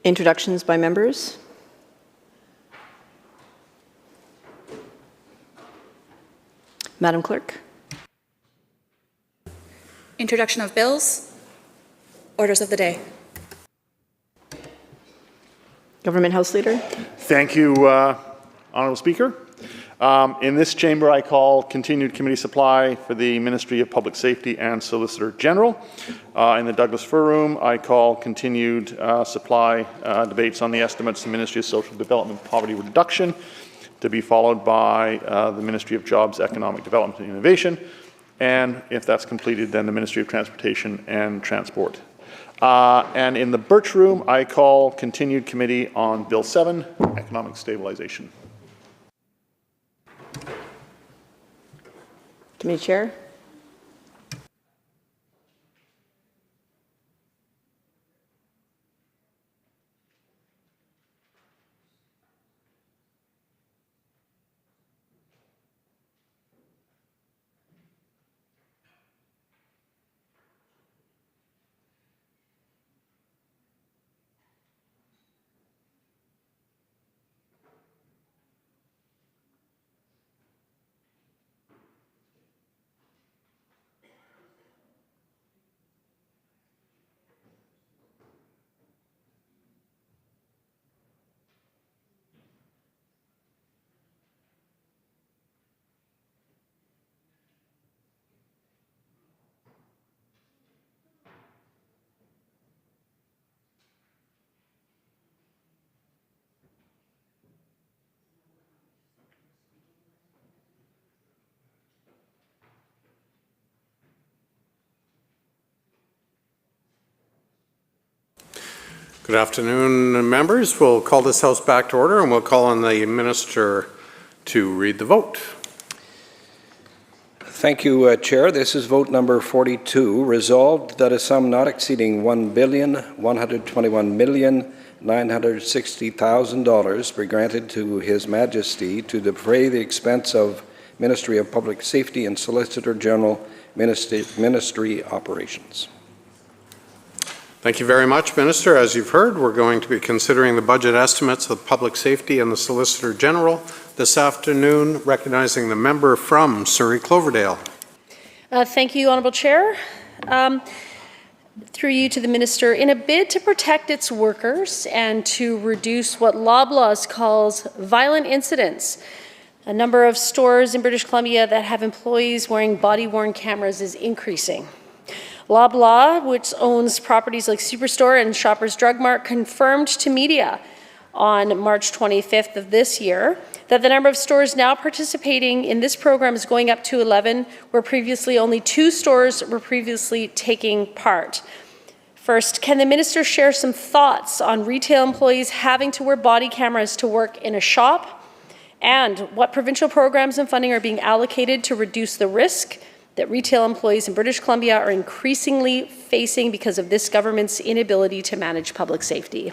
Introductions by members. Madam Clerk. Introduction of bills. Orders of the day. Government House Leader. Thank you, Honourable Speaker. In this chamber, I call continued committee supply for the Ministry of Public Safety and Solicitor General. In the Douglas Fir Room, I call continued supply debates on the estimates of the Ministry of Social Development and Poverty Reduction, to be followed by the Ministry of Jobs, Economic Development and Innovation, and if that's completed, then the Ministry of Transportation and Transport. And in the Birch Room, I call continued committee on Bill 7, Economic Stabilization. Committee Chair. Good afternoon, members. We'll call this House back to order and we'll call on the Minister to read the vote. Thank you, Chair. This is vote number 42. Resolved that a sum not exceeding $1,121,960,000 be granted to His Majesty to defray the expense of Ministry of Public Safety and Solicitor General Ministry operations. Thank you very much, Minister. As you've heard, we're going to be considering the budget estimates of Public Safety and the Solicitor General this afternoon, recognizing the member from Surrey Cloverdale. Thank you, Honourable Chair. Through you to the Minister, in a bid to protect its workers and to reduce what Loblaws calls violent incidents, a number of stores in British Columbia that have employees wearing body-worn cameras is increasing. Loblaw, which owns properties like Superstore and Shoppers Drug Mart, confirmed to media on March 25th of this year that the number of stores now participating in this program is going up to 11, where previously only 2 stores were previously taking part. First, can the Minister share some thoughts on retail employees having to wear body cameras to work in a shop, and what provincial programs and funding are being allocated to reduce the risk that retail employees in British Columbia are increasingly facing because of this government's inability to manage public safety?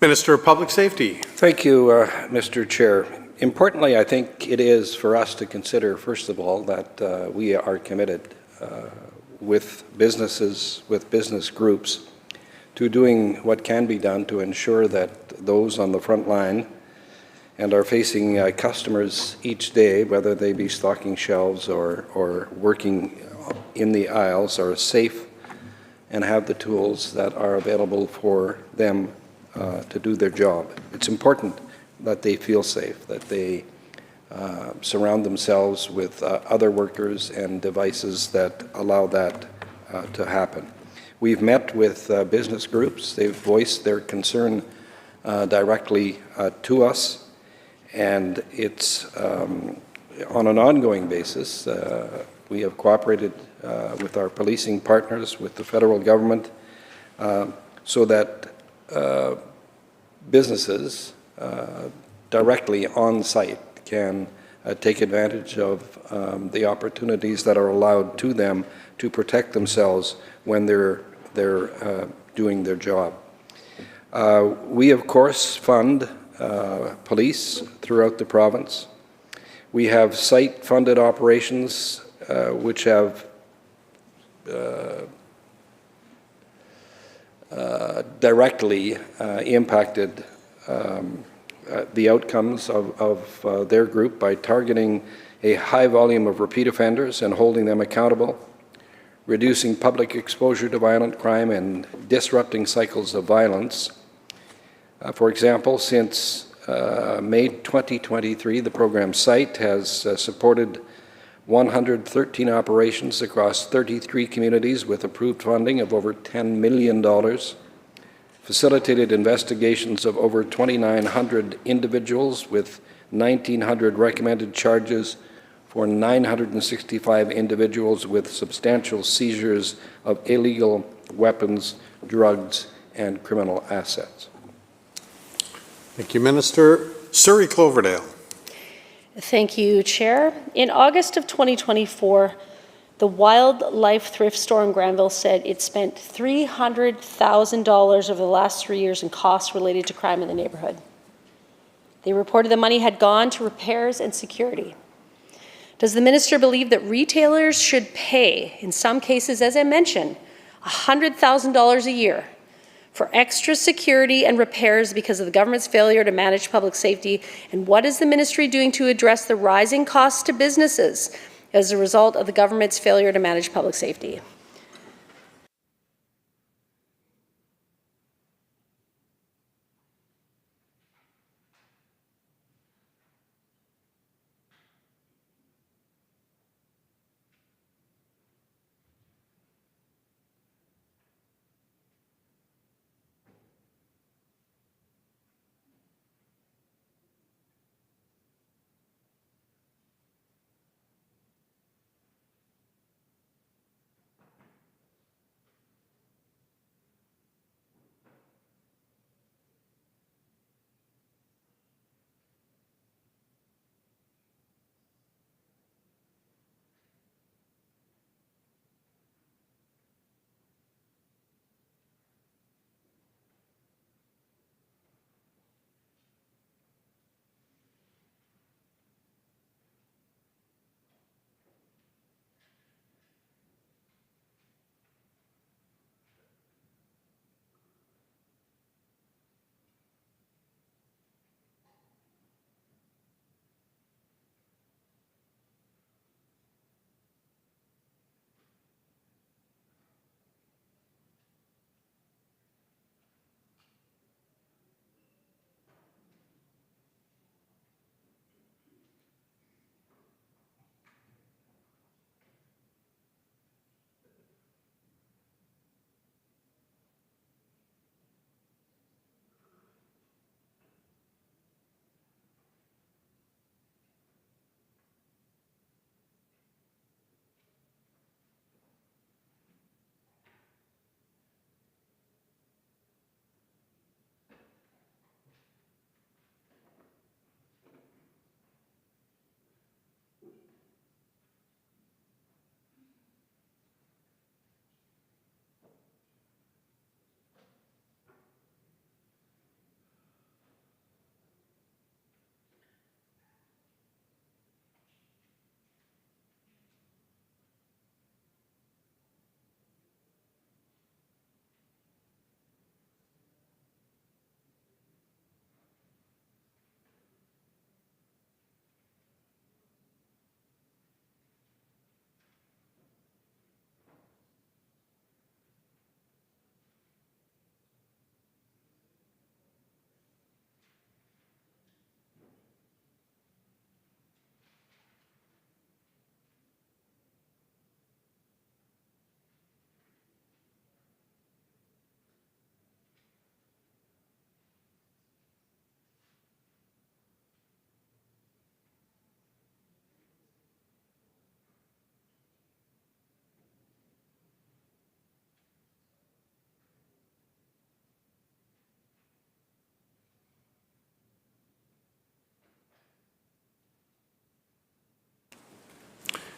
Minister of Public Safety. Thank you, Mr. Chair. Importantly, I think it is for us to consider, first of all, that we are committed with businesses, with business groups, to doing what can be done to ensure that those on the front line and are facing customers each day, whether they be stocking shelves or working in the aisles, are safe and have the tools that are available for them to do their job. It's important that they feel safe, that they surround themselves with other workers and devices that allow that to happen. We've met with business groups. They've voiced their concern directly to us, and it's on an ongoing basis. We have cooperated with our policing partners, with the federal government, so that businesses directly on site can take advantage of the opportunities that are allowed to them to protect themselves when they're doing their job. We, of course, fund police throughout the province. We have site-funded operations which have directly impacted the outcomes of their group by targeting a high volume of repeat offenders and holding them accountable, reducing public exposure to violent crime and disrupting cycles of violence. For example, since May 2023, the program SITE has supported 113 operations across 33 communities with approved funding of over $10 million, facilitated investigations of over 2,900 individuals with 1,900 recommended charges for 965 individuals with substantial seizures of illegal weapons, drugs, and criminal assets. Thank you, Minister. Surrey Cloverdale. Thank you, Chair. In August of 2024, the Wildlife Thrift Store in Granville said it spent $300,000 over the last 3 years in costs related to crime in the neighborhood. They reported the money had gone to repairs and security. Does the minister believe that retailers should pay, in some cases, as I mentioned, $100,000 a year for extra security and repairs because of the government's failure to manage public safety? And what is the ministry doing to address the rising costs to businesses as a result of the government's failure to manage public safety?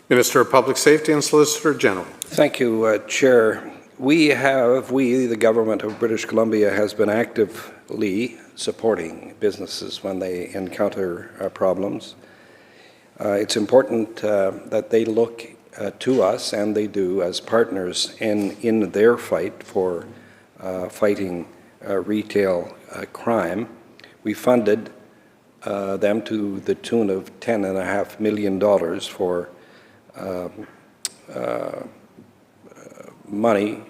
Minister of Public Safety and Solicitor General. Thank you, Chair. We, the government of British Columbia, has been actively supporting businesses when they encounter problems. It's important that they look to us, and they do, as partners in their fight for fighting retail crime. We funded them to the tune of $10.5 million for money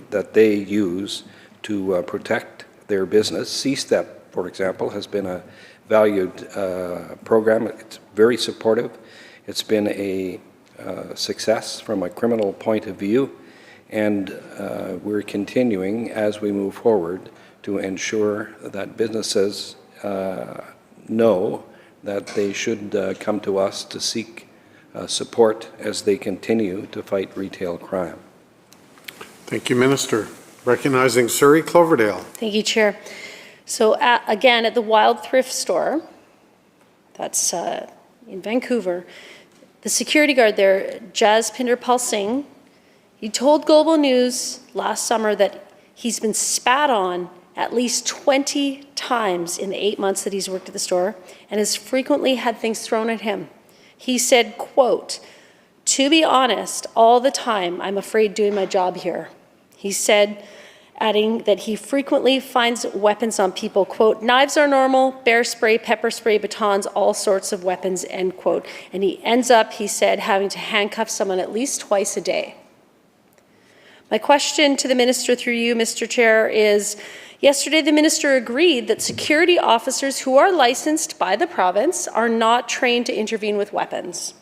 that they use to protect their business. C-STEP, for example, has been a valued program. It's very supportive. It's been a success from a criminal point of view, and we're continuing as we move forward to ensure that businesses know that they should come to us to seek support as they continue to fight retail crime. Thank you, Minister. Recognizing Surrey Cloverdale. Thank you, Chair. So again, at the Wild Thrift Store, that's in Vancouver, the security guard there, Jaspinder Pal Singh, he told Global News last summer that he's been spat on at least 20 times in the 8 months that he's worked at the store, and has frequently had things thrown at him. He said, quote, "To be honest, all the time I'm afraid doing my job here." He said, adding that he frequently finds weapons on people, quote, "Knives are normal, bear spray, pepper spray, batons, all sorts of weapons," end quote. And he ends up, he said, having to handcuff someone at least twice a day. My question to the Minister through you, Mr. Chair, is yesterday the Minister agreed that security officers who are licensed by the province are not trained to intervene with weapons.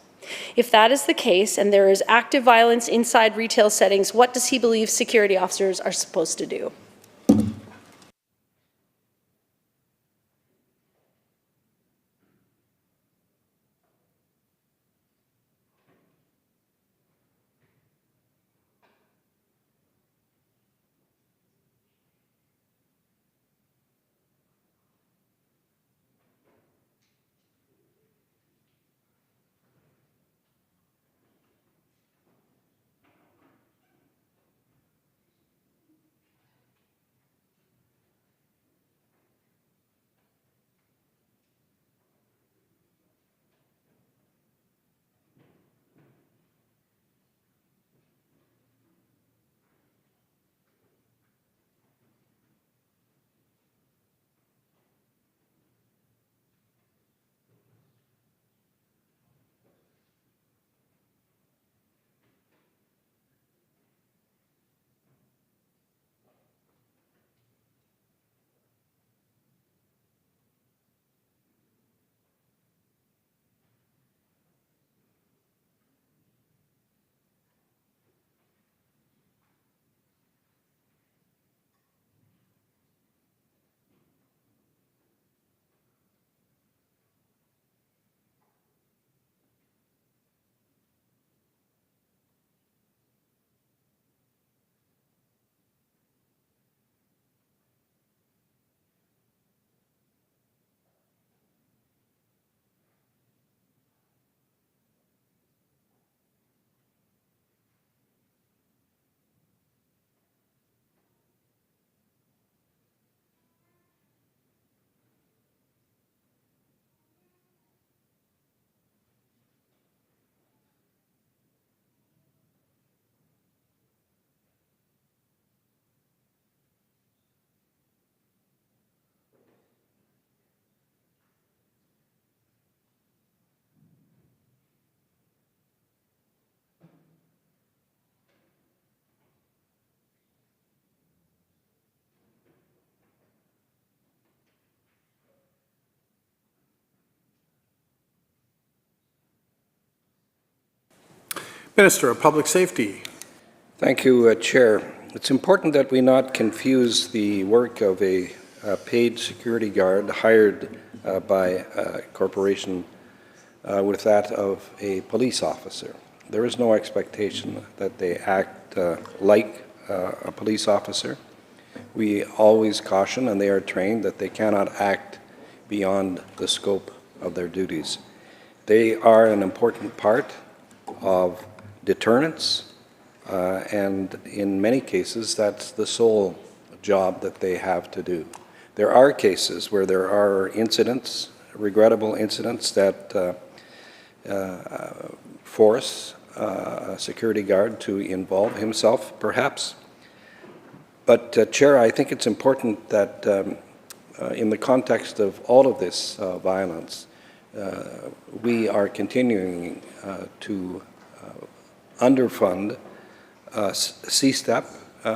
If that is the case and there is active violence inside retail settings, what does he believe security officers are supposed to do? Minister of Public Safety. Thank you, Chair. It's important that we not confuse the work of a paid security guard hired by a corporation with that of a police officer. There is no expectation that they act like a police officer. We always caution, and they are trained, that they cannot act beyond the scope of their duties. They are an important part of deterrence, and in many cases, that's the sole job that they have to do. There are cases where there are incidents, regrettable incidents, that force a security guard to involve himself, perhaps. But, Chair, I think it's important that in the context of all of this violence, we are continuing to underfund C-STEP,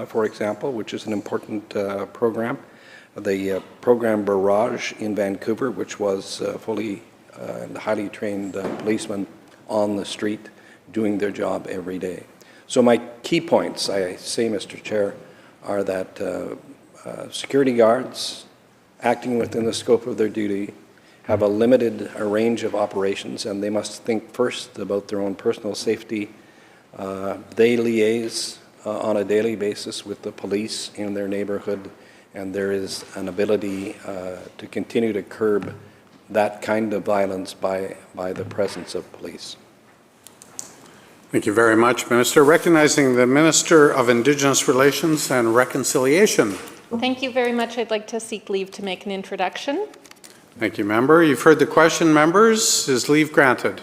for example, which is an important program. The program Barrage in Vancouver, which was fully and highly trained policemen on the street doing their job every day. So my key points, I say, Mr. Chair, are that security guards acting within the scope of their duty have a limited range of operations, and they must think first about their own personal safety. They liaise on a daily basis with the police in their neighborhood, and there is an ability to continue to curb that kind of violence by the presence of police. Thank you very much, Minister. Recognizing the Minister of Indigenous Relations and Reconciliation. Thank you very much. I'd like to seek leave to make an introduction. Thank you, Member. You've heard the question, members. Is leave granted?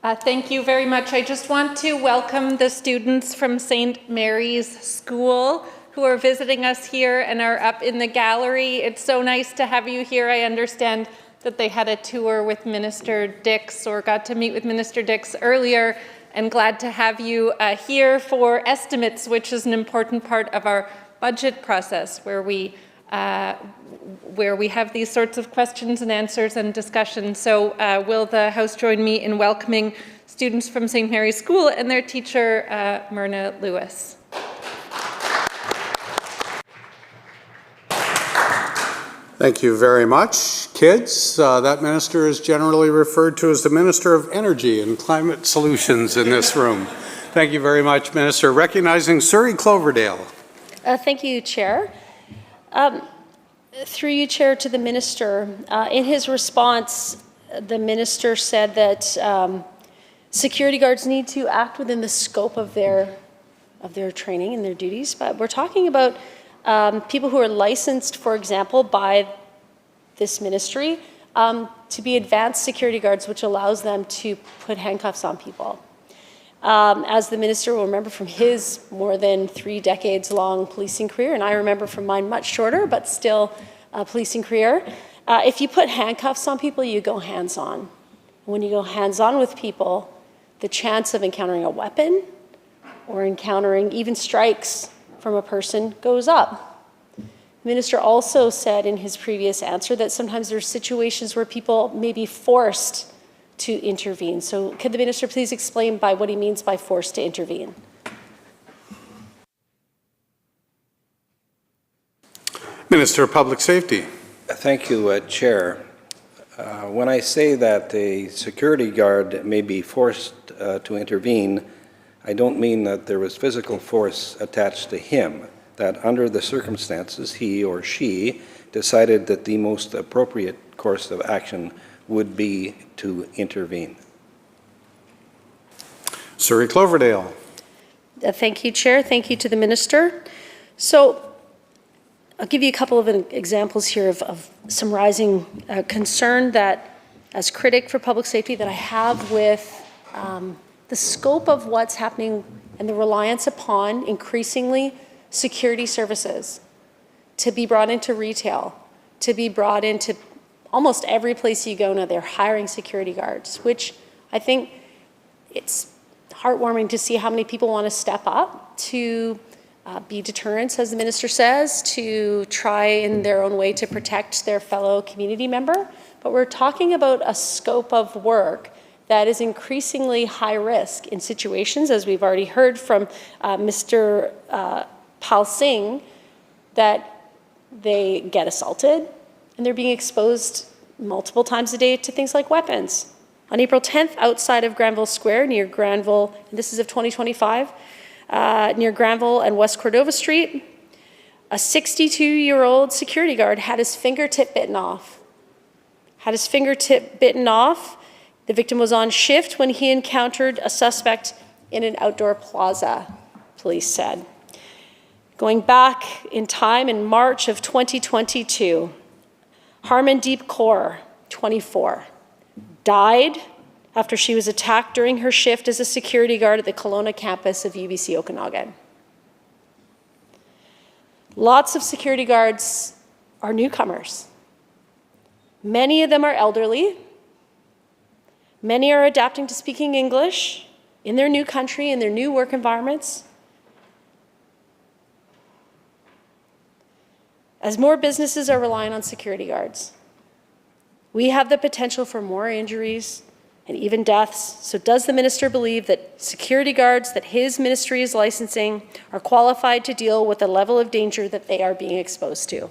Thank you very much. I just want to welcome the students from St. Mary's School who are visiting us here and are up in the gallery. It's so nice to have you here. I understand that they had a tour with Minister Dix, or got to meet with Minister Dix earlier, and glad to have you here for estimates, which is an important part of our budget process, where we have these sorts of questions and answers and discussions. So will the House join me in welcoming students from St. Mary's School and their teacher, Myrna Lewis. Thank you very much. Kids, that minister is generally referred to as the Minister of Energy and Climate Solutions in this room. Thank you very much, Minister. Recognizing Surrey Cloverdale. Thank you, Chair. Through you, Chair, to the Minister. In his response, the Minister said that security guards need to act within the scope of their training and their duties, but we're talking about people who are licensed, for example, by this ministry to be advanced security guards, which allows them to put handcuffs on people. As the minister will remember from his more than 3 decades long policing career, and I remember from mine much shorter, but still a policing career, if you put handcuffs on people, you go hands-on. When you go hands-on with people, the chance of encountering a weapon or encountering even strikes from a person goes up. The minister also said in his previous answer that sometimes there's situations where people may be forced to intervene. So could the minister please explain by what he means by forced to intervene? Minister of Public Safety. Thank you, Chair. When I say that a security guard may be forced to intervene, I don't mean that there was physical force attached to him, that under the circumstances he or she decided that the most appropriate course of action would be to intervene. Surrey Cloverdale. Thank you, Chair. Thank you to the minister. So I'll give you a couple of examples here of some rising concern that, as critic for public safety, that I have with the scope of what's happening and the reliance upon increasingly security services to be brought into retail, to be brought into almost every place you go now. They're hiring security guards, which I think it's heartwarming to see how many people want to step up to be deterrents, as the minister says, to try in their own way to protect their fellow community member. But we're talking about a scope of work that is increasingly high risk in situations, as we've already heard from Mr. Pal Singh, that they get assaulted and they're being exposed multiple times a day to things like weapons. On April 10th, outside of Granville Square, near Granville, and this is of 2025, near Granville and West Cordova Street, a 62-year-old security guard had his fingertip bitten off. The The victim was on shift when he encountered a suspect in an outdoor plaza, police said. Going back in time, in March of 2022, Harmandeep Kaur, 24, died after she was attacked during her shift as a security guard at the Kelowna campus of UBC Okanagan. Lots of security guards are newcomers. Many of them are elderly. Many are adapting to speaking English in their new country, in their new work environments. As more businesses are relying on security guards, we have the potential for more injuries and even deaths. So does the minister believe that security guards that his ministry is licensing are qualified to deal with the level of danger that they are being exposed to?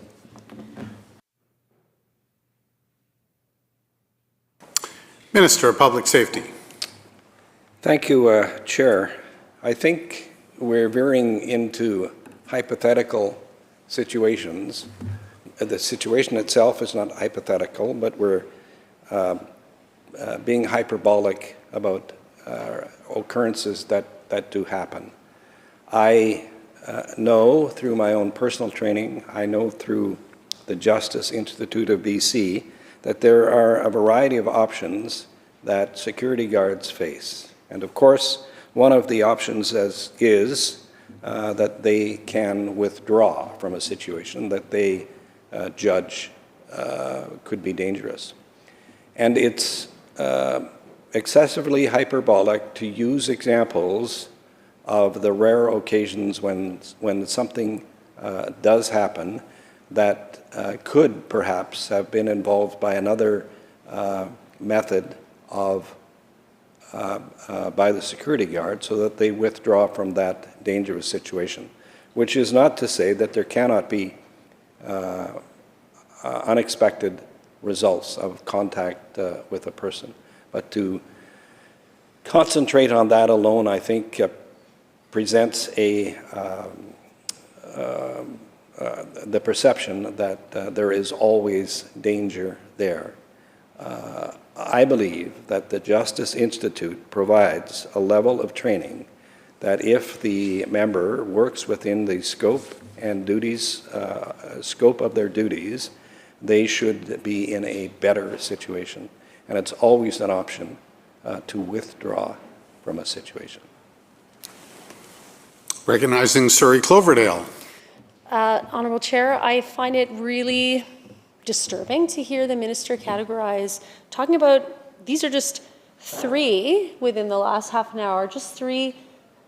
Minister of Public Safety. Thank you, Chair. I think we're veering into hypothetical situations. The situation itself is not hypothetical, but we're being hyperbolic about occurrences that do happen. I know through my own personal training, I know through the Justice Institute of BC, that there are a variety of options that security guards face. And of course, one of the options is that they can withdraw from a situation that they judge could be dangerous. And it's excessively hyperbolic to use examples of the rare occasions when something does happen that could perhaps have been involved by another method of by the security guard, so that they withdraw from that dangerous situation, which is not to say that there cannot be unexpected results of contact with a person. But to concentrate on that alone, I think, presents the perception that there is always danger there. I believe that the Justice Institute provides a level of training that if the member works within the scope and duties, scope of their duties, they should be in a better situation. And it's always an option to withdraw from a situation. Recognizing Surrey Cloverdale. Honourable Chair, I find it really disturbing to hear the minister categorize, talking about, these are just 3 within the last half an hour, just 3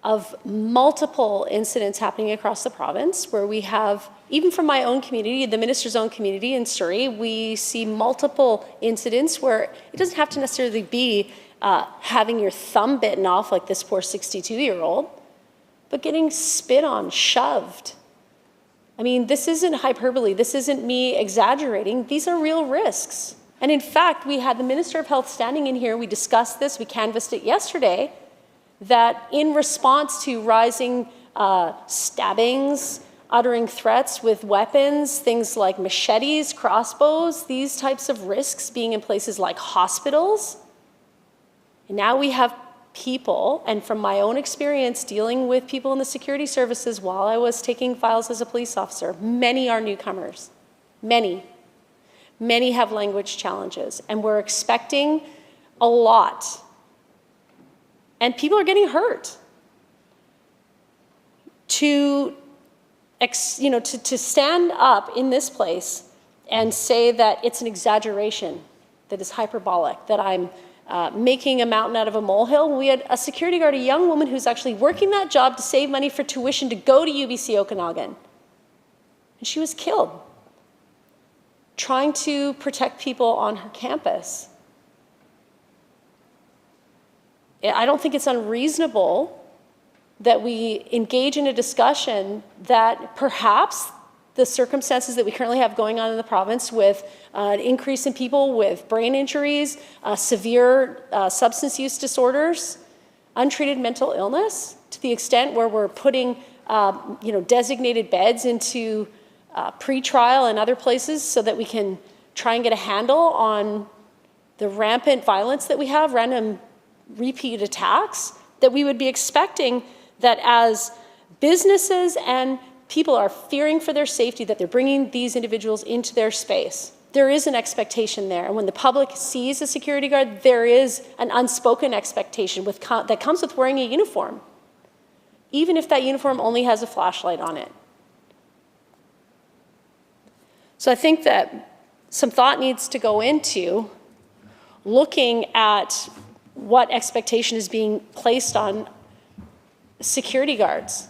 of multiple incidents happening across the province where we have, even from my own community, the minister's own community in Surrey, we see multiple incidents where it doesn't have to necessarily be having your thumb bitten off like this poor 62-year-old, but getting spit on, shoved. I mean, this isn't hyperbole. This isn't me exaggerating. These are real risks. And in fact, we had the Minister of Health standing in here. We discussed this. We canvassed it yesterday, that in response to rising stabbings, uttering threats with weapons, things like machetes, crossbows, these types of risks being in places like hospitals. And now we have people, and from my own experience dealing with people in the security services while I was taking files as a police officer, many are newcomers. Many. Many have language challenges, and we're expecting a lot. And people are getting hurt. To stand up in this place and say that it's an exaggeration, that is hyperbolic, that I'm making a mountain out of a molehill. We had a security guard, a young woman who's actually working that job to save money for tuition to go to UBC Okanagan. And she was killed trying to protect people on her campus. I don't think it's unreasonable that we engage in a discussion that perhaps the circumstances that we currently have going on in the province with an increase in people with brain injuries, severe substance use disorders, untreated mental illness, to the extent where we're putting designated beds into pre-trial and other places so that we can try and get a handle on the rampant violence that we have, random repeat attacks, that we would be expecting that as businesses and people are fearing for their safety, that they're bringing these individuals into their space. There is an expectation there. And when the public sees a security guard, there is an unspoken expectation that comes with wearing a uniform, even if that uniform only has a flashlight on it. So I think that some thought needs to go into looking at what expectation is being placed on security guards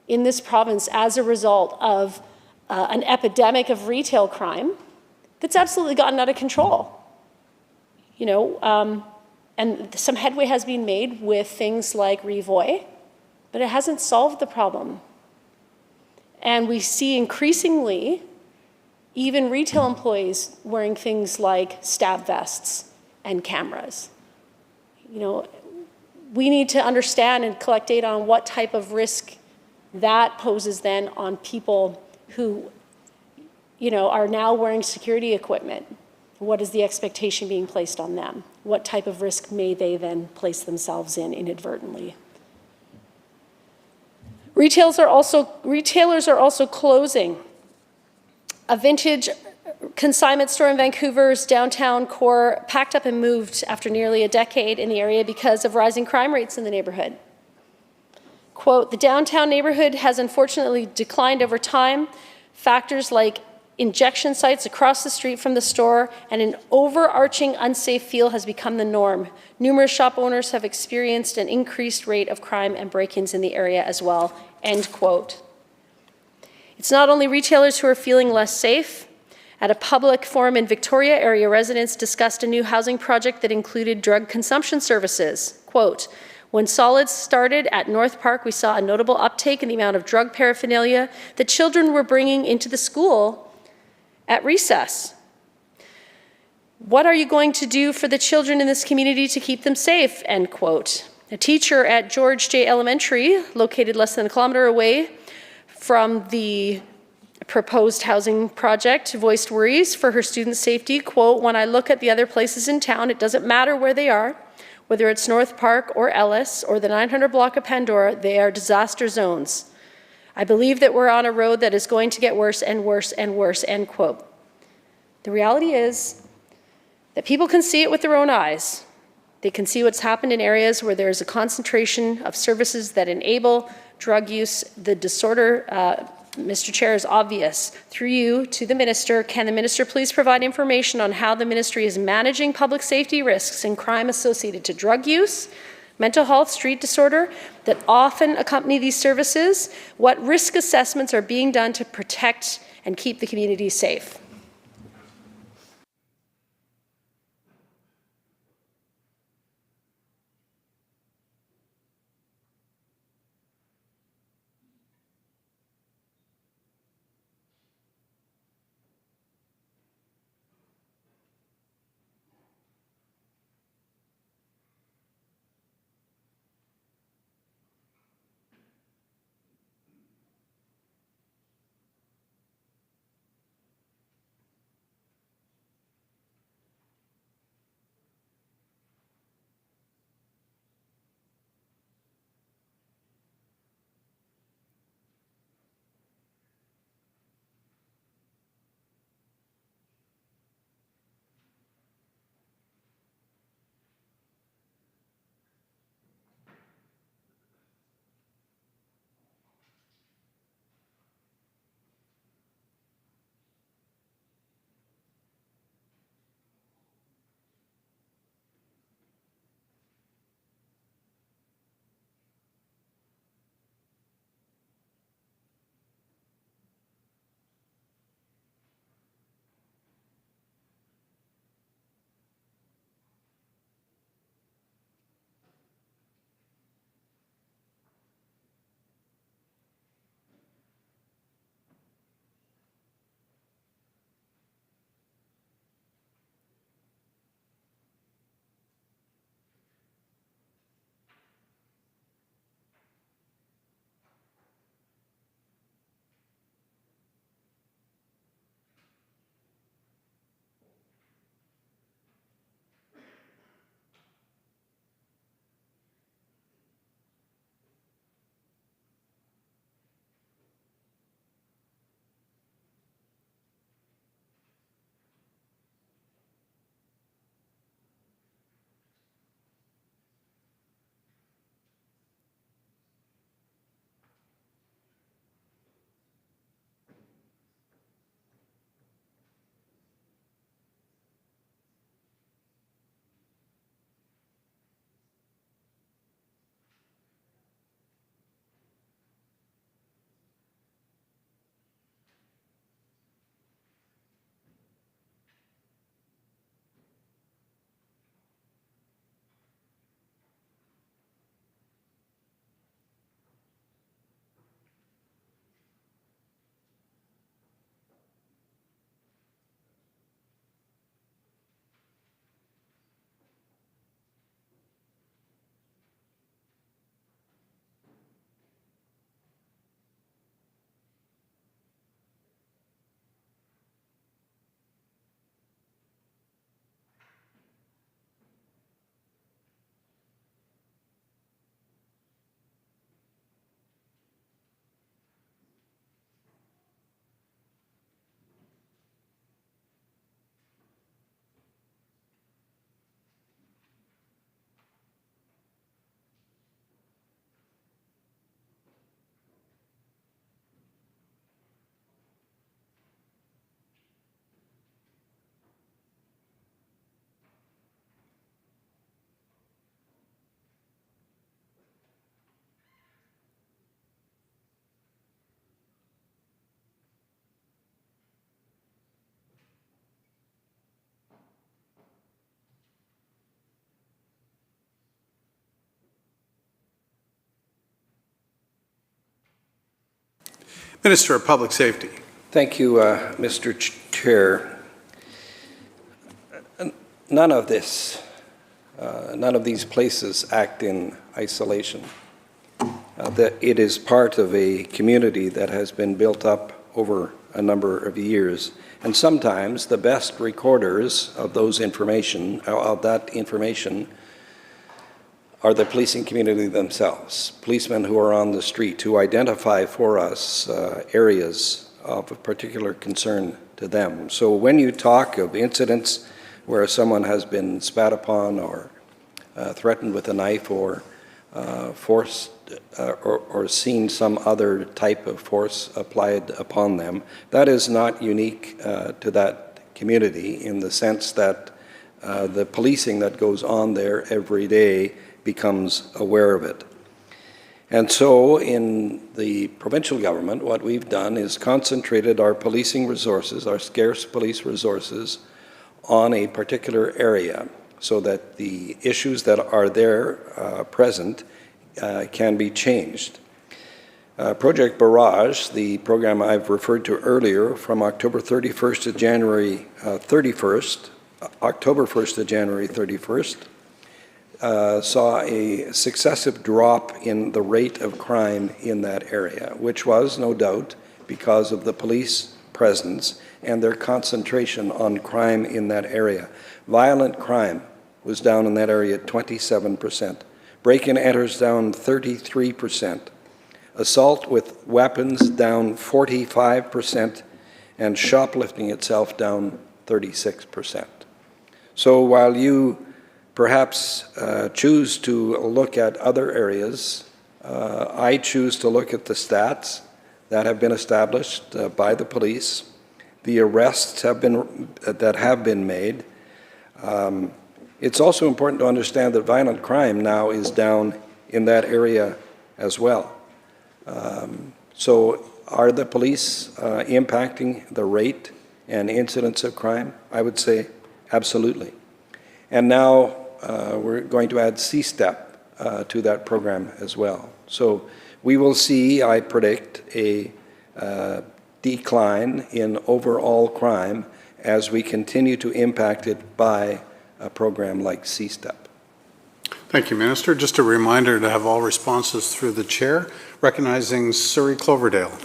in this province as a result of an epidemic of retail crime that's absolutely gotten out of control. You know, and some headway has been made with things like Revoy, but it hasn't solved the problem. And we see increasingly even retail employees wearing things like stab vests and cameras. You know, we need to understand and collect data on what type of risk that poses then on people who, you know, are now wearing security equipment. What is the expectation being placed on them? What type of risk may they then place themselves in inadvertently? Retailers are also closing. A vintage consignment store in Vancouver's downtown core packed up and moved after nearly a decade in the area because of rising crime rates in the neighborhood. Quote, the downtown neighborhood has unfortunately declined over time. Factors like injection sites across the street from the store and an overarching unsafe feel has become the norm. Numerous shop owners have experienced an increased rate of crime and break-ins in the area as well, end quote. It's not only retailers who are feeling less safe. At a public forum in Victoria, area residents discussed a new housing project that included drug consumption services. Quote, when Solids started at North Park, we saw a notable uptake in the amount of drug paraphernalia that children were bringing into the school at recess. What are you going to do for the children in this community to keep them safe, end quote. A teacher at George J. Elementary, located less than a kilometer away from the proposed housing project, voiced worries for her students' safety. Quote, when I look at the other places in town, it doesn't matter where they are, whether it's North Park or Ellis or the 900 block of Pandora, they are disaster zones. I believe that we're on a road that is going to get worse and worse and worse, end quote. The reality is that people can see it with their own eyes. They can see what's happened in areas where there's a concentration of services that enable drug use. The disorder, Mr. Chair, is obvious. Through you to the Minister, can the Minister please provide information on how the Ministry is managing public safety risks and crime associated to drug use, mental health, street disorder that often accompany these services? What risk assessments are being done to protect and keep the community safe? Minister of Public Safety. Thank you, Mr. Chair. None of these places act in isolation. That it is part of a community that has been built up over a number of years, and sometimes the best recorders of that information are the policing community themselves, policemen who are on the street, who identify for us areas of particular concern to them. So when you talk of incidents where someone has been spat upon or threatened with a knife or forced or seen some other type of force applied upon them, that is not unique to that community in the sense that the policing that goes on there every day becomes aware of it. And so in the provincial government, what we've done is concentrated our policing resources, our scarce police resources, on a particular area so that the issues that are there present can be changed. Project Barrage, the program I've referred to earlier, from October 31st to January 31st, October 1st to January 31st, saw a successive drop in the rate of crime in that area, which was, no doubt, because of the police presence and their concentration on crime in that area. Violent crime was down in that area at 27%. Break-in enters down 33%. Assault with weapons down 45%, and shoplifting itself down 36%. So while you perhaps choose to look at other areas, I choose to look at the stats that have been established by the police, the arrests that have been made. It's also important to understand that violent crime now is down in that area as well. So are the police impacting the rate and incidence of crime? I would say absolutely. And now we're going to add C-STEP to that program as well. So we will see, I predict, a decline in overall crime as we continue to impact it by a program like C-STEP. Thank you, Minister. Just a reminder to have all responses through the chair. Recognizing Surrey Cloverdale.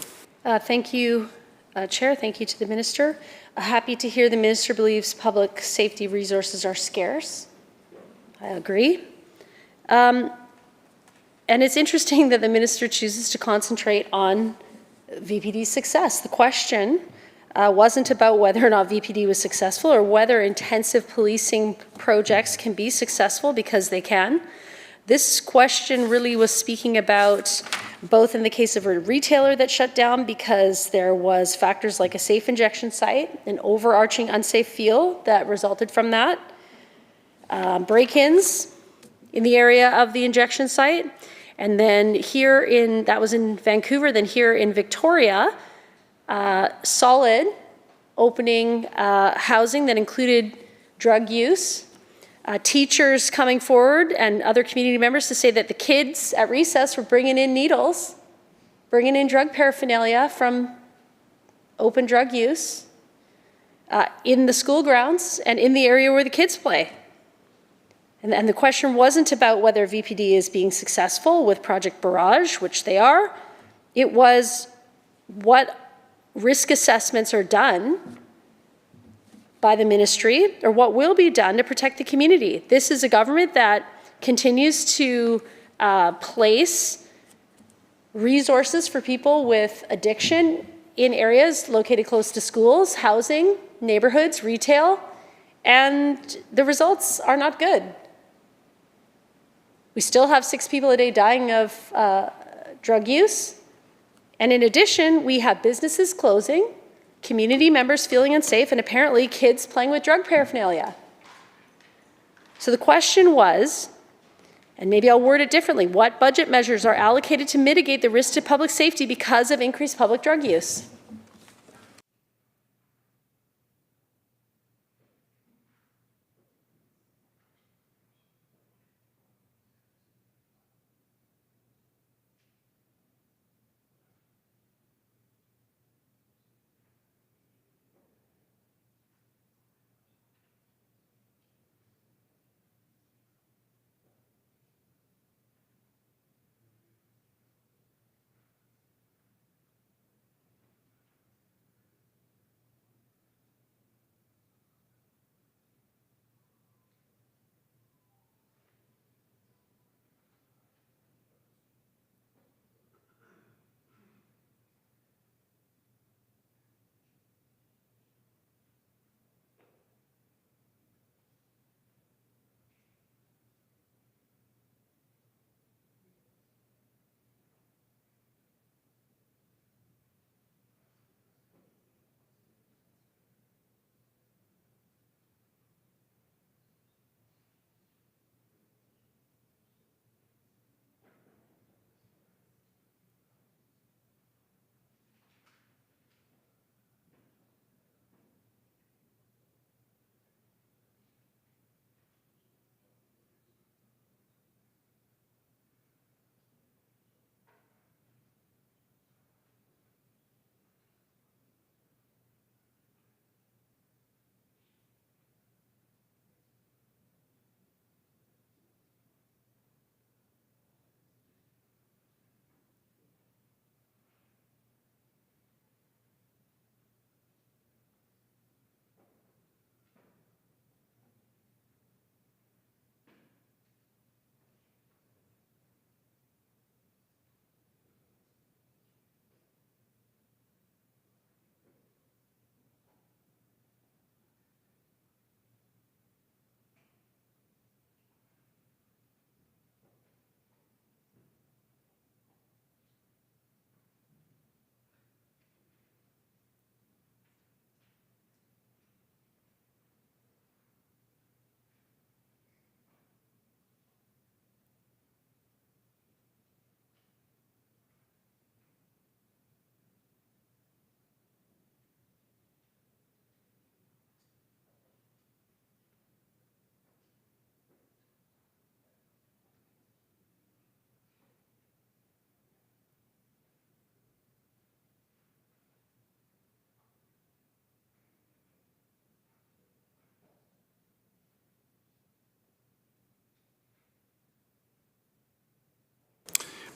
Thank you, Chair. Thank you to the Minister. Happy to hear the Minister believes public safety resources are scarce. I agree. And it's interesting that the Minister chooses to concentrate on VPD's success. The question wasn't about whether or not VPD was successful or whether intensive policing projects can be successful, because they can. This question really was speaking about both in the case of a retailer that shut down because there was factors like a safe injection site, an overarching unsafe feel that resulted from that, break-ins in the area of the injection site, and then that was in Vancouver, then here in Victoria, solid opening housing that included drug use, teachers coming forward and other community members to say that the kids at recess were bringing in needles, bringing in drug paraphernalia from open drug use in the school grounds and in the area where the kids play. And the question wasn't about whether VPD is being successful with Project Barrage, which they are. It was what risk assessments are done by the ministry, or what will be done to protect the community. This is a government that continues to place resources for people with addiction in areas located close to schools, housing, neighborhoods, retail, and the results are not good. We still have 6 people a day dying of drug use. And in addition, we have businesses closing, community members feeling unsafe, and apparently kids playing with drug paraphernalia. So the question was, and maybe I'll word it differently, what budget measures are allocated to mitigate the risk to public safety because of increased public drug use?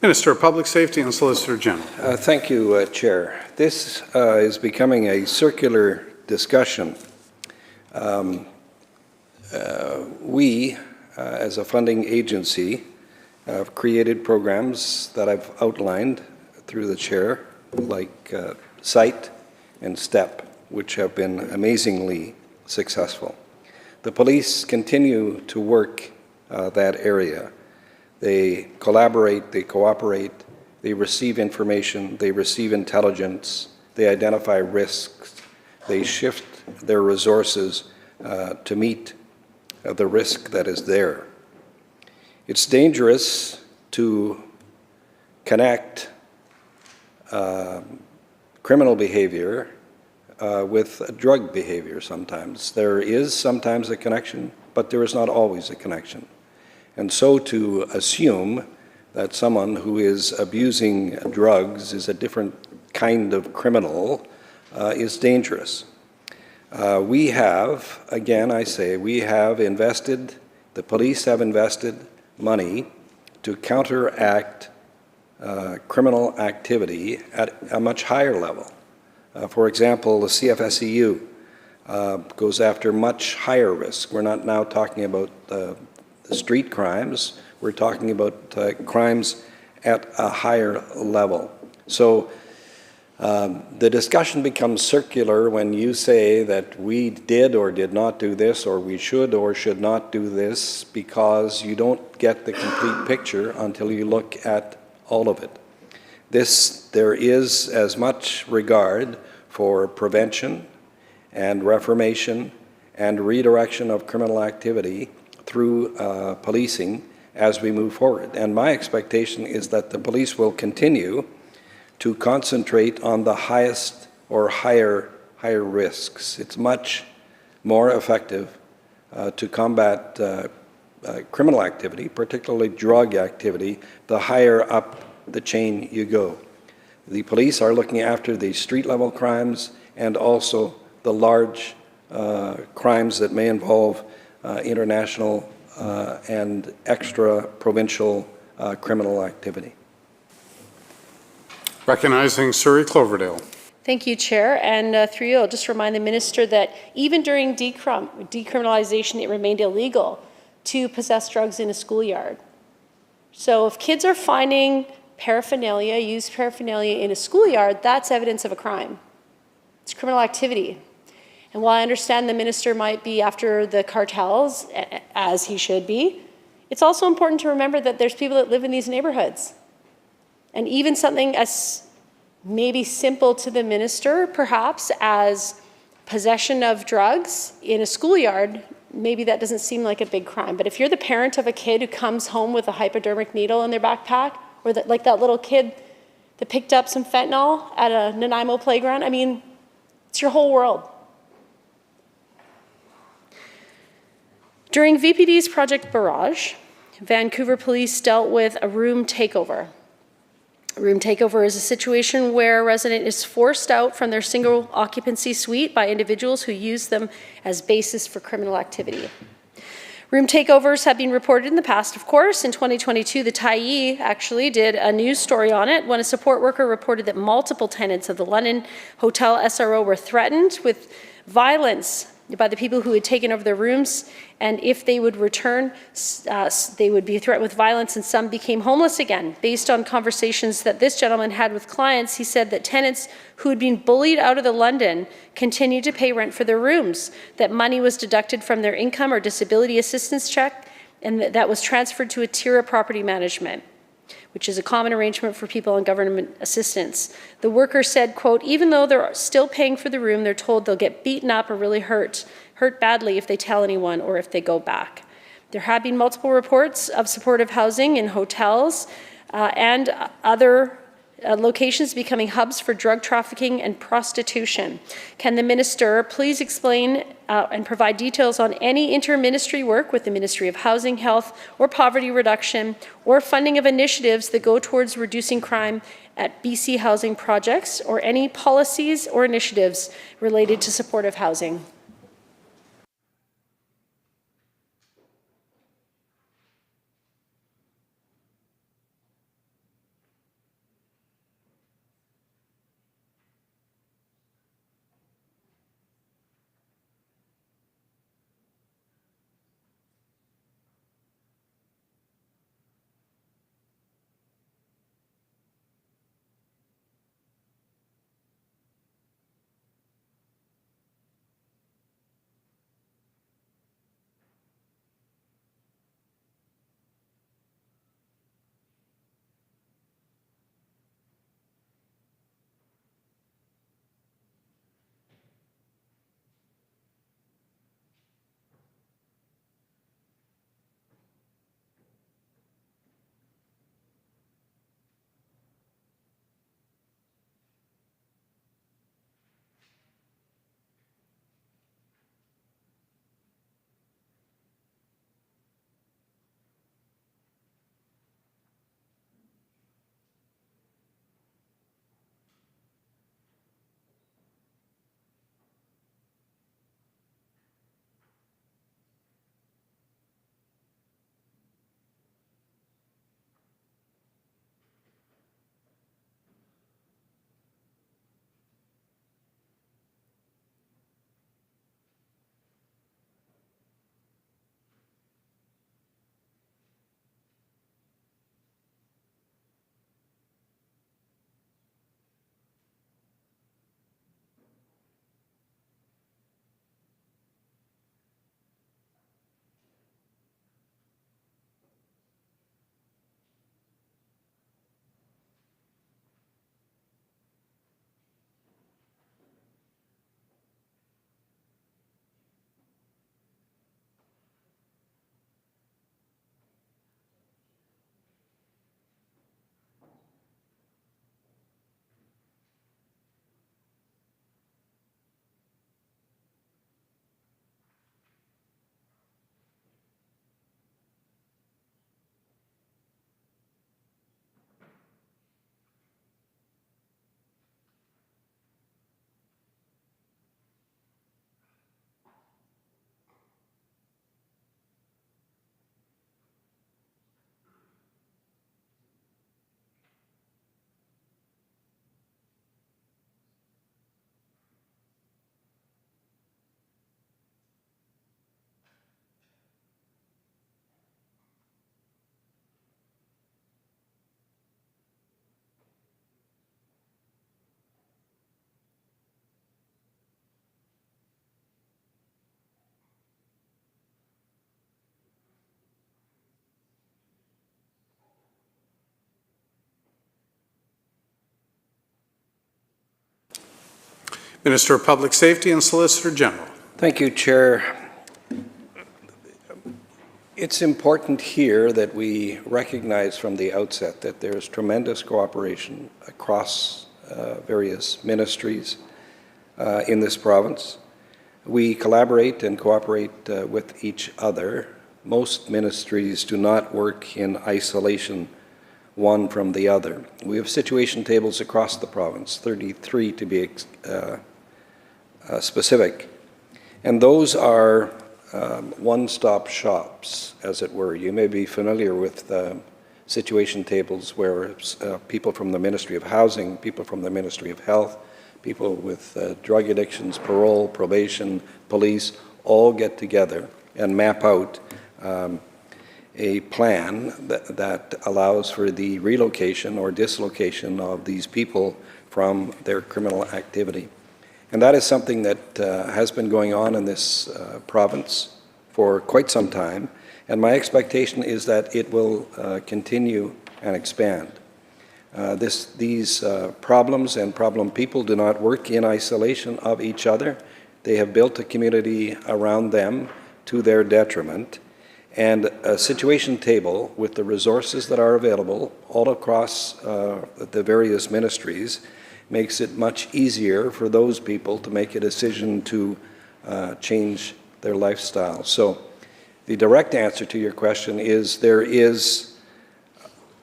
Minister of Public Safety and Solicitor General. Thank you, Chair. This is becoming a circular discussion. We, as a funding agency, have created programs that I've outlined through the Chair, like SITE and STEP, which have been amazingly successful. The police continue to work that area. They collaborate, they cooperate, they receive information, they receive intelligence, they identify risks, they shift their resources to meet the risk that is there. It's dangerous to connect criminal behavior with drug behavior sometimes. There is sometimes a connection, but there is not always a connection. And so to assume that someone who is abusing drugs is a different kind of criminal is dangerous. We have, again I say, we have invested, the police have invested money to counteract criminal activity at a much higher level. For example, the CFSEU goes after much higher risk. We're not now talking about street crimes, we're talking about crimes at a higher level. So the discussion becomes circular when you say that we did or did not do this, or we should or should not do this, because you don't get the complete picture until you look at all of it. There is as much regard for prevention and reformation and redirection of criminal activity through policing as we move forward. And my expectation is that the police will continue to concentrate on the highest or higher risks. It's much more effective to combat criminal activity, particularly drug activity, the higher up the chain you go. The police are looking after the street-level crimes and also the large crimes that may involve international and extra-provincial criminal activity. Recognizing Surrey Cloverdale. Thank you, Chair. And through you, I'll just remind the Minister that even during decriminalization, it remained illegal to possess drugs in a schoolyard. So if kids are finding paraphernalia, used paraphernalia in a schoolyard, that's evidence of a crime. It's criminal activity. And while I understand the Minister might be after the cartels, as he should be, it's also important to remember that there's people that live in these neighborhoods. And even something as maybe simple to the Minister, perhaps, as possession of drugs in a schoolyard, maybe that doesn't seem like a big crime. But if you're the parent of a kid who comes home with a hypodermic needle in their backpack, or like that little kid that picked up some fentanyl at a Nanaimo playground, I mean, it's your whole world. During VPD's Project Barrage, Vancouver Police dealt with a room takeover. A room takeover is a situation where a resident is forced out from their single occupancy suite by individuals who use them as basis for criminal activity. Room takeovers have been reported in the past, of course. In 2022, the Tyee actually did a news story on it when a support worker reported that multiple tenants of the London Hotel SRO were threatened with violence by the people who had taken over their rooms, and if they would return, they would be threatened with violence, and some became homeless again. Based on conversations that this gentleman had with clients, he said that tenants who had been bullied out of the London continued to pay rent for their rooms, that money was deducted from their income or disability assistance check, and that was transferred to Atira Property Management, which is a common arrangement for people on government assistance. The worker said, quote, even though they're still paying for the room, they're told they'll get beaten up or really hurt badly if they tell anyone or if they go back. There have been multiple reports of supportive housing in hotels and other locations becoming hubs for drug trafficking and prostitution. Can the Minister please explain and provide details on any inter-ministry work with the Ministry of Housing, Health, or Poverty Reduction, or funding of initiatives that go towards reducing crime at BC housing projects, or any policies or initiatives related to supportive housing? Minister of Public Safety and Solicitor General. Thank you, Chair. It's important here that we recognize from the outset that there's tremendous cooperation across various ministries in this province. We collaborate and cooperate with each other. Most ministries do not work in isolation, one from the other. We have situation tables across the province, 33 to be specific, and those are one-stop shops, as it were. You may be familiar with situation tables where people from the Ministry of Housing, people from the Ministry of Health, people with drug addictions, parole, probation, police, all get together and map out a plan that allows for the relocation or dislocation of these people from their criminal activity. And that is something that has been going on in this province for quite some time, and my expectation is that it will continue and expand. These problems and problem people do not work in isolation of each other. They have built a community around them to their detriment, and a situation table with the resources that are available all across the various ministries makes it much easier for those people to make a decision to change their lifestyle. So the direct answer to your question is there is,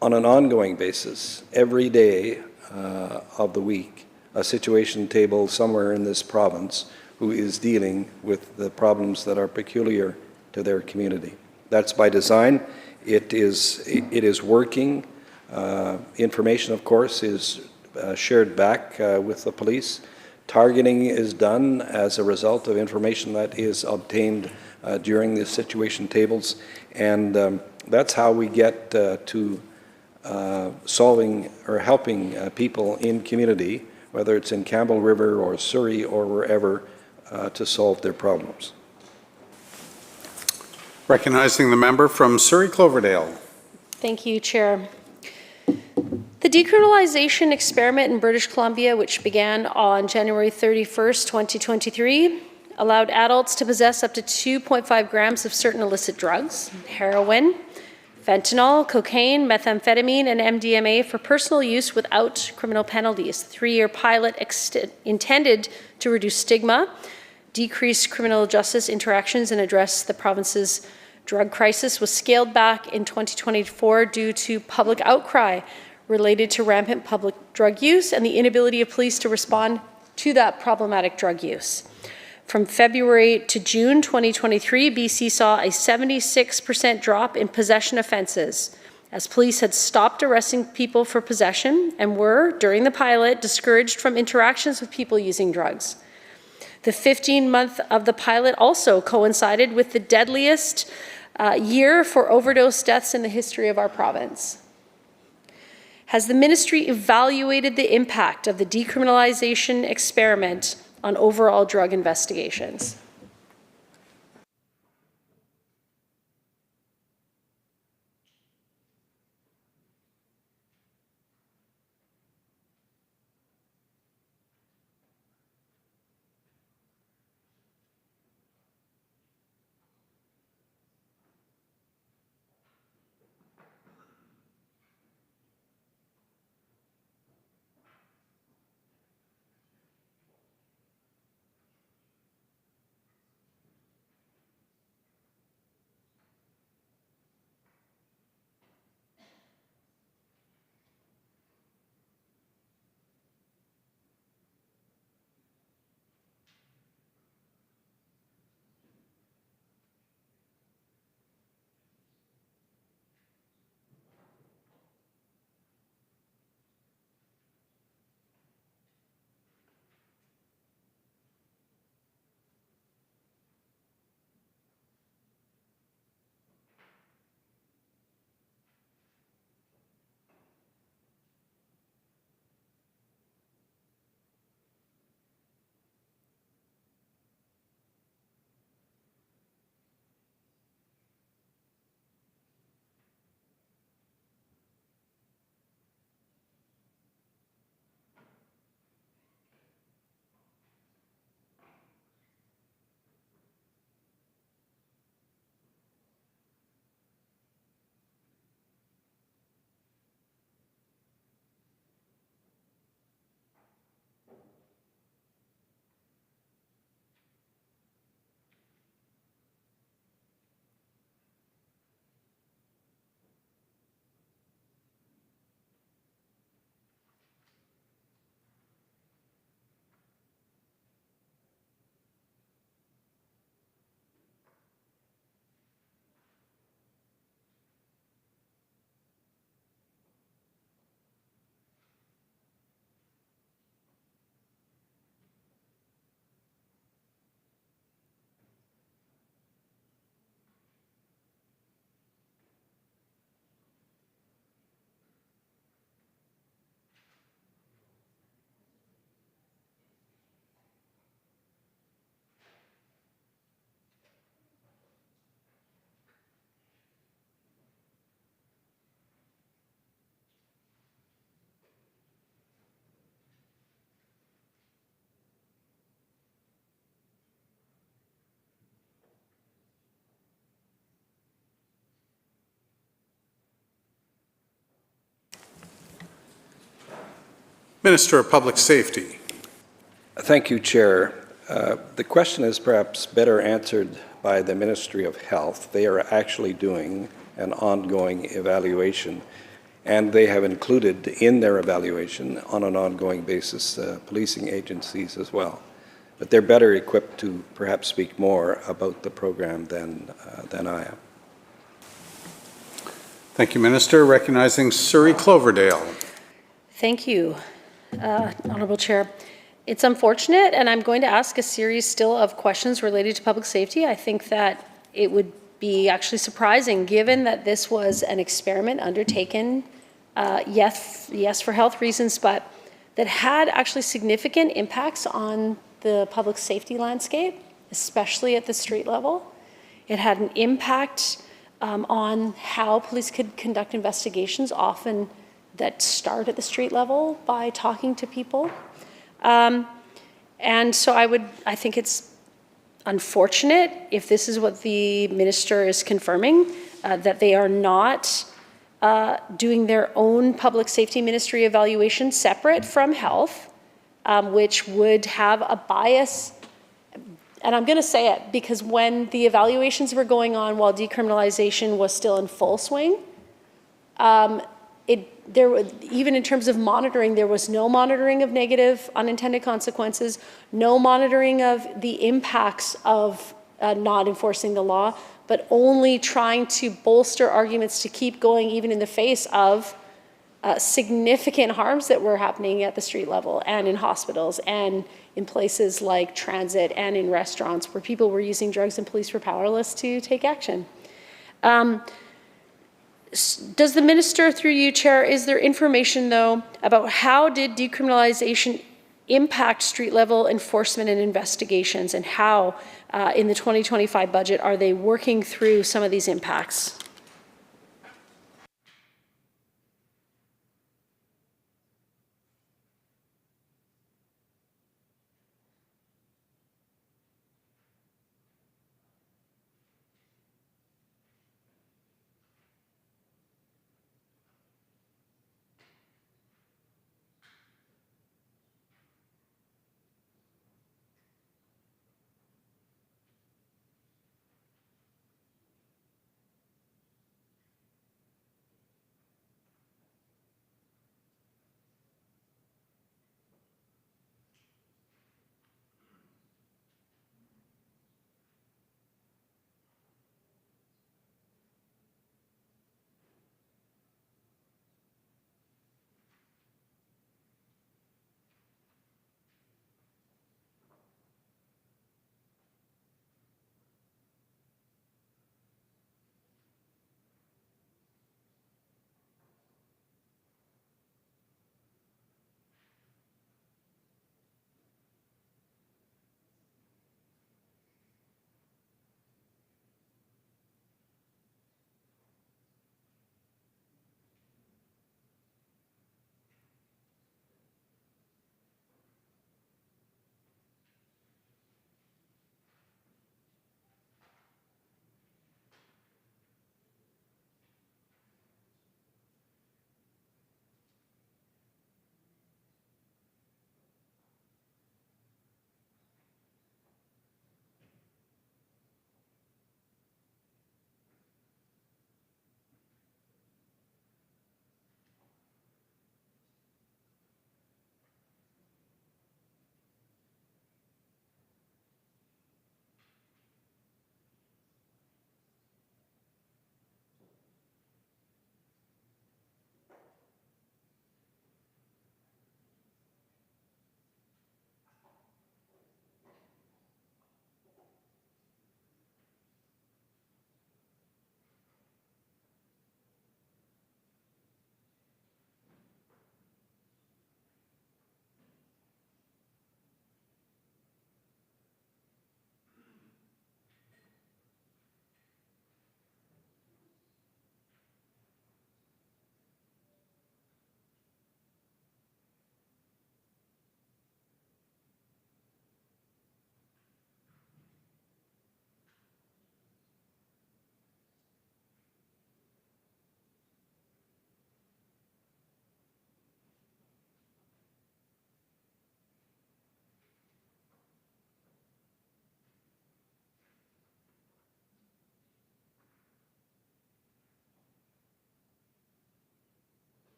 on an ongoing basis, every day of the week, a situation table somewhere in this province who is dealing with the problems that are peculiar to their community. That's by design. It is working. Information, of course, is shared back with the police. Targeting is done as a result of information that is obtained during the situation tables, and that's how we get to solving or helping people in community, whether it's in Campbell River or Surrey or wherever, to solve their problems. Recognizing the member from Surrey Cloverdale. Thank you, Chair. The decriminalization experiment in British Columbia, which began on January 31st, 2023, allowed adults to possess up to 2.5 grams of certain illicit drugs, heroin, fentanyl, cocaine, methamphetamine, and MDMA for personal use without criminal penalties. The 3-year pilot intended to reduce stigma, decrease criminal justice interactions, and address the province's drug crisis was scaled back in 2024 due to public outcry related to rampant public drug use and the inability of police to respond to that problematic drug use. From February to June 2023, BC saw a 76% drop in possession offences, as police had stopped arresting people for possession and were, during the pilot, discouraged from interactions with people using drugs. The 15-month of the pilot also coincided with the deadliest year for overdose deaths in the history of our province. Has the ministry evaluated the impact of the decriminalization experiment on overall drug investigations? Minister of Public Safety. Thank you, Chair. The question is perhaps better answered by the Ministry of Health. They are actually doing an ongoing evaluation, and they have included in their evaluation on an ongoing basis policing agencies as well. But they're better equipped to perhaps speak more about the program than I am. Thank you, Minister. Recognizing Surrey Cloverdale. Thank you, Honorable Chair. It's unfortunate, and I'm going to ask a series still of questions related to public safety. I think that it would be actually surprising, given that this was an experiment undertaken, yes, for health reasons, but that had actually significant impacts on the public safety landscape, especially at the street level. It had an impact on how police could conduct investigations, often that start at the street level by talking to people. And so I think it's unfortunate if this is what the minister is confirming, that they are not doing their own public safety ministry evaluation separate from health, which would have a bias. And I'm going to say it because when the evaluations were going on while decriminalization was still in full swing, even in terms of monitoring, there was no monitoring of negative unintended consequences, no monitoring of the impacts of not enforcing the law, but only trying to bolster arguments to keep going even in the face of significant harms that were happening at the street level and in hospitals and in places like transit and in restaurants where people were using drugs and police were powerless to take action. Does the minister, through you, Chair, is there information, though, about how did decriminalization impact street-level enforcement and investigations, and how, in the 2025 budget, are they working through some of these impacts?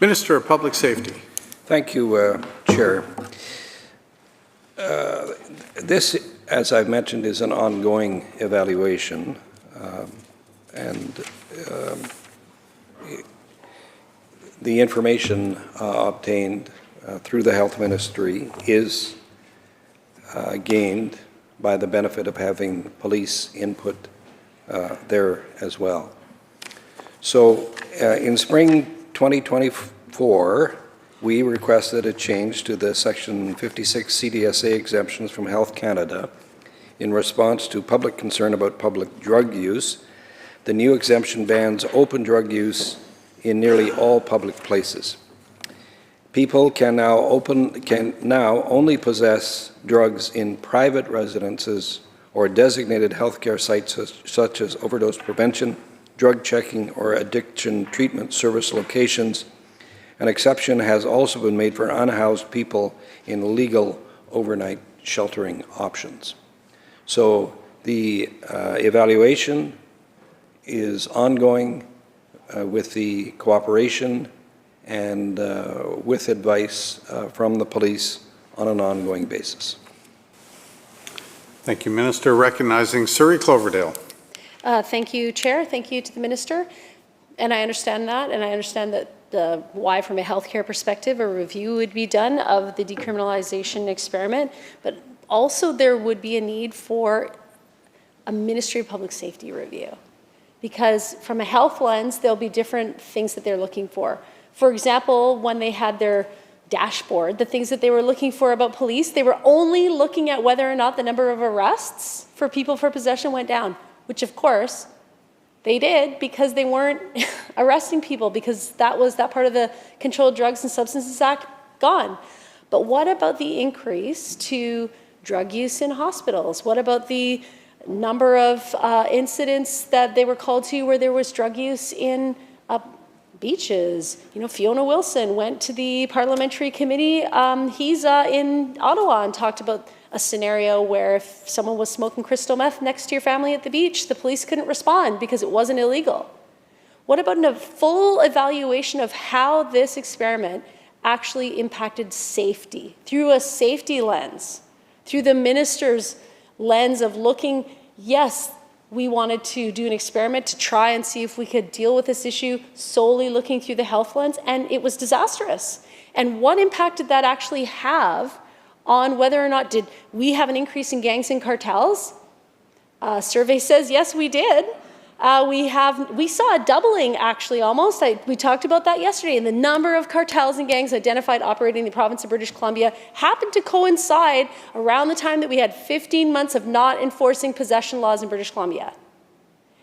Minister of Public Safety. Thank you, Chair. This, as I've mentioned, is an ongoing evaluation, and the information obtained through the Health Ministry is gained by the benefit of having police input there as well. So in spring 2024, we requested a change to the Section 56 CDSA exemptions from Health Canada in response to public concern about public drug use. The new exemption bans open drug use in nearly all public places. People can now only possess drugs in private residences or designated healthcare sites such as overdose prevention, drug checking, or addiction treatment service locations. An exception has also been made for unhoused people in legal overnight sheltering options. So the evaluation is ongoing with the cooperation and with advice from the police on an ongoing basis. Thank you, Minister. Recognizing Surrey Cloverdale. Thank you, Chair. Thank you to the Minister. And I understand that, and I understand that why, from a healthcare perspective, a review would be done of the decriminalization experiment, but also there would be a need for a Ministry of Public Safety review. Because from a health lens, there'll be different things that they're looking for. For example, when they had their dashboard, the things that they were looking for about police, they were only looking at whether or not the number of arrests for people for possession went down, which of course they did because they weren't arresting people, because that part of the Controlled Drugs and Substances Act gone. But what about the increase to drug use in hospitals? What about the number of incidents that they were called to where there was drug use in beaches? You know, Fiona Wilson went to the parliamentary committee. He's in Ottawa and talked about a scenario where if someone was smoking crystal meth next to your family at the beach, the police couldn't respond because it wasn't illegal. What about a full evaluation of how this experiment actually impacted safety through a safety lens, through the minister's lens of looking, yes, we wanted to do an experiment to try and see if we could deal with this issue solely looking through the health lens, and it was disastrous. And what impact did that actually have on whether or not did we have an increase in gangs and cartels? Survey says yes, we did. We saw a doubling, actually, almost. We talked about that yesterday. And the number of cartels and gangs identified operating in the province of British Columbia happened to coincide around the time that we had 15 months of not enforcing possession laws in British Columbia.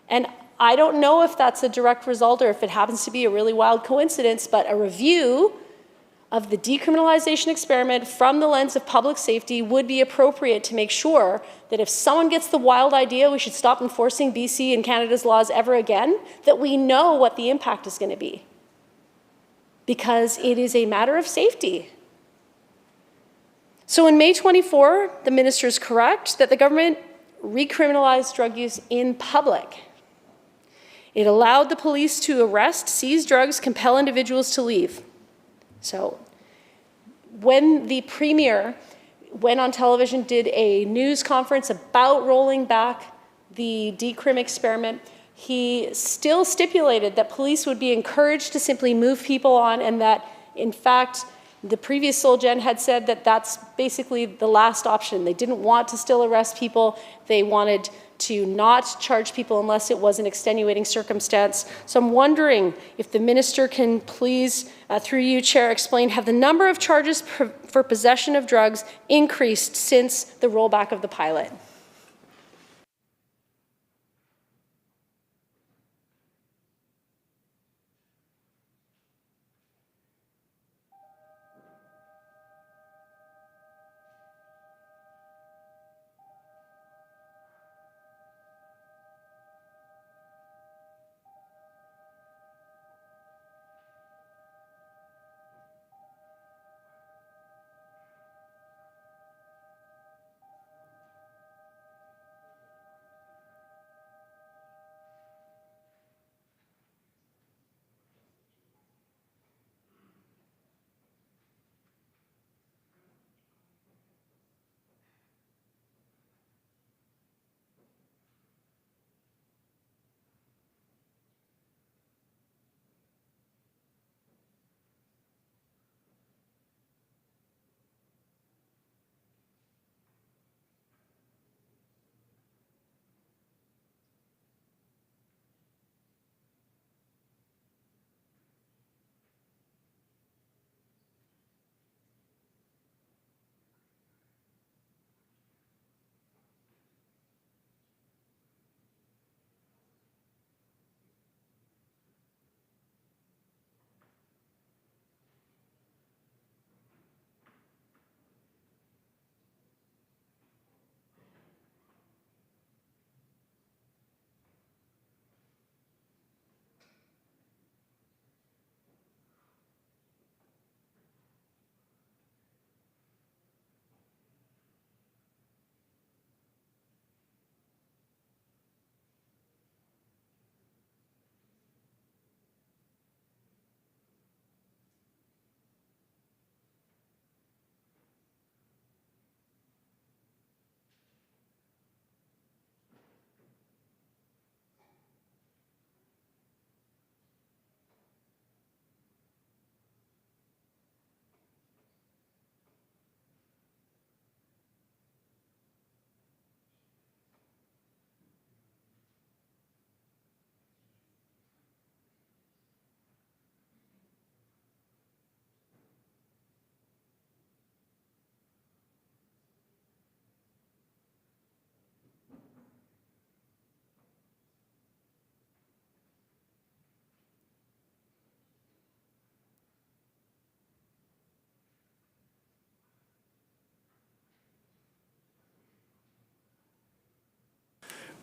And I don't know if that's a direct result or if it happens to be a really wild coincidence, but a review of the decriminalization experiment from the lens of public safety would be appropriate to make sure that if someone gets the wild idea we should stop enforcing BC and Canada's laws ever again, that we know what the impact is going to be. Because it is a matter of safety. So in May 24, the minister is correct that the government recriminalized drug use in public. It allowed the police to arrest, seize drugs, compel individuals to leave. So when the Premier went on television, did a news conference about rolling back the decrim experiment, he still stipulated that police would be encouraged to simply move people on, and that, in fact, the previous Solgen had said that that's basically the last option. They didn't want to still arrest people. They wanted to not charge people unless it was an extenuating circumstance. So I'm wondering if the minister can please, through you, Chair, explain, have the number of charges for possession of drugs increased since the rollback of the pilot?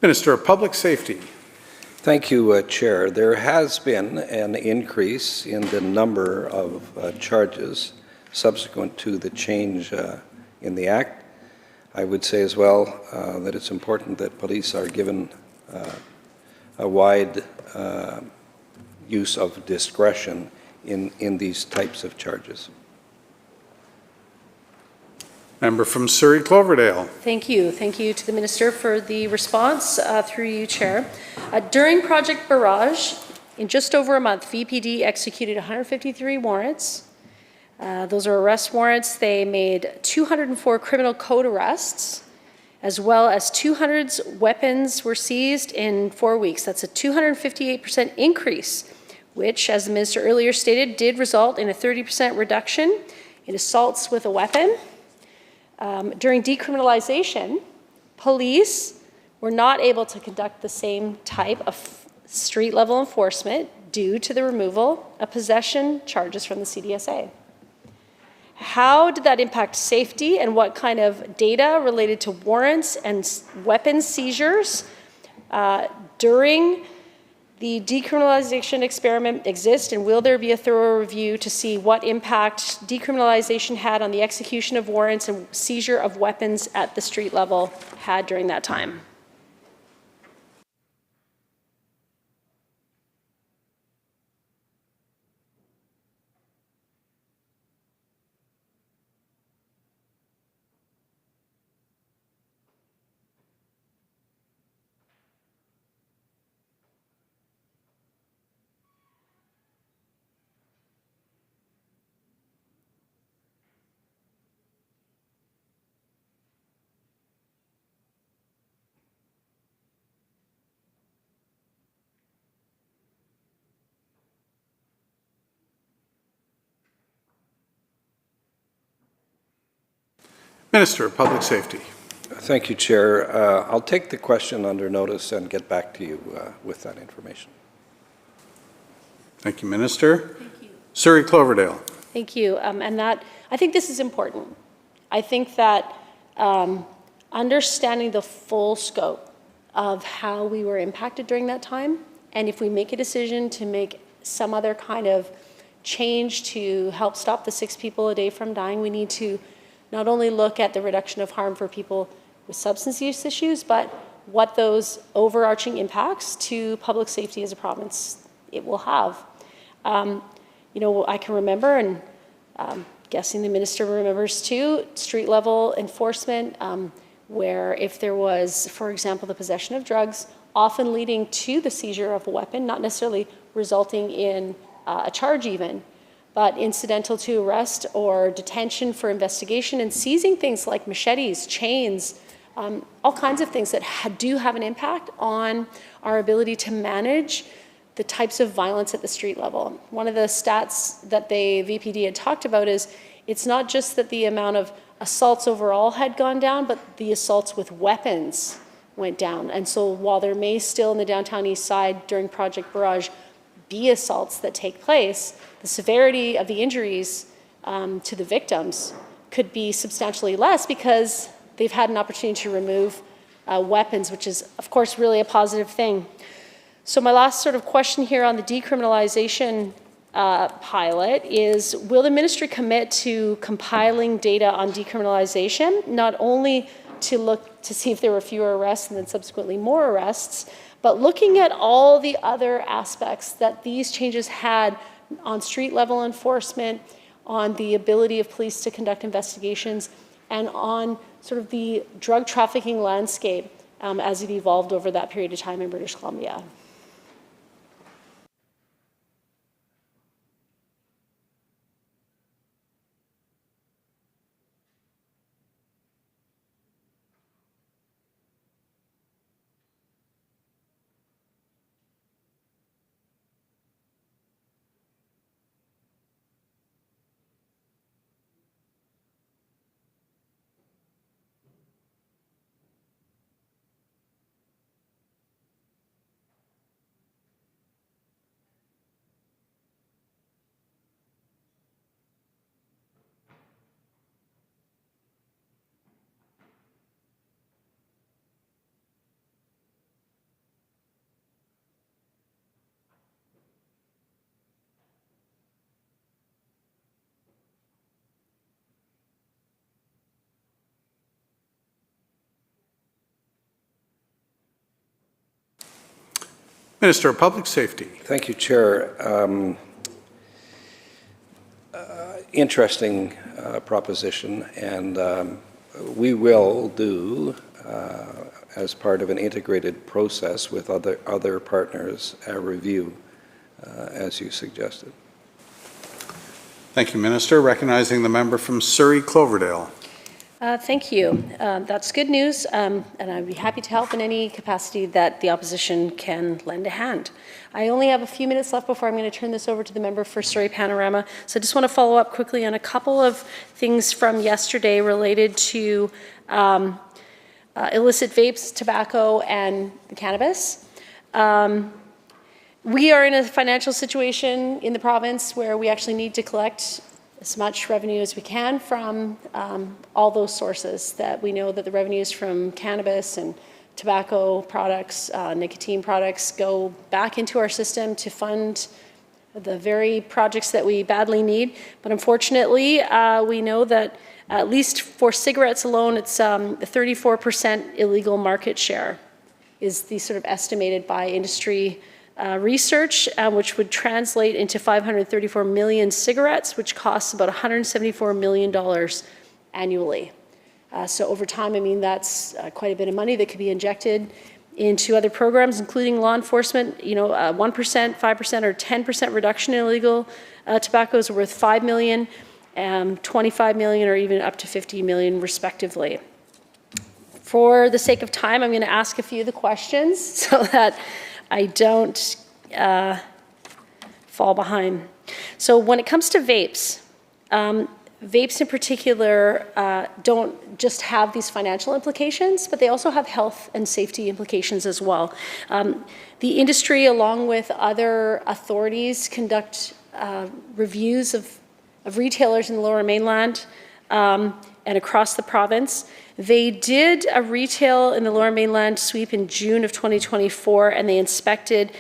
Minister of Public Safety. Thank you, Chair. There has been an increase in the number of charges subsequent to the change in the Act. I would say as well that it's important that police are given a wide use of discretion in these types of charges. Member from Surrey Cloverdale. Thank you. Thank you to the Minister for the response through you, Chair. During Project Barrage, in just over a month, VPD executed 153 warrants. Those are arrest warrants. They made 204 criminal code arrests, as well as 200 weapons were seized in 4 weeks. That's a 258% increase, which, as the Minister earlier stated, did result in a 30% reduction in assaults with a weapon. During decriminalization, police were not able to conduct the same type of street-level enforcement due to the removal of possession charges from the CDSA. How did that impact safety, and what kind of data related to warrants and weapons seizures during the decriminalization experiment exist, and will there be a thorough review to see what impact decriminalization had on the execution of warrants and seizure of weapons at the street level had during that time? Minister of Public Safety. Thank you, Chair. I'll take the question under notice and get back to you with that information. Thank you, Minister. Thank you. Surrey Cloverdale. Thank you. And that, I think this is important. I think that understanding the full scope of how we were impacted during that time, and if we make a decision to make some other kind of change to help stop the 6 people a day from dying, we need to not only look at the reduction of harm for people with substance use issues, but what those overarching impacts to public safety as a province it will have. You know, I can remember, and guessing the Minister remembers too, street level enforcement, where if there was, for example, the possession of drugs, often leading to the seizure of a weapon, not necessarily resulting in a charge even, but incidental to arrest or detention for investigation, and seizing things like machetes, chains, all kinds of things that do have an impact on our ability to manage the types of violence at the street level. One of the stats that the VPD had talked about is it's not just that the amount of assaults overall had gone down, but the assaults with weapons went down. And so while there may still in the downtown east side during Project Barrage be assaults that take place, the severity of the injuries to the victims could be substantially less because they've had an opportunity to remove weapons, which is, of course, really a positive thing. So my last sort of question here on the decriminalization pilot is, will the ministry commit to compiling data on decriminalization, not only to look to see if there were fewer arrests and then subsequently more arrests, but looking at all the other aspects that these changes had on street level enforcement, on the ability of police to conduct investigations, and on sort of the drug trafficking landscape as it evolved over that period of time in British Columbia? Minister of Public Safety. Thank you, Chair. Interesting proposition, and we will do, as part of an integrated process with other partners, a review, as you suggested. Thank you, Minister. Recognizing the member from Surrey Cloverdale. Thank you. That's good news, and I'd be happy to help in any capacity that the opposition can lend a hand. I only have a few minutes left before I'm going to turn this over to the member for Surrey Panorama. So I just want to follow up quickly on a couple of things from yesterday related to illicit vapes, tobacco, and cannabis. We are in a financial situation in the province where we actually need to collect as much revenue as we can from all those sources that we know that the revenues from cannabis and tobacco products, nicotine products go back into our system to fund the very projects that we badly need. But unfortunately, we know that at least for cigarettes alone, it's 34% illegal market share is the sort of estimated by industry research, which would translate into 534 million cigarettes, which costs about $174 million annually. So over time, I mean, that's quite a bit of money that could be injected into other programs, including law enforcement. You know, 1%, 5%, or 10% reduction in illegal tobacco is worth $5 million, 25 million, or even up to 50 million, respectively. For the sake of time, I'm going to ask a few of the questions so that I don't fall behind. So when it comes to vapes, vapes in particular don't just have these financial implications, but they also have health and safety implications as well. The industry, along with other authorities, conduct reviews of retailers in the Lower Mainland and across the province. They did a retail in the Lower Mainland sweep in June of 2024, and they inspected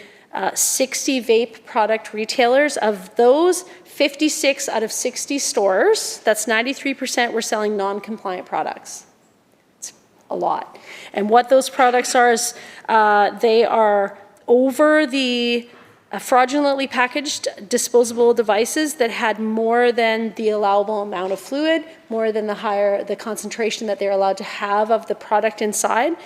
60 vape product retailers. Of those, 56 out of 60 stores, that's 93%, were selling non-compliant products. It's a lot. And what those products are is they are over the fraudulently packaged disposable devices that had more than the allowable amount of fluid, more than the concentration that they're allowed to have of the product inside,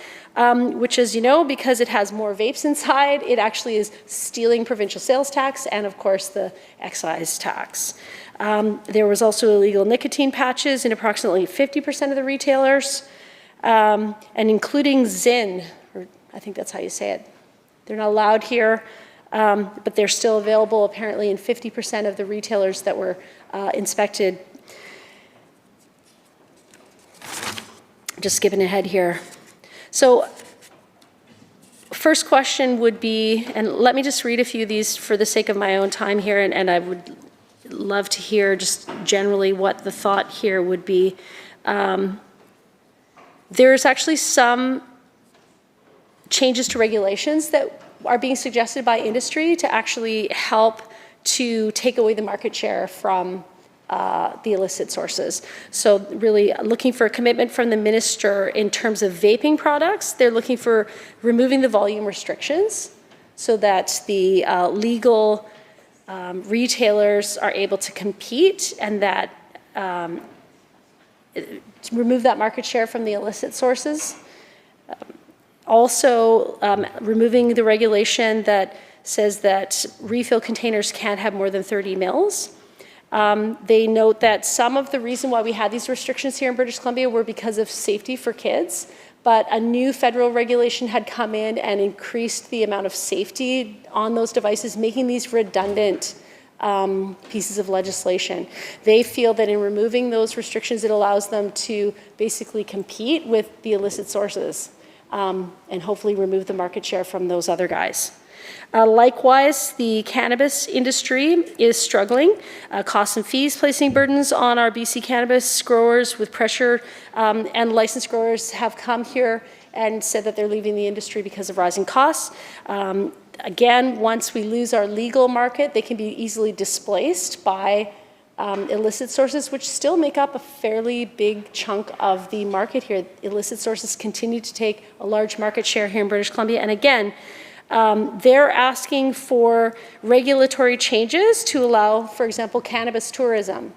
which, as you know, because it has more vapes inside, it actually is stealing provincial sales tax and, of course, the excise tax. There was also illegal nicotine patches in approximately 50% of the retailers, and including Zyn, or I think that's how you say it. They're not allowed here. But they're still available apparently in 50% of the retailers that were inspected. Just skipping ahead here. So first question would be, and let me just read a few of these for the sake of my own time here, and I would love to hear just generally what the thought here would be. There's actually some changes to regulations that are being suggested by industry to actually help to take away the market share from the illicit sources. So really looking for a commitment from the minister in terms of vaping products. They're looking for removing the volume restrictions so that the legal retailers are able to compete, and that remove that market share from the illicit sources. Also, removing the regulation that says that refill containers can't have more than 30 mils. They note that some of the reason why we had these restrictions here in British Columbia were because of safety for kids, but a new federal regulation had come in and increased the amount of safety on those devices, making these redundant pieces of legislation. They feel that in removing those restrictions, it allows them to basically compete with the illicit sources. And hopefully remove the market share from those other guys. Likewise, the cannabis industry is struggling. Costs and fees placing burdens on our BC cannabis growers with pressure, and licensed growers have come here and said that they're leaving the industry because of rising costs. Again, once we lose our legal market, they can be easily displaced by illicit sources, which still make up a fairly big chunk of the market here. Illicit sources continue to take a large market share here in British Columbia. And again, They're asking for regulatory changes to allow, for example, cannabis tourism.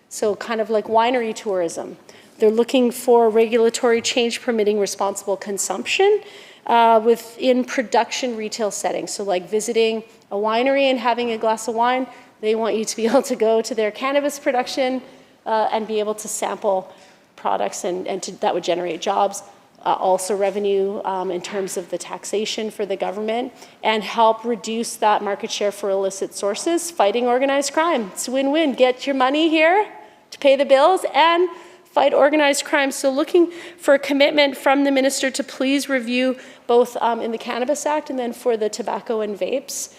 So kind of like winery tourism. They're looking for regulatory change permitting responsible consumption within production retail settings. So like visiting a winery and having a glass of wine, they want you to be able to go to their cannabis production and be able to sample products and that would generate jobs. Also revenue in terms of the taxation for the government and help reduce that market share for illicit sources, fighting organized crime. It's a win-win. Get your money here to pay the bills and fight organized crime. So looking for a commitment from the minister to please review both in the Cannabis Act and then for the tobacco and vapes,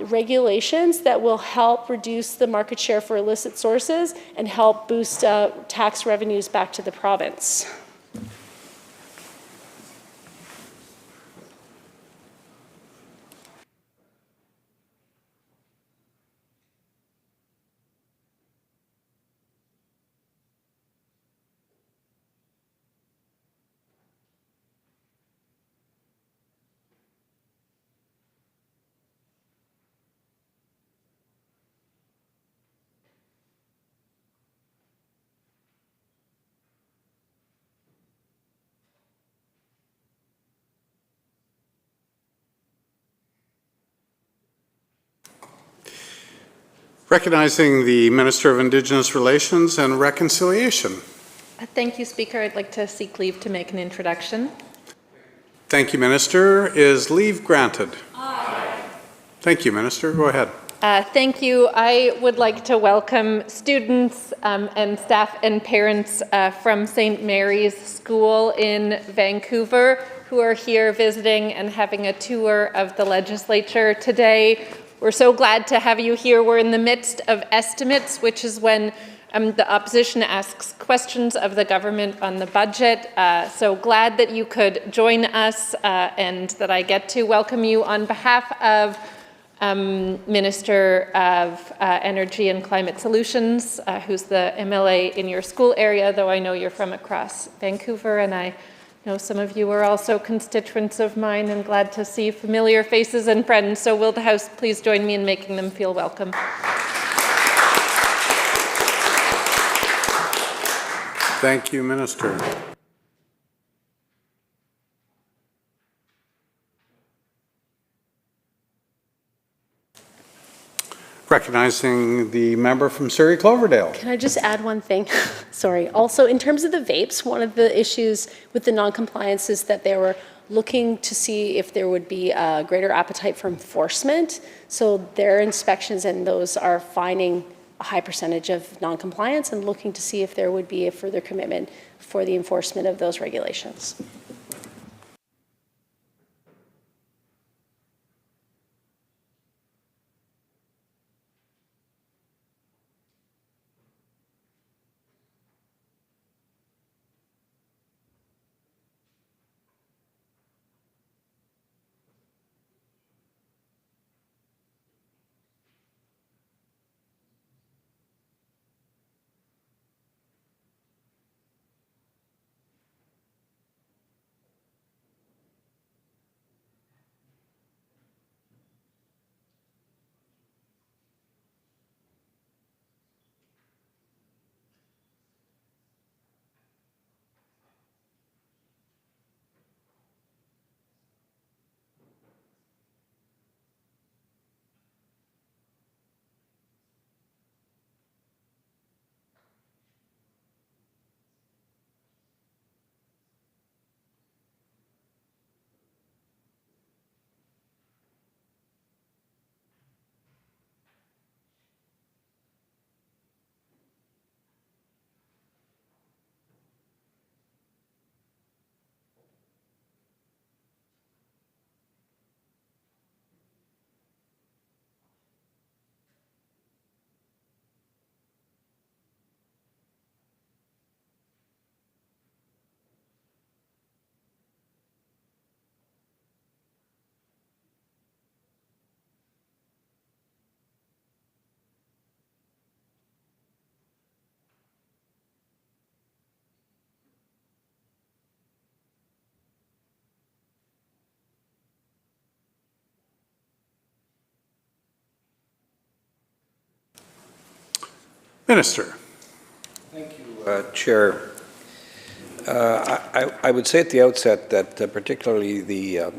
regulations that will help reduce the market share for illicit sources and help boost tax revenues back to the province. Recognizing the Minister of Indigenous Relations and Reconciliation. Thank you, Speaker. I'd like to seek leave to make an introduction. Thank you, Minister. Is leave granted? Aye. Thank you, Minister. Go ahead. Thank you. I would like to welcome students and staff and parents from St. Mary's School in Vancouver who are here visiting and having a tour of the Legislature today. We're so glad to have you here. We're in the midst of estimates, which is when the opposition asks questions of the government on the budget. So glad that you could join us and that I get to welcome you on behalf of Minister of Energy and Climate Solutions, who's the MLA in your school area, though I know you're from across Vancouver, and I know some of you are also constituents of mine, and glad to see familiar faces and friends. So will the House please join me in making them feel welcome? Thank you, Minister. Recognizing the member from Surrey Cloverdale. Can I just add one thing? Sorry. Also, in terms of the vapes, one of the issues with the non-compliance is that they were looking to see if there would be a greater appetite for enforcement. So their inspections and those are finding a high percentage of non-compliance and looking to see if there would be a further commitment for the enforcement of those regulations. Minister. Thank you, Chair. I would say at the outset that particularly the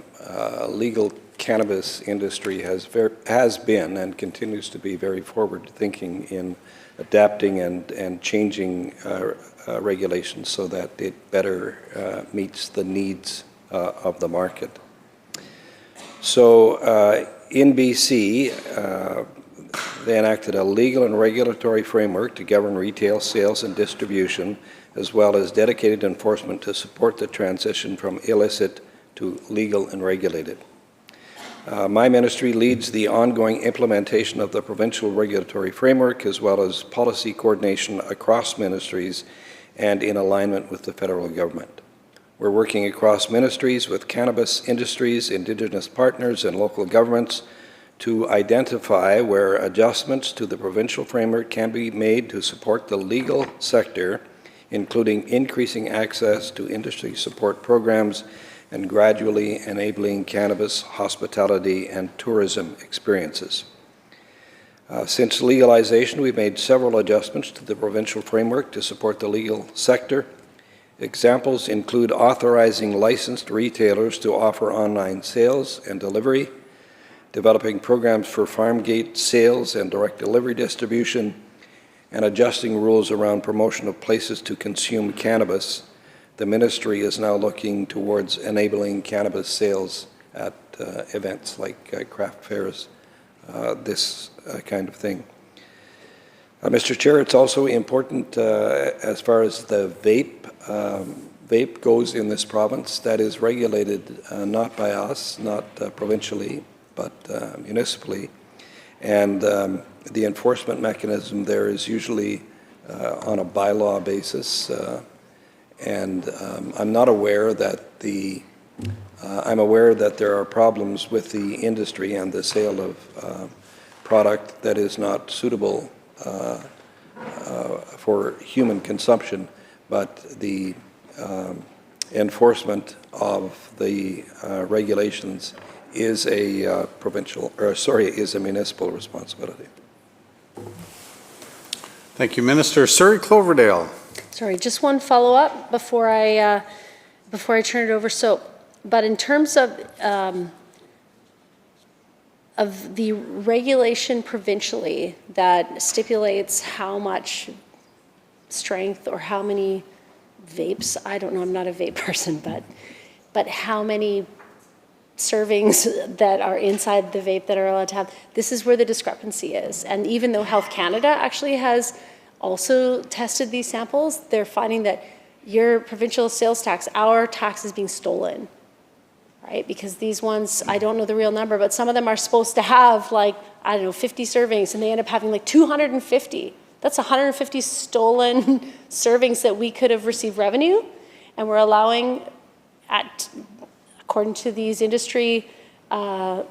legal cannabis industry has been and continues to be very forward-thinking in adapting and changing regulations so that it better meets the needs of the market. So in BC, they enacted a legal and regulatory framework to govern retail sales and distribution, as well as dedicated enforcement to support the transition from illicit to legal and regulated. My ministry leads the ongoing implementation of the provincial regulatory framework, as well as policy coordination across ministries and in alignment with the federal government. We're working across ministries with cannabis industries, indigenous partners, and local governments to identify where adjustments to the provincial framework can be made to support the legal sector, including increasing access to industry support programs and gradually enabling cannabis, hospitality, and tourism experiences. Since legalization, we've made several adjustments to the provincial framework to support the legal sector. Examples include authorizing licensed retailers to offer online sales and delivery, developing programs for farm gate sales and direct delivery distribution, and adjusting rules around promotion of places to consume cannabis. The ministry is now looking towards enabling cannabis sales at events like craft fairs, this kind of thing. Mr. Chair, it's also important as far as the vape goes in this province, that is regulated not by us, not provincially, but municipally. And the enforcement mechanism there is usually on a bylaw basis. And I'm not aware that I'm aware that there are problems with the industry and the sale of product that is not suitable for human consumption, but the enforcement of the regulations is a is a municipal responsibility. Thank you, Minister. Surrey Cloverdale. Sorry, just one follow-up before I turn it over. So, but in terms of the regulation provincially that stipulates how much strength or how many vapes, I don't know, I'm not a vape person, but how many servings that are inside the vape that are allowed to have, this is where the discrepancy is. And even though Health Canada actually has also tested these samples, they're finding that your provincial sales tax, our tax is being stolen, right? Because these ones, I don't know the real number, but some of them are supposed to have like, I don't know, 50 servings, and they end up having like 250. That's 150 stolen servings that we could have received revenue, and we're allowing, according to these industry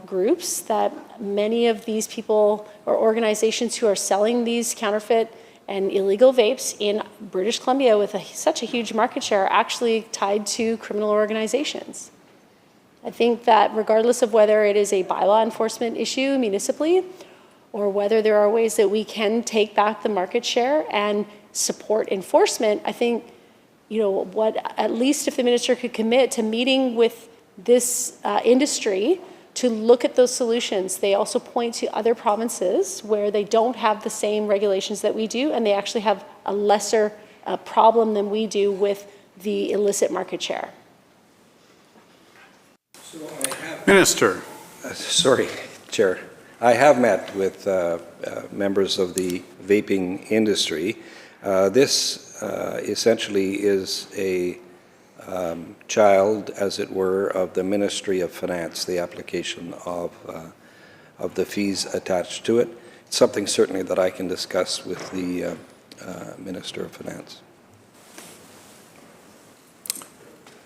groups, that many of these people or organizations who are selling these counterfeit and illegal vapes in British Columbia with such a huge market share are actually tied to criminal organizations. I think that regardless of whether it is a bylaw enforcement issue municipally or whether there are ways that we can take back the market share and support enforcement, I think, you know, at least if the minister could commit to meeting with this industry to look at those solutions. They also point to other provinces where they don't have the same regulations that we do, and they actually have a lesser problem than we do with the illicit market share. Minister. Sorry, Chair. I have met with members of the vaping industry. This essentially is a child, as it were, of the Ministry of Finance, the application of the fees attached to it. It's something certainly that I can discuss with the Minister of Finance.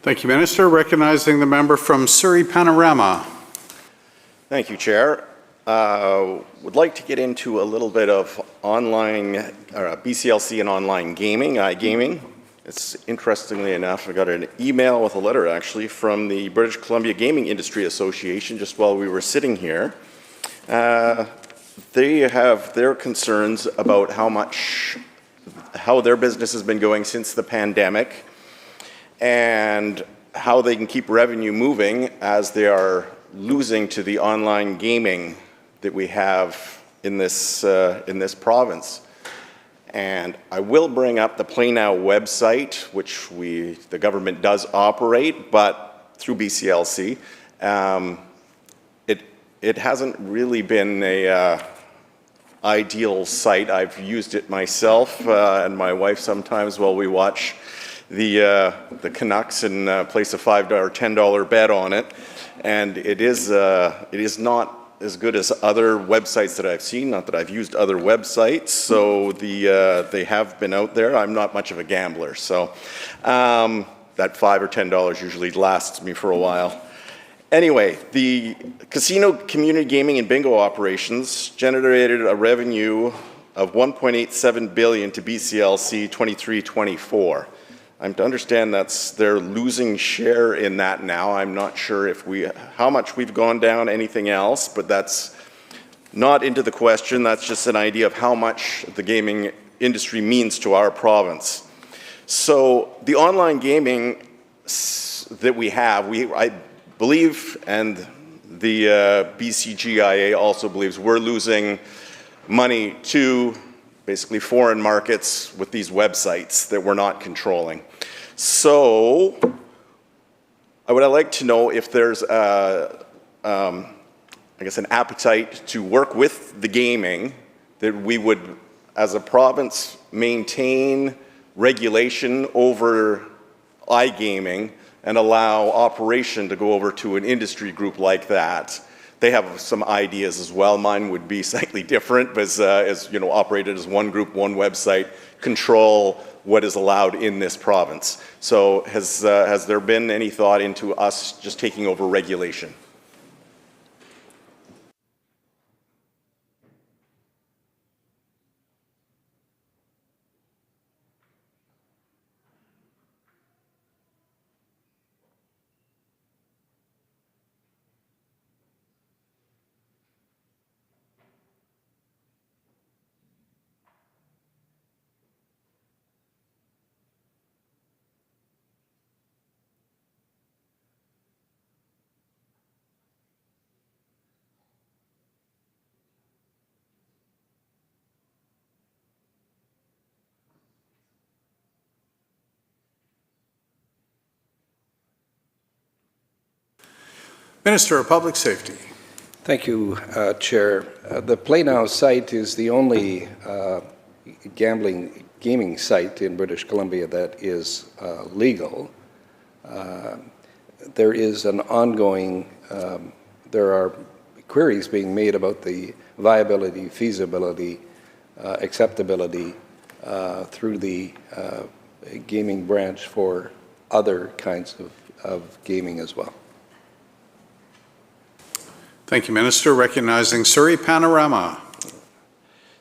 Thank you, Minister. Recognizing the member from Surrey Panorama. Thank you, Chair. Would like to get into a little bit of online, BCLC and online gaming, iGaming. It's interestingly enough, I got an email with a letter actually from the British Columbia Gaming Industry Association just while we were sitting here. they have their concerns about how their business has been going since the pandemic and how they can keep revenue moving as they are losing to the online gaming that we have in this province. And I will bring up the Play Now website, which the government does operate, but through BCLC. It hasn't really been a ideal site. I've used it myself and my wife sometimes while we watch the Canucks and place a $5 or $10 bet on it. And it is not as good as other websites that I've seen. Not that I've used other websites, so they have been out there. I'm not much of a gambler, so that $5 or $10 usually lasts me for a while. Anyway, the casino, community gaming, and bingo operations generated a revenue of $1.87 billion to BCLC 23-24. I'm to understand they're losing share in that now. I'm not sure how much we've gone down, anything else, but that's not into the question. That's just an idea of how much the gaming industry means to our province. So the online gaming that we have, I believe, and the BCGIA also believes, we're losing money to basically foreign markets with these websites that we're not controlling. So I would like to know if there's I guess an appetite to work with the gaming, that we would, as a province, maintain regulation over iGaming and allow operation to go over to an industry group like that. They have some ideas as well. Mine would be slightly different, but as you know, operated as one group, one website, control what is allowed in this province. So has there been any thought into us just taking over regulation? Minister of Public Safety. Thank you, Chair. The Play Now site is the only gaming site in British Columbia that is legal. There is an ongoing, there are queries being made about the viability, feasibility, acceptability through the gaming branch for other kinds of gaming as well. Thank you, Minister. Recognizing Surrey Panorama.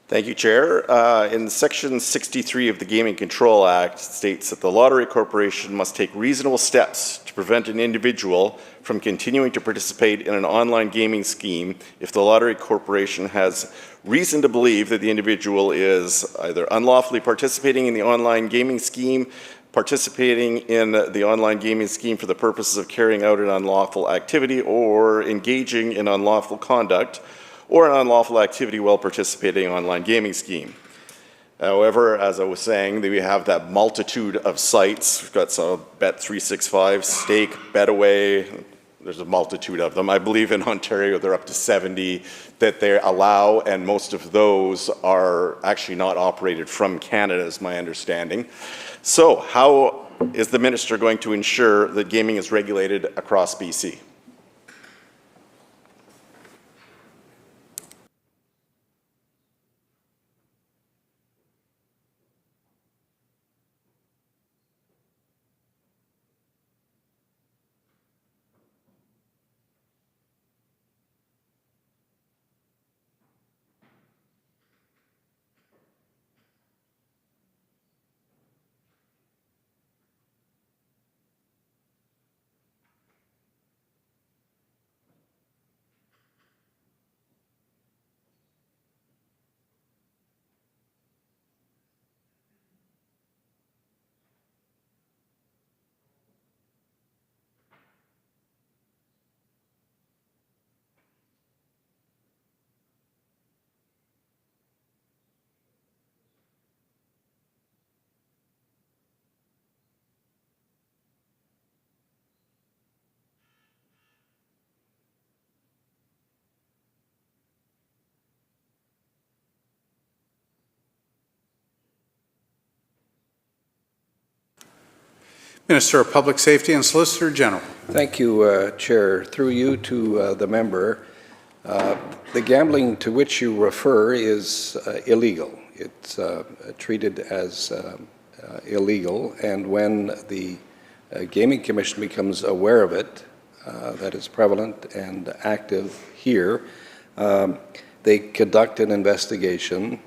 Thank you, Chair. In Section 63 of the Gaming Control Act, it states that the Lottery Corporation must take reasonable steps to prevent an individual from continuing to participate in an online gaming scheme if the Lottery Corporation has reason to believe that the individual is either unlawfully participating in the online gaming scheme, participating in the online gaming scheme for the purposes of carrying out an unlawful activity, or engaging in unlawful conduct or an unlawful activity while participating in an online gaming scheme. However, as I was saying, we have that multitude of sites. We've got some Bet365, Stake, Betaway. There's a multitude of them. I believe in Ontario they're up to 70 that they allow, and most of those are actually not operated from Canada, is my understanding. So how is the minister going to ensure that gaming is regulated across BC? Minister of Public Safety and Solicitor General. Thank you, Chair. Through you to the member, the gambling to which you refer is illegal. It's treated as illegal, and when the Gaming Commission becomes aware of it, that is prevalent and active here, they conduct an investigation,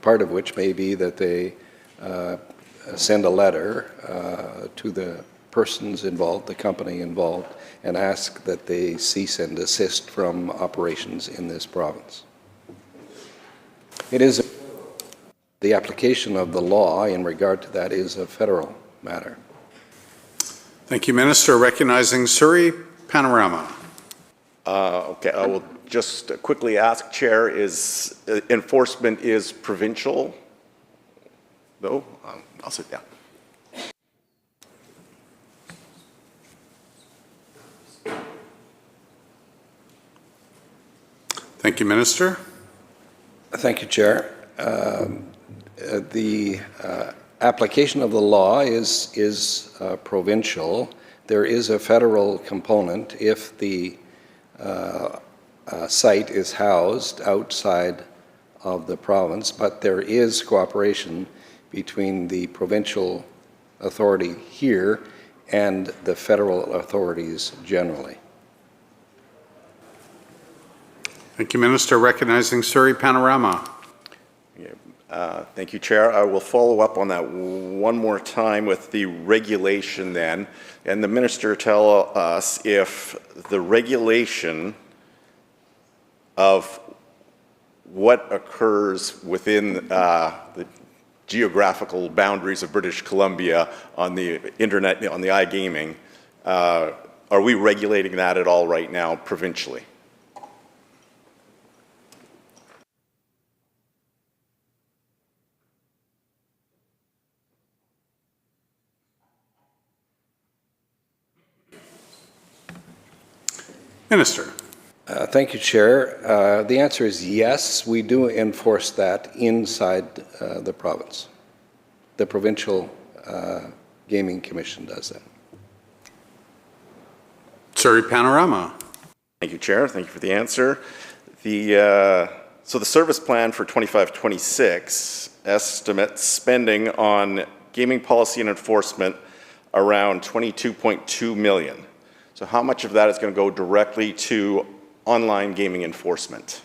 part of which may be that they send a letter to the persons involved, the company involved, and ask that they cease and desist from operations in this province. It is the application of the law in regard to that is a federal matter. Thank you, Minister. Recognizing Surrey Panorama. Okay, I will just quickly ask, Chair, is enforcement is provincial? No? I'll sit down. Thank you, Minister. Thank you, Chair. The application of the law is provincial. There is a federal component if the site is housed outside of the province, but there is cooperation between the provincial authority here and the federal authorities generally. Thank you, Minister. Recognizing Surrey Panorama. Thank you, Chair. I will follow up on that one more time with the regulation then. And the Minister tell us if the regulation of what occurs within the geographical boundaries of British Columbia on the internet, on the iGaming, are we regulating that at all right now provincially? Minister. Thank you, Chair. The answer is yes, we do enforce that inside the province. The Provincial Gaming Commission does that. Surrey Panorama. Thank you, Chair. Thank you for the answer. So the service plan for 25-26 estimates spending on gaming policy and enforcement around $22.2 million. So how much of that is going to go directly to online gaming enforcement?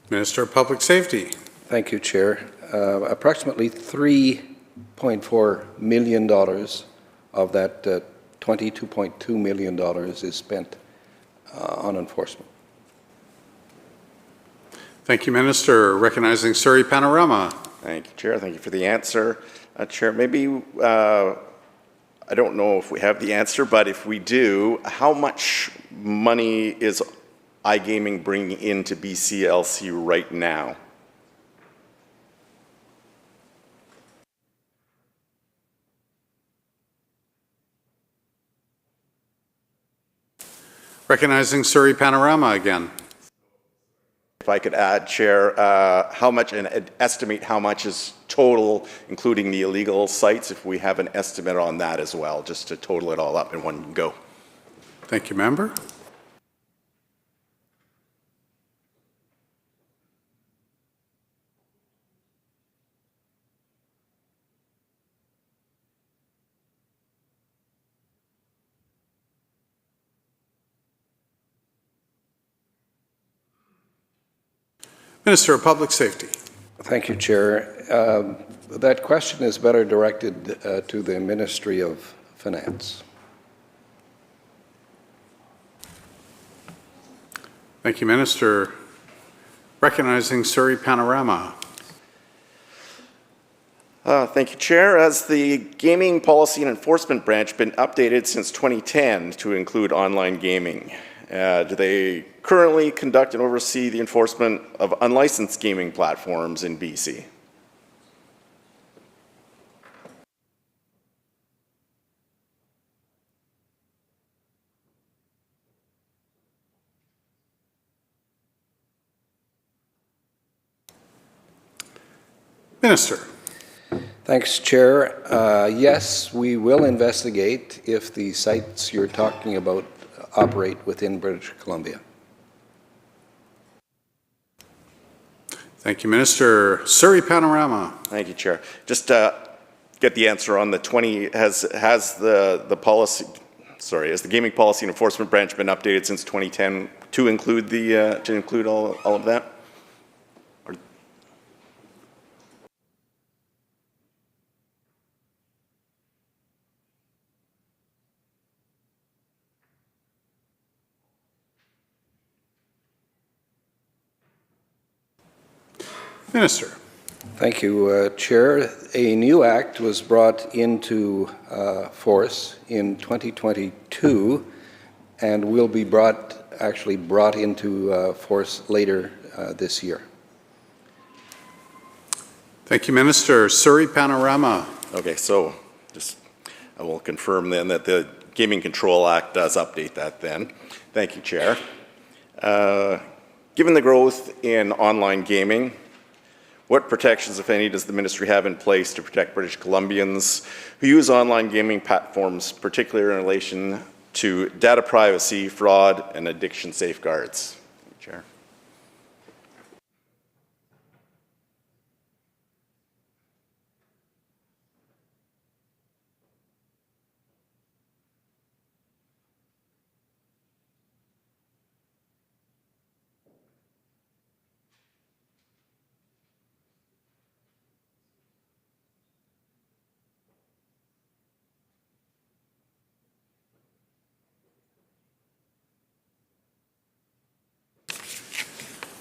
Minister of Public Safety. Thank you, Chair. Approximately $3.4 million of that $22.2 million is spent on enforcement. Thank you, Minister. Recognizing Surrey Panorama. Thank you, Chair. Thank you for the answer. Chair, maybe, I don't know if we have the answer, but if we do, how much money is iGaming bringing into BCLC right now? Recognizing Surrey Panorama again. If I could add, Chair, how much, and estimate how much is total, including the illegal sites, if we have an estimate on that as well, just to total it all up in one go. Thank you, Member. Minister of Public Safety. Thank you, Chair. That question is better directed to the Ministry of Finance. Thank you, Minister. Recognizing Surrey Panorama. Thank you, Chair. Has the Gaming Policy and Enforcement Branch been updated since 2010 to include online gaming? Do they currently conduct and oversee the enforcement of unlicensed gaming platforms in BC? Minister. Thanks, Chair. Yes, we will investigate if the sites you're talking about operate within British Columbia. Thank you, Minister. Surrey Panorama. Thank you, Chair. Just get the answer on the 20, has the policy, sorry, has the Gaming Policy and Enforcement Branch been updated since 2010 to include the, to include all of that? Minister. Thank you, Chair. A new act was brought into force in 2022 and will be brought into force later this year. Thank you, Minister. Surrey Panorama. Okay, so just I will confirm then that the Gaming Control Act does update that then. Thank you, Chair. Given the growth in online gaming, what protections, if any, does the ministry have in place to protect British Columbians who use online gaming platforms, particularly in relation to data privacy, fraud, and addiction safeguards? Chair.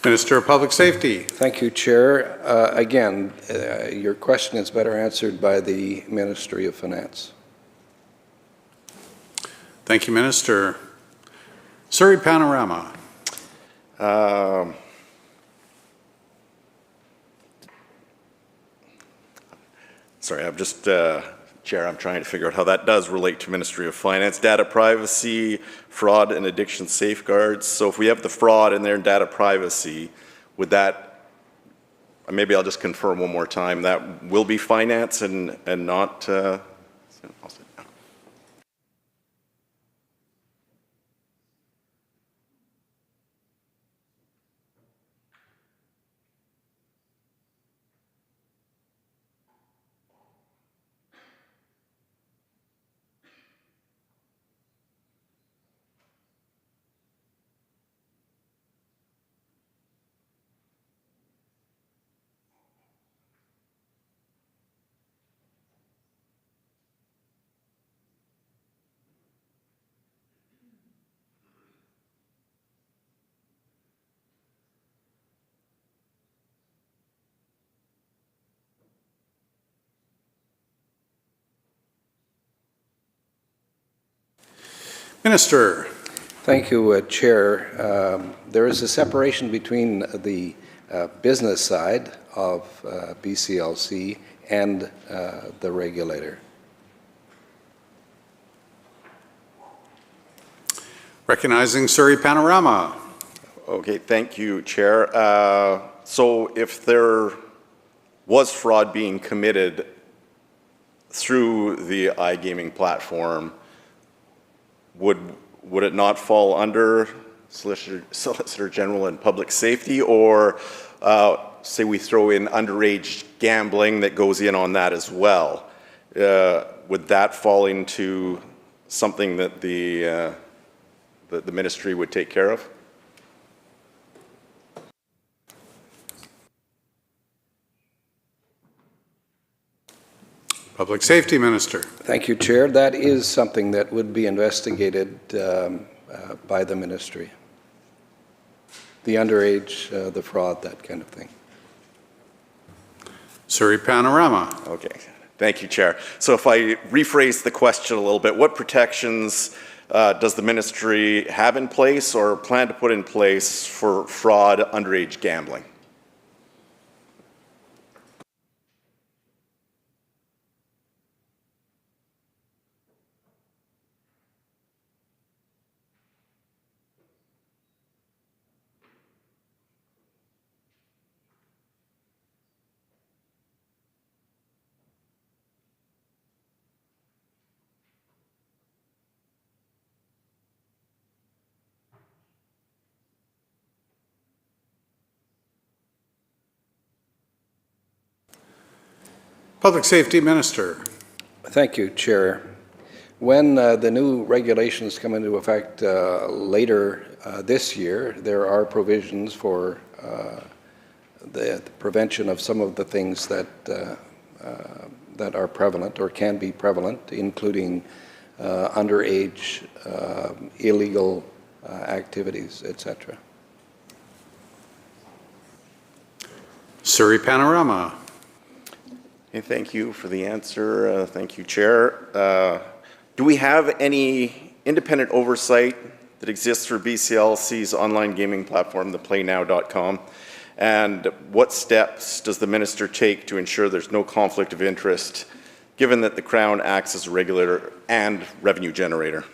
Minister of Public Safety. Thank you, Chair. Again, your question is better answered by the Ministry of Finance. Thank you, Minister. Surrey Panorama. Sorry, I'm just, Chair, I'm trying to figure out how that does relate to Ministry of Finance. Data privacy, fraud, and addiction safeguards. So if we have the fraud in there and data privacy, would that, maybe I'll just confirm one more time, that will be finance and not, Minister. Thank you, Chair. There is a separation between the business side of BCLC and the regulator. Recognizing Surrey Panorama. Okay, thank you, Chair. So if there was fraud being committed through the iGaming platform, would it not fall under Solicitor General and Public Safety, or say we throw in underage gambling that goes in on that as well? Would that fall into something that the ministry would take care of? Public Safety Minister. Thank you, Chair. That is something that would be investigated by the ministry. The underage, the fraud, that kind of thing. Surrey Panorama. Okay, thank you, Chair. So if I rephrase the question a little bit, what protections does the ministry have in place or plan to put in place for fraud, underage gambling? Public Safety Minister. Thank you, Chair. When the new regulations come into effect later this year, there are provisions for the prevention of some of the things that that are prevalent or can be prevalent, including underage illegal activities, etc. Surrey Panorama. Okay, thank you for the answer. Thank you, Chair. Do we have any independent oversight that exists for BCLC's online gaming platform, theplaynow.com? And what steps does the minister take to ensure there's no conflict of interest, given that the Crown acts as a regulator and revenue generator?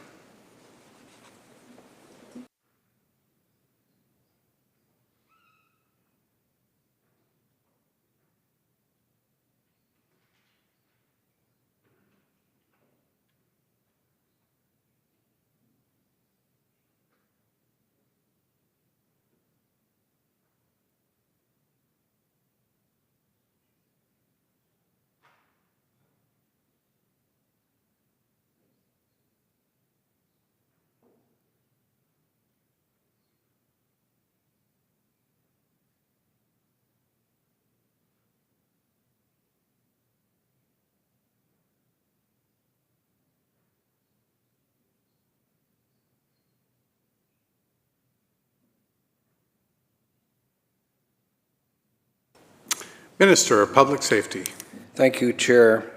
Minister of Public Safety. Thank you, Chair.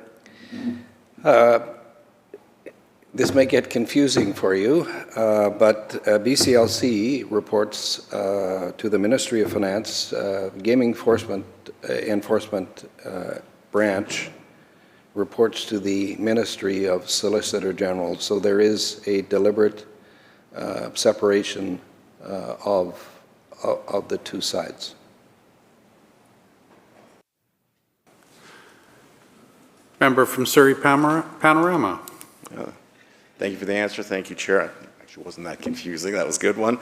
This may get confusing for you, but BCLC reports to the Ministry of Finance, Gaming Enforcement Branch reports to the Ministry of Solicitor General. So there is a deliberate separation of the two sides. Member from Surrey Panorama. Thank you for the answer. Thank you, Chair. Actually, wasn't that confusing. That was a good one.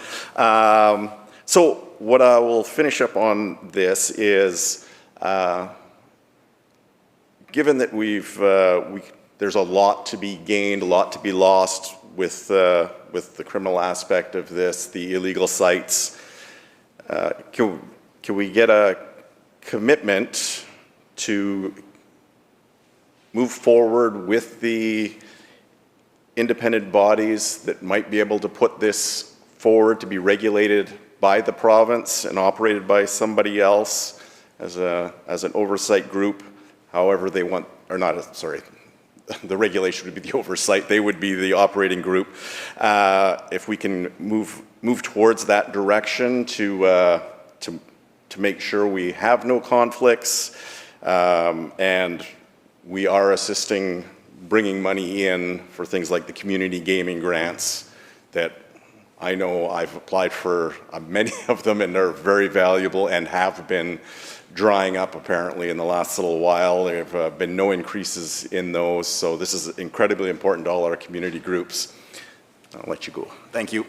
So what I will finish up on this is, given that there's a lot to be gained, a lot to be lost with the criminal aspect of this, the illegal sites, can we get a commitment to move forward with the independent bodies that might be able to put this forward to be regulated by the province and operated by somebody else as an oversight group, however they want, or not, sorry, the regulation would be the oversight, they would be the operating group. If we can move towards that direction to make sure we have no conflicts, and we are assisting bringing money in for things like the community gaming grants that I know I've applied for many of them, and they're very valuable and have been drying up apparently in the last little while. There have been no increases in those, so this is incredibly important to all our community groups. I'll let you go. Thank you.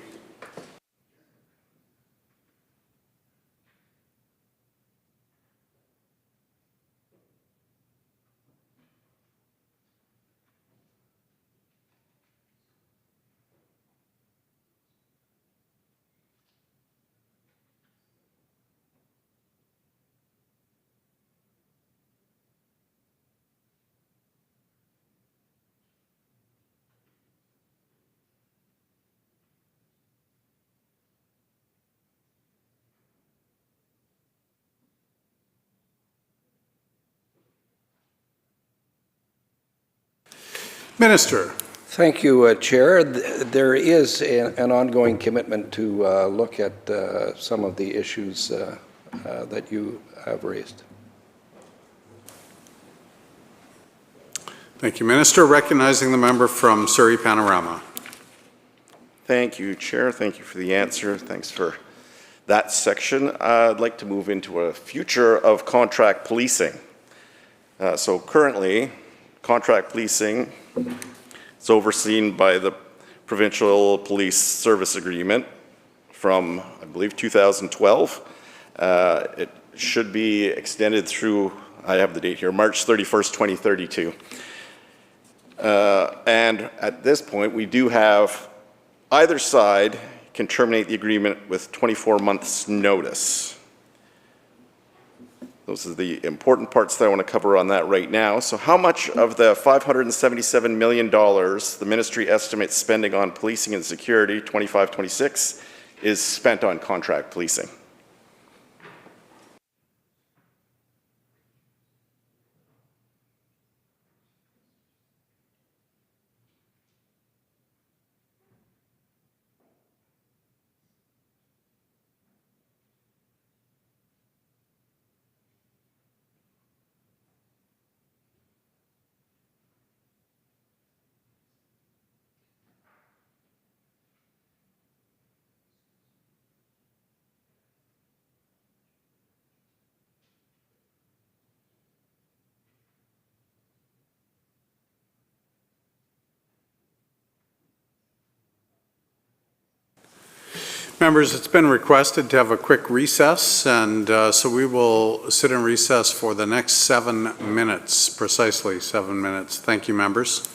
Minister. Thank you, Chair. There is an ongoing commitment to look at some of the issues that you have raised. Thank you, Minister. Recognizing the member from Surrey Panorama. Thank you, Chair. Thank you for the answer. Thanks for that section. I'd like to move into a future of contract policing. So currently, contract policing is overseen by the Provincial Police Service Agreement from, I believe, 2012. It should be extended through, I have the date here, March 31st, 2032. And at this point, we do have either side can terminate the agreement with 24 months' notice. Those are the important parts that I want to cover on that right now. So how much of the $577 million the ministry estimates spending on policing and security 25-26 is spent on contract policing? Members, it's been requested to have a quick recess, and so we will sit in recess for the next 7 minutes, precisely 7 minutes. Thank you, members.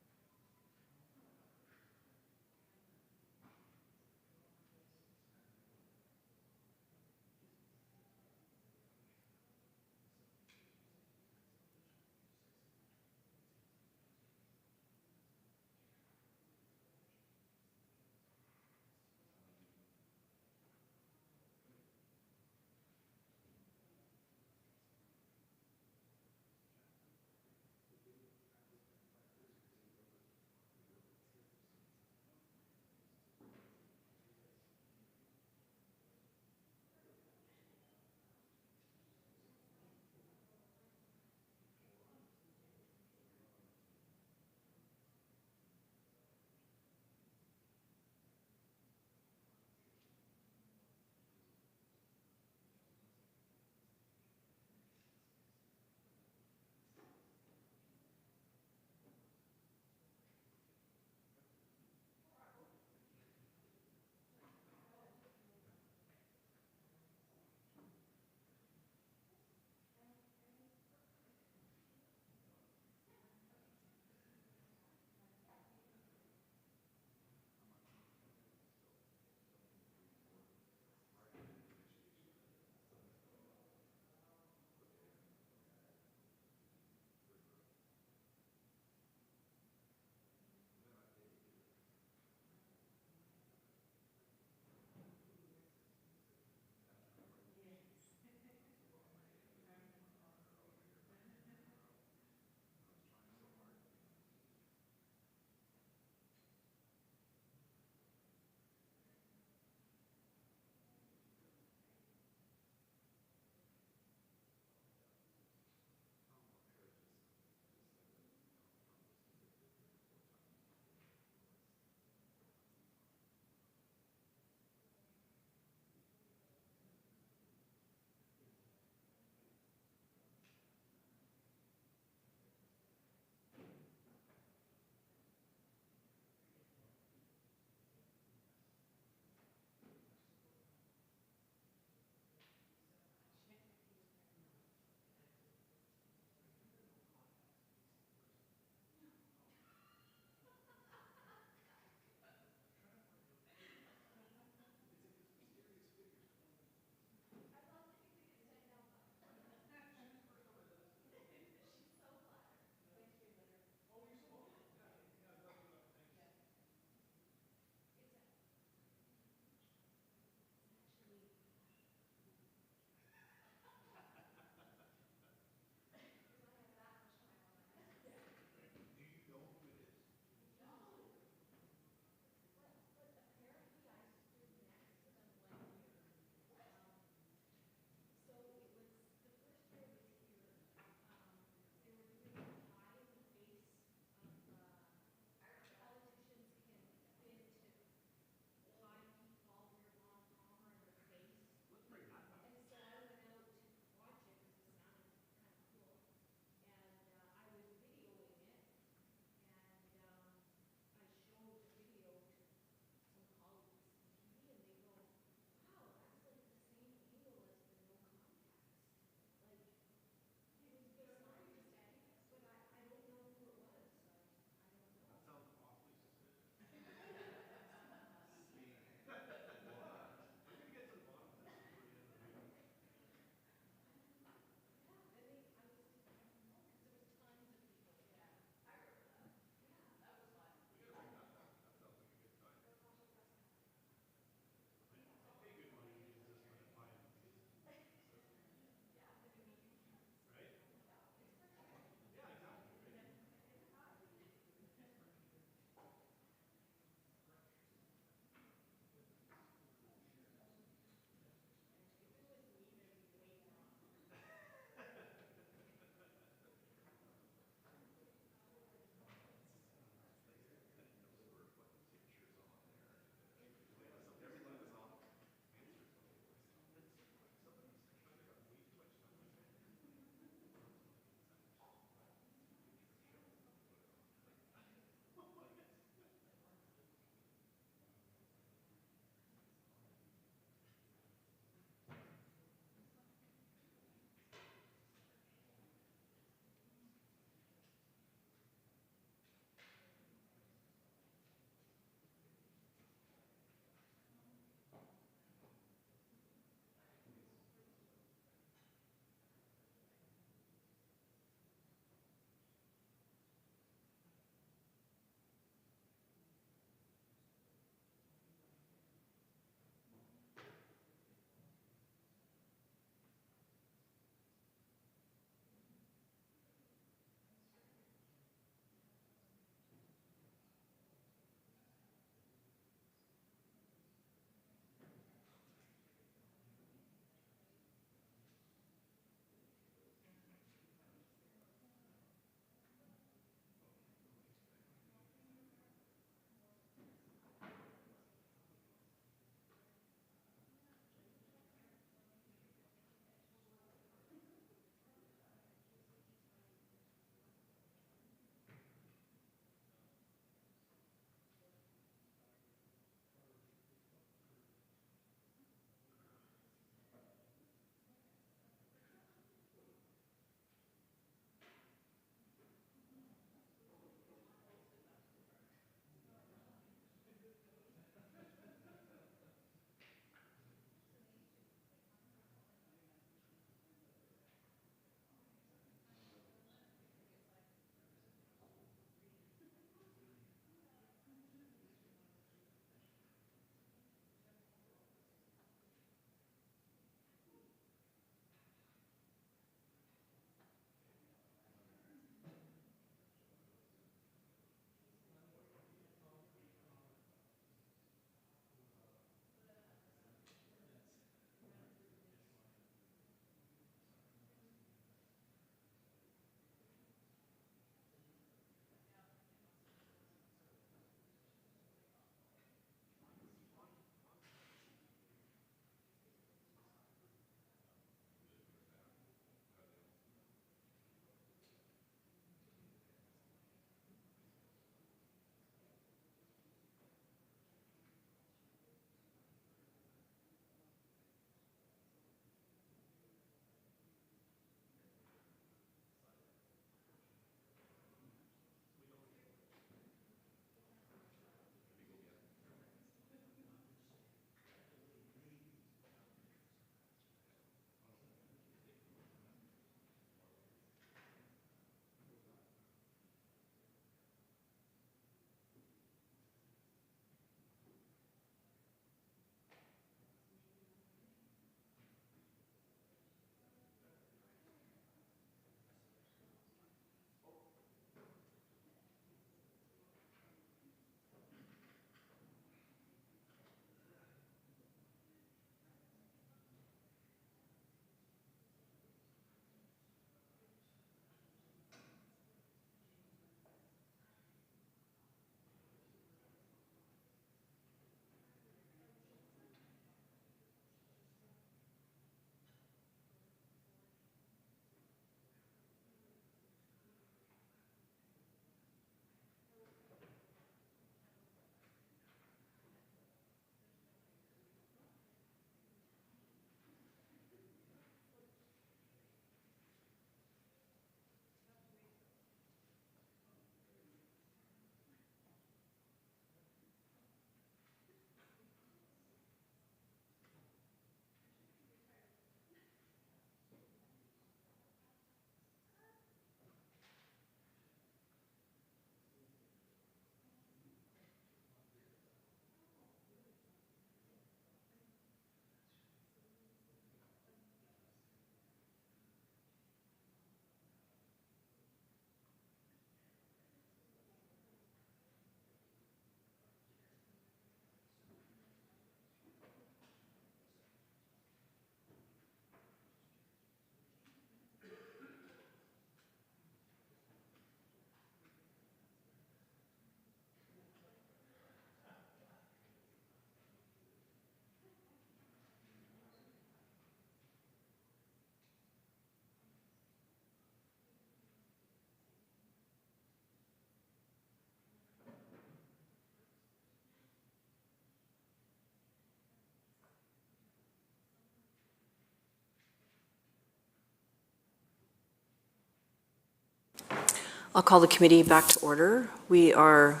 I'll call the committee back to order. We are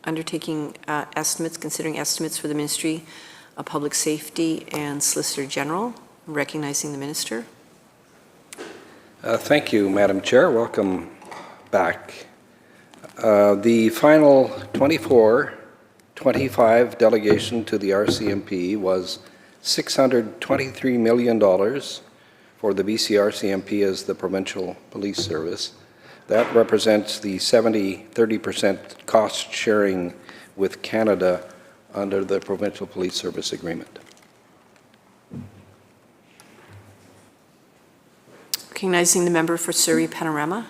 undertaking estimates, considering estimates for the Ministry of Public Safety and Solicitor General, recognizing the Minister. Thank you, Madam Chair. Welcome back. The final 24-25 delegation to the RCMP was $623 million for the BC RCMP as the Provincial Police Service. That represents the 70-30% cost sharing with Canada under the Provincial Police Service Agreement. Recognizing the member for Surrey Panorama.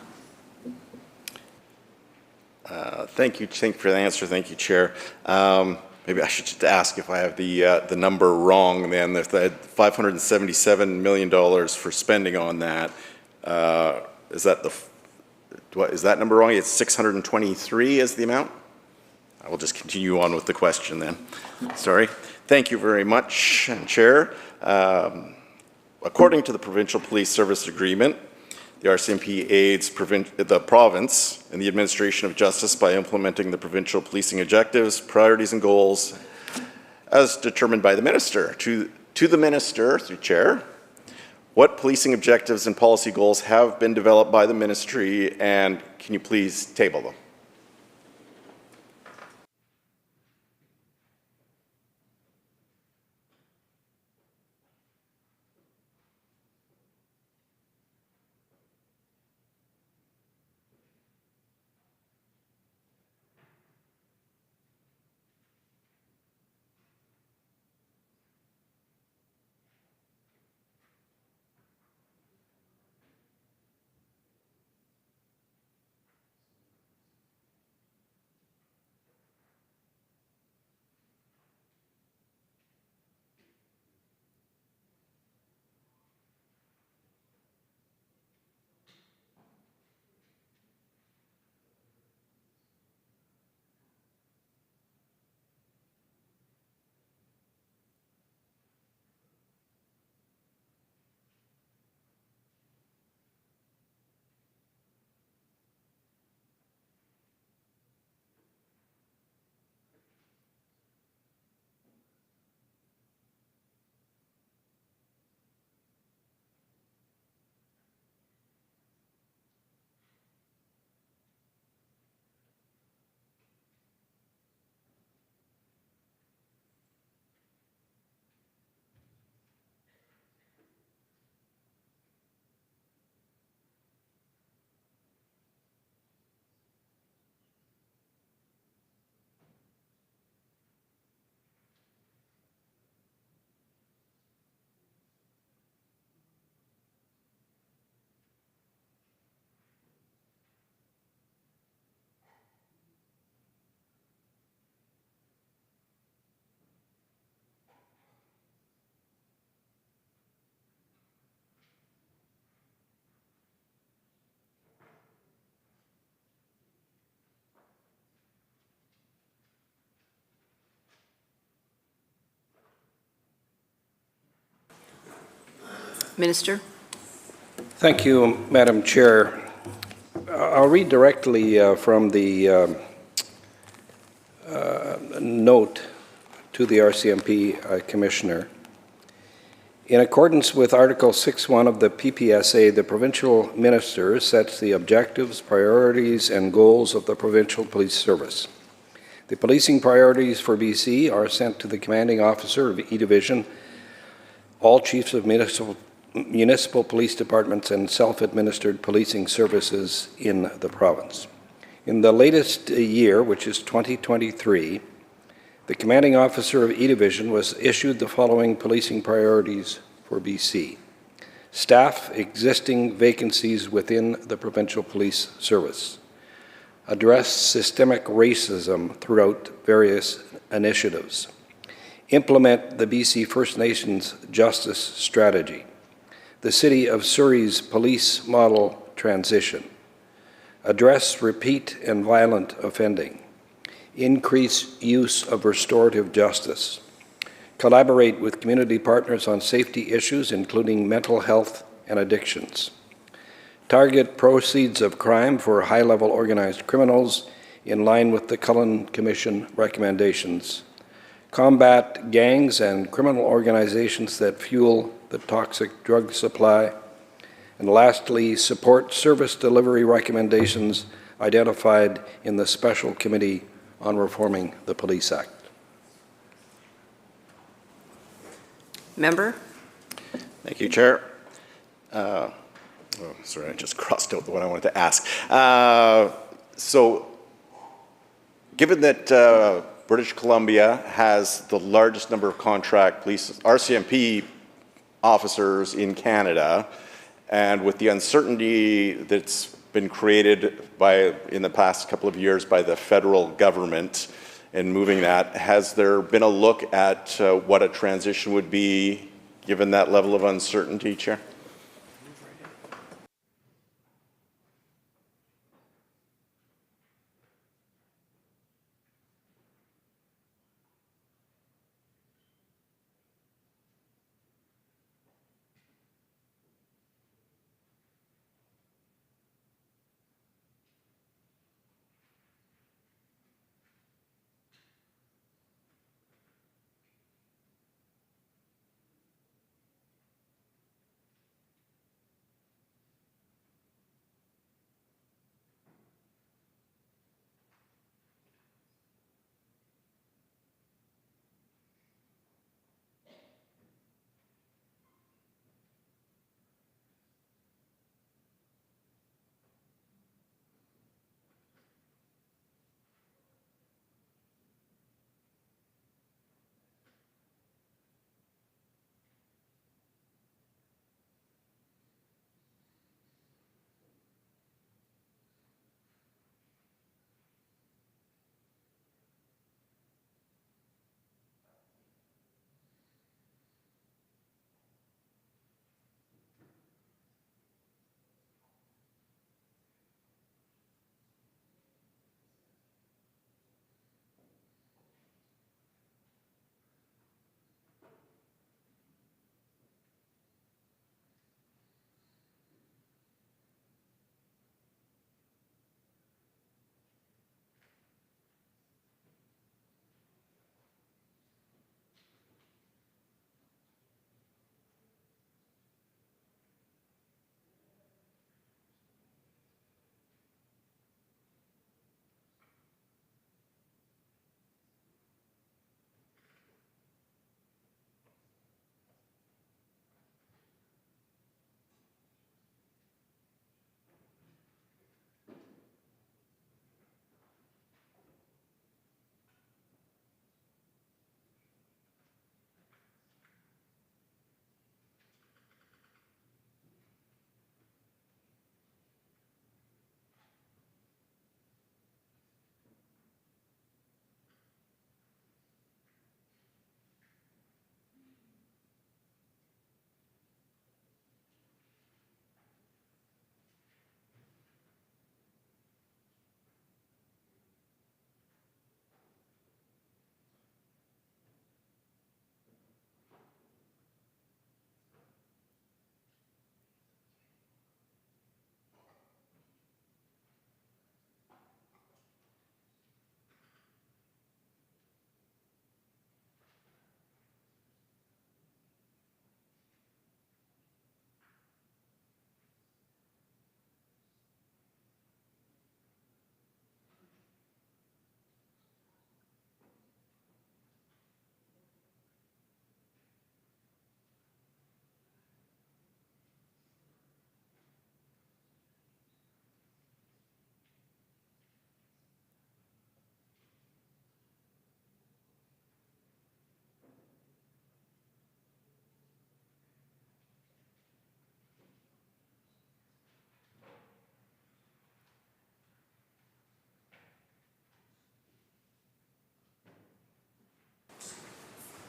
Thank you for the answer. Thank you, Chair. Maybe I should just ask if I have the number wrong then. If the $577 million for spending on that, is that number wrong? It's 623 is the amount? I will just continue on with the question then. Sorry. Thank you very much, Chair. According to the Provincial Police Service Agreement, the RCMP aids the province in the administration of justice by implementing the provincial policing objectives, priorities, and goals as determined by the Minister. To the Minister, through Chair, what policing objectives and policy goals have been developed by the Ministry, and can you please table them? Minister. Thank you, Madam Chair. I'll read directly from the note to the RCMP Commissioner. In accordance with Article 6.1 of the PPSA, the Provincial Minister sets the objectives, priorities, and goals of the Provincial Police Service. The policing priorities for BC are sent to the Commanding Officer of E-Division, all chiefs of municipal police departments, and self-administered policing services in the province. In the latest year, which is 2023, the Commanding Officer of E-Division was issued the following policing priorities for BC. Staff existing vacancies within the Provincial Police Service. Address systemic racism throughout various initiatives. Implement the BC First Nations Justice Strategy. The City of Surrey's police model transition. Address repeat and violent offending. Increase use of restorative justice. Collaborate with community partners on safety issues, including mental health and addictions. target proceeds of crime for high-level organized criminals in line with the Cullen Commission recommendations, combat gangs and criminal organizations that fuel the toxic drug supply, and lastly, support service delivery recommendations identified in the Special Committee on Reforming the Police Act. Member? Thank you, Chair. Sorry, I just crossed out what I wanted to ask. So, given that British Columbia has the largest number of contract police RCMP officers in Canada, and with the uncertainty that's been created in the past couple of years by the federal government in moving that, has there been a look at what a transition would be given that level of uncertainty, Chair?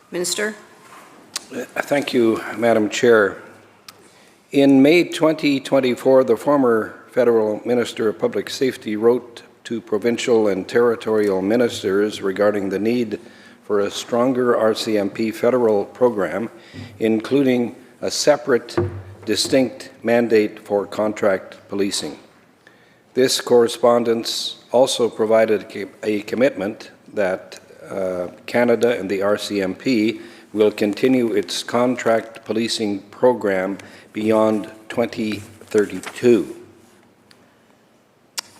Minister? Thank you, Madam Chair. In May 2024, the former Federal Minister of Public Safety wrote to provincial and territorial ministers regarding the need for a stronger RCMP federal program, including a separate distinct mandate for contract policing. This correspondence also provided a commitment that Canada and the RCMP will continue its contract policing program beyond 2032.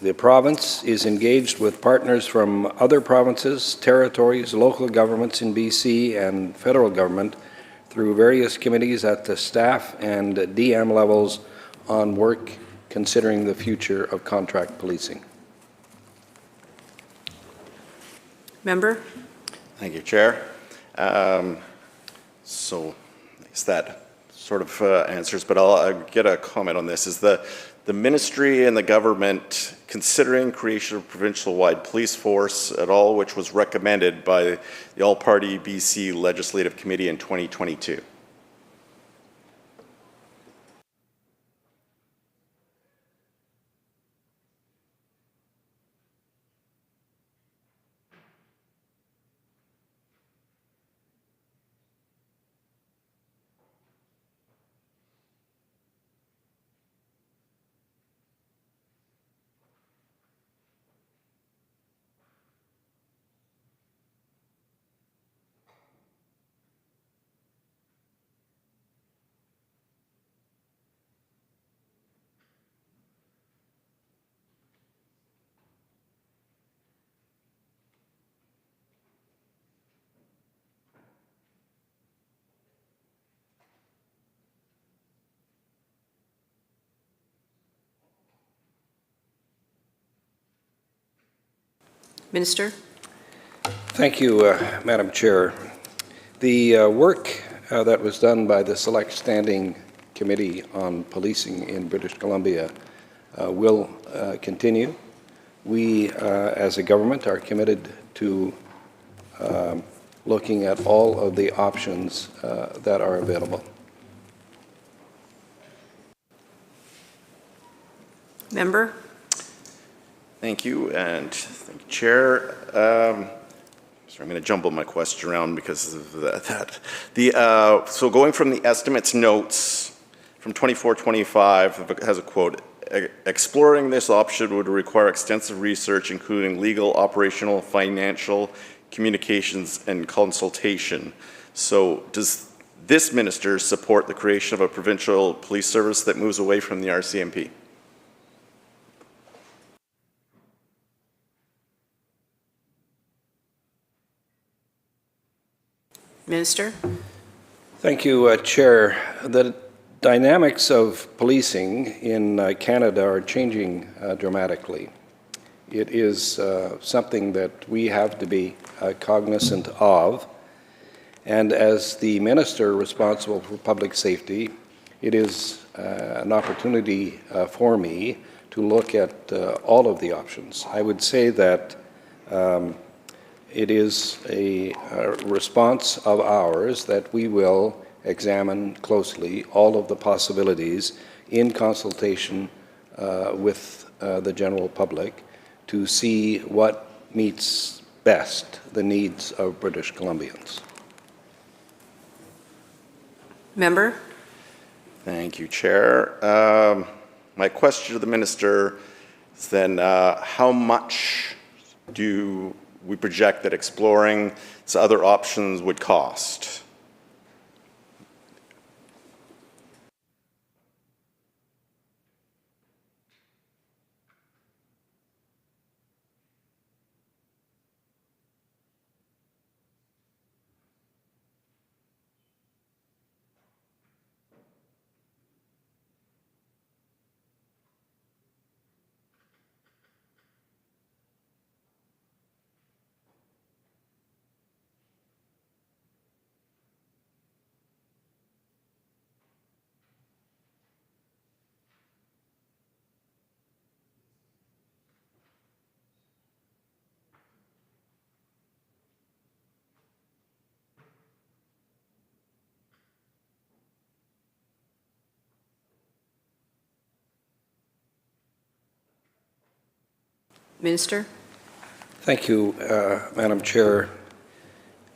The province is engaged with partners from other provinces, territories, local governments in BC, and federal government through various committees at the staff and DM levels on work considering the future of contract policing. Member? Thank you, Chair. So I guess that sort of answers, but I'll get a comment on this. Is the ministry and the government considering creation of provincial-wide police force at all, which was recommended by the All-Party BC Legislative Committee in 2022? Minister? Thank you, Madam Chair. The work that was done by the Select Standing Committee on Policing in British Columbia will continue. We, as a government, are committed to looking at all of the options that are available. Member? Thank you, and thank you, Chair. Sorry, I'm going to jumble my question around because of that. So going from the estimates notes from 24-25 has a quote, exploring this option would require extensive research, including legal, operational, financial, communications, and consultation. So does this minister support the creation of a provincial police service that moves away from the RCMP? Minister? Thank you, Chair. The dynamics of policing in Canada are changing dramatically. It is something that we have to be cognizant of. And as the minister responsible for public safety, it is an opportunity for me to look at all of the options. I would say that it is a response of ours that we will examine closely all of the possibilities in consultation with the general public to see what meets best the needs of British Columbians. Member? Thank you, Chair. My question to the minister is then how much do we project that exploring other options would cost? Minister? Thank you, Madam Chair.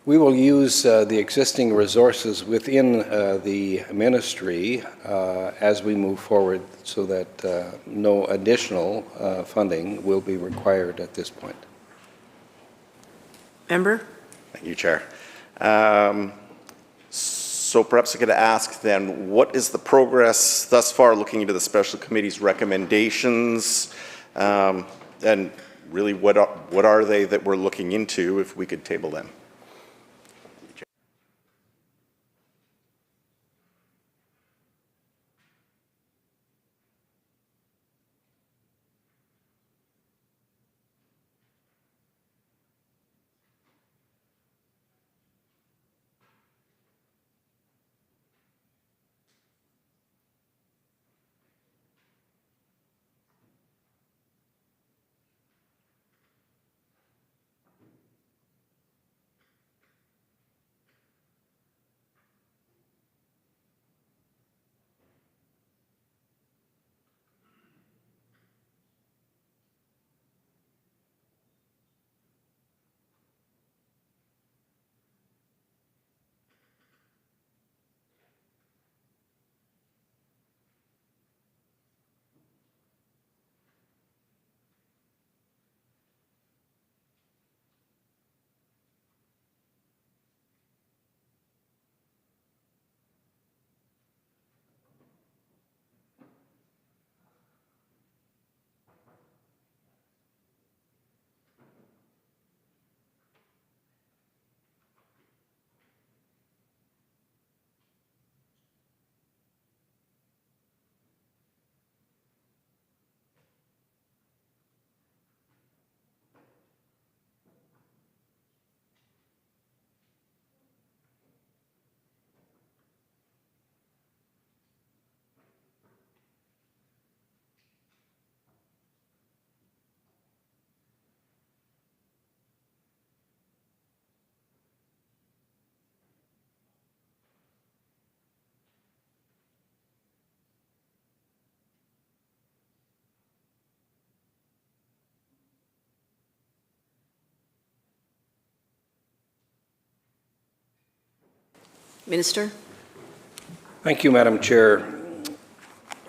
We will use the existing resources within the ministry as we move forward so that no additional funding will be required at this point. Member? Thank you, Chair. So perhaps I could ask then, what is the progress thus far looking into the special committee's recommendations? And really, what are they that we're looking into, if we could table them? Minister? Thank you, Madam Chair.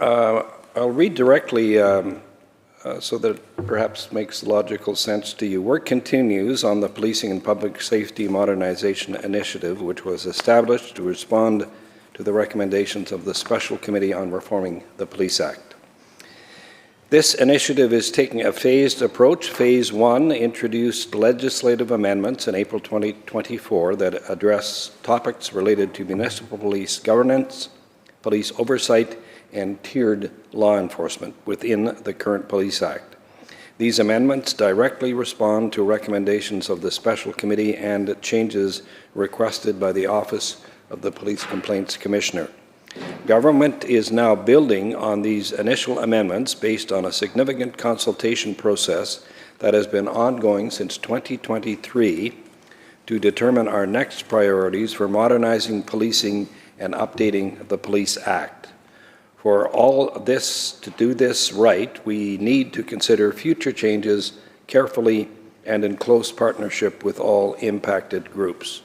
I'll read directly so that it perhaps makes logical sense to you. Work continues on the Policing and Public Safety Modernization Initiative, which was established to respond to the recommendations of the Special Committee on Reforming the Police Act. This initiative is taking a phased approach. Phase 1 introduced legislative amendments in April 2024 that address topics related to municipal police governance, police oversight, and tiered law enforcement within the current Police Act. These amendments directly respond to recommendations of the Special Committee and changes requested by the Office of the Police Complaints Commissioner. Government is now building on these initial amendments based on a significant consultation process that has been ongoing since 2023 to determine our next priorities for modernizing policing and updating the Police Act. For all this, to do this right, we need to consider future changes carefully and in close partnership with all impacted groups.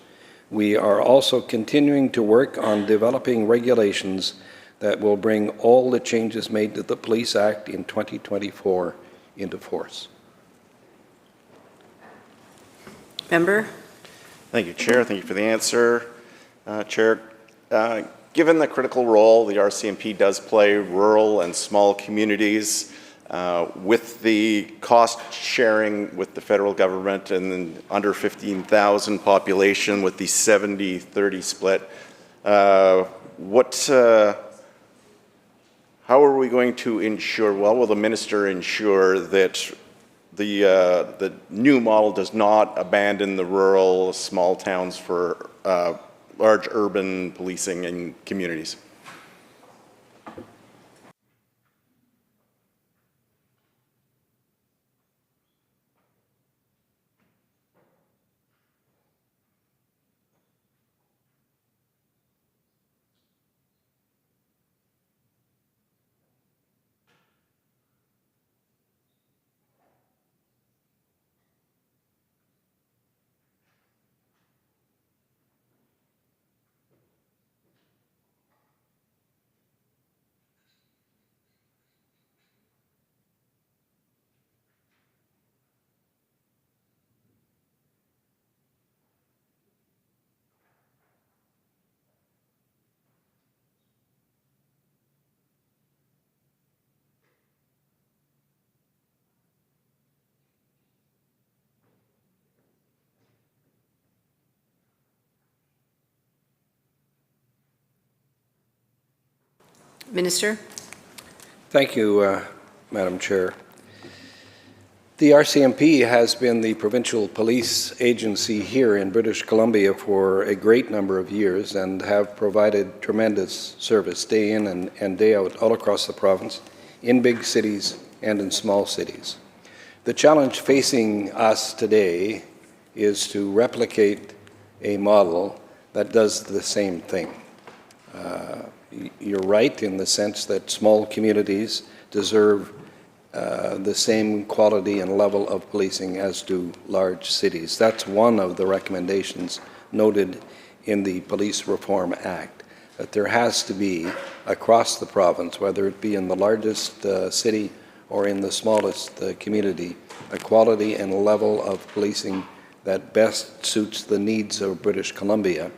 We are also continuing to work on developing regulations that will bring all the changes made to the Police Act in 2024 into force. Member? Thank you, Chair. Thank you for the answer. Chair, given the critical role the RCMP does play rural and small communities, with the cost sharing with the federal government and under 15,000 population with the 70-30 split, how are we going to ensure, well, will the minister ensure that the new model does not abandon the rural small towns for large urban policing and communities? Minister? Thank you, Madam Chair. The RCMP has been the provincial police agency here in British Columbia for a great number of years and have provided tremendous service day in and day out all across the province, in big cities and in small cities. The challenge facing us today is to replicate a model that does the same thing. You're right in the sense that small communities deserve the same quality and level of policing as do large cities. That's one of the recommendations noted in the Police Reform Act, that there has to be across the province, whether it be in the largest city or in the smallest community, a quality and level of policing that best suits the needs of British Columbia.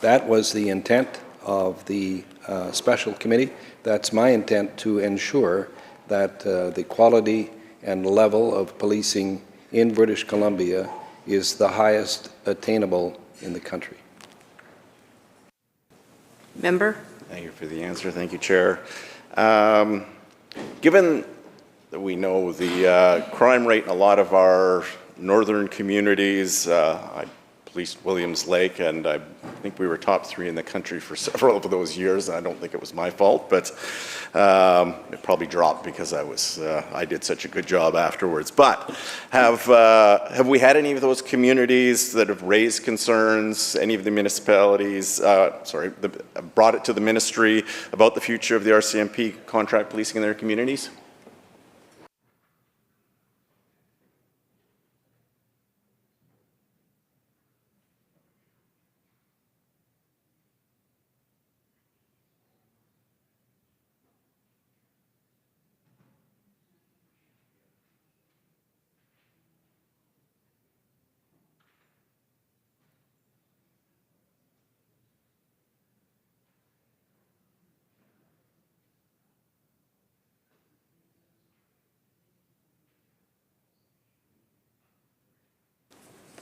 That was the intent of the special committee. That's my intent, to ensure that the quality and level of policing in British Columbia is the highest attainable in the country. Member? Thank you for the answer. Thank you, Chair. Given that we know the crime rate in a lot of our northern communities, I policed Williams Lake, and I think we were top 3 in the country for several of those years. I don't think it was my fault, but it probably dropped because I did such a good job afterwards. But have we had any of those communities that have raised concerns, any of the municipalities, brought it to the ministry about the future of the RCMP contract policing in their communities?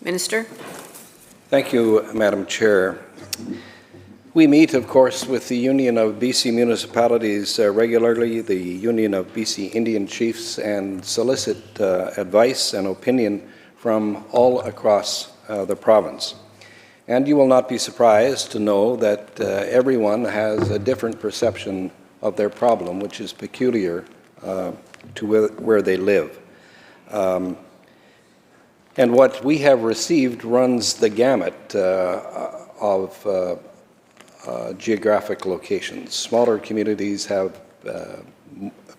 Minister? Thank you, Madam Chair. We meet, of course, with the Union of BC Municipalities regularly, the Union of BC Indian Chiefs, and solicit advice and opinion from all across the province. And you will not be surprised to know that everyone has a different perception of their problem, which is peculiar to where they live. And what we have received runs the gamut of geographic locations. Smaller communities have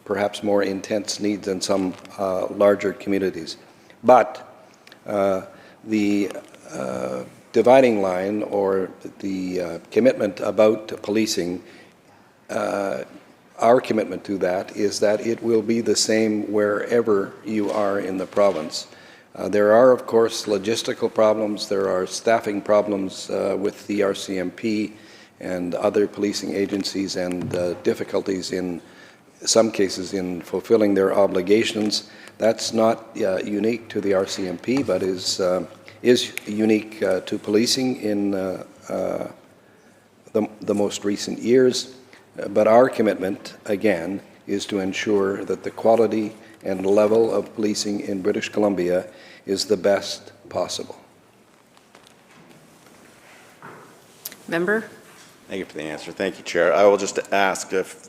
perhaps more intense needs than some larger communities. But the dividing line, or the commitment about policing, our commitment to that is that it will be the same wherever you are in the province. There are, of course, logistical problems. There are staffing problems with the RCMP and other policing agencies, and difficulties in some cases in fulfilling their obligations. That's not unique to the RCMP, but is unique to policing in the most recent years. But our commitment, again, is to ensure that the quality and level of policing in British Columbia is the best possible. Member? Thank you for the answer. Thank you, Chair. I will just ask if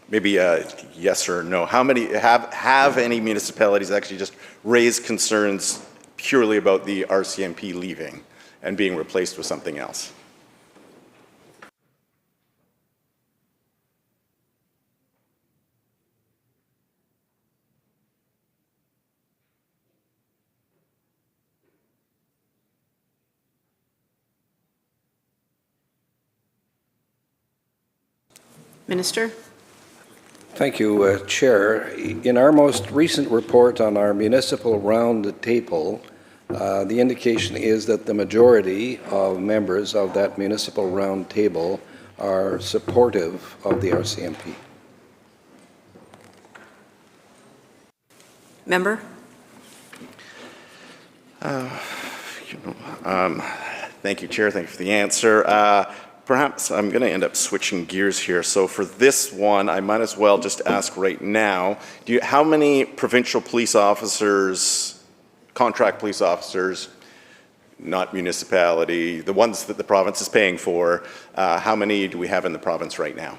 maybe a yes or no. How many have any municipalities actually just raised concerns purely about the RCMP leaving and being replaced with something else? Minister? Thank you, Chair. In our most recent report on our municipal round table, the indication is that the majority of members of that municipal round table are supportive of the RCMP. Member? Thank you, Chair. Thank you for the answer. Perhaps I'm going to end up switching gears here. So for this one, I might as well just ask right now, how many provincial police officers, contract police officers, not municipality, the ones that the province is paying for, how many do we have in the province right now?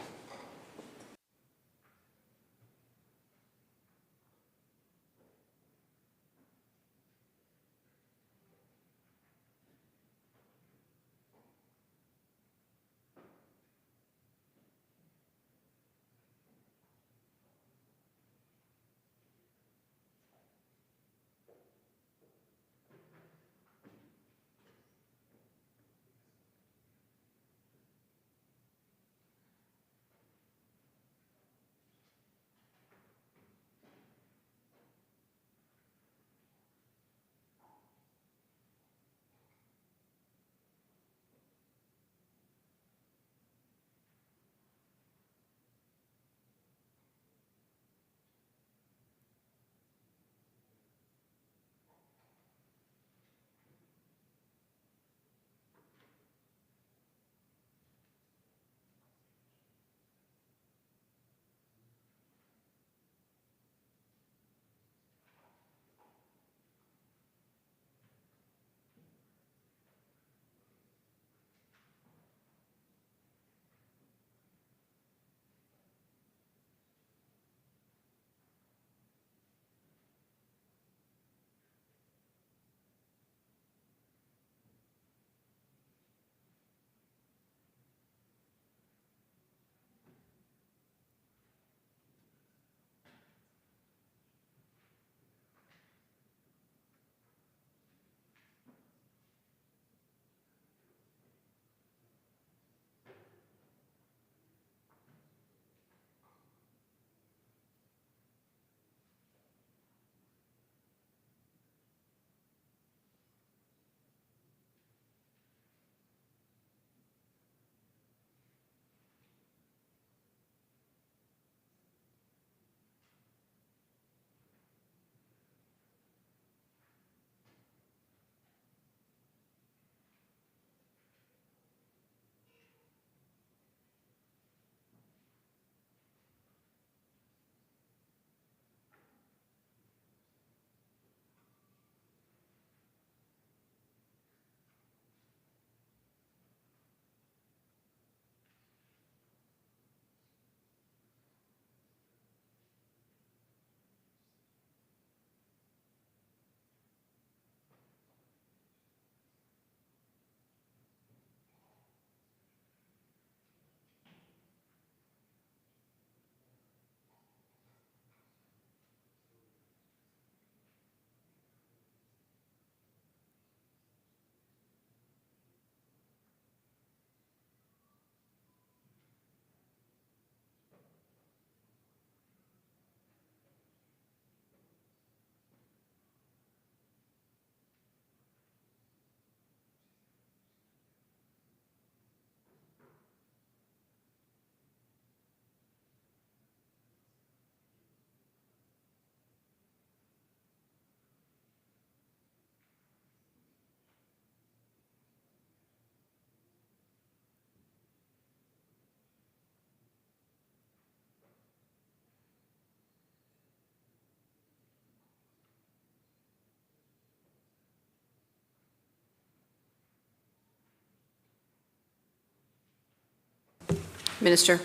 Minister.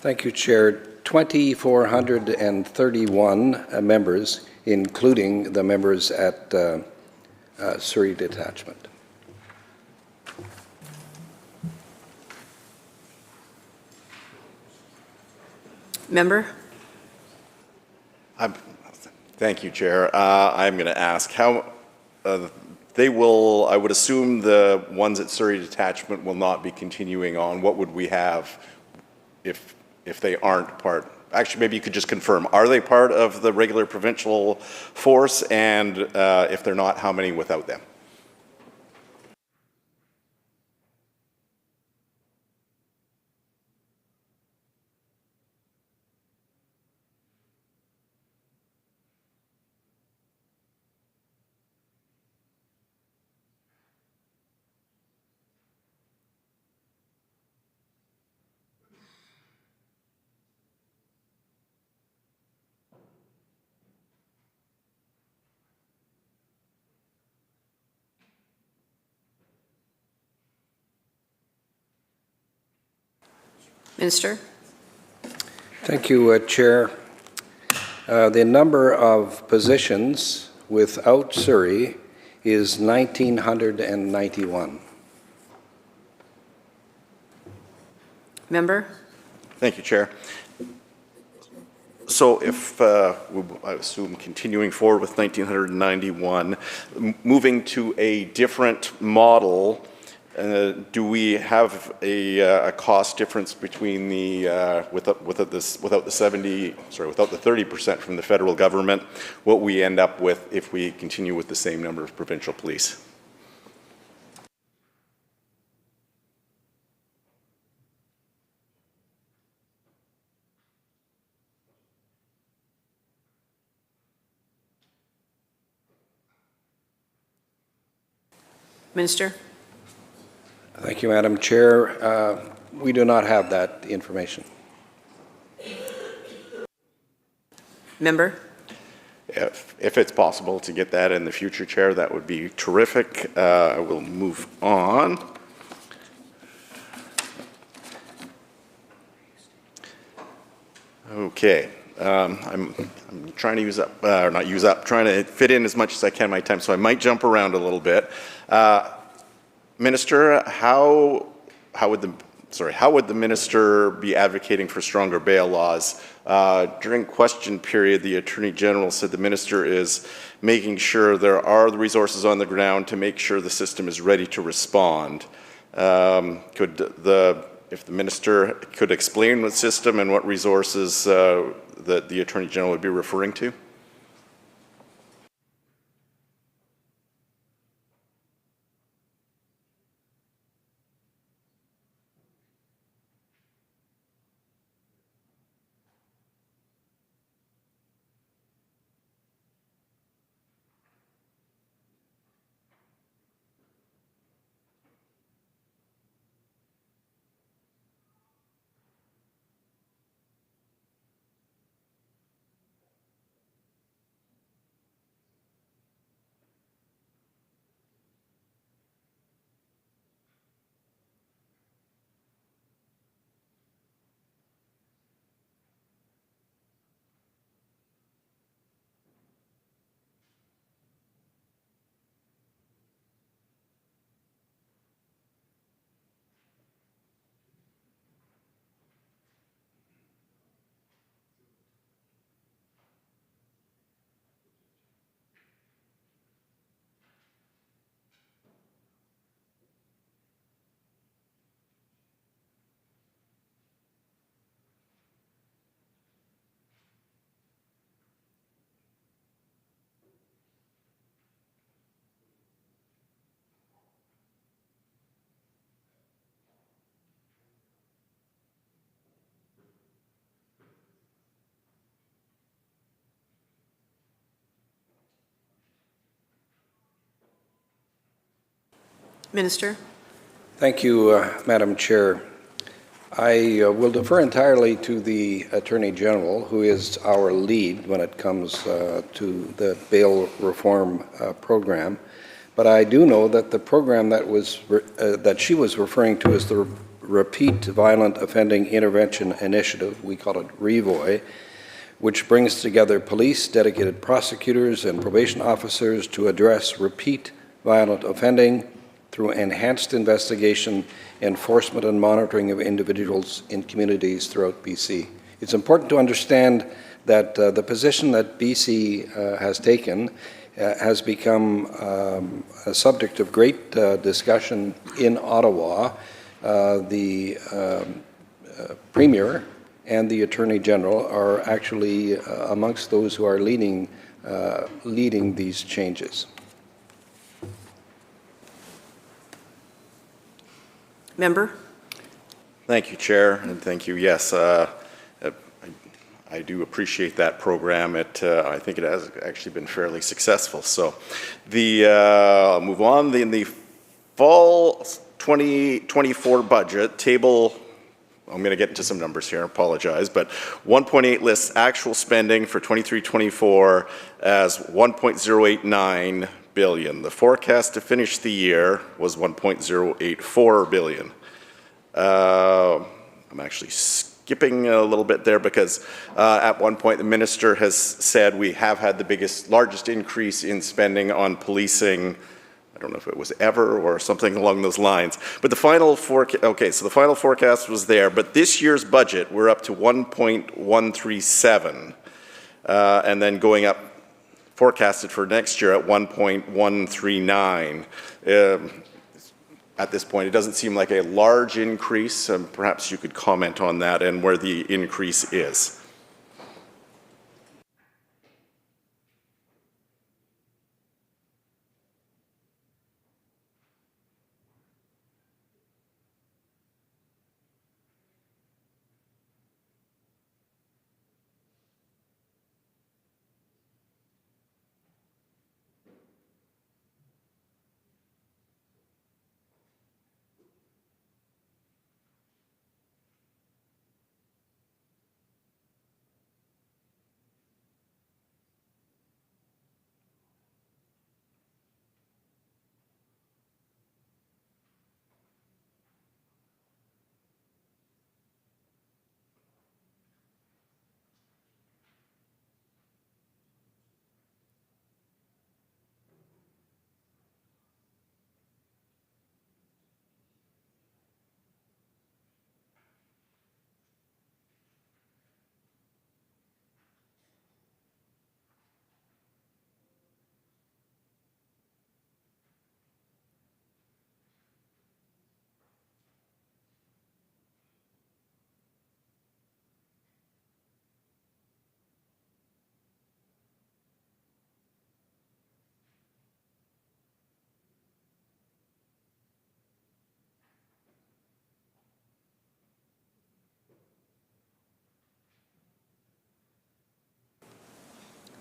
Thank you, Chair. 2,431 members, including the members at Surrey Detachment. Member? Thank you, Chair. I'm going to ask how they will, I would assume the ones at Surrey Detachment will not be continuing on. What would we have if they aren't part? Actually, maybe you could just confirm. Are they part of the regular provincial force? And if they're not, how many without them? Minister? Thank you, Chair. The number of positions without Surrey is 1,991. Member? Thank you, Chair. So if, I assume continuing forward with 1991, moving to a different model, do we have a cost difference between the, without the 30% from the federal government, what we end up with if we continue with the same number of provincial police? Minister? Thank you, Madam Chair. We do not have that information. Member? If it's possible to get that in the future, Chair, that would be terrific. I will move on. Okay. I'm trying to use up, or not use up, trying to fit in as much as I can my time, so I might jump around a little bit. Minister, how would the minister be advocating for stronger bail laws? During question period, the Attorney General said the minister is making sure there are the resources on the ground to make sure the system is ready to respond. If the minister could explain the system and what resources that the Attorney General would be referring to? Minister? Thank you, Madam Chair. I will defer entirely to the Attorney General, who is our lead when it comes to the bail reform program. But I do know that the program that she was referring to is the Repeat Violent Offending Intervention Initiative, we call it REVOI, which brings together police, dedicated prosecutors, and probation officers to address repeat violent offending through enhanced investigation, enforcement, and monitoring of individuals in communities throughout BC. It's important to understand that the position that BC has taken has become a subject of great discussion in Ottawa. The Premier and the Attorney General are actually amongst those who are leading these changes. Member? Thank you, Chair, and thank you. Yes, I do appreciate that program. I think it has actually been fairly successful. So, I'll move on. In the fall 2024 budget table, I'm going to get into some numbers here. I apologize, but 1.8 lists actual spending for 23-24 as 1.089 billion. The forecast to finish the year was 1.084 billion. I'm actually skipping a little bit there because at one point the minister has said we have had the largest increase in spending on policing. I don't know if it was ever or something along those lines. But the final forecast, okay, so the final forecast was there. But this year's budget, we're up to 1.137, and then going up, forecasted for next year at 1.139. At this point, it doesn't seem like a large increase. Perhaps you could comment on that and where the increase is.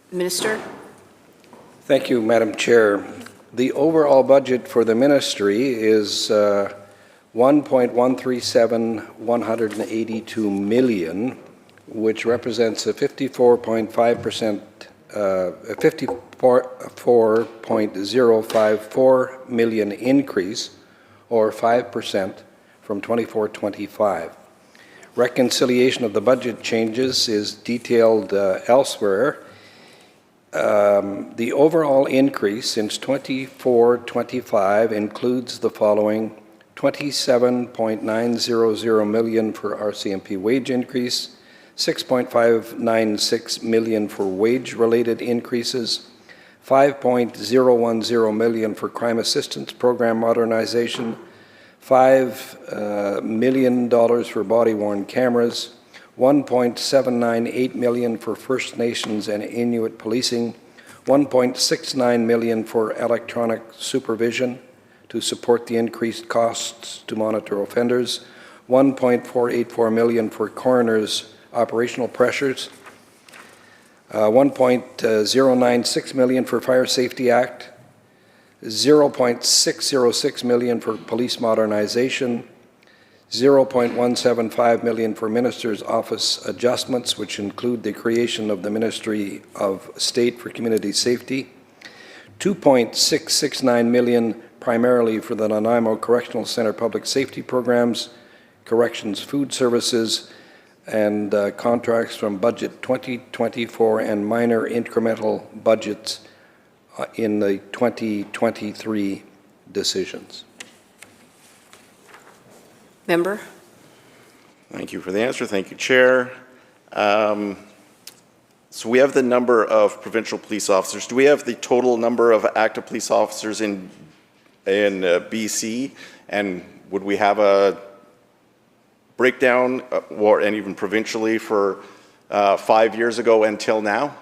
Minister? Thank you, Madam Chair. The overall budget for the ministry is 1.137,182 million, which represents a 54.5%, 54.054 million increase, or 5% from 24-25. Reconciliation of the budget changes is detailed elsewhere. The overall increase since 24-25 includes the following: 27.900 million for RCMP wage increase, 6.596 million for wage-related increases, 5.010 million for crime assistance program modernization, $5 million for body-worn cameras, 1.798 million for First Nations and Inuit policing, 1.69 million for electronic supervision to support the increased costs to monitor offenders, 1.484 million for coroners' operational pressures, 1.096 million for Fire Safety Act, 0.606 million for police modernization, 0.175 million for Minister's Office adjustments, which include the creation of the Ministry of State for Community Safety, 2.669 million primarily for the Nanaimo Correctional Center Public Safety Programs, Corrections Food Services, and contracts from Budget 2024 and minor incremental budgets in the 2023 decisions. Member? Thank you for the answer. Thank you, Chair. So we have the number of provincial police officers. Do we have the total number of active police officers in BC? And would we have a breakdown, and even provincially, for 5 years ago until now?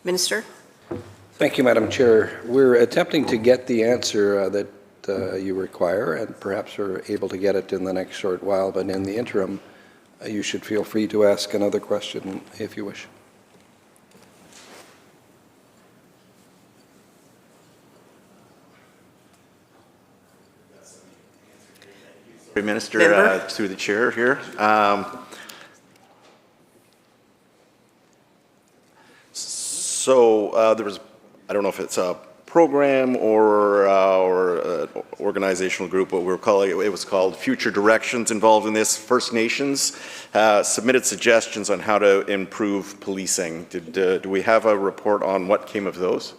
Minister? Thank you, Madam Chair. We're attempting to get the answer that you require, and perhaps we're able to get it in the next short while, but in the interim, you should feel free to ask another question if you wish. Minister, Member? through the chair here. There was, I don't know if it's a program or organizational group, what we're calling it. It was called Future Directions involved in this. First Nations submitted suggestions on how to improve policing. Do we have a report on what came of those?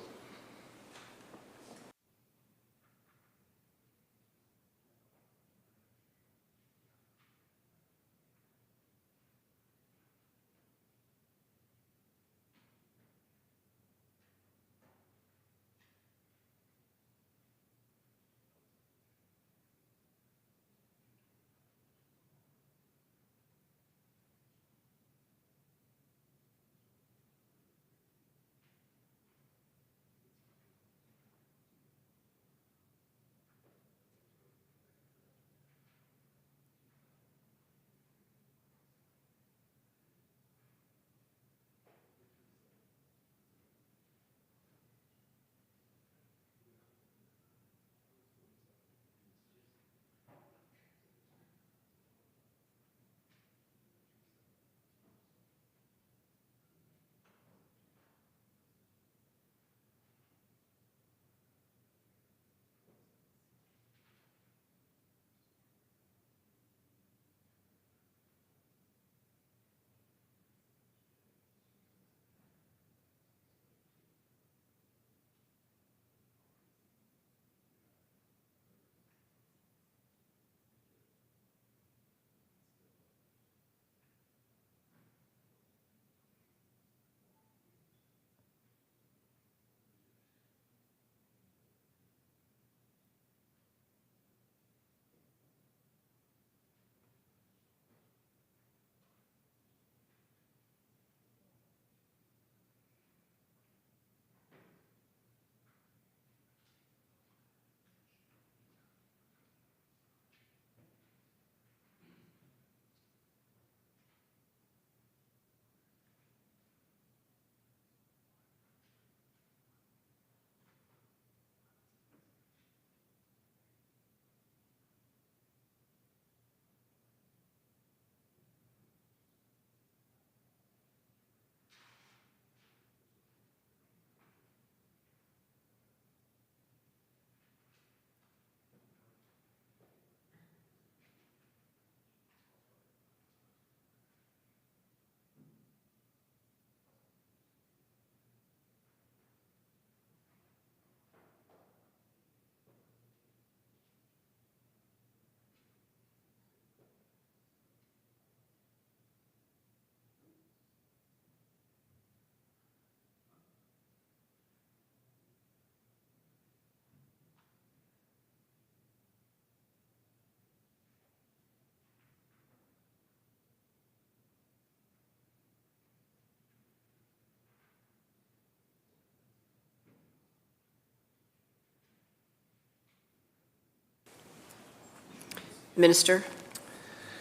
Minister?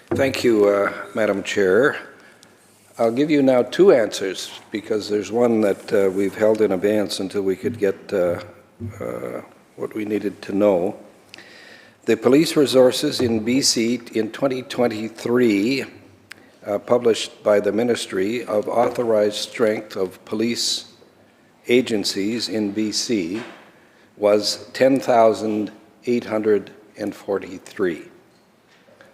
Thank you, Madam Chair. I'll give you now two answers because there's one that we've held in abeyance until we could get what we needed to know. The police resources in BC in 2023, published by the Ministry of Authorized Strength of Police Agencies in BC, was 10,843.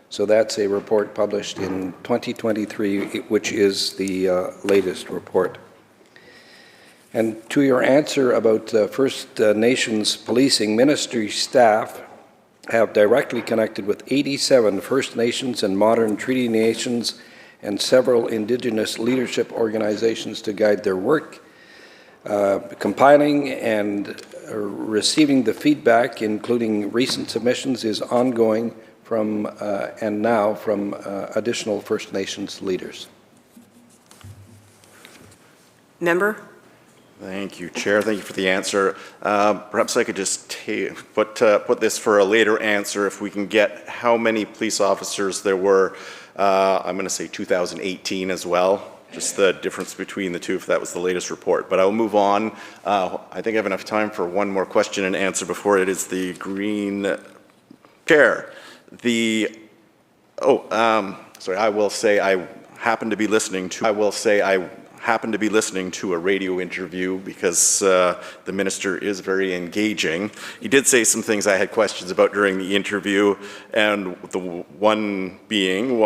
So that's a report published in 2023, which is the latest report. And to your answer about First Nations policing, Ministry staff have directly connected with 87 First Nations and modern treaty nations and several indigenous leadership organizations to guide their work. Compiling and receiving the feedback, including recent submissions, is ongoing from and now from additional First Nations leaders. Member? Thank you, Chair. Thank you for the answer. Perhaps I could just put this for a later answer. If we can get how many police officers there were, I'm going to say 2018 as well. Just the difference between the two, if that was the latest report. But I'll move on. I think I have enough time for one more question and answer before it is the Green Chair. Sorry, I will say I happened to be listening to a radio interview because the minister is very engaging. He did say some things I had questions about during the interview, and the one being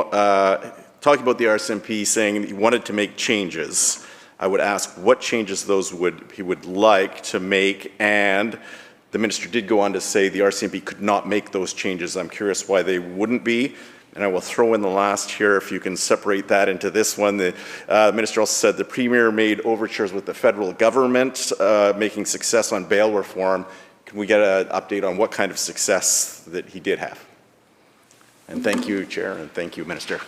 talking about the RCMP, saying he wanted to make changes. I would ask what changes he would like to make, and the minister did go on to say the RCMP could not make those changes. I'm curious why they wouldn't be. And I will throw in the last here, if you can separate that into this one. The minister also said the Premier made overtures with the federal government, making success on bail reform. Can we get an update on what kind of success that he did have? And thank you, Chair, and thank you, Minister.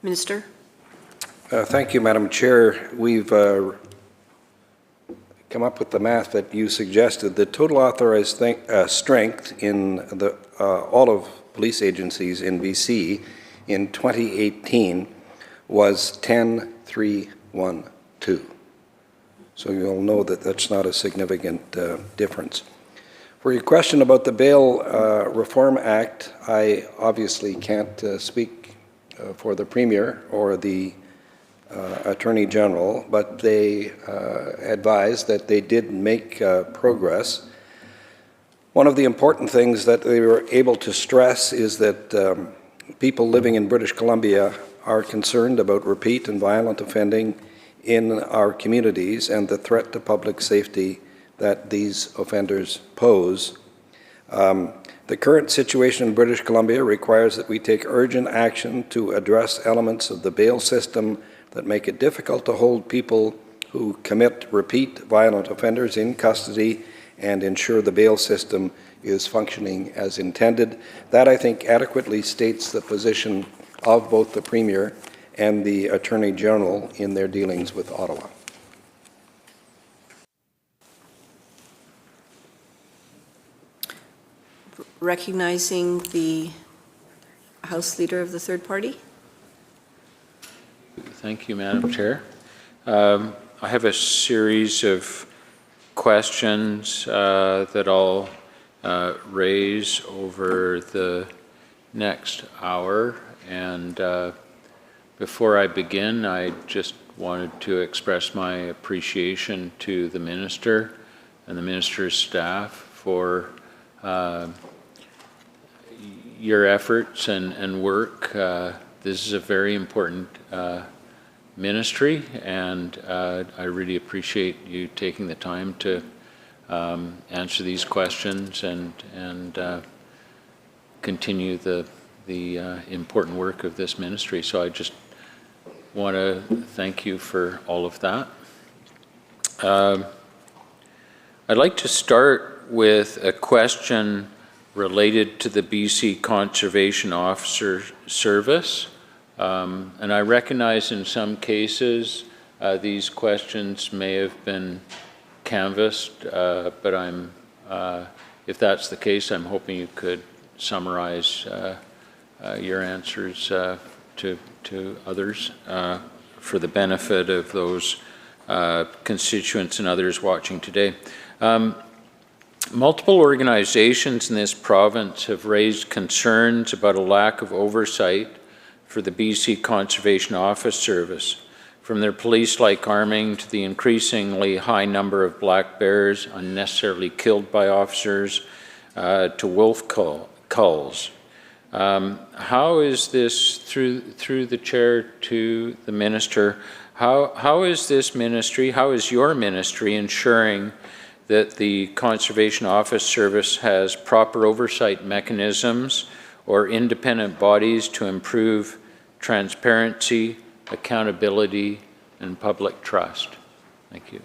Minister? Thank you, Madam Chair. We've come up with the math that you suggested. The total authorized strength in all of police agencies in BC in 2018 was 10,312. So you'll know that that's not a significant difference. For your question about the Bail Reform Act, I obviously can't speak for the Premier or the Attorney General, but they advised that they did make progress. One of the important things that they were able to stress is that people living in British Columbia are concerned about repeat and violent offending in our communities and the threat to public safety that these offenders pose. The current situation in British Columbia requires that we take urgent action to address elements of the bail system that make it difficult to hold people who commit repeat violent offenders in custody and ensure the bail system is functioning as intended. That, I think, adequately states the position of both the Premier and the Attorney General in their dealings with Ottawa. Recognizing the House Leader of the third party. Thank you, Madam Chair. I have a series of questions that I'll raise over the next hour. And before I begin, I just wanted to express my appreciation to the Minister and the Minister's staff for your efforts and work. This is a very important ministry, and I really appreciate you taking the time to answer these questions and continue the important work of this ministry. So I just want to thank you for all of that. I'd like to start with a question related to the BC Conservation Officer Service. And I recognize in some cases these questions may have been canvassed, but if that's the case, I'm hoping you could summarize your answers to others for the benefit of those constituents and others watching today. Multiple organizations in this province have raised concerns about a lack of oversight for the BC Conservation Office Service, from their police-like arming to the increasingly high number of black bears unnecessarily killed by officers to wolf culls. How is this, through the chair to the minister, how is this ministry, how is your ministry ensuring that the Conservation Office Service has proper oversight mechanisms or independent bodies to improve transparency, accountability, and public trust? Thank you.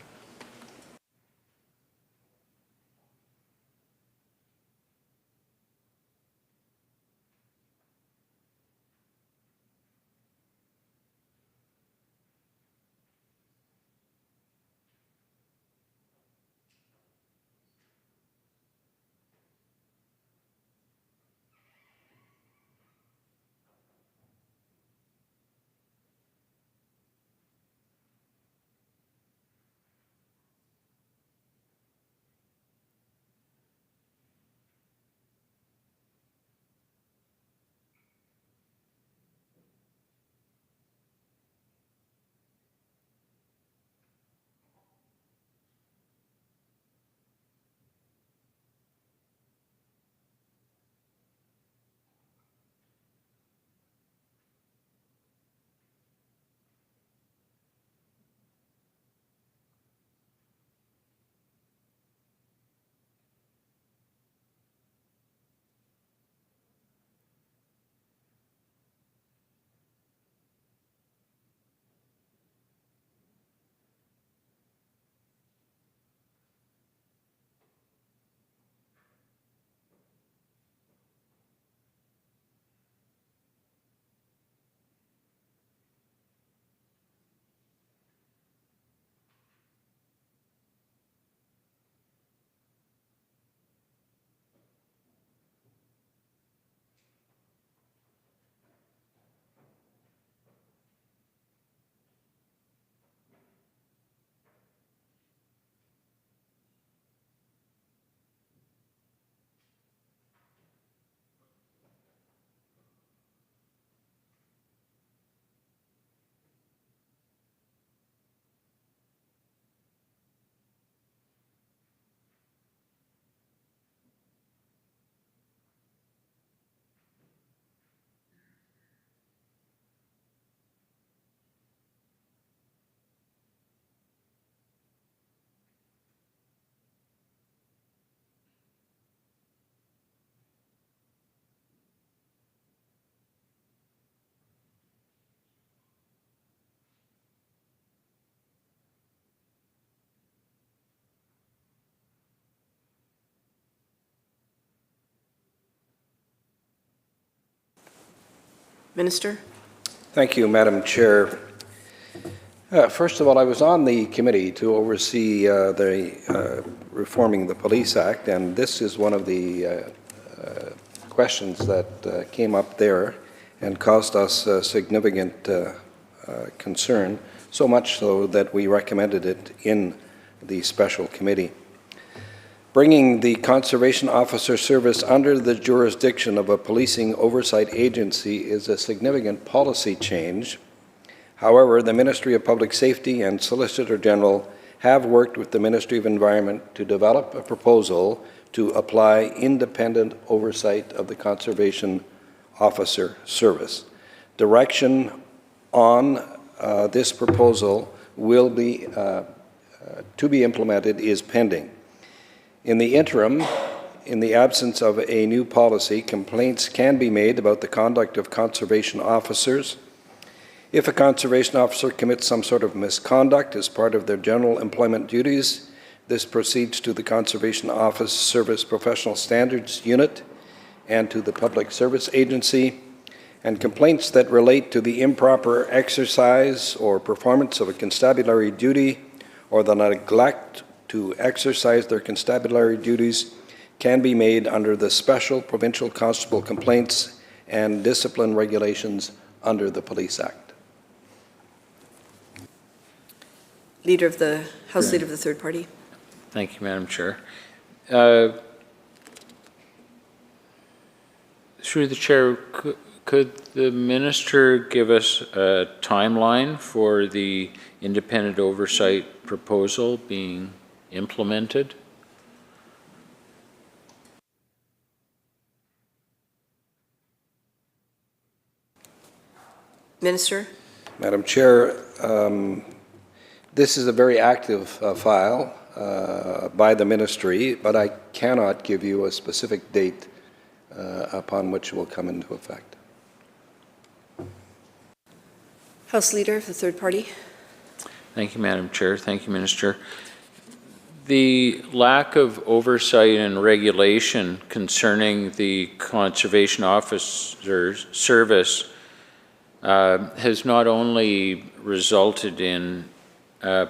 Minister? Thank you, Madam Chair. First of all, I was on the committee to oversee the reforming the Police Act, and this is one of the questions that came up there and caused us significant concern, so much so that we recommended it in the special committee. Bringing the Conservation Officer Service under the jurisdiction of a policing oversight agency is a significant policy change. However, the Ministry of Public Safety and Solicitor General have worked with the Ministry of Environment to develop a proposal to apply independent oversight of the Conservation Officer Service. Direction on this proposal will be to be implemented is pending. In the interim, in the absence of a new policy, complaints can be made about the conduct of conservation officers. If a conservation officer commits some sort of misconduct as part of their general employment duties, this proceeds to the Conservation Office Service Professional Standards Unit and to the Public Service Agency, and complaints that relate to the improper exercise or performance of a constabulary duty or the neglect to exercise their constabulary duties can be made under the Special Provincial Constable Complaints and Discipline Regulations under the Police Act. House Leader of the Third Party. Thank you, Madam Chair. Through the Chair, could the Minister give us a timeline for the independent oversight proposal being implemented? Minister? Madam Chair, this is a very active file by the Ministry, but I cannot give you a specific date upon which it will come into effect. House Leader of the Third Party. Thank you, Madam Chair. Thank you, Minister. The lack of oversight and regulation concerning the Conservation Officer Service has not only resulted in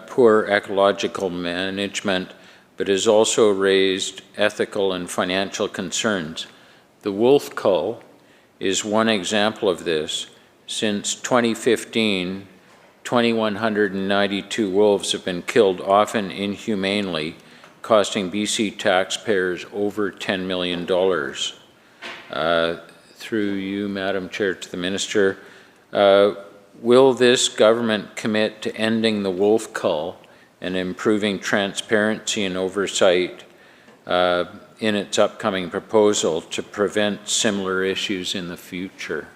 poor ecological management, but has also raised ethical and financial concerns. The wolf cull is one example of this. Since 2015, 2,192 wolves have been killed, often inhumanely, costing BC taxpayers over $10 million. Through you, Madam Chair, to the Minister, will this government commit to ending the wolf cull and improving transparency and oversight in its upcoming proposal to prevent similar issues in the future?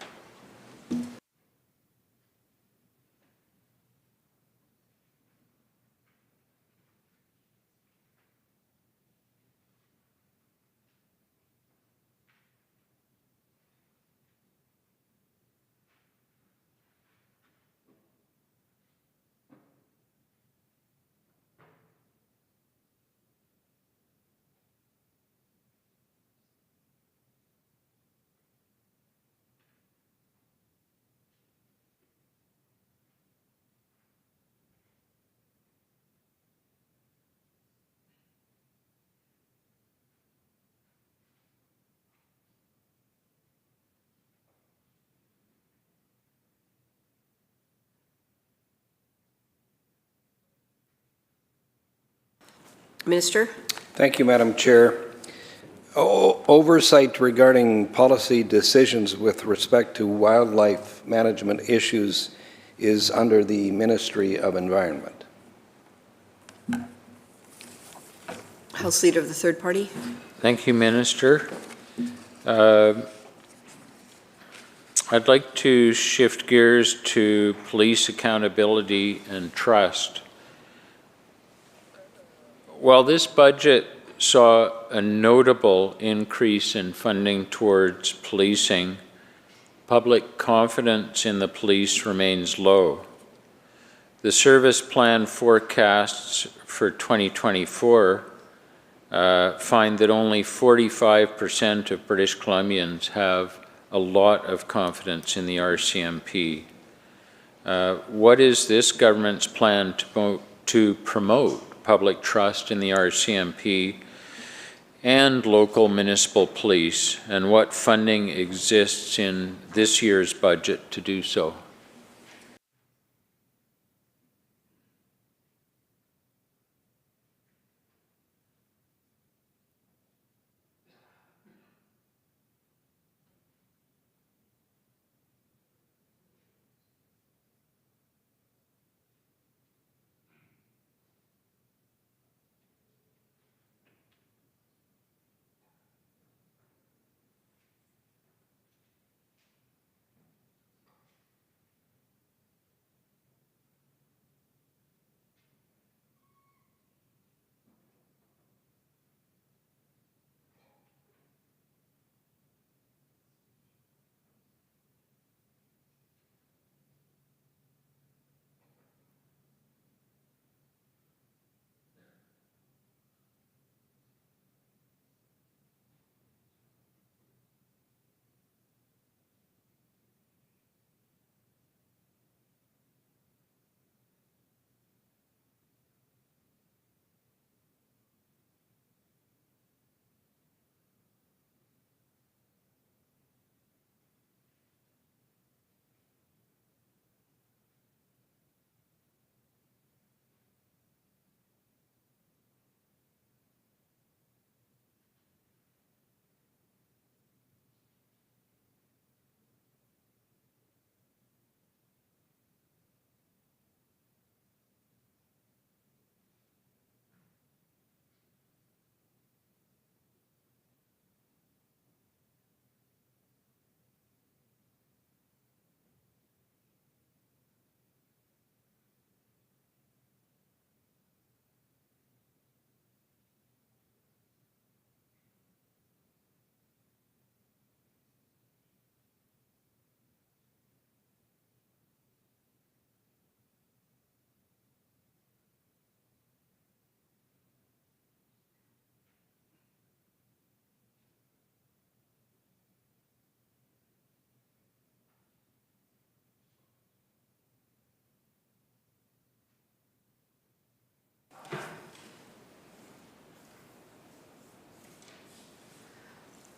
Minister? Thank you, Madam Chair. Oversight regarding policy decisions with respect to wildlife management issues is under the Ministry of Environment. House Leader of the Third Party. Thank you, Minister. I'd like to shift gears to police accountability and trust. While this budget saw a notable increase in funding towards policing, public confidence in the police remains low. The service plan forecasts for 2024 find that only 45% of British Columbians have a lot of confidence in the RCMP. What is this government's plan to promote public trust in the RCMP and local municipal police, and what funding exists in this year's budget to do so?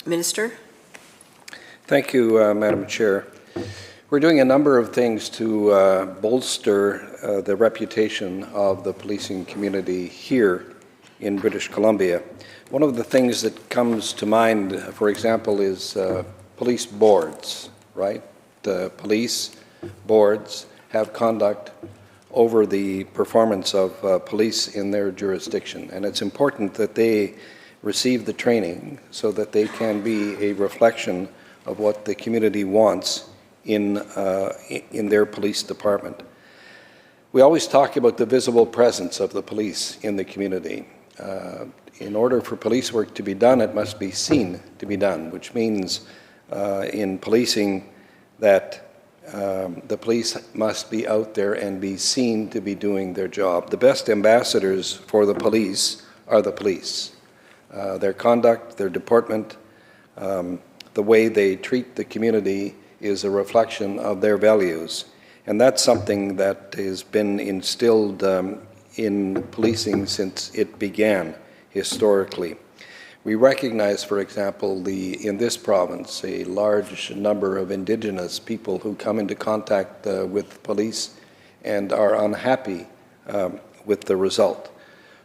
Minister? Thank you, Madam Chair. We're doing a number of things to bolster the reputation of the policing community here in British Columbia. One of the things that comes to mind, for example, is police boards, right? The police boards have conduct over the performance of police in their jurisdiction, and it's important that they receive the training so that they can be a reflection of what the community wants in their police department. We always talk about the visible presence of the police in the community. In order for police work to be done, it must be seen to be done, which means in policing that the police must be out there and be seen to be doing their job. The best ambassadors for the police are the police. Their conduct, their deportment, the way they treat the community is a reflection of their values. And that's something that has been instilled in policing since it began historically. We recognize, for example, in this province, a large number of indigenous people who come into contact with police and are unhappy with the result.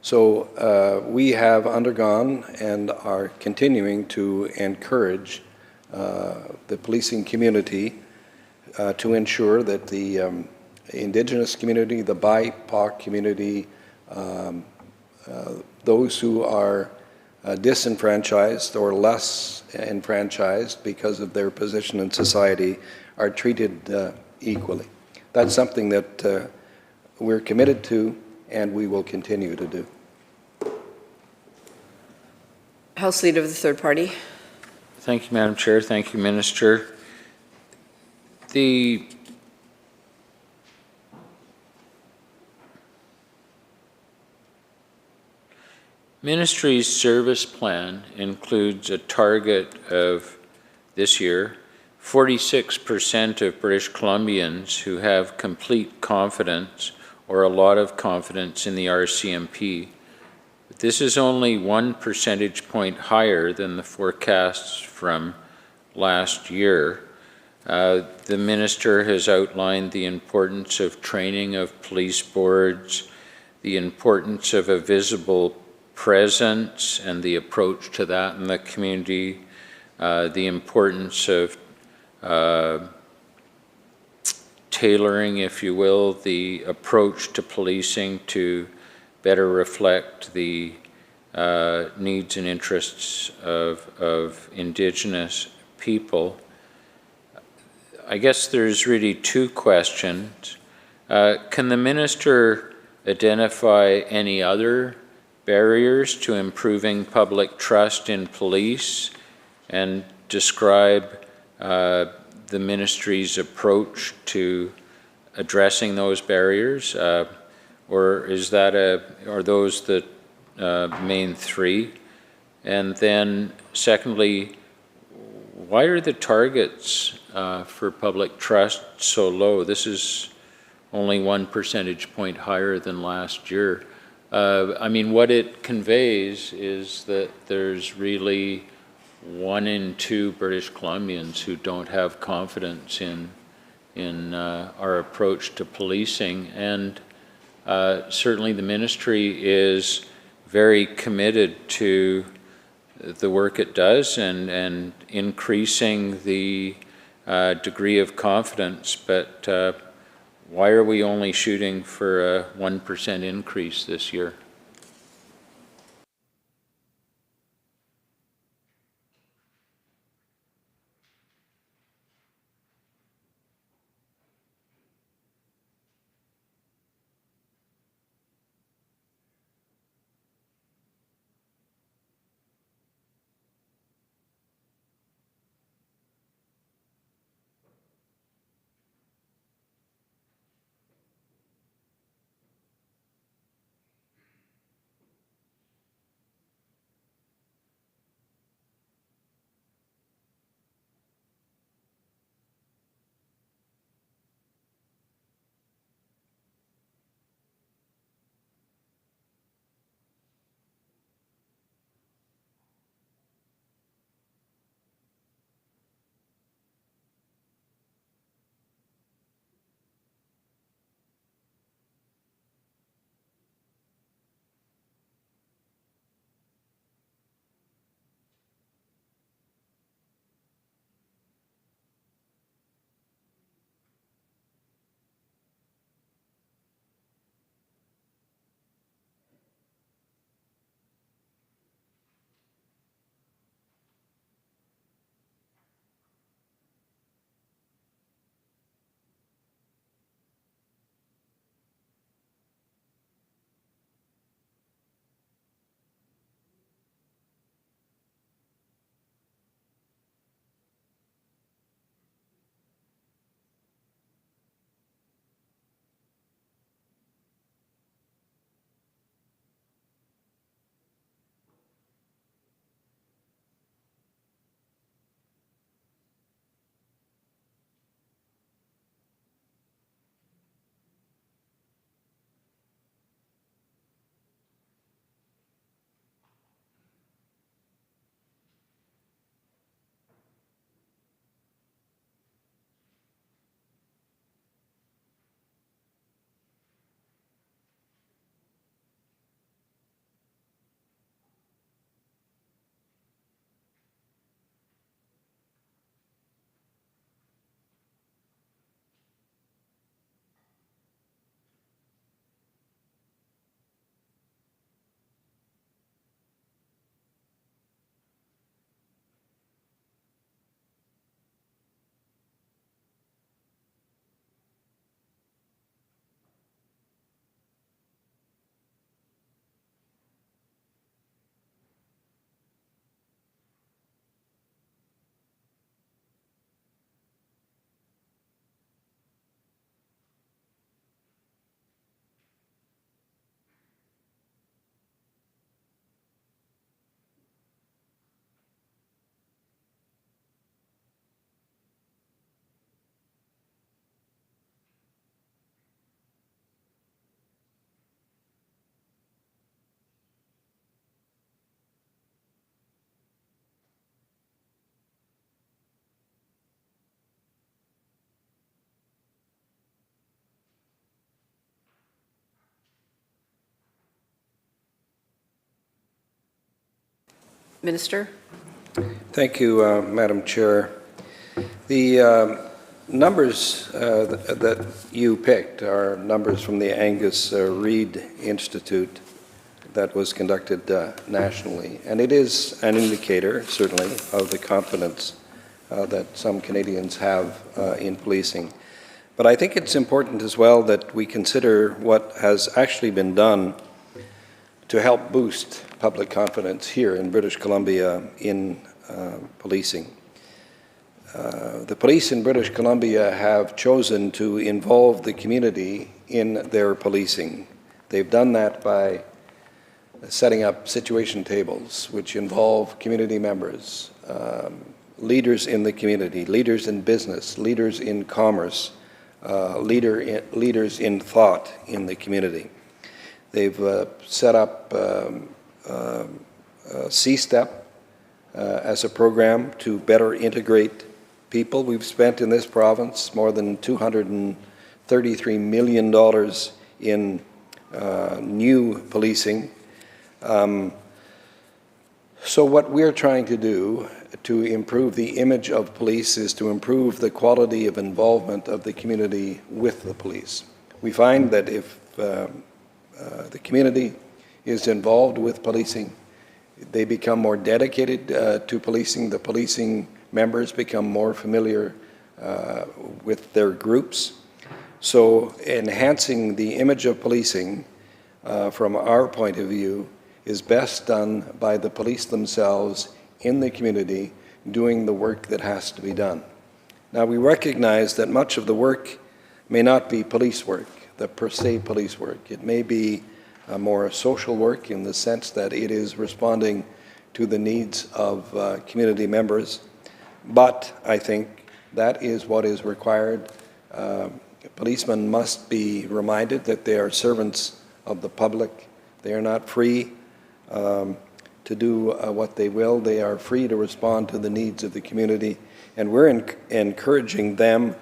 So we have undergone and are continuing to encourage the policing community to ensure that the indigenous community, the BIPOC community, those who are disenfranchised or less enfranchised because of their position in society are treated equally. That's something that we're committed to and we will continue to do. House Leader of the Third Party. Thank you, Madam Chair. Thank you, Minister. The Ministry's service plan includes a target of this year 46% of British Columbians who have complete confidence or a lot of confidence in the RCMP. But this is only 1 percentage point higher than the forecasts from last year. The minister has outlined the importance of training of police boards, the importance of a visible presence and the approach to that in the community, the importance of tailoring, if you will, the approach to policing to better reflect the needs and interests of indigenous people. I guess there's really two questions. Can the minister identify any other barriers to improving public trust in police and describe the ministry's approach to addressing those barriers, or are those the main three? And then secondly, why are the targets for public trust so low? This is only 1 percentage point higher than last year. I mean, what it conveys is that there's really 1 in 2 British Columbians who don't have confidence in our approach to policing, and certainly the ministry is very committed to the work it does and increasing the degree of confidence, but why are we only shooting for a 1% increase this year? Minister? Thank you, Madam Chair. The numbers that you picked are numbers from the Angus Reid Institute that was conducted nationally, and it is an indicator, certainly, of the confidence that some Canadians have in policing. But I think it's important as well that we consider what has actually been done to help boost public confidence here in British Columbia in policing. The police in British Columbia have chosen to involve the community in their policing. They've done that by setting up situation tables which involve community members, leaders in the community, leaders in business, leaders in commerce, leaders in thought in the community. They've set up C-STEP as a program to better integrate people. We've spent in this province more than $233 million in new policing. So what we're trying to do to improve the image of police is to improve the quality of involvement of the community with the police. We find that if the community is involved with policing, they become more dedicated to policing. The policing members become more familiar with their groups. So enhancing the image of policing from our point of view is best done by the police themselves in the community doing the work that has to be done. Now, we recognize that much of the work may not be police work, the per se police work. It may be more social work in the sense that it is responding to the needs of community members. But I think that is what is required. Policemen must be reminded that they are servants of the public. They are not free to do what they will. They are free to respond to the needs of the community. And we're encouraging them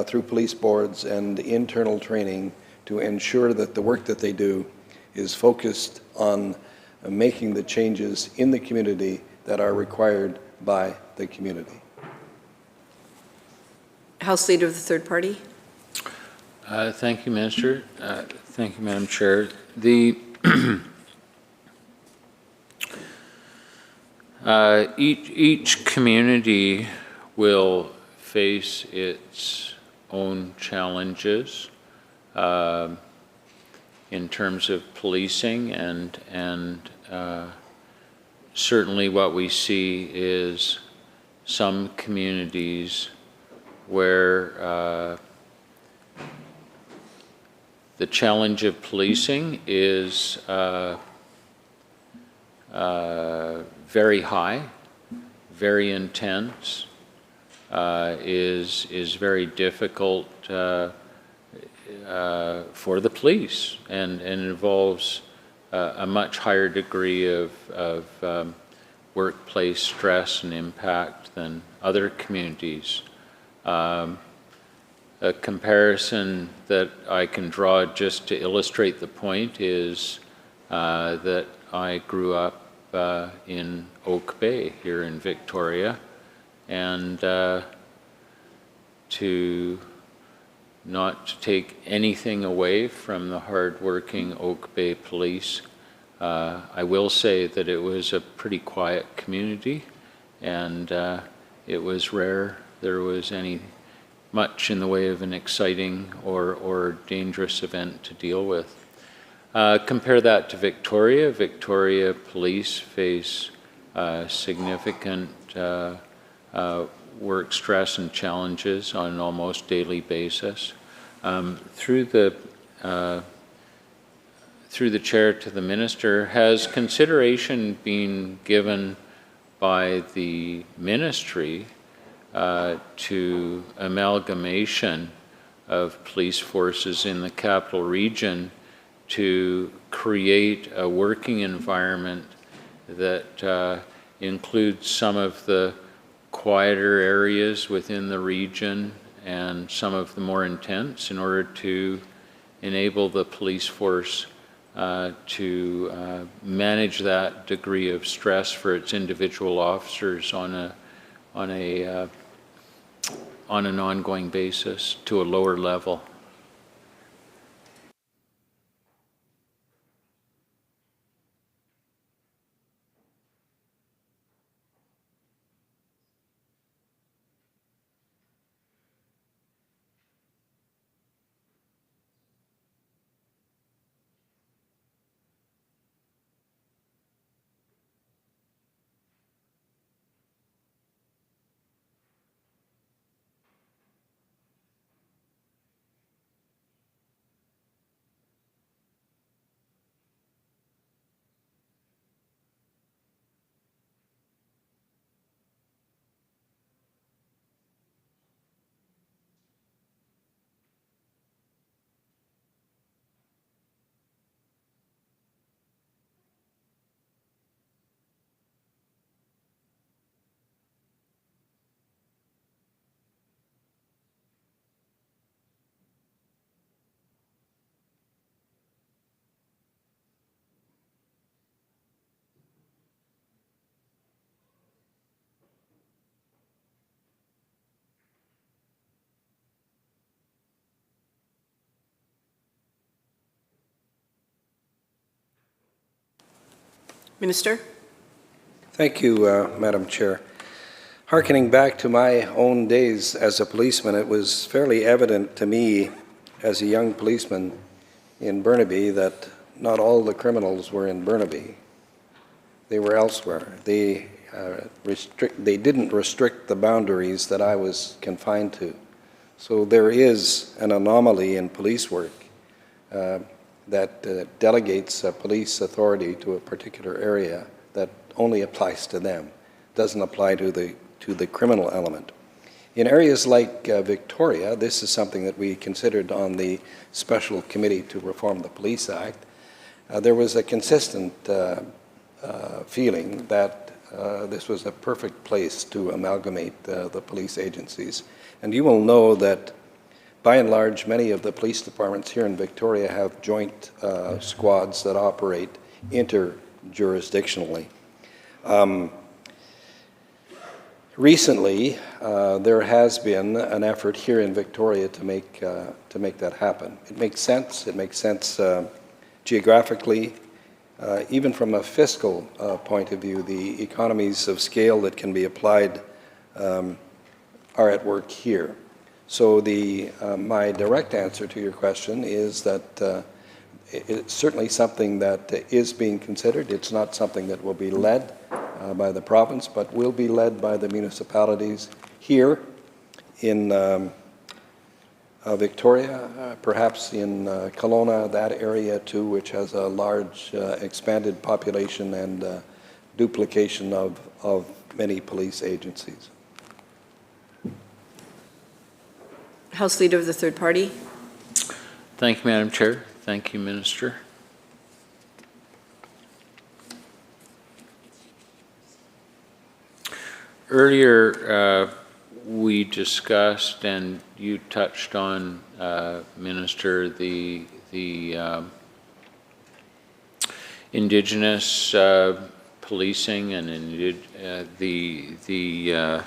through police boards and internal training to ensure that the work that they do is focused on making the changes in the community that are required by the community. House Leader of the Third Party. Thank you, Minister. Thank you, Madam Chair. The each community will face its own challenges in terms of policing, and certainly what we see is some communities where the challenge of policing is very high, very intense, is very difficult for the police, and involves a much higher degree of workplace stress and impact than other communities. A comparison that I can draw just to illustrate the point is that I grew up in Oak Bay here in Victoria, and to not take anything away from the hard-working Oak Bay police, I will say that it was a pretty quiet community, and it was rare there was much in the way of an exciting or dangerous event to deal with. Compare that to Victoria. Victoria police face significant work stress and challenges on an almost daily basis. Through the chair to the minister, has consideration been given by the ministry to amalgamation of police forces in the capital region to create a working environment that includes some of the quieter areas within the region and some of the more intense, in order to enable the police force to manage that degree of stress for its individual officers on an ongoing basis to a lower level. Minister? Thank you, Madam Chair. Harkening back to my own days as a policeman, it was fairly evident to me as a young policeman in Burnaby that not all the criminals were in Burnaby. They were elsewhere. They didn't restrict the boundaries that I was confined to. So there is an anomaly in police work that delegates police authority to a particular area that only applies to them, doesn't apply to the criminal element. In areas like Victoria, this is something that we considered on the Special Committee to Reform the Police Act. There was a consistent feeling that this was a perfect place to amalgamate the police agencies. And you will know that by and large, many of the police departments here in Victoria have joint squads that operate interjurisdictionally. Recently, there has been an effort here in Victoria to make that happen. It makes sense. It makes sense geographically, even from a fiscal point of view. The economies of scale that can be applied are at work here. So my direct answer to your question is that it's certainly something that is being considered. It's not something that will be led by the province, but will be led by the municipalities here in Victoria, perhaps in Kelowna, that area too, which has a large expanded population and duplication of many police agencies. House Leader of the Third Party. Thank you, Madam Chair. Thank you, Minister. Earlier, we discussed, and you touched on, Minister, the indigenous policing and the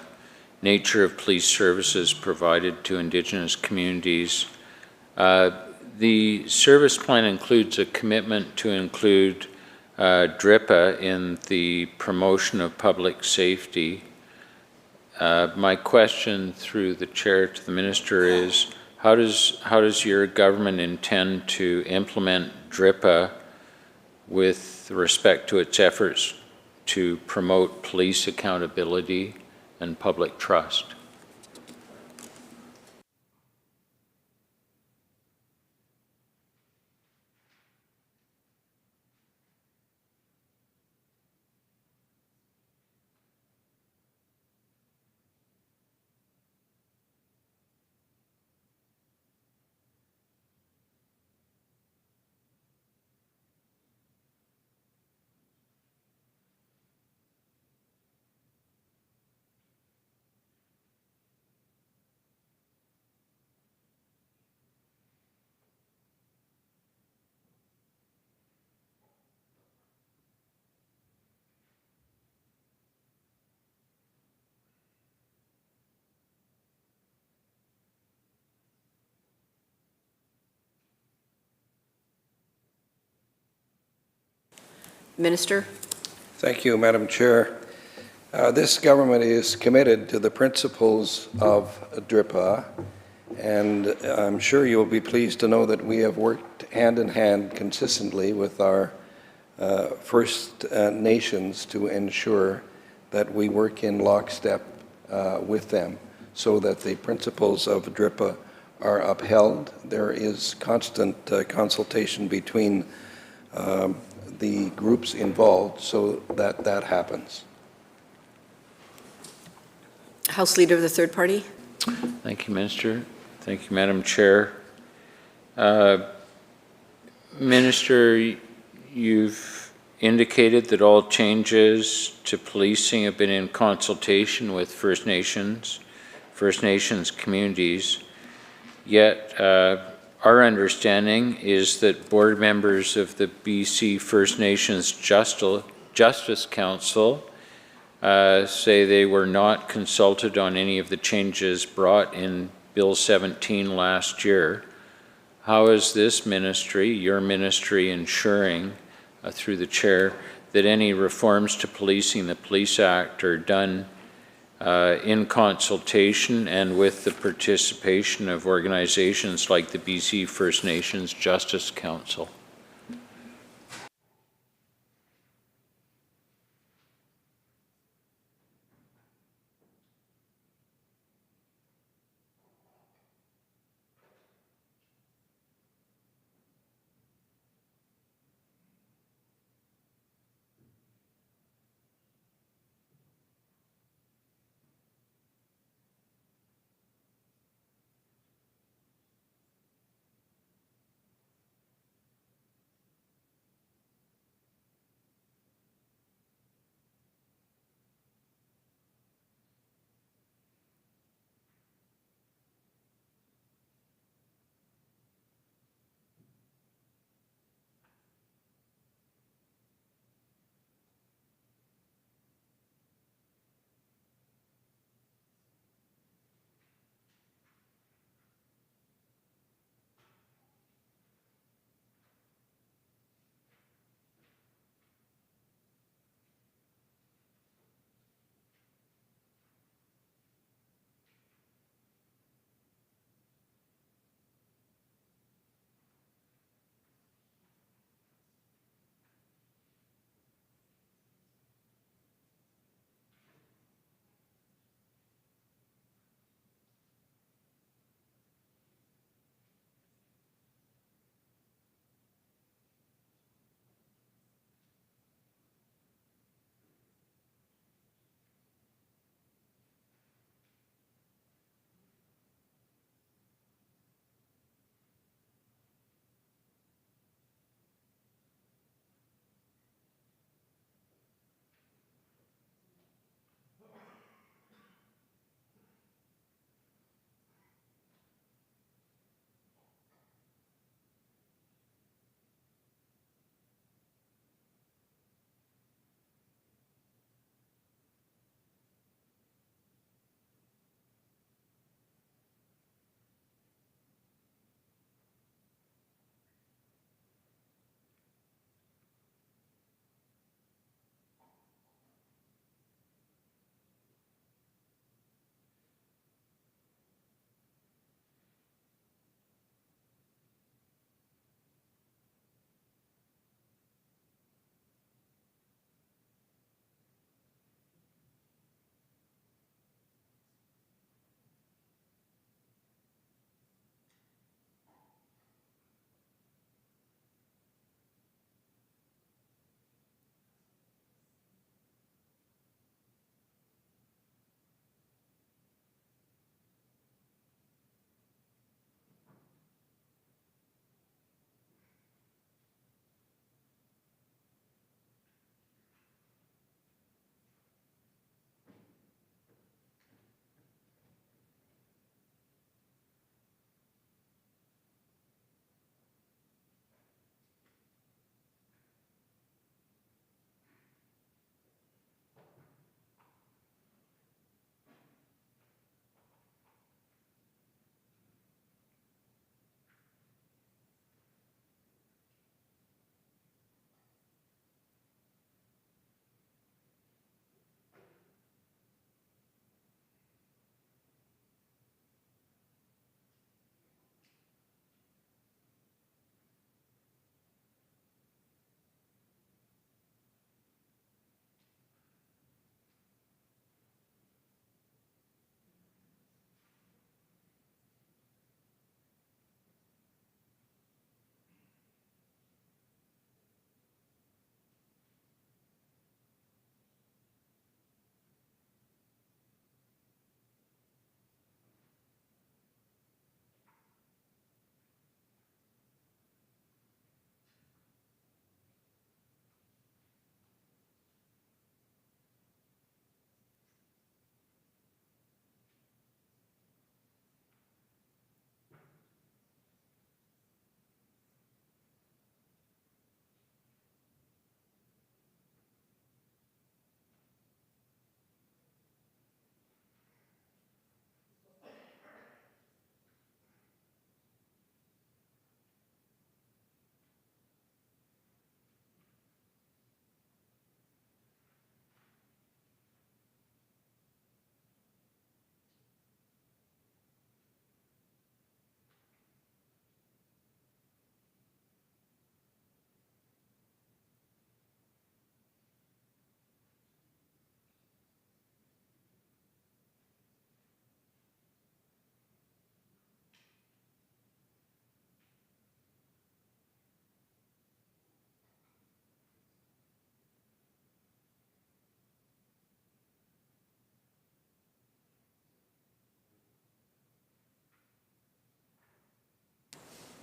nature of police services provided to indigenous communities. The service plan includes a commitment to include DRIPA in the promotion of public safety. My question through the chair to the minister is, how does your government intend to implement DRIPA with respect to its efforts to promote police accountability and public trust? Minister? Thank you, Madam Chair. This government is committed to the principles of DRIPA, and I'm sure you'll be pleased to know that we have worked hand in hand consistently with our First Nations to ensure that we work in lockstep with them so that the principles of DRIPA are upheld. There is constant consultation between the groups involved so that that happens. House Leader of the Third Party? Thank you, Minister. Thank you, Madam Chair. Minister, you've indicated that all changes to policing have been in consultation with First Nations communities, yet our understanding is that board members of the BC First Nations Justice Council say they were not consulted on any of the changes brought in Bill 17 last year. How is this ministry, your ministry, ensuring, through the chair, that any reforms to policing the Police Act are done in consultation and with the participation of organizations like the BC First Nations Justice Council?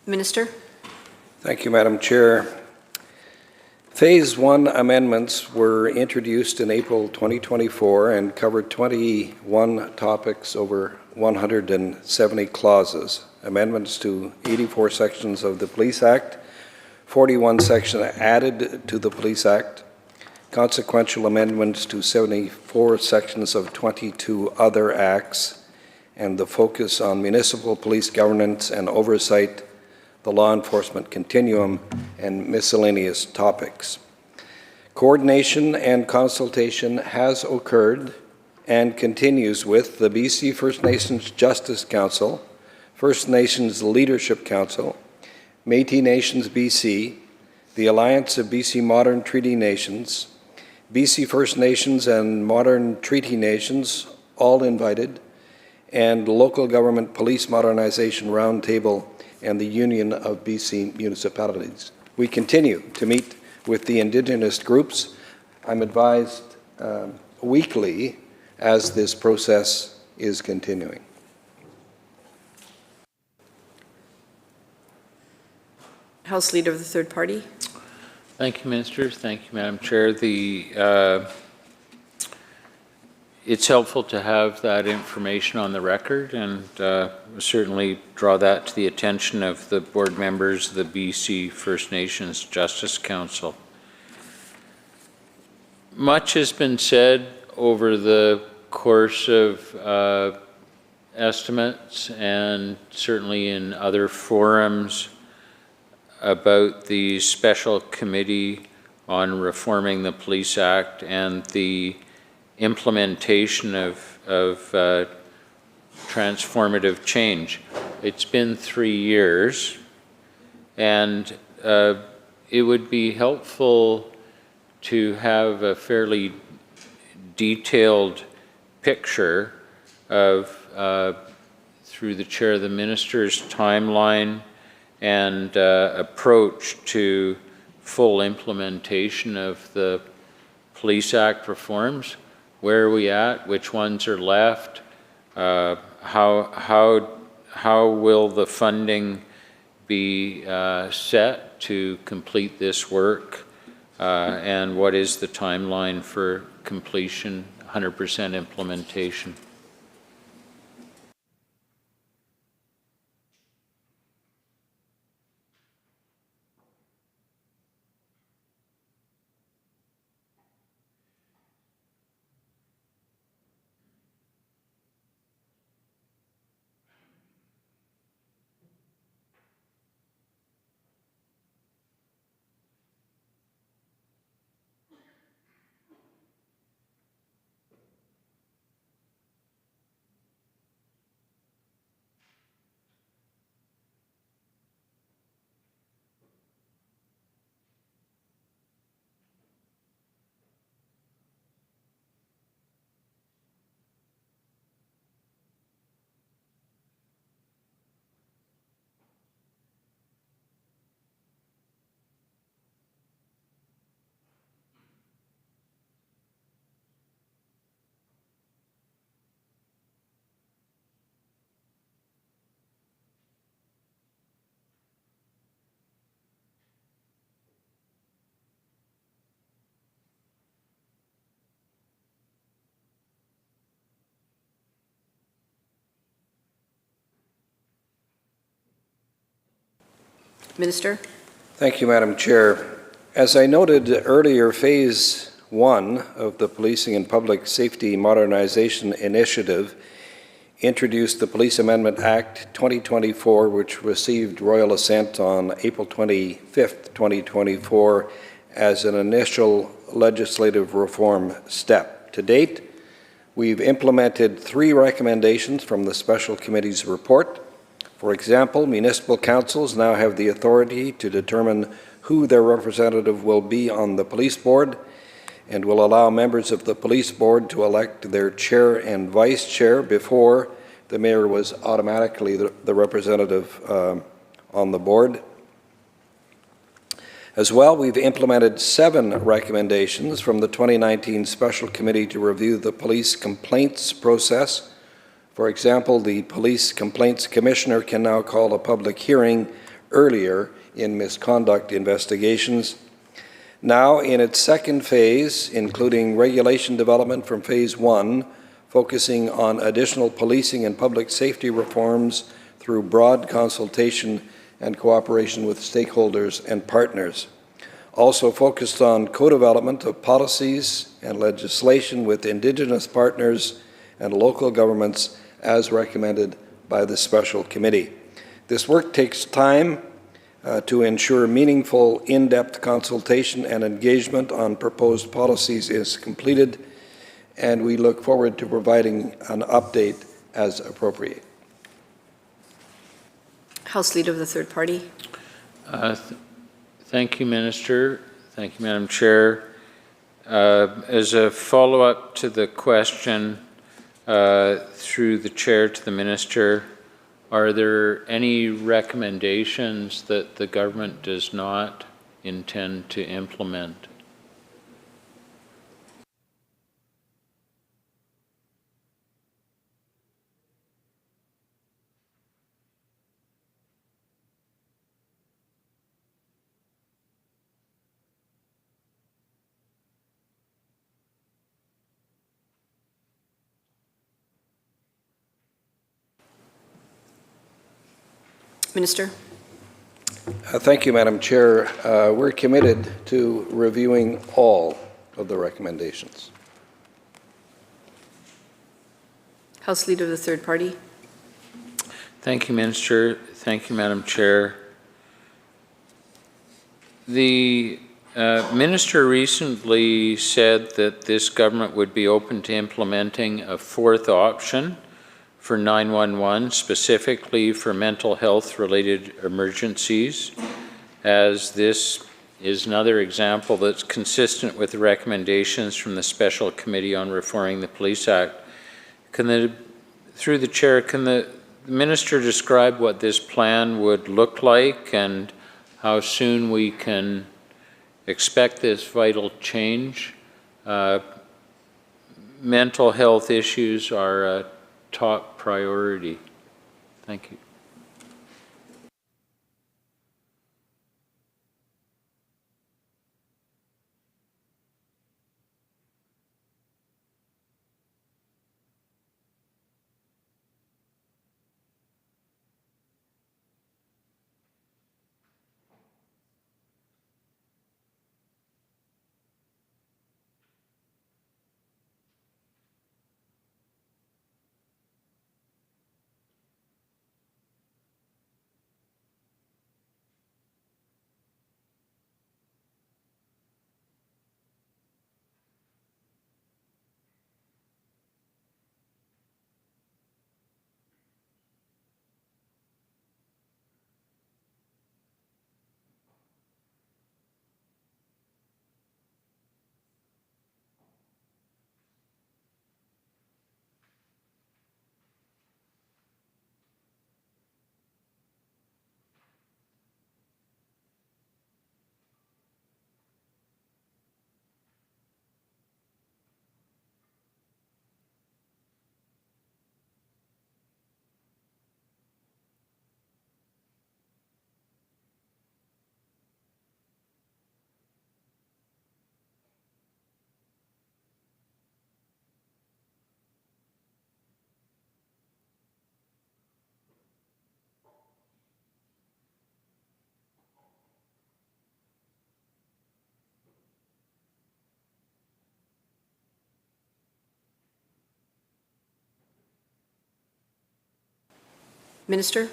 Minister? Thank you, Madam Chair. Phase 1 amendments were introduced in April 2024 and covered 21 topics over 170 clauses. Amendments to 84 sections of the Police Act, 41 sections added to the Police Act, consequential amendments to 74 sections of 22 other acts, and the focus on municipal police governance and oversight, the law enforcement continuum, and miscellaneous topics. Coordination and consultation has occurred and continues with the BC First Nations Justice Council, First Nations Leadership Council, Métis Nations BC, the Alliance of BC Modern Treaty Nations, BC First Nations and Modern Treaty Nations, all invited, and Local Government Police Modernization Roundtable and the Union of BC Municipalities. We continue to meet with the indigenous groups. I'm advised weekly as this process is continuing. House Leader of the Third Party. Thank you, Minister. Thank you, Madam Chair. It's helpful to have that information on the record, and certainly draw that to the attention of the board members of the BC First Nations Justice Council. Much has been said over the course of estimates and certainly in other forums about the special committee on reforming the Police Act and the implementation of transformative change. It's been 3 years, and it would be helpful to have a fairly detailed picture of, through the chair of the minister's timeline and approach to full implementation of the Police Act reforms. Where are we at? Which ones are left? How will the funding be set to complete this work? And what is the timeline for completion, 100% implementation? Minister? Thank you, Madam Chair. As I noted earlier, Phase 1 of the Policing and Public Safety Modernization Initiative introduced the Police Amendment Act 2024, which received royal assent on April 25th, 2024, as an initial legislative reform step. To date, we've implemented 3 recommendations from the Special Committee's report. For example, municipal councils now have the authority to determine who their representative will be on the police board, and will allow members of the police board to elect their chair and vice chair. Before, the mayor was automatically the representative on the board. As well, we've implemented 7 recommendations from the 2019 Special Committee to review the police complaints process. For example, the Police Complaints Commissioner can now call a public hearing earlier in misconduct investigations. Now in its second phase, including regulation development from phase 1, focusing on additional policing and public safety reforms through broad consultation and cooperation with stakeholders and partners. Also focused on co-development of policies and legislation with indigenous partners and local governments as recommended by the special committee. This work takes time to ensure meaningful, in-depth consultation and engagement on proposed policies is completed, and we look forward to providing an update as appropriate. House Leader of the Third Party. Thank you, Minister. Thank you, Madam Chair. As a follow-up to the question through the Chair to the Minister, are there any recommendations that the government does not intend to implement? Minister. Thank you, Madam Chair. We're committed to reviewing all of the recommendations. House Leader of the Third Party. Thank you, Minister. Thank you, Madam Chair. The Minister recently said that this government would be open to implementing a fourth option for 911, specifically for mental health related emergencies, as this is another example that's consistent with the recommendations from the Special Committee on Reforming the Police Act. Through the Chair, can the Minister describe what this plan would look like and how soon we can expect this vital change? Mental health issues are a top priority. Thank you. Minister.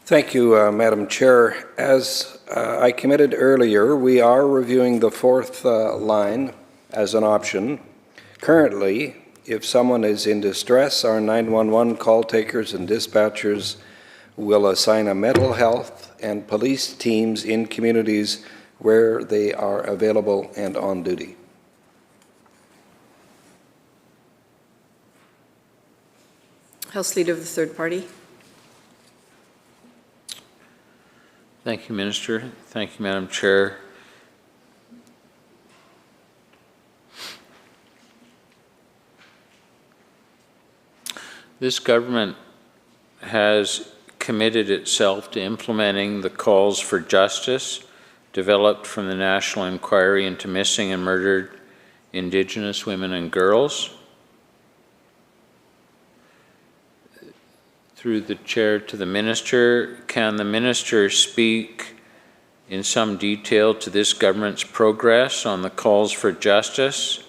Thank you, Madam Chair. As I committed earlier, we are reviewing the fourth line as an option. Currently, if someone is in distress, our 911 call takers and dispatchers will assign a mental health and police teams in communities where they are available and on duty. House Leader of the Third Party. Thank you, Minister. Thank you, Madam Chair. This government has committed itself to implementing the calls for justice developed from the National Inquiry into Missing and Murdered Indigenous Women and Girls. Through the chair to the minister, can the minister speak in some detail to this government's progress on the calls for justice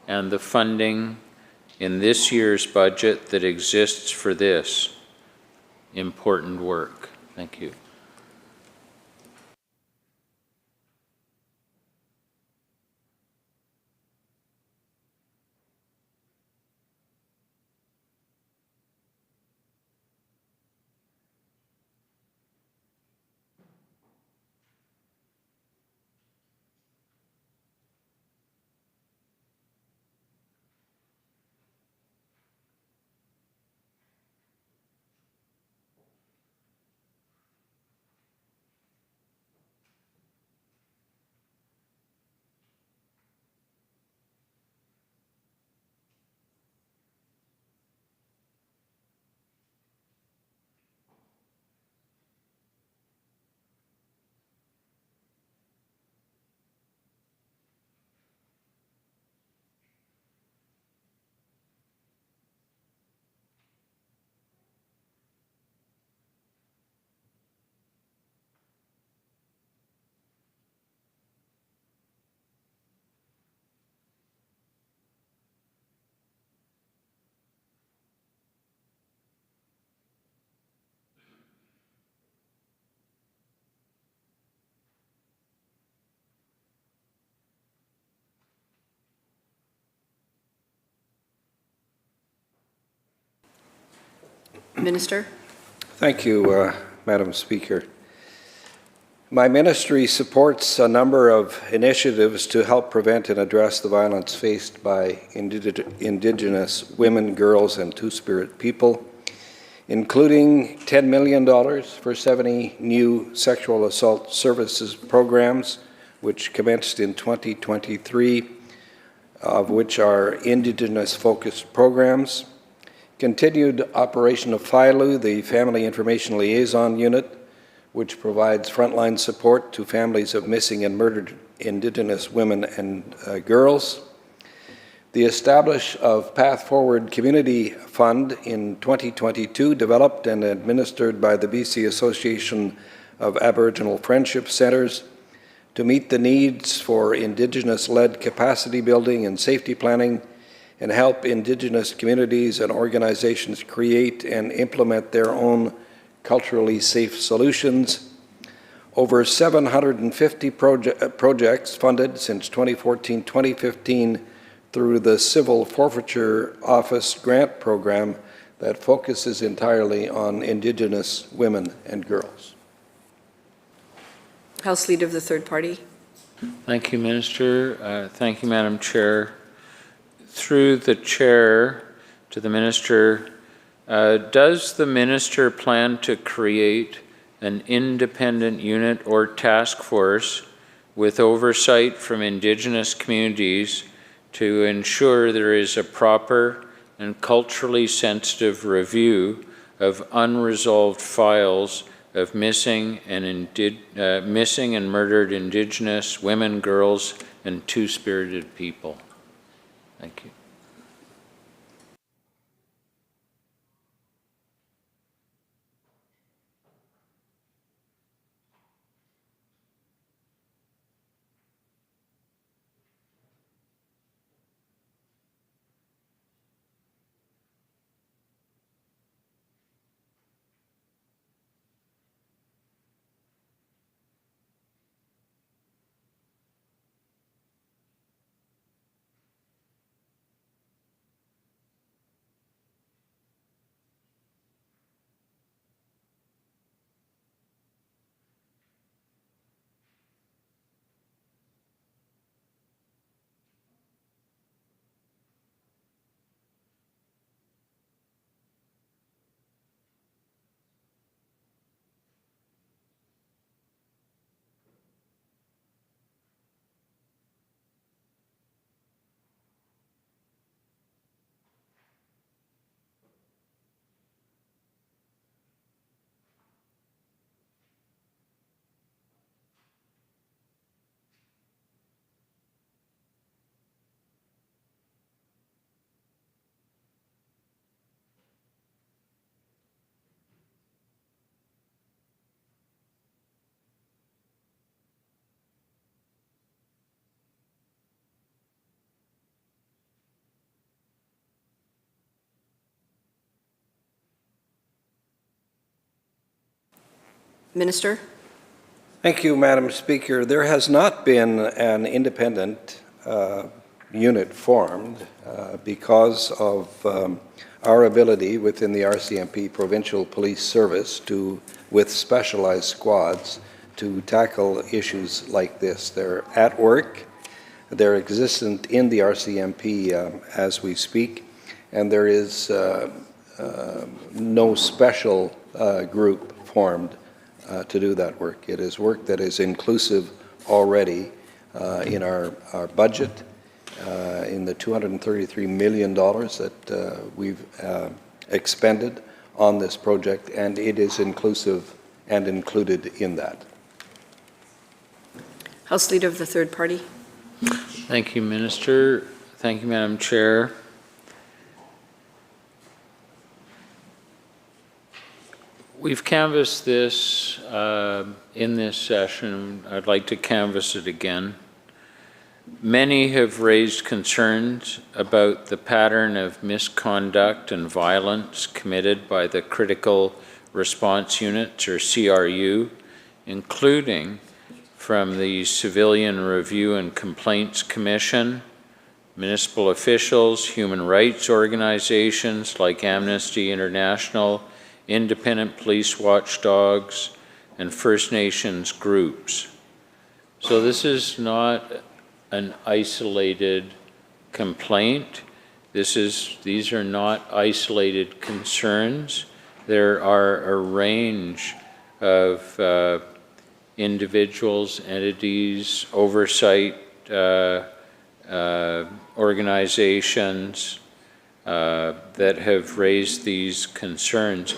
and the funding in this year's budget that exists for this important work? Thank you. Minister? Thank you, Madam Speaker. My ministry supports a number of initiatives to help prevent and address the violence faced by Indigenous women, girls, and Two-Spirit people, including $10 million for 70 new sexual assault services programs, which commenced in 2023, of which are Indigenous-focused programs. Continued operation of FILU, the Family Information Liaison Unit, which provides frontline support to families of missing and murdered Indigenous women and girls. The establishment of Path Forward Community Fund in 2022, developed and administered by the BC Association of Aboriginal Friendship Centres to meet the needs for Indigenous-led capacity building and safety planning, and help Indigenous communities and organizations create and implement their own culturally safe solutions. Over 750 projects funded since 2014-2015 through the Civil Forfeiture Office grant program that focuses entirely on Indigenous women and girls. House Leader of the Third Party. Thank you, Minister. Thank you, Madam Chair. Through the chair to the minister, does the minister plan to create an independent unit or task force with oversight from Indigenous communities to ensure there is a proper and culturally sensitive review of unresolved files of missing and murdered Indigenous women, girls, and Two-Spirited people? Thank you. Minister? Thank you, Madam Speaker. There has not been an independent unit formed because of our ability within the RCMP Provincial Police Service with specialized squads to tackle issues like this. They're at work, they're existent in the RCMP as we speak, and there is no special group formed to do that work. It is work that is inclusive already in our budget, in the $233 million that we've expended on this project, and it is inclusive and included in that. House Leader of the Third Party. Thank you, Minister. Thank you, Madam Chair. We've canvassed this in this session. I'd like to canvass it again. Many have raised concerns about the pattern of misconduct and violence committed by the Critical Response Units, or CRU, including from the Civilian Review and Complaints Commission, municipal officials, human rights organizations like Amnesty International, independent police watchdogs, and First Nations groups. So this is not an isolated complaint. These are not isolated concerns. There are a range of individuals, entities, oversight organizations that have raised these concerns.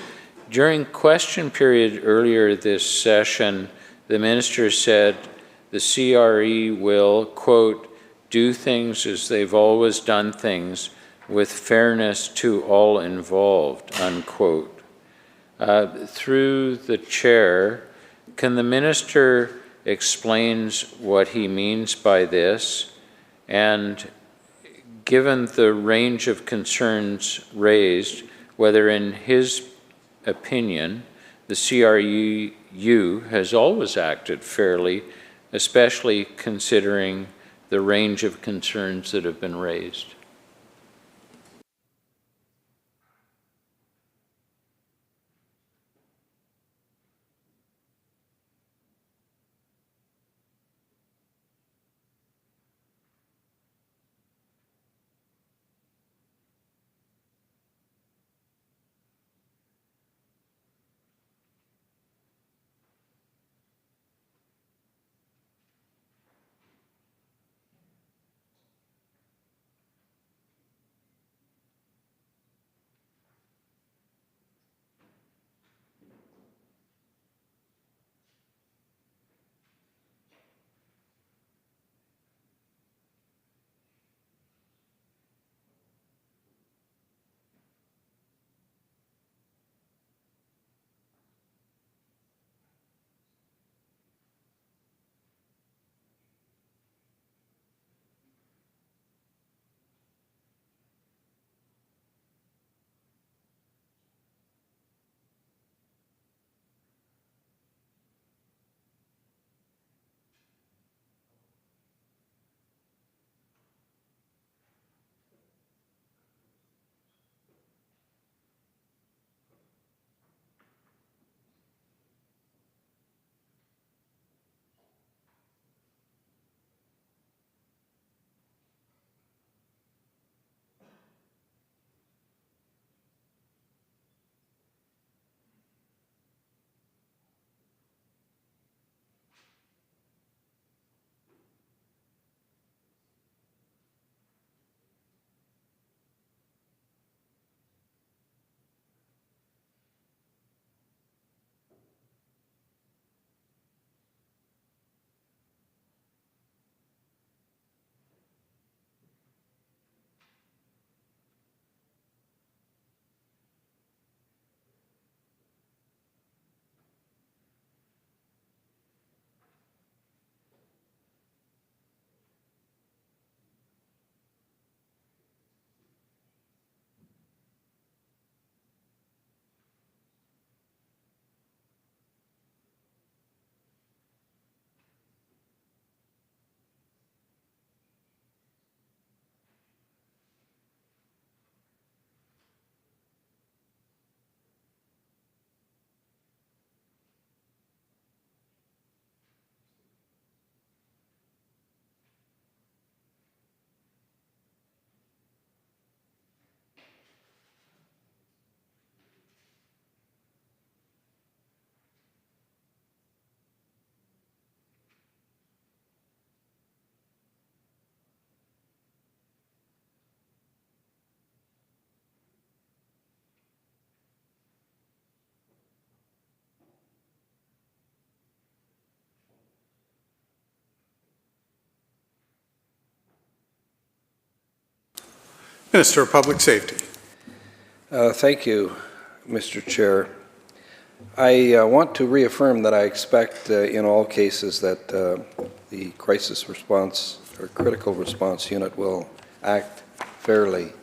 During question period earlier this session, the minister said the CRE will, quote, do things as they've always done things with fairness to all involved, unquote. Through the chair, can the minister explain what he means by this? And given the range of concerns raised, whether in his opinion, the CRU has always acted fairly, especially considering the range of concerns that have been raised. Minister of Public Safety. Thank you, Mr. Chair. I want to reaffirm that I expect in all cases that the crisis response or critical response unit will act fairly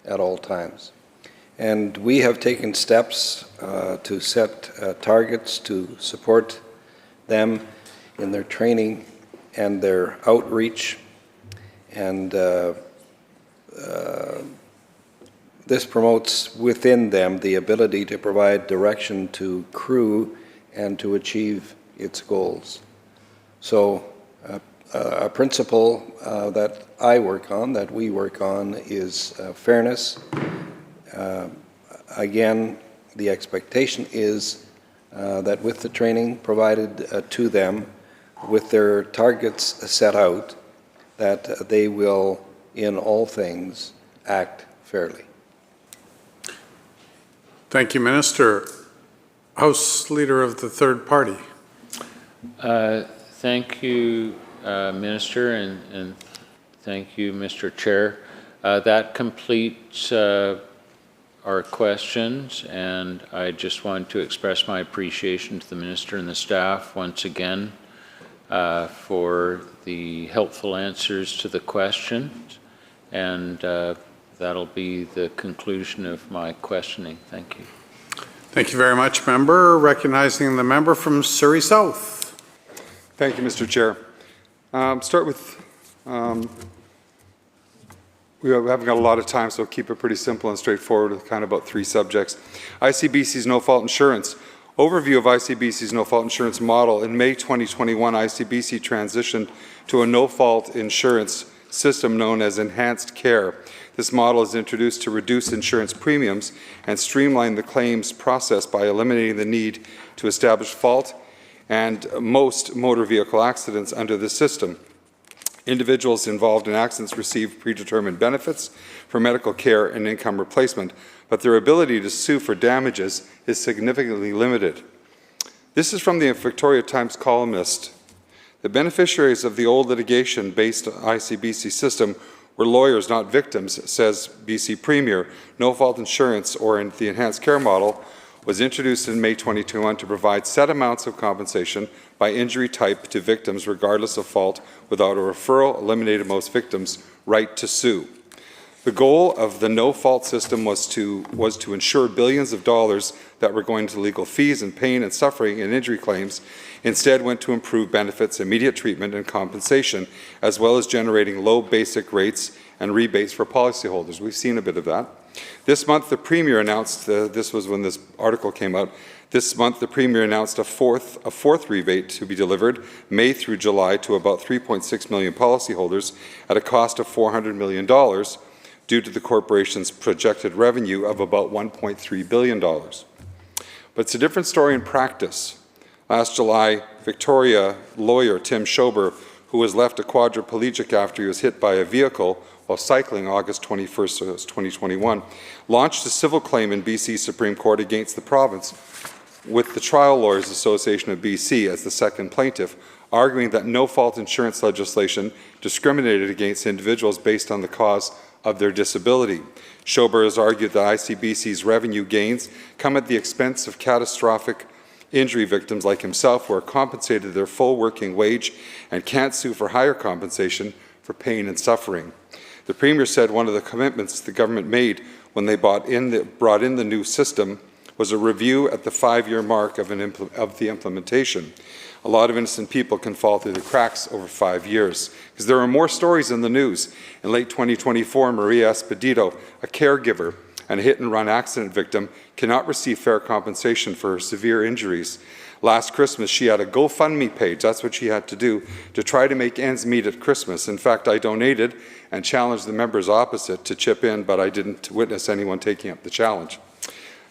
at all times. And we have taken steps to set targets to support them in their training and their outreach. And this promotes within them the ability to provide direction to crew and to achieve its goals. So a principle that I work on, that we work on, is fairness. Again, the expectation is that with the training provided to them, with their targets set out, that they will, in all things, act fairly. Thank you, Minister. House Leader of the Third Party. Thank you, Minister, and thank you, Mr. Chair. That completes our questions, and I just want to express my appreciation to the Minister and the staff once again for the helpful answers to the questions, and that'll be the conclusion of my questioning. Thank you. Thank you very much, Member. Recognizing the member from Surrey South. Thank you, Mr. Chair. Start with, we haven't got a lot of time, so I'll keep it pretty simple and straightforward with kind of about 3 subjects. ICBC's no-fault insurance. Overview of ICBC's no-fault insurance model. In May 2021, ICBC transitioned to a no-fault insurance system known as enhanced care. This model is introduced to reduce insurance premiums and streamline the claims process by eliminating the need to establish fault and most motor vehicle accidents under the system. Individuals involved in accidents receive predetermined benefits for medical care and income replacement, but their ability to sue for damages is significantly limited. This is from the Victoria Times columnist. The beneficiaries of the old litigation-based ICBC system were lawyers, not victims, says BC Premier. No-fault insurance, or in the enhanced care model, was introduced in May 2021 to provide set amounts of compensation by injury type to victims regardless of fault without a referral, eliminated most victims' right to sue. The goal of the no-fault system was to insure billions of dollars that were going to legal fees and pain and suffering and injury claims, instead went to improve benefits, immediate treatment and compensation, as well as generating low basic rates and rebates for policyholders. We've seen a bit of that. This month, the Premier announced, this was when this article came out, this month the Premier announced a fourth rebate to be delivered May through July to about 3.6 million policyholders at a cost of $400 million due to the corporation's projected revenue of about $1.3 billion. But it's a different story in practice. Last July, Victoria lawyer Tim Schober, who was left a quadriplegic after he was hit by a vehicle while cycling August 21st, 2021, launched a civil claim in BC Supreme Court against the province, with the Trial Lawyers Association of BC as the second plaintiff, arguing that no-fault insurance legislation discriminated against individuals based on the cause of their disability. Schober has argued that ICBC's revenue gains come at the expense of catastrophic injury victims like himself who are compensated their full working wage and can't sue for higher compensation for pain and suffering. The Premier said one of the commitments the government made when they brought in the new system was a review at the 5-year mark of the implementation. A lot of innocent people can fall through the cracks over 5 years, because there are more stories in the news. In late 2024, Maria Espedito, a caregiver and a hit-and-run accident victim, cannot receive fair compensation for her severe injuries. Last Christmas, she had a GoFundMe page, that's what she had to do, to try to make ends meet at Christmas. In fact, I donated and challenged the members opposite to chip in, but I didn't witness anyone taking up the challenge.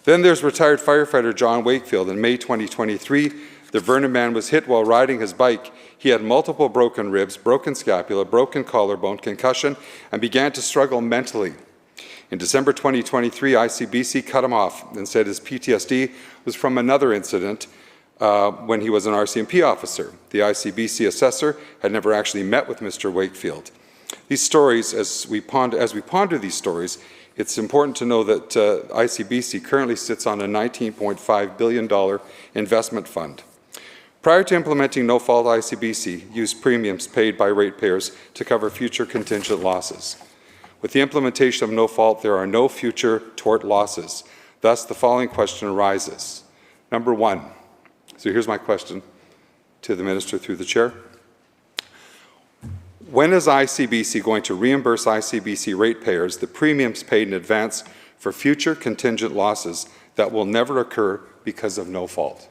Then there's retired firefighter John Wakefield. In May 2023, the Vernon man was hit while riding his bike. He had multiple broken ribs, broken scapula, broken collarbone, concussion, and began to struggle mentally. In December 2023, ICBC cut him off and said his PTSD was from another incident when he was an RCMP officer. The ICBC assessor had never actually met with Mr. Wakefield. These stories, as we ponder these stories, it's important to know that ICBC currently sits on a $19.5 billion investment fund. Prior to implementing no-fault, ICBC used premiums paid by ratepayers to cover future contingent losses. With the implementation of no-fault, there are no future tort losses. Thus, the following question arises. Number one, so here's my question to the Minister through the Chair. When is ICBC going to reimburse ICBC ratepayers the premiums paid in advance for future contingent losses that will never occur because of no fault?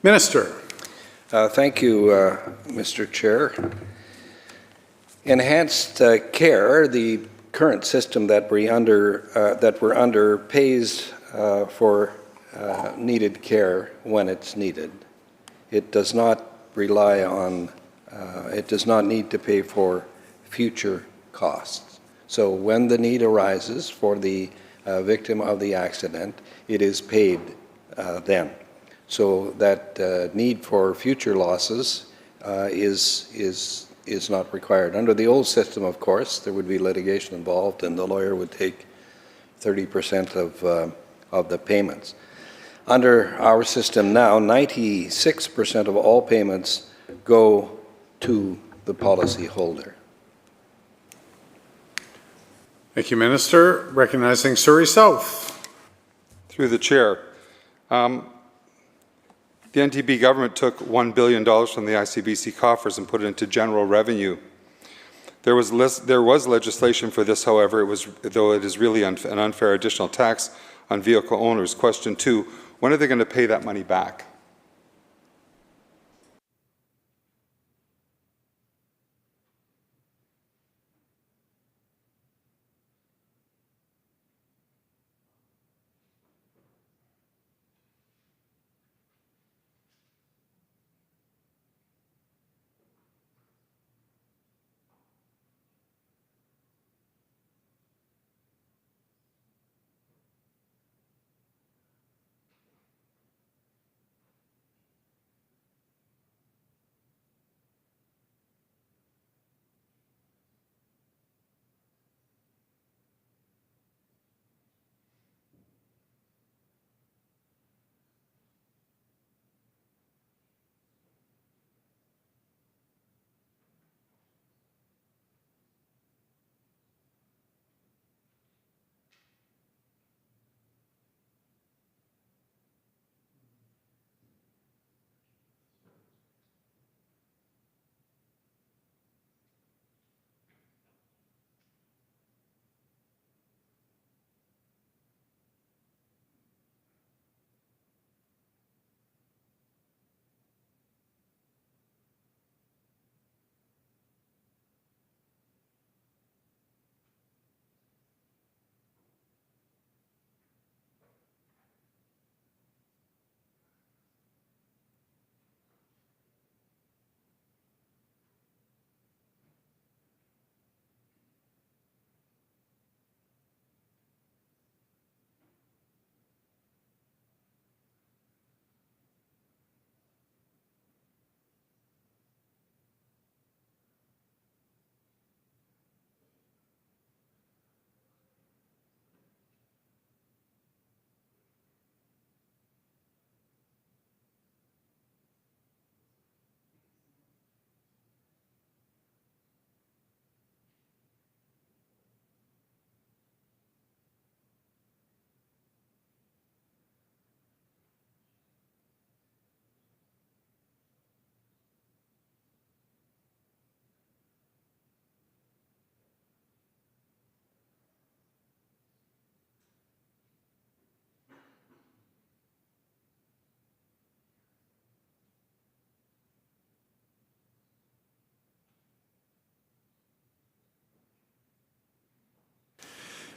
Minister. Thank you, Mr. Chair. Enhanced care, the current system that we're under pays for needed care when it's needed. It does not rely on, it does not need to pay for future costs. So when the need arises for the victim of the accident, it is paid then. So that need for future losses is not required. Under the old system, of course, there would be litigation involved and the lawyer would take 30% of the payments. Under our system now, 96% of all payments go to the policyholder. Thank you, Minister. Recognizing Surrey South. Through the Chair. The NTB government took $1 billion from the ICBC coffers and put it into general revenue. There was legislation for this, however, though it is really an unfair additional tax on vehicle owners. Question 2, when are they going to pay that money back?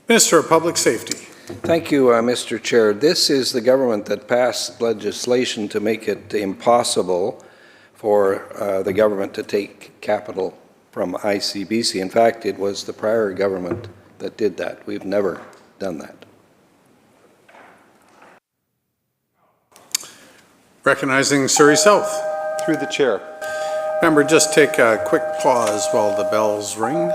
Minister of Public Safety. Thank you, Mr. Chair. This is the government that passed legislation to make it impossible for the government to take capital from ICBC. In fact, it was the prior government that did that. We've never done that. Recognizing Surrey South. Through the chair. Member, just take a quick pause while the bells ring.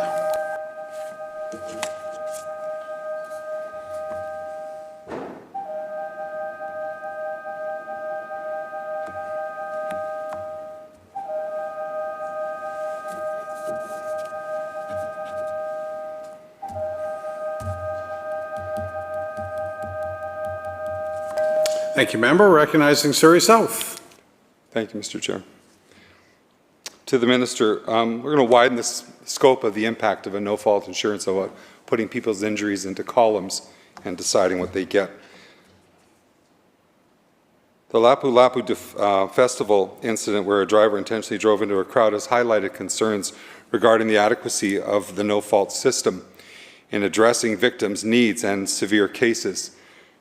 Thank you, member. Recognizing Surrey South. Thank you, Mr. Chair. To the Minister, we're going to widen the scope of the impact of a no-fault insurance about putting people's injuries into columns and deciding what they get. The Lapu Lapu festival incident where a driver intentionally drove into a crowd has highlighted concerns regarding the adequacy of the no-fault system in addressing victims' needs and severe cases.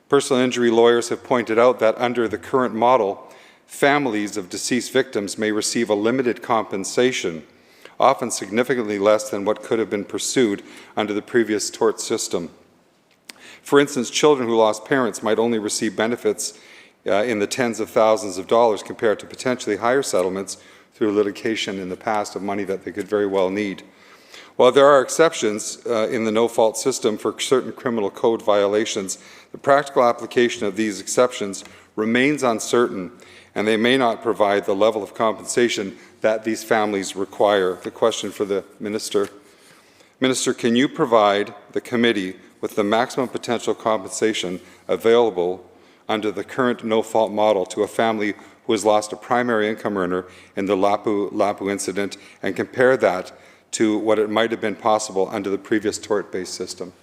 Personal injury lawyers have pointed out that under the current model, families of deceased victims may receive a limited compensation, often significantly less than what could have been pursued under the previous tort system. For instance, children who lost parents might only receive benefits in the tens of thousands of dollars compared to potentially higher settlements through litigation in the past of money that they could very well need. While there are exceptions in the no-fault system for certain criminal code violations, the practical application of these exceptions remains uncertain, and they may not provide the level of compensation that these families require. The question for the Minister. Minister, can you provide the committee with the maximum potential compensation available under the current no-fault model to a family who has lost a primary income earner in the Lapu Lapu incident, and compare that to what it might have been possible under the previous tort-based system?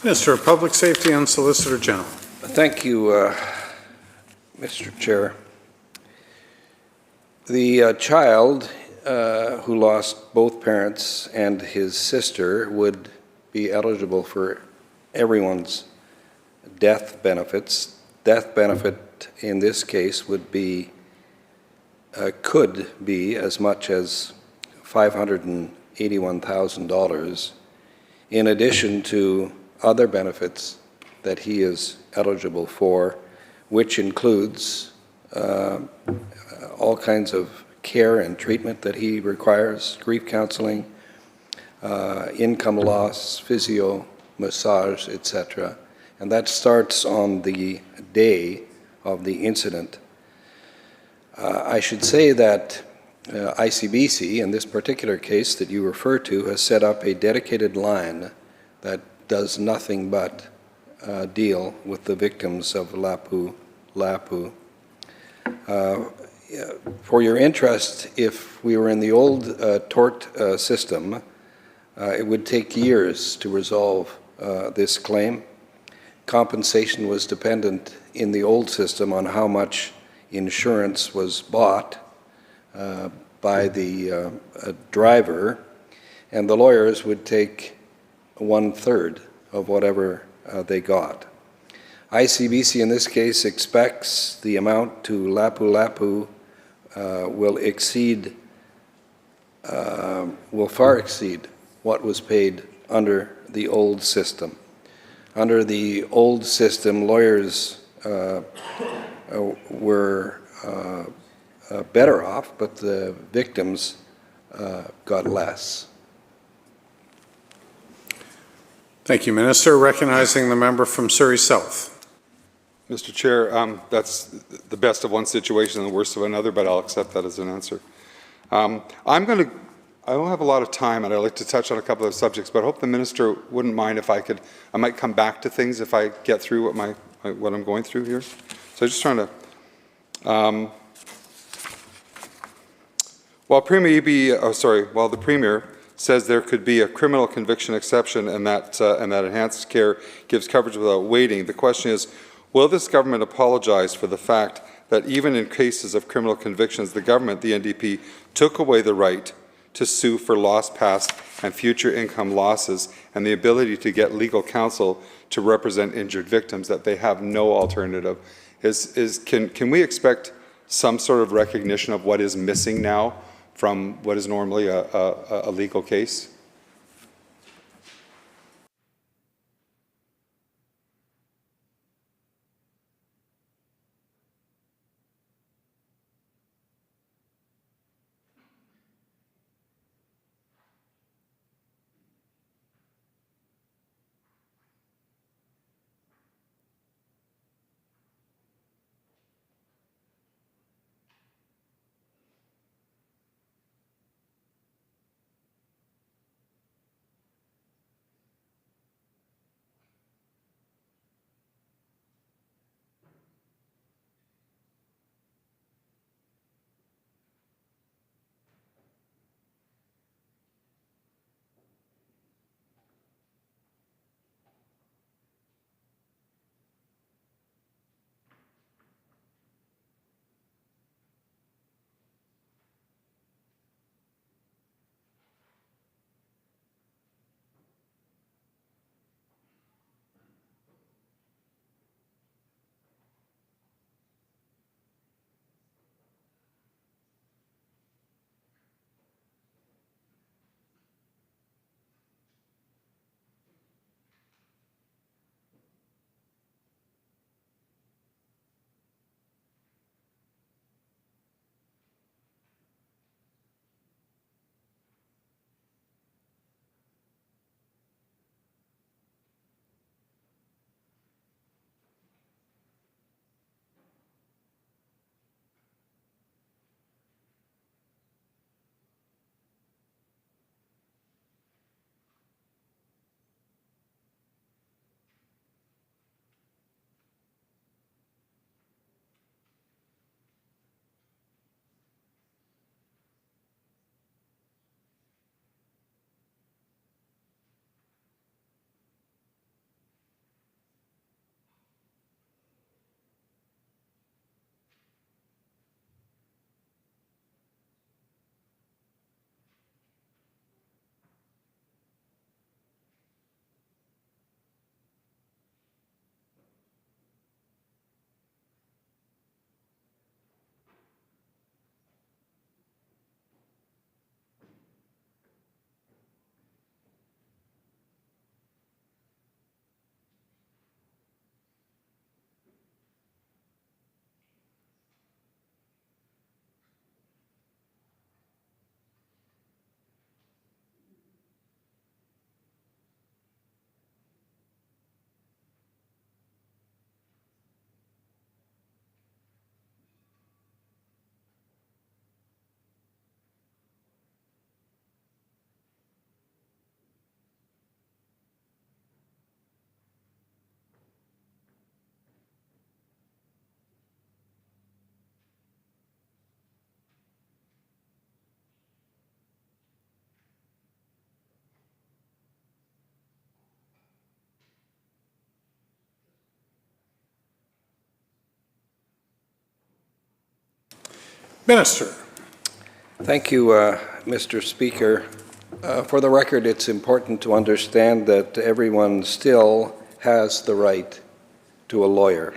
Minister of Public Safety and Solicitor General. Thank you, Mr. Chair. The child who lost both parents and his sister would be eligible for everyone's death benefits. Death benefit in this case would be, could be as much as $581,000 in addition to other benefits that he is eligible for, which includes all kinds of care and treatment that he requires, grief counseling, income loss, physio, massage, etc. And that starts on the day of the incident. I should say that ICBC, in this particular case that you refer to, has set up a dedicated line that does nothing but deal with the victims of Lapu Lapu. For your interest, if we were in the old tort system, it would take years to resolve this claim. Compensation was dependent in the old system on how much insurance was bought by the driver, and the lawyers would take 1/3 of whatever they got. ICBC in this case expects the amount to Lapu Lapu will far exceed what was paid under the old system. Under the old system, lawyers were better off, but the victims got less. Thank you, Minister. Recognizing the member from Surrey South. Mr. Chair, that's the best of one situation and the worst of another, but I'll accept that as an answer. I don't have a lot of time, and I'd like to touch on a couple of subjects, but I hope the minister wouldn't mind if I might come back to things if I get through what I'm going through here. So I'm just trying to, while the Premier says there could be a criminal conviction exception and that enhanced care gives coverage without waiting, the question is, will this government apologize for the fact that even in cases of criminal convictions, the government, the NDP, took away the right to sue for lost past and future income losses and the ability to get legal counsel to represent injured victims, that they have no alternative? Can we expect some sort of recognition of what is missing now from what is normally a legal case? Minister. Thank you, Mr. Speaker. For the record, it's important to understand that everyone still has the right to a lawyer.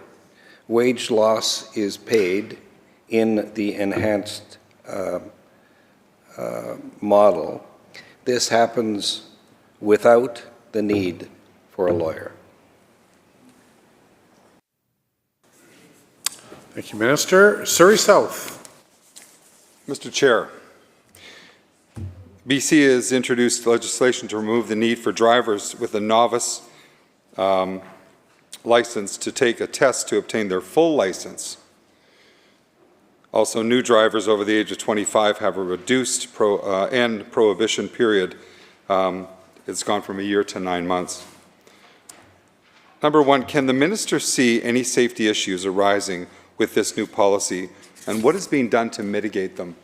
Wage loss is paid in the enhanced model. This happens without the need for a lawyer. Thank you, Minister. Surrey South. Mr. Chair, BC has introduced legislation to remove the need for drivers with a novice license to take a test to obtain their full license. Also, new drivers over the age of 25 have a reduced end prohibition period. It's gone from a year to 9 months. Number one, can the minister see any safety issues arising with this new policy, and what is being done to mitigate them?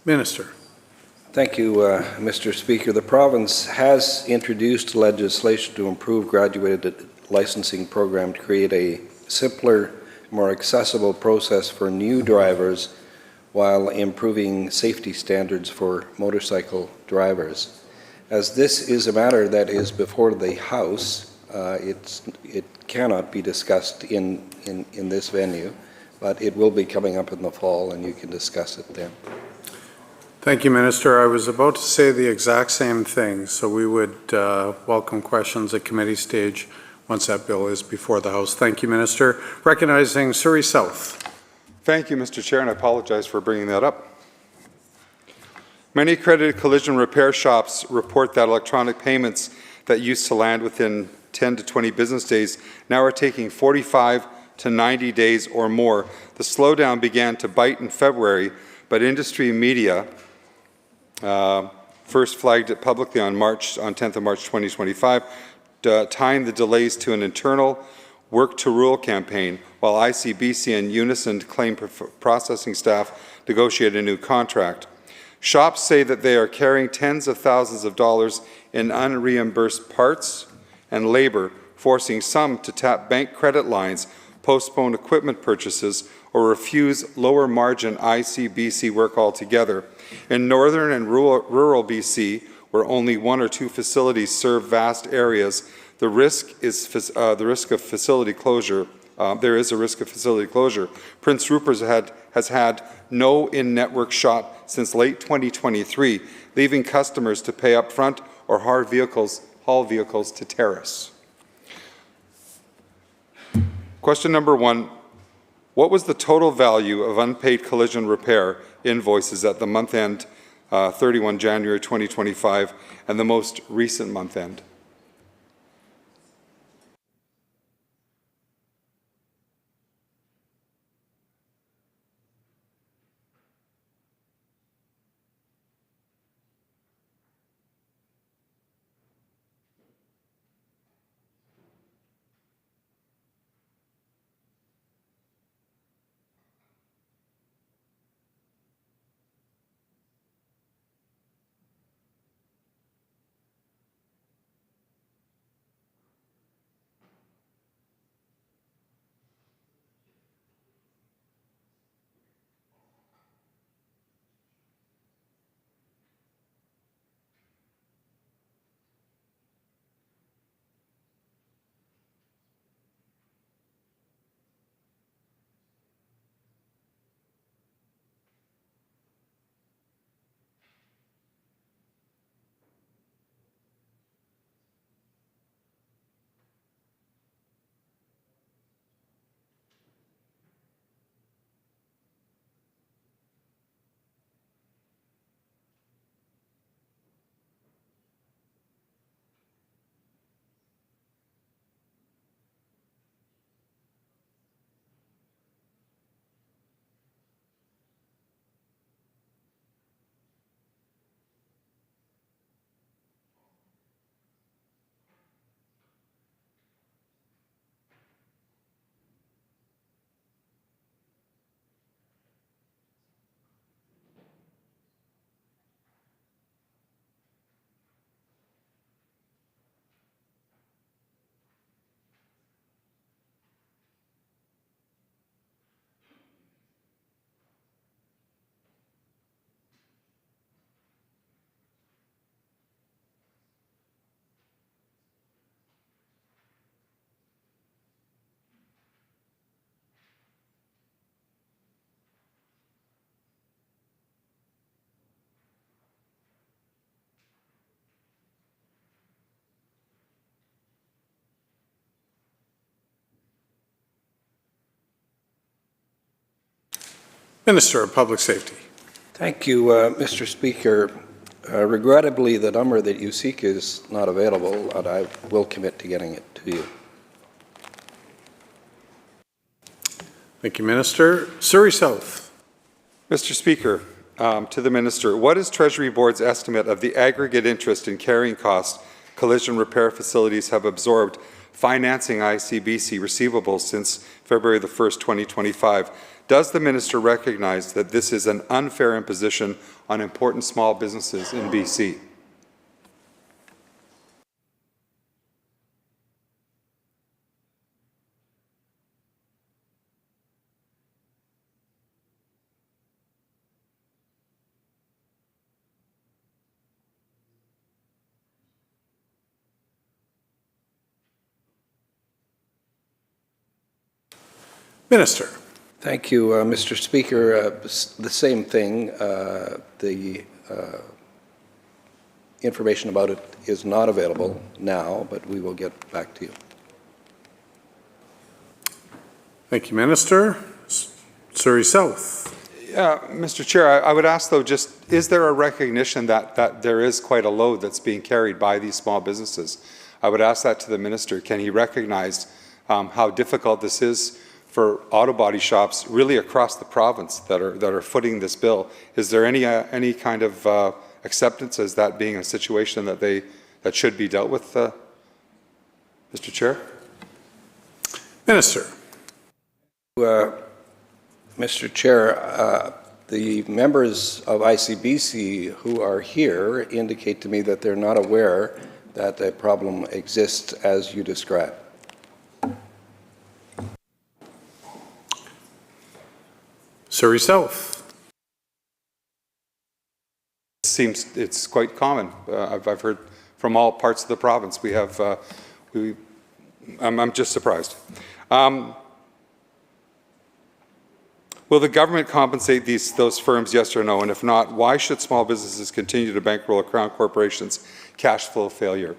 Minister. Thank you, Mr. Speaker. The province has introduced legislation to improve graduated licensing program to create a simpler, more accessible process for new drivers while improving safety standards for motorcycle drivers. As this is a matter that is before the House, it cannot be discussed in this venue, but it will be coming up in the fall and you can discuss it then. Thank you, Minister. I was about to say the exact same thing, so we would welcome questions at committee stage once that bill is before the House. Thank you, Minister. Recognizing Surrey South. Thank you, Mr. Chair, and I apologize for bringing that up. Many accredited collision repair shops report that electronic payments that used to land within 10 to 20 business days now are taking 45 to 90 days or more. The slowdown began to bite in February, but industry media first flagged it publicly on 10th of March 2025, tying the delays to an internal work to rule campaign, while ICBC and Unison claim processing staff negotiate a new contract. Shops say that they are carrying tens of thousands of dollars in unreimbursed parts and labor, forcing some to tap bank credit lines, postpone equipment purchases, or refuse lower margin ICBC work altogether. In northern and rural BC, where only 1 or 2 facilities serve vast areas, the risk is of facility closure. There is a risk of facility closure. Prince Rupert has had no in-network shop since late 2023, leaving customers to pay up front or haul vehicles to Terrace. Question number 1. What was the total value of unpaid collision repair invoices at the month end 31 January 2025 and the most recent month end? Minister of Public Safety. Thank you, Mr. Speaker. Regrettably, the number that you seek is not available, and I will commit to getting it to you. Thank you, Minister. Surrey South. Mr. Speaker, to the Minister, what is Treasury Board's estimate of the aggregate interest and carrying costs collision repair facilities have absorbed financing ICBC receivables since February the 1st, 2025? Does the Minister recognize that this is an unfair imposition on important small businesses in BC? Minister. Thank you, Mr. Speaker. The same thing. The information about it is not available now, but we will get back to you. Thank you, Minister. Surrey South. Mr. Chair, I would ask, though, just is there a recognition that there is quite a load that's being carried by these small businesses? I would ask that to the Minister. Can he recognize how difficult this is for auto body shops really across the province that are footing this bill? Is there any kind of acceptance as that being a situation that should be dealt with, Mr. Chair? Minister. Mr. Chair, The members of ICBC who are here indicate to me that they're not aware that a problem exists as you describe. Sir, yourself. Seems it's quite common. I've heard from all parts of the province. We have, I'm just surprised. Will the government compensate those firms, yes or no? And if not, why should small businesses continue to bankroll a Crown Corporation's cash flow failure?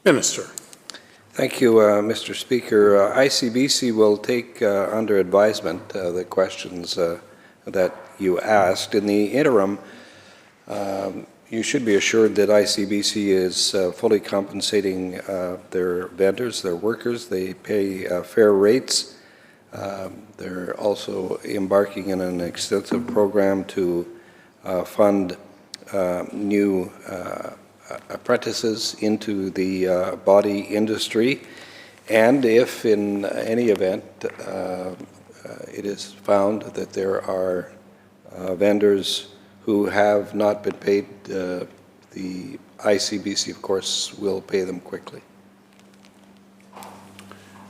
Minister. Thank you, Mr. Speaker. ICBC will take under advisement the questions that you asked. In the interim, you should be assured that ICBC is fully compensating their vendors, their workers. They pay fair rates. They're also embarking in an extensive program to fund new apprentices into the body industry. And if in any event it is found that there are vendors who have not been paid, the ICBC, of course, will pay them quickly.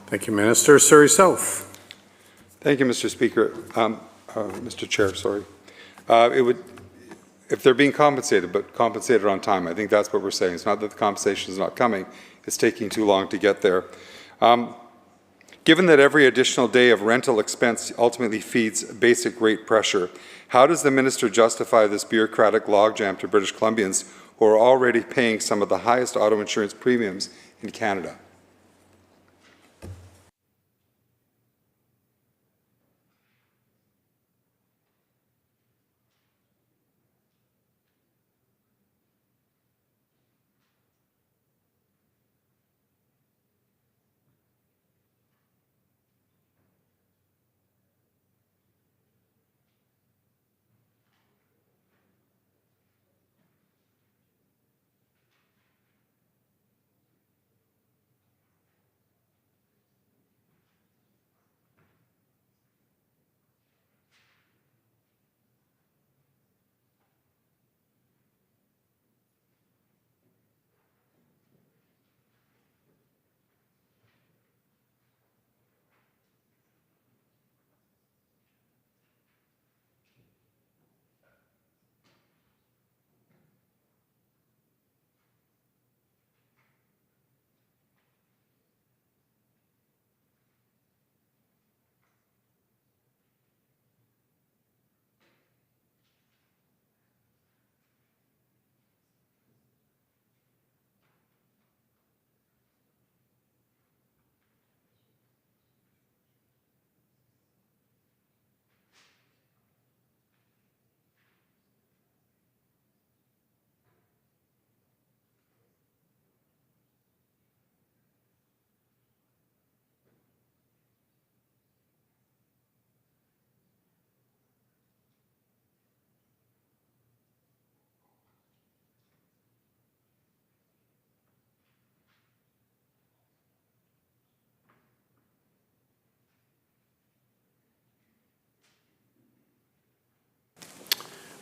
Thank you, Minister. Sir, yourself. Thank you, Mr. Speaker. Mr. Chair, sorry. If they're being compensated, but compensated on time, I think that's what we're saying. It's not that the compensation is not coming, it's taking too long to get there. Given that every additional day of rental expense ultimately feeds basic rate pressure, how does the minister justify this bureaucratic logjam to British Columbians who are already paying some of the highest auto insurance premiums in Canada?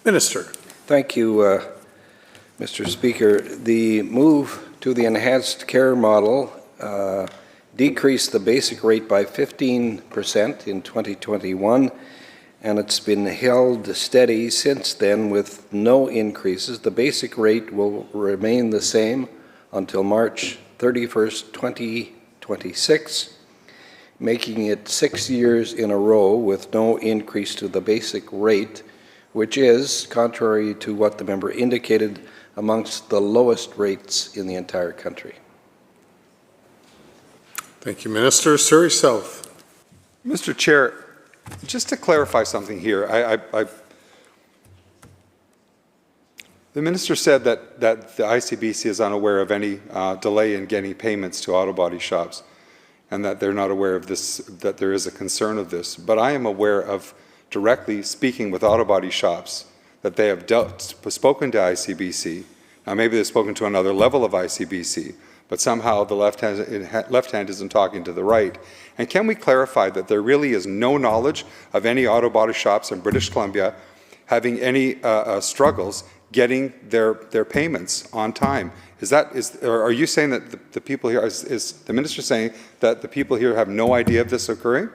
Minister. Thank you, Mr. Speaker. The move to the enhanced care model decreased the basic rate by 15% in 2021, and it's been held steady since then with no increases. The basic rate will remain the same until March 31st, 2026, making it 6 years in a row with no increase to the basic rate, which is, contrary to what the member indicated, amongst the lowest rates in the entire country. Thank you, Minister. Surrey South. Mr. Chair, just to clarify something here, the minister said that the ICBC is unaware of any delay in getting payments to auto body shops, and that they're not aware of this, that there is a concern of this. But I am aware of directly speaking with auto body shops that they have spoken to ICBC. Now maybe they've spoken to another level of ICBC, but somehow the left hand isn't talking to the right. And can we clarify that there really is no knowledge of any auto body shops in British Columbia having any struggles getting their payments on time? Are you saying that the people here, is the minister saying that the people here have no idea of this occurring?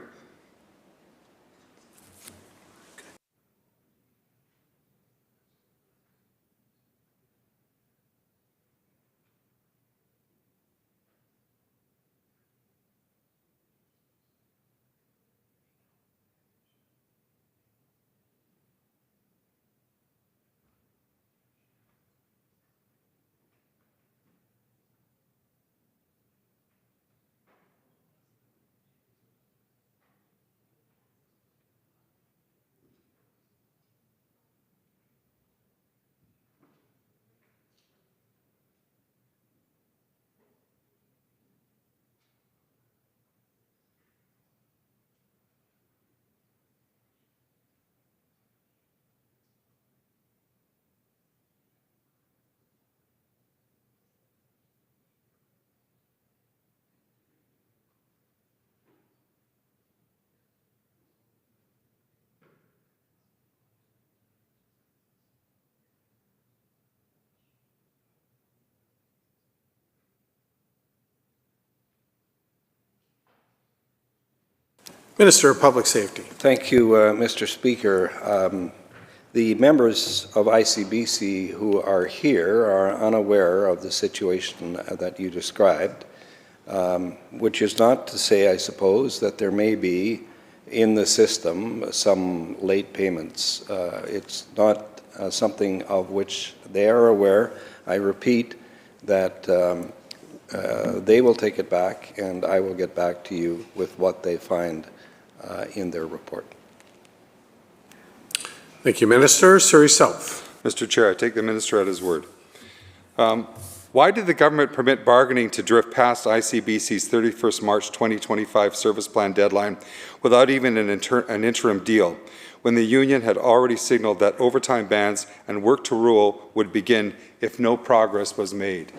Minister of Public Safety. Thank you, Mr. Speaker. The members of ICBC who are here are unaware of the situation that you described. which is not to say, I suppose, that there may be in the system some late payments. It's not something of which they are aware. I repeat that they will take it back, and I will get back to you with what they find in their report. Thank you, Minister. Surrey South. Mr. Chair, I take the Minister at his word. Why did the government permit bargaining to drift past ICBC's 31st March 2025 service plan deadline without even an interim deal, when the union had already signaled that overtime bans and work to rule would begin if no progress was made?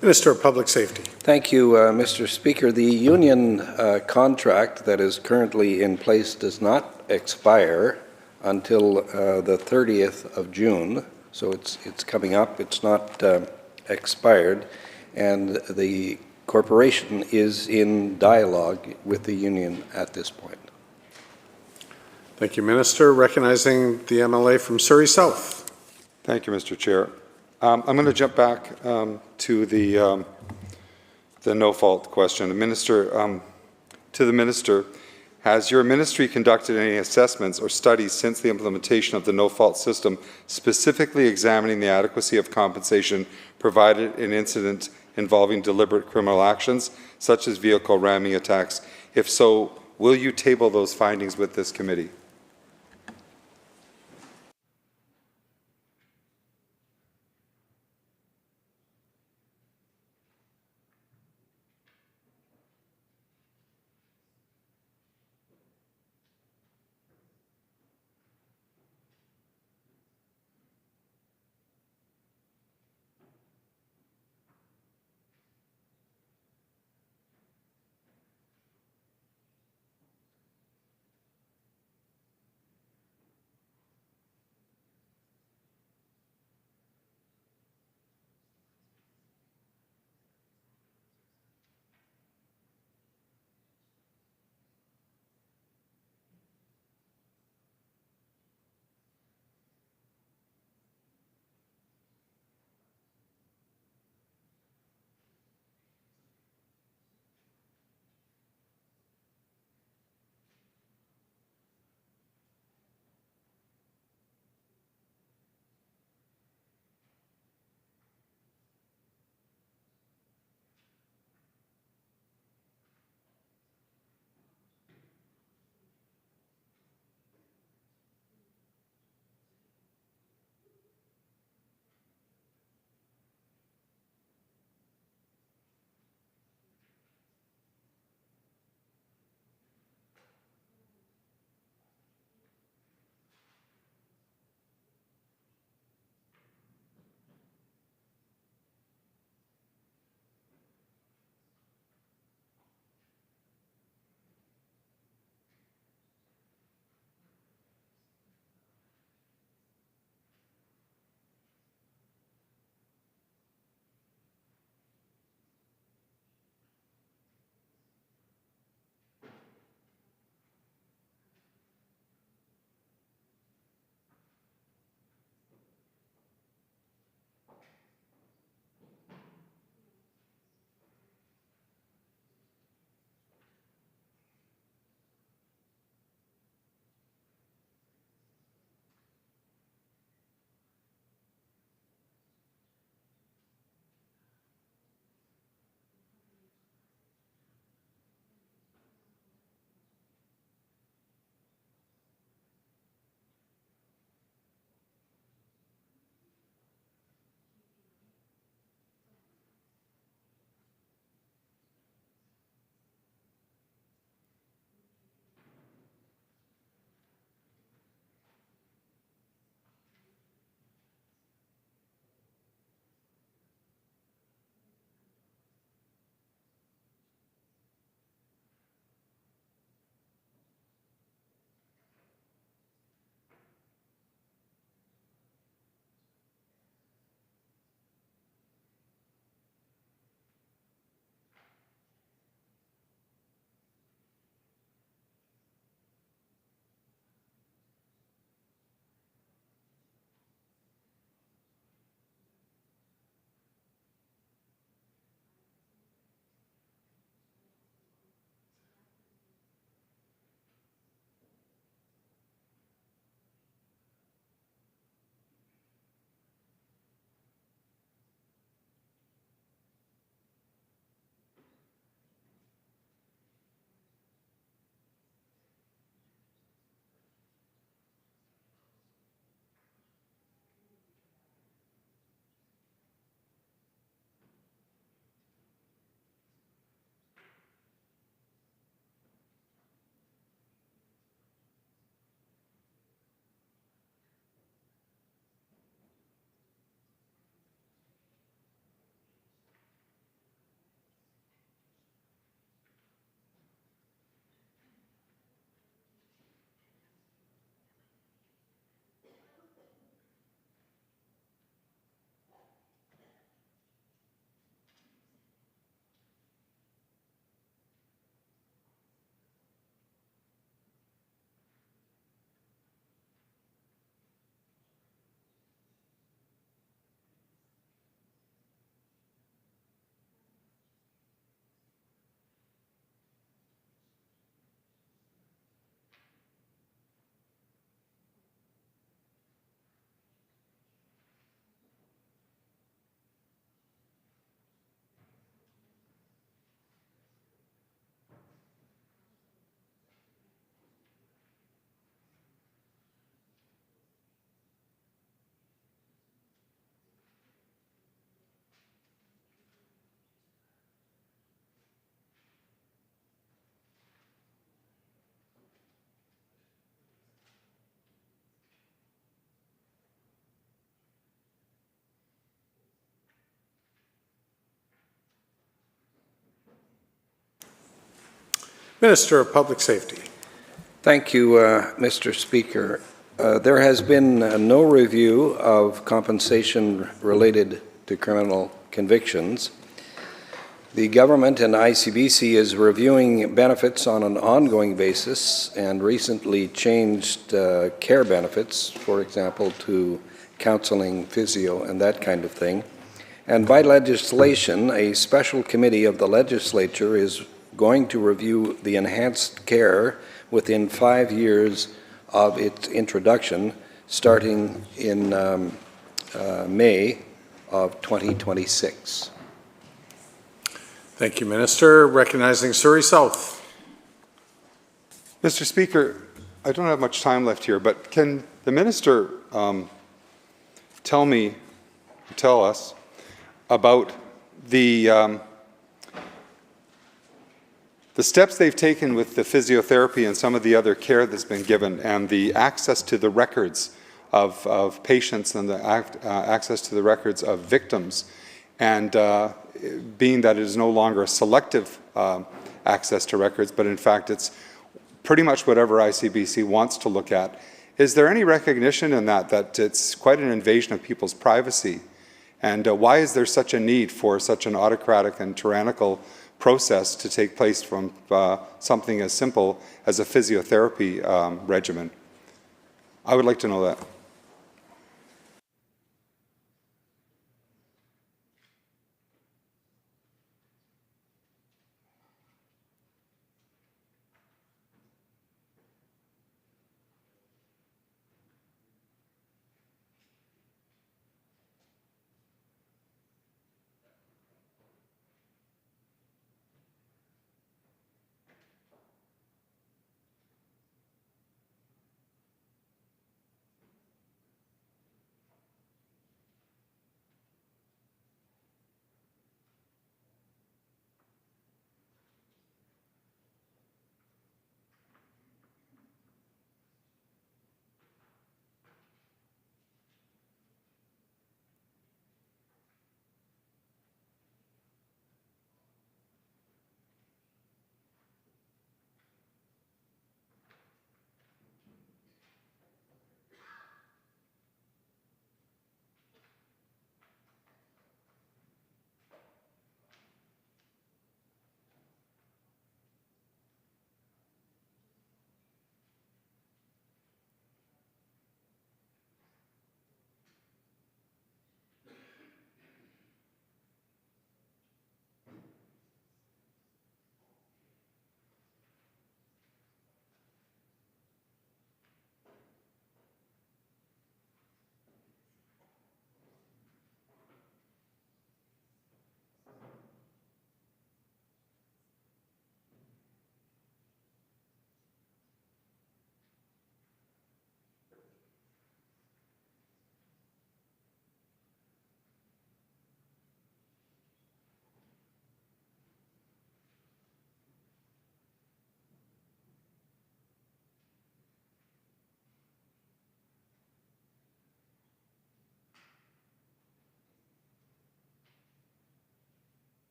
Minister of Public Safety. Thank you, Mr. Speaker. The union contract that is currently in place does not expire until the 30th of June, so it's coming up. It's not expired, and the corporation is in dialogue with the union at this point. Thank you, Minister. Recognizing the MLA from Surrey South. Thank you, Mr. Chair. I'm going to jump back to the no-fault question. To the Minister, has your ministry conducted any assessments or studies since the implementation of the no-fault system, specifically examining the adequacy of compensation provided in incidents involving deliberate criminal actions, such as vehicle ramming attacks? If so, will you table those findings with this committee? Minister of Public Safety. Thank you, Mr. Speaker. There has been no review of compensation related to criminal convictions. The government and ICBC is reviewing benefits on an ongoing basis and recently changed care benefits, for example, to counseling, physio, and that kind of thing. And by legislation, a special committee of the Legislature is going to review the enhanced care within 5 years of its introduction, starting in May of 2026. Thank you, Minister. Recognizing Surrey South. Mr. Speaker, I don't have much time left here, but can the Minister tell us about the steps they've taken with the physiotherapy and some of the other care that's been given, and the access to the records of patients and the access to the records of victims, and being that it is no longer a selective access to records, but in fact it's pretty much whatever ICBC wants to look at. Is there any recognition in that it's quite an invasion of people's privacy? And why is there such a need for such an autocratic and tyrannical process to take place from something as simple as a physiotherapy regimen? I would like to know that.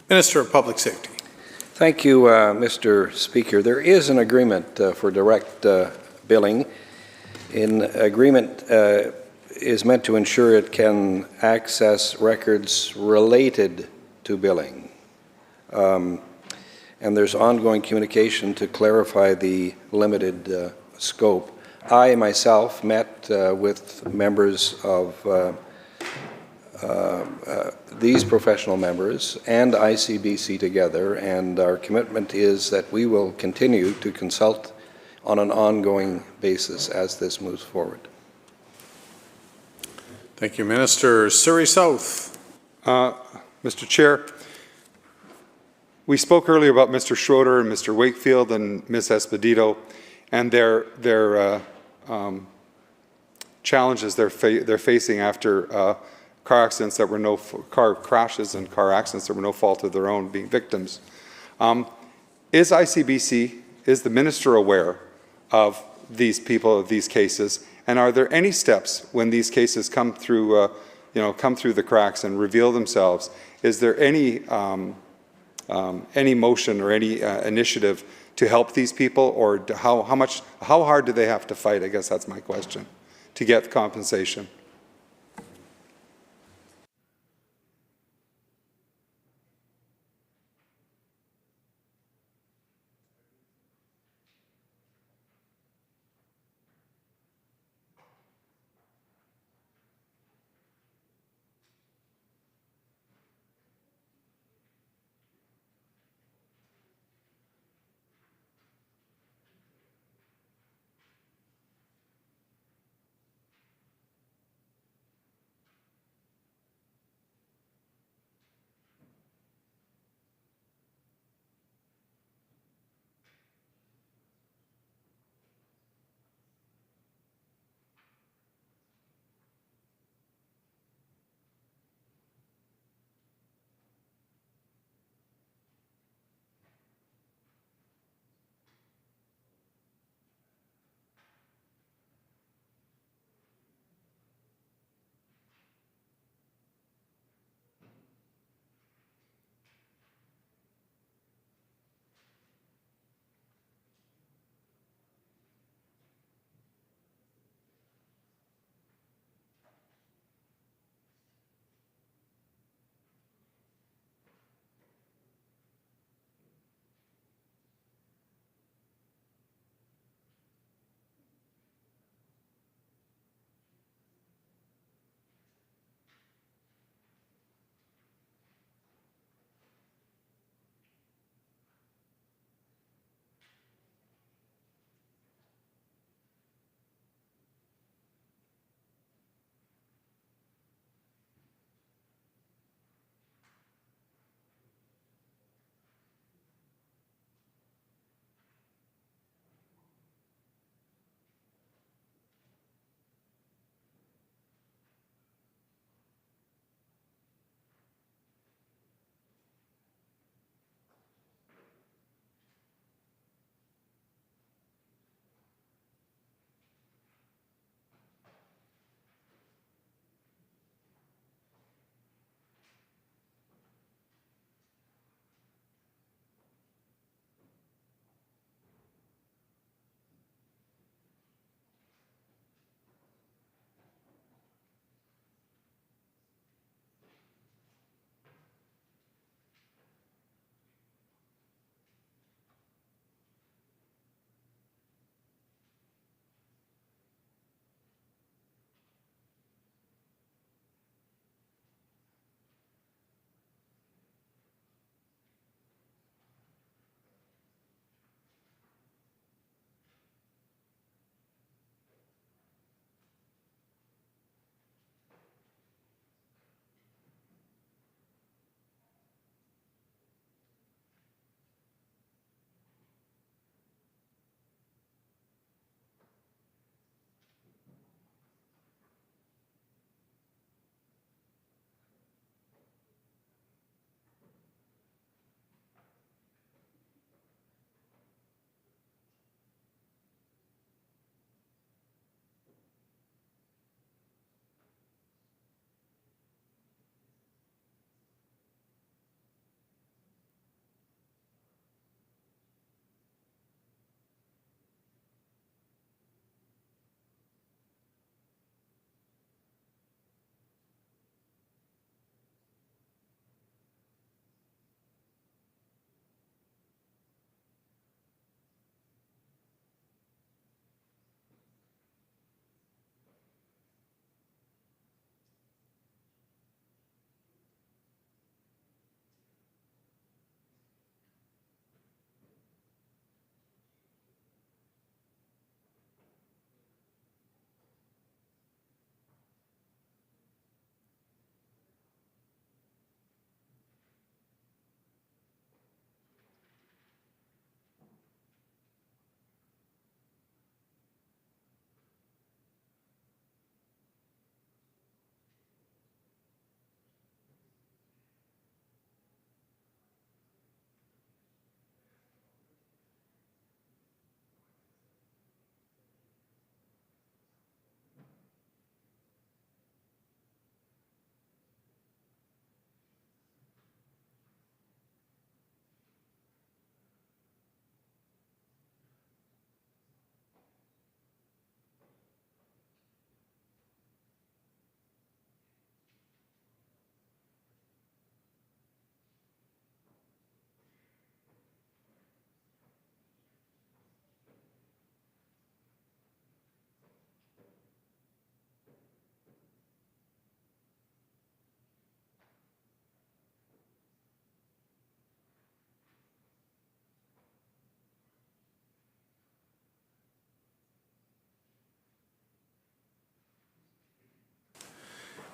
Minister of Public Safety. Thank you, Mr. Speaker. There is an agreement for direct billing. An agreement is meant to ensure it can access records related to billing. And there's ongoing communication to clarify the limited scope. I myself met with members of these professional members and ICBC together, and our commitment is that we will continue to consult on an ongoing basis as this moves forward. Thank you, Minister. Surrey South. Mr. Chair, we spoke earlier about Mr. Schroeder and Mr. Wakefield and Ms. Esposito and their challenges they're facing after car accidents that were car crashes and car accidents that were no fault of their own being victims. Is ICBC, is the minister aware of these people, of these cases, and are there any steps when these cases come through, come through the cracks and reveal themselves? Is there any motion or any initiative to help these people, or how hard do they have to fight? I guess that's my question, to get compensation.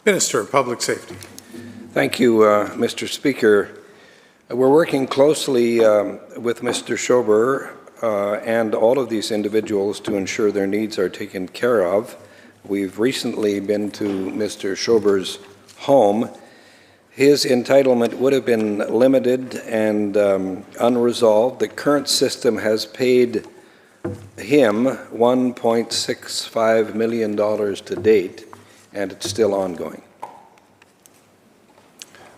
Minister of Public Safety. Thank you, Mr. Speaker. We're working closely with Mr. Schober and all of these individuals to ensure their needs are taken care of. We've recently been to Mr. Schober's home. His entitlement would have been limited and unresolved. The current system has paid him $1.65 million to date, and it's still ongoing.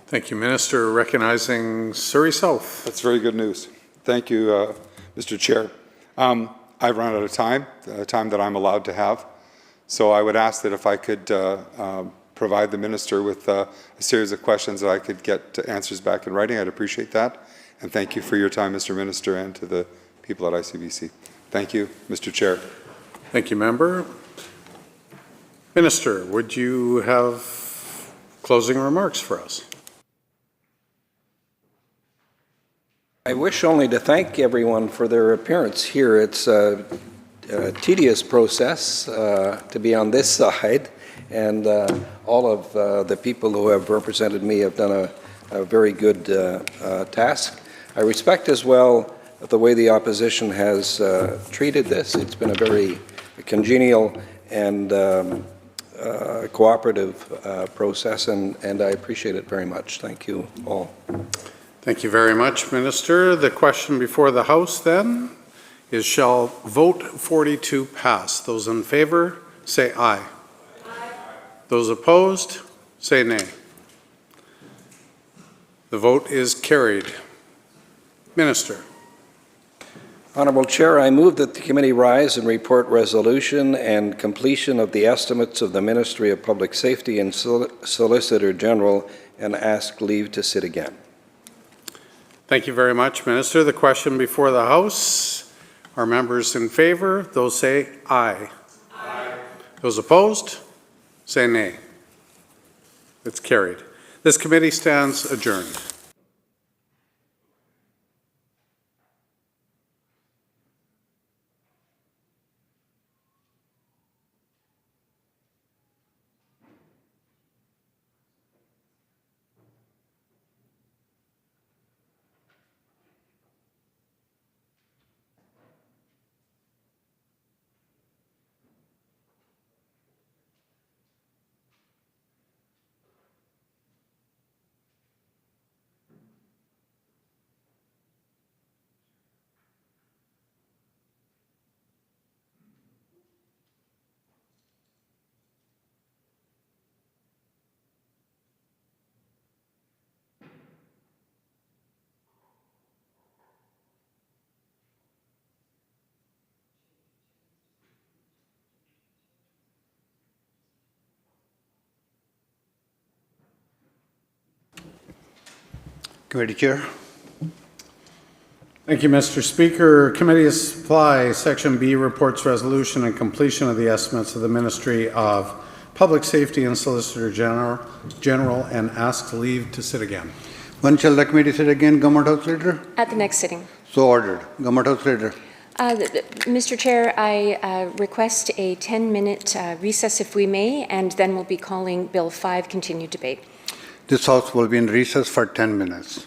Thank you, Minister. Recognizing Surrey South. That's very good news. Thank you, Mr. Chair. I've run out of time, the time that I'm allowed to have. So I would ask that if I could provide the minister with a series of questions that I could get answers back in writing, I'd appreciate that. And thank you for your time, Mr. Minister, and to the people at ICBC. Thank you, Mr. Chair. Thank you, Member. Minister, would you have closing remarks for us? I wish only to thank everyone for their appearance here. It's a tedious process to be on this side, and all of the people who have represented me have done a very good task. I respect as well the way the opposition has treated this. It's been a very congenial and cooperative process, and I appreciate it very much. Thank you all. Thank you very much, Minister. The question before the House then is, shall vote 42 pass? Those in favor, say aye. Aye. Those opposed, say nay. The vote is carried. Minister. Honourable Chair, I move that the committee rise and report resolution and completion of the estimates of the Ministry of Public Safety and Solicitor General, and ask leave to sit again. Thank you very much, Minister. The question before the House, are members in favor? Those say aye. Aye. Those opposed, say nay. It's carried. This committee stands adjourned. Committee Chair. Thank you, Mr. Speaker. Committee of Supply, Section B, reports resolution and completion of the estimates of the Ministry of Public Safety and Solicitor General, and asks leave to sit again. When shall the committee sit again, Government House Leader? At the next sitting. So ordered. Government House Leader. Mr. Chair, I request a 10-minute recess if we may, and then we'll be calling Bill 5, continued debate. This House will be in recess for 10 minutes.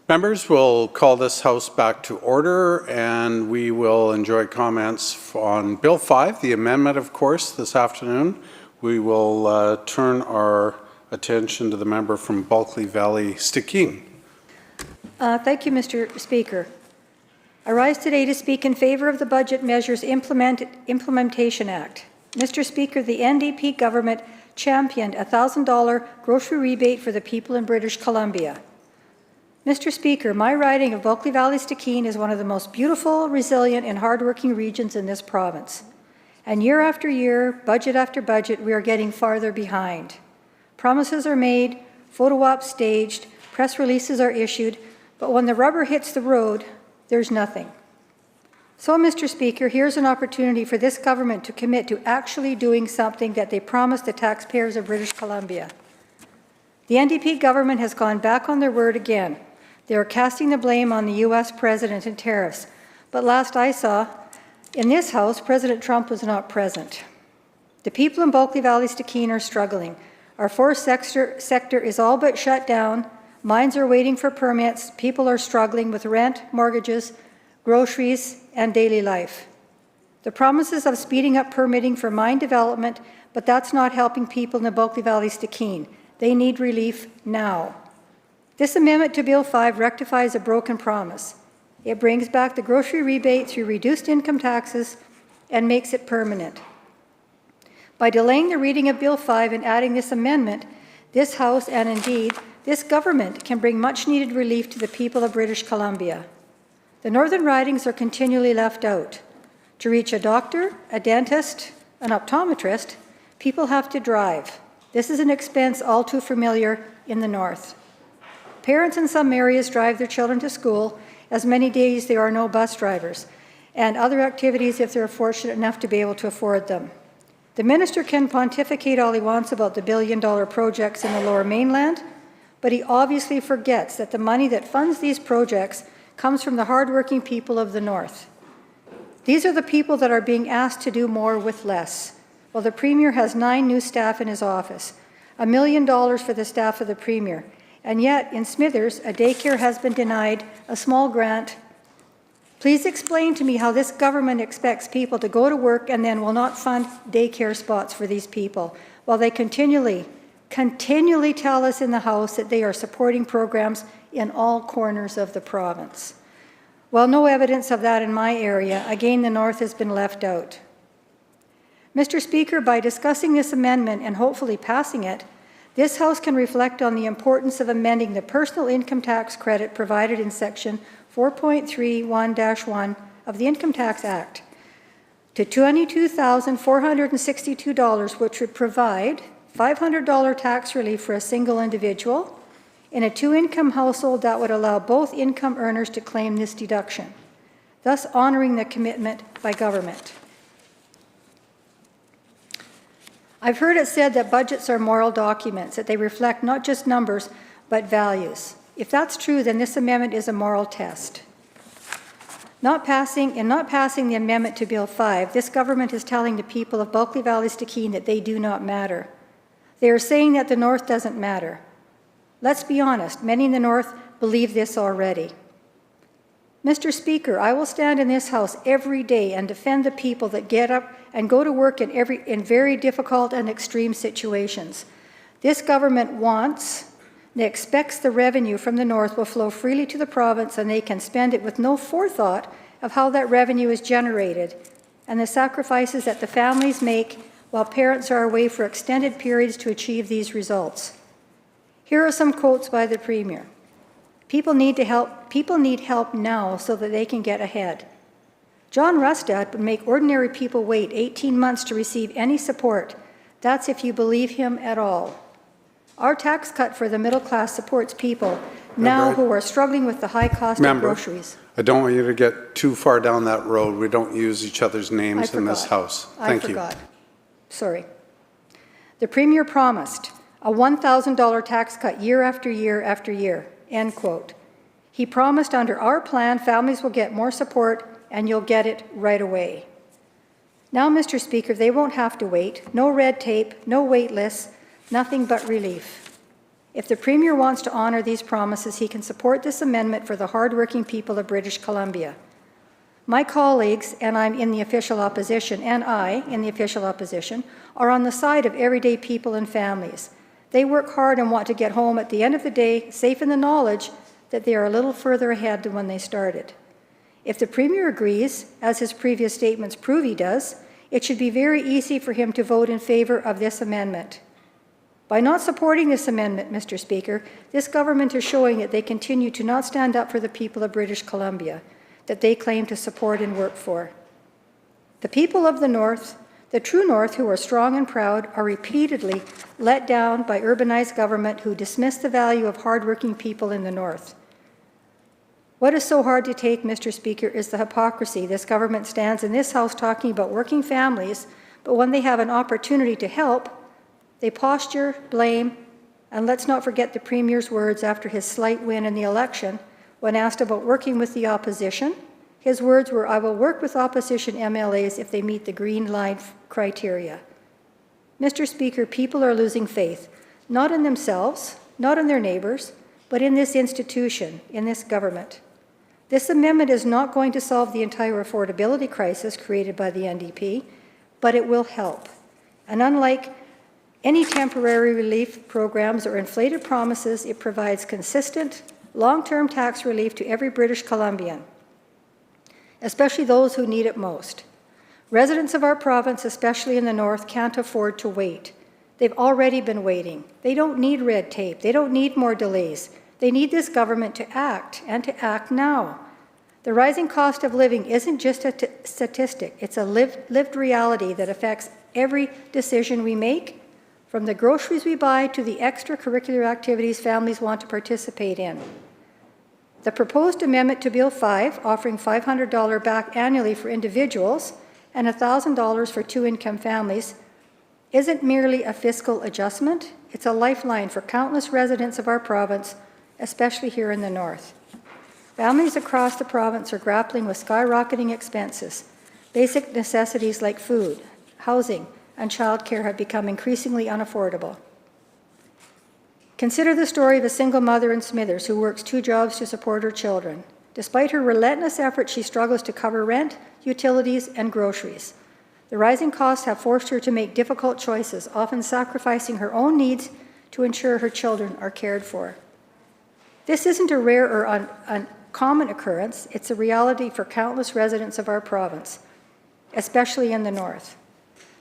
Members, will call this House back to order, and we will enjoy comments on Bill 5, the amendment, of course, this afternoon. We will turn our attention to the member from Bulkley Valley, Stikine. Thank you, Mr. Speaker. I rise today to speak in favor of the Budget Measures Implementation Act. Mr. Speaker, the NDP government championed a $1,000 grocery rebate for the people in British Columbia. Mr. Speaker, my riding of Bulkley Valley Stikine is one of the most beautiful, resilient, and hardworking regions in this province. And year after year, budget after budget, we are getting farther behind. Promises are made, photo ops staged, press releases are issued, but when the rubber hits the road, there's nothing. So, Mr. Speaker, here's an opportunity for this government to commit to actually doing something that they promised the taxpayers of British Columbia. The NDP government has gone back on their word again. They are casting the blame on the U.S. president and tariffs. But last I saw, in this House, President Trump was not present. The people in Bulkley Valley Stikine are struggling. Our forest sector is all but shut down. Mines are waiting for permits. People are struggling with rent, mortgages, groceries, and daily life. The promises of speeding up permitting for mine development, but that's not helping people in the Bulkley Valley Stikine. They need relief now. This amendment to Bill 5 rectifies a broken promise. It brings back the grocery rebate through reduced income taxes and makes it permanent. By delaying the reading of Bill 5 and adding this amendment, this House and indeed this government can bring much-needed relief to the people of British Columbia. The Northern Ridings are continually left out. To reach a doctor, a dentist, an optometrist, people have to drive. This is an expense all too familiar in the North. Parents in some areas drive their children to school, as many days there are no bus drivers, and other activities if they're fortunate enough to be able to afford them. The minister can pontificate all he wants about the billion-dollar projects in the Lower Mainland, but he obviously forgets that the money that funds these projects comes from the hardworking people of the North. These are the people that are being asked to do more with less. Well, the Premier has 9 new staff in his office, $1 million for the staff of the Premier, and yet in Smithers, a daycare has been denied a small grant. Please explain to me how this government expects people to go to work and then will not fund daycare spots for these people, while they continually tell us in the House that they are supporting programs in all corners of the province. Well, no evidence of that in my area. Again, the North has been left out. Mr. Speaker, by discussing this amendment and hopefully passing it, this House can reflect on the importance of amending the personal income tax credit provided in Section 4.31-1 of the Income Tax Act to $22,462, which would provide $500 tax relief for a single individual. In a 2-income household, that would allow both income earners to claim this deduction, thus honoring the commitment by government. I've heard it said that budgets are moral documents, that they reflect not just numbers, but values. If that's true, then this amendment is a moral test. In not passing the amendment to Bill 5, this government is telling the people of Bulkley Valley Stikine that they do not matter. They are saying that the North doesn't matter. Let's be honest, many in the North believe this already. Mr. Speaker, I will stand in this House every day and defend the people that get up and go to work in very difficult and extreme situations. This government wants and expects the revenue from the North will flow freely to the province, and they can spend it with no forethought of how that revenue is generated and the sacrifices that the families make while parents are away for extended periods to achieve these results. Here are some quotes by the Premier. People need help now so that they can get ahead. John Rustad would make ordinary people wait 18 months to receive any support. That's if you believe him at all. Our tax cut for the middle class supports people now who are struggling with the high cost of groceries. I don't want you to get too far down that road. We don't use each other's names in this House. Thank you. I forgot. Sorry. The Premier promised a $1,000 tax cut year after year after year, end quote. He promised under our plan families will get more support and you'll get it right away. Now, Mr. Speaker, they won't have to wait. No red tape, no wait lists, nothing but relief. If the Premier wants to honour these promises, he can support this amendment for the hard-working people of British Columbia. My colleagues, and I'm in the official opposition, and I, in the official opposition, are on the side of everyday people and families. They work hard and want to get home at the end of the day, safe in the knowledge that they are a little further ahead than when they started. If the Premier agrees, as his previous statements prove he does, it should be very easy for him to vote in favour of this amendment. By not supporting this amendment, Mr. Speaker, this government is showing that they continue to not stand up for the people of British Columbia that they claim to support and work for. The people of the North, the true North, who are strong and proud, are repeatedly let down by urbanized government who dismiss the value of hardworking people in the North. What is so hard to take, Mr. Speaker, is the hypocrisy. This government stands in this House talking about working families, but when they have an opportunity to help, they posture, blame, and let's not forget the Premier's words after his slight win in the election. When asked about working with the opposition, his words were, "I will work with opposition MLAs if they meet the Green Line criteria." Mr. Speaker, people are losing faith, not in themselves, not in their neighbours, but in this institution, in this government. This amendment is not going to solve the entire affordability crisis created by the NDP, but it will help. And unlike any temporary relief programs or inflated promises, it provides consistent, long-term tax relief to every British Columbian, especially those who need it most. Residents of our province, especially in the North, can't afford to wait. They've already been waiting. They don't need red tape. They don't need more delays. They need this government to act, and to act now. The rising cost of living isn't just a statistic. It's a lived reality that affects every decision we make, from the groceries we buy to the extracurricular activities families want to participate in. The proposed amendment to Bill 5, offering $500 back annually for individuals and $1,000 for two-income families, isn't merely a fiscal adjustment, it's a lifeline for countless residents of our province, especially here in the North. Families across the province are grappling with skyrocketing expenses. Basic necessities like food, housing, and childcare have become increasingly unaffordable. Consider the story of a single mother in Smithers who works 2 jobs to support her children. Despite her relentless efforts, she struggles to cover rent, utilities, and groceries. The rising costs have forced her to make difficult choices, often sacrificing her own needs to ensure her children are cared for. This isn't a rare or uncommon occurrence. It's a reality for countless residents of our province, especially in the North.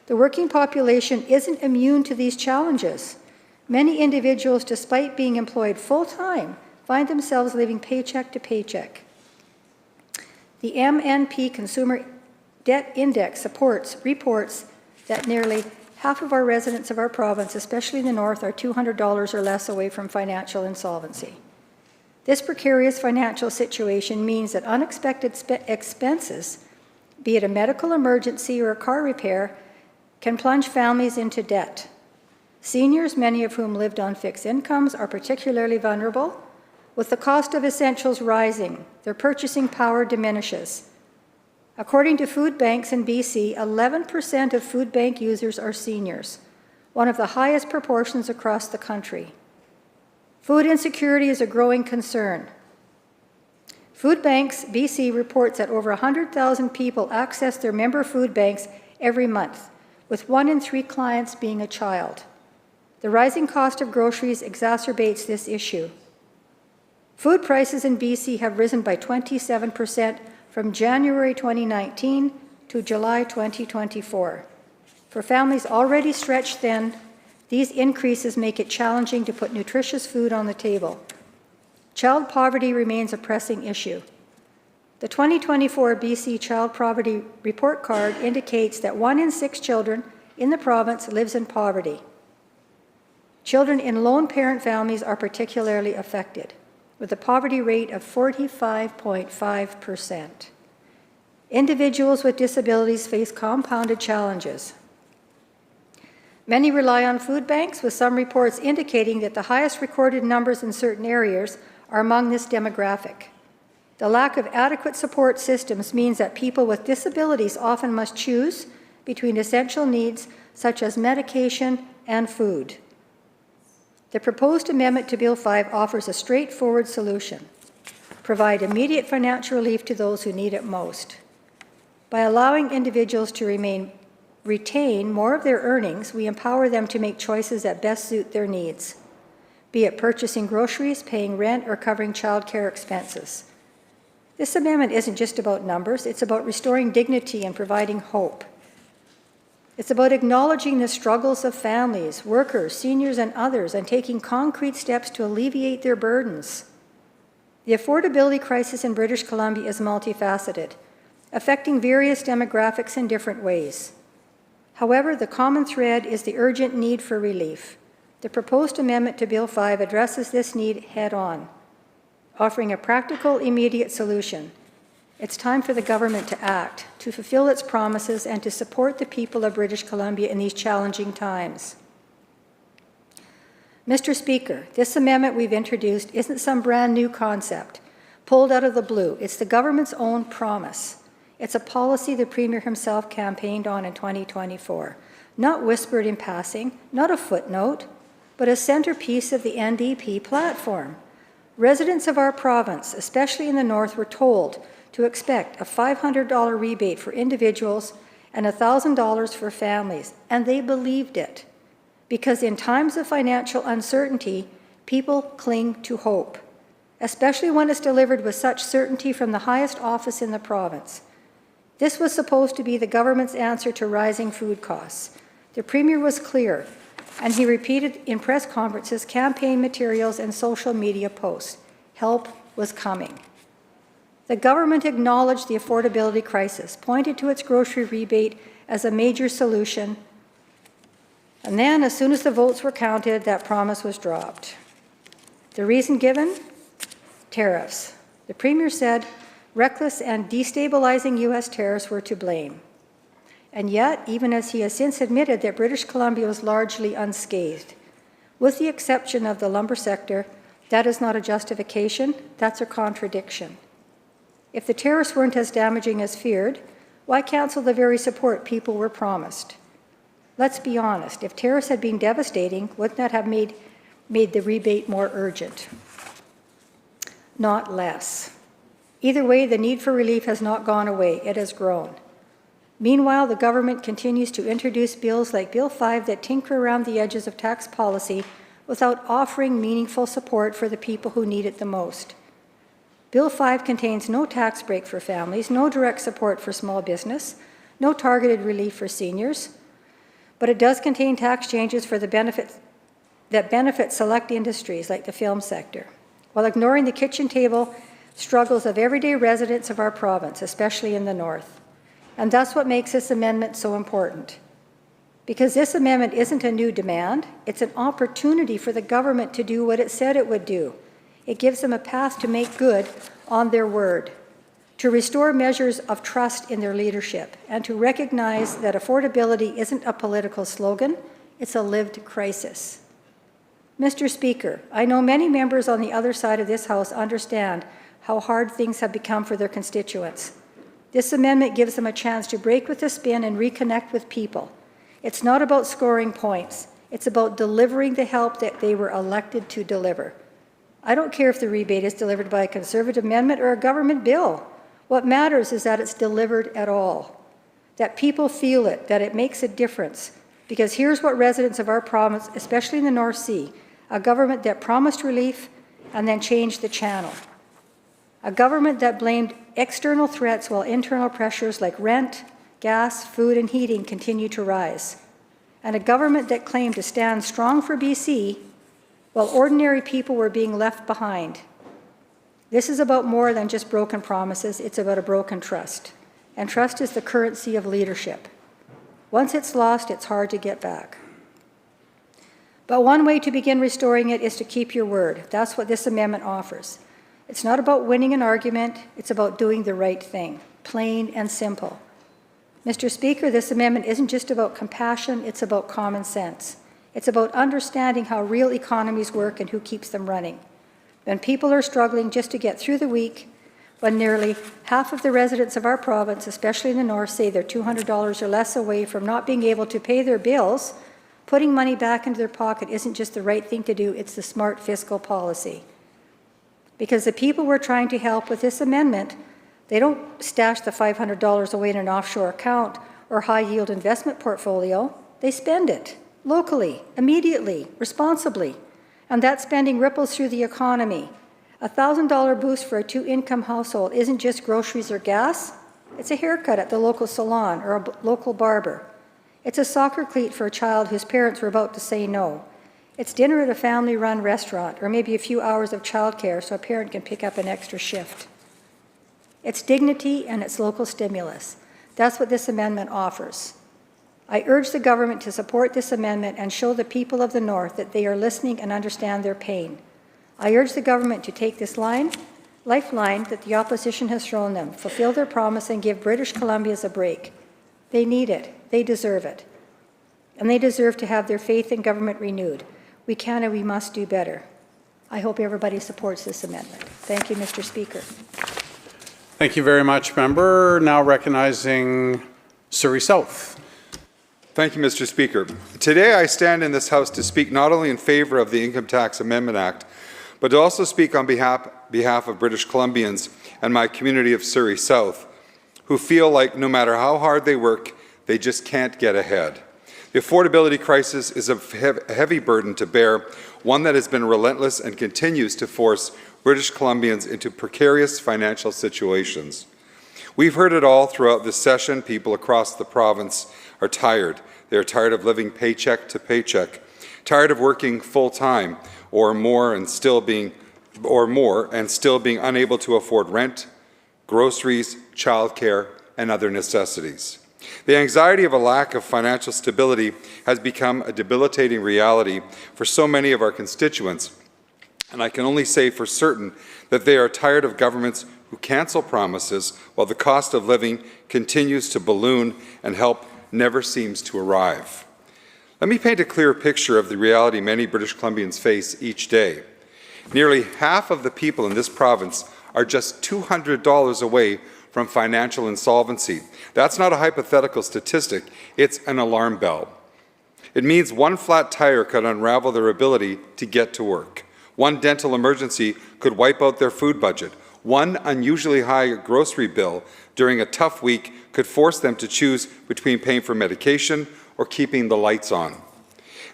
The working population isn't immune to these challenges. Many individuals, despite being employed full-time, find themselves living paycheck to paycheck. The MNP Consumer Debt Index reports that nearly half of our residents of our province, especially in the North, are $200 or less away from financial insolvency. This precarious financial situation means that unexpected expenses, be it a medical emergency or a car repair, can plunge families into debt. Seniors, many of whom lived on fixed incomes, are particularly vulnerable. With the cost of essentials rising, their purchasing power diminishes. According to food banks in BC, 11% of food bank users are seniors, one of the highest proportions across the country. Food insecurity is a growing concern. Food Banks BC reports that over 100,000 people access their member food banks every month, with 1 in 3 clients being a child. The rising cost of groceries exacerbates this issue. Food prices in BC have risen by 27% from January 2019 to July 2024. For families already stretched thin, these increases make it challenging to put nutritious food on the table. Child poverty remains a pressing issue. The 2024 BC Child Poverty Report Card indicates that 1 in 6 children in the province lives in poverty. Children in lone parent families are particularly affected, with a poverty rate of 45.5%. Individuals with disabilities face compounded challenges. Many rely on food banks, with some reports indicating that the highest recorded numbers in certain areas are among this demographic. The lack of adequate support systems means that people with disabilities often must choose between essential needs such as medication and food. The proposed amendment to Bill 5 offers a straightforward solution. Provide immediate financial relief to those who need it most. By allowing individuals to retain more of their earnings, we empower them to make choices that best suit their needs, be it purchasing groceries, paying rent, or covering childcare expenses. This amendment isn't just about numbers, it's about restoring dignity and providing hope. It's about acknowledging the struggles of families, workers, seniors, and others, and taking concrete steps to alleviate their burdens. The affordability crisis in British Columbia is multifaceted, affecting various demographics in different ways. However, the common thread is the urgent need for relief. The proposed amendment to Bill 5 addresses this need head-on, offering a practical, immediate solution. It's time for the government to act, to fulfill its promises, and to support the people of British Columbia in these challenging times. Mr. Speaker, this amendment we've introduced isn't some brand new concept pulled out of the blue. It's the government's own promise. It's a policy the Premier himself campaigned on in 2024, not whispered in passing, not a footnote, but a centerpiece of the NDP platform. Residents of our province, especially in the north, were told to expect a $500 rebate for individuals and $1,000 for families, and they believed it. Because in times of financial uncertainty, people cling to hope, especially when it's delivered with such certainty from the highest office in the province. This was supposed to be the government's answer to rising food costs. The Premier was clear, and he repeated in press conferences, campaign materials, and social media posts. Help was coming. The government acknowledged the affordability crisis, pointed to its grocery rebate as a major solution, and then, as soon as the votes were counted, that promise was dropped. The reason given? Tariffs. The Premier said reckless and destabilizing U.S. tariffs were to blame. And yet, even as he has since admitted that British Columbia was largely unscathed, with the exception of the lumber sector, that is not a justification, that's a contradiction. If the tariffs weren't as damaging as feared, why cancel the very support people were promised? Let's be honest, if tariffs had been devastating, wouldn't that have made the rebate more urgent? Not less. Either way, the need for relief has not gone away, it has grown. Meanwhile, the government continues to introduce bills like Bill 5 that tinker around the edges of tax policy without offering meaningful support for the people who need it the most. Bill 5 contains no tax break for families, no direct support for small business, no targeted relief for seniors, but it does contain tax changes for the that benefit select industries like the film sector, while ignoring the kitchen table struggles of everyday residents of our province, especially in the north. And that's what makes this amendment so important. Because this amendment isn't a new demand, it's an opportunity for the government to do what it said it would do. It gives them a path to make good on their word, to restore measures of trust in their leadership, and to recognize that affordability isn't a political slogan, it's a lived crisis. Mr. Speaker, I know many members on the other side of this House understand how hard things have become for their constituents. This amendment gives them a chance to break with the spin and reconnect with people. It's not about scoring points. It's about delivering the help that they were elected to deliver. I don't care if the rebate is delivered by a Conservative amendment or a government bill. What matters is that it's delivered at all, that people feel it, that it makes a difference. Because here's what residents of our province, especially in the North Sea, a government that promised relief and then changed the channel. A government that blamed external threats while internal pressures like rent, gas, food, and heating continue to rise. And a government that claimed to stand strong for BC while ordinary people were being left behind. This is about more than just broken promises, it's about a broken trust. And trust is the currency of leadership. Once it's lost, it's hard to get back. But one way to begin restoring it is to keep your word. That's what this amendment offers. It's not about winning an argument, it's about doing the right thing, plain and simple. Mr. Speaker, this amendment isn't just about compassion, it's about common sense. It's about understanding how real economies work and who keeps them running. When people are struggling just to get through the week, when nearly half of the residents of our province, especially in the north, say they're $200 or less away from not being able to pay their bills, Putting money back into their pocket isn't just the right thing to do, it's the smart fiscal policy. Because the people we're trying to help with this amendment, they don't stash the $500 away in an offshore account or high-yield investment portfolio. They spend it locally, immediately, responsibly. And that spending ripples through the economy. A $1,000 boost for a two-income household isn't just groceries or gas. It's a haircut at the local salon or a local barber. It's a soccer cleat for a child whose parents were about to say no. It's dinner at a family-run restaurant, or maybe a few hours of childcare so a parent can pick up an extra shift. It's dignity and it's local stimulus. That's what this amendment offers. I urge the government to support this amendment and show the people of the North that they are listening and understand their pain. I urge the government to take this lifeline that the opposition has thrown them, fulfill their promise, and give British Columbians a break. They need it. They deserve it. And they deserve to have their faith in government renewed. We can and we must do better. I hope everybody supports this amendment. Thank you, Mr. Speaker. Thank you very much, member. Now recognizing Surrey South. Thank you, Mr. Speaker. Today I stand in this House to speak not only in favour of the Income Tax Amendment Act, but to also speak on behalf of British Columbians and my community of Surrey South, who feel like no matter how hard they work, they just can't get ahead. The affordability crisis is a heavy burden to bear, one that has been relentless and continues to force British Columbians into precarious financial situations. We've heard it all throughout this session. People across the province are tired. They're tired of living paycheck to paycheck, tired of working full-time or more and still being unable to afford rent, groceries, childcare, and other necessities. The anxiety of a lack of financial stability has become a debilitating reality for so many of our constituents, and I can only say for certain that they are tired of governments who cancel promises while the cost of living continues to balloon and help never seems to arrive. Let me paint a clear picture of the reality many British Columbians face each day. Nearly half of the people in this province are just $200 away from financial insolvency. That's not a hypothetical statistic, it's an alarm bell. It means one flat tire could unravel their ability to get to work. One dental emergency could wipe out their food budget. One unusually high grocery bill during a tough week could force them to choose between paying for medication or keeping the lights on.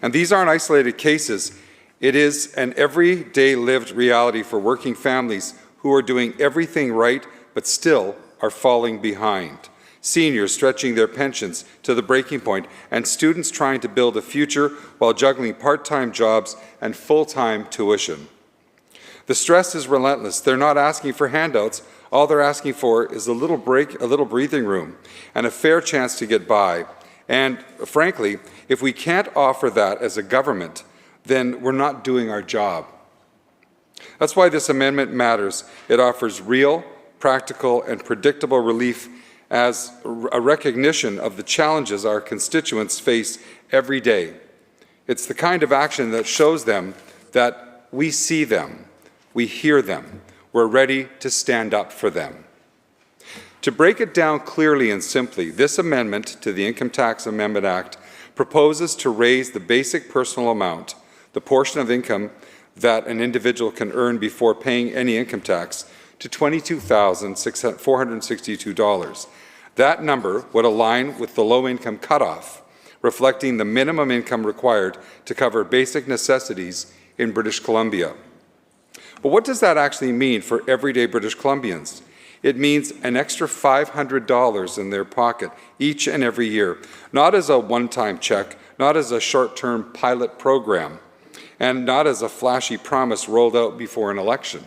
And these aren't isolated cases. It is an everyday lived reality for working families who are doing everything right but still are falling behind. Seniors stretching their pensions to the breaking point, and students trying to build a future while juggling part-time jobs and full-time tuition. The stress is relentless. They're not asking for handouts. All they're asking for is a little break, a little breathing room, and a fair chance to get by. And frankly, if we can't offer that as a government, then we're not doing our job. That's why this amendment matters. It offers real, practical, and predictable relief as a recognition of the challenges our constituents face every day. It's the kind of action that shows them that we see them, we hear them, we're ready to stand up for them. To break it down clearly and simply, this amendment to the Income Tax Amendment Act proposes to raise the basic personal amount, the portion of income that an individual can earn before paying any income tax, to $22,462. That number would align with the low-income cutoff, reflecting the minimum income required to cover basic necessities in British Columbia. But what does that actually mean for everyday British Columbians? It means an extra $500 in their pocket each and every year, not as a one-time check, not as a short-term pilot program, and not as a flashy promise rolled out before an election.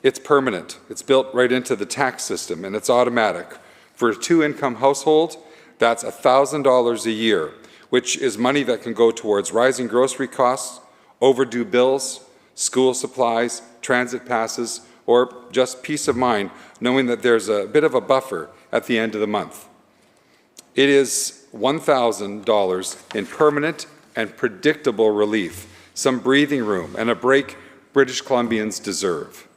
It's permanent. It's built right into the tax system, and it's automatic. For a two-income household, that's $1,000 a year, which is money that can go towards rising grocery costs, overdue bills, school supplies, transit passes, or just peace of mind, knowing that there's a bit of a buffer at the end of the month. It is $1,000 in permanent and predictable relief, some breathing room, and a break British Columbians deserve.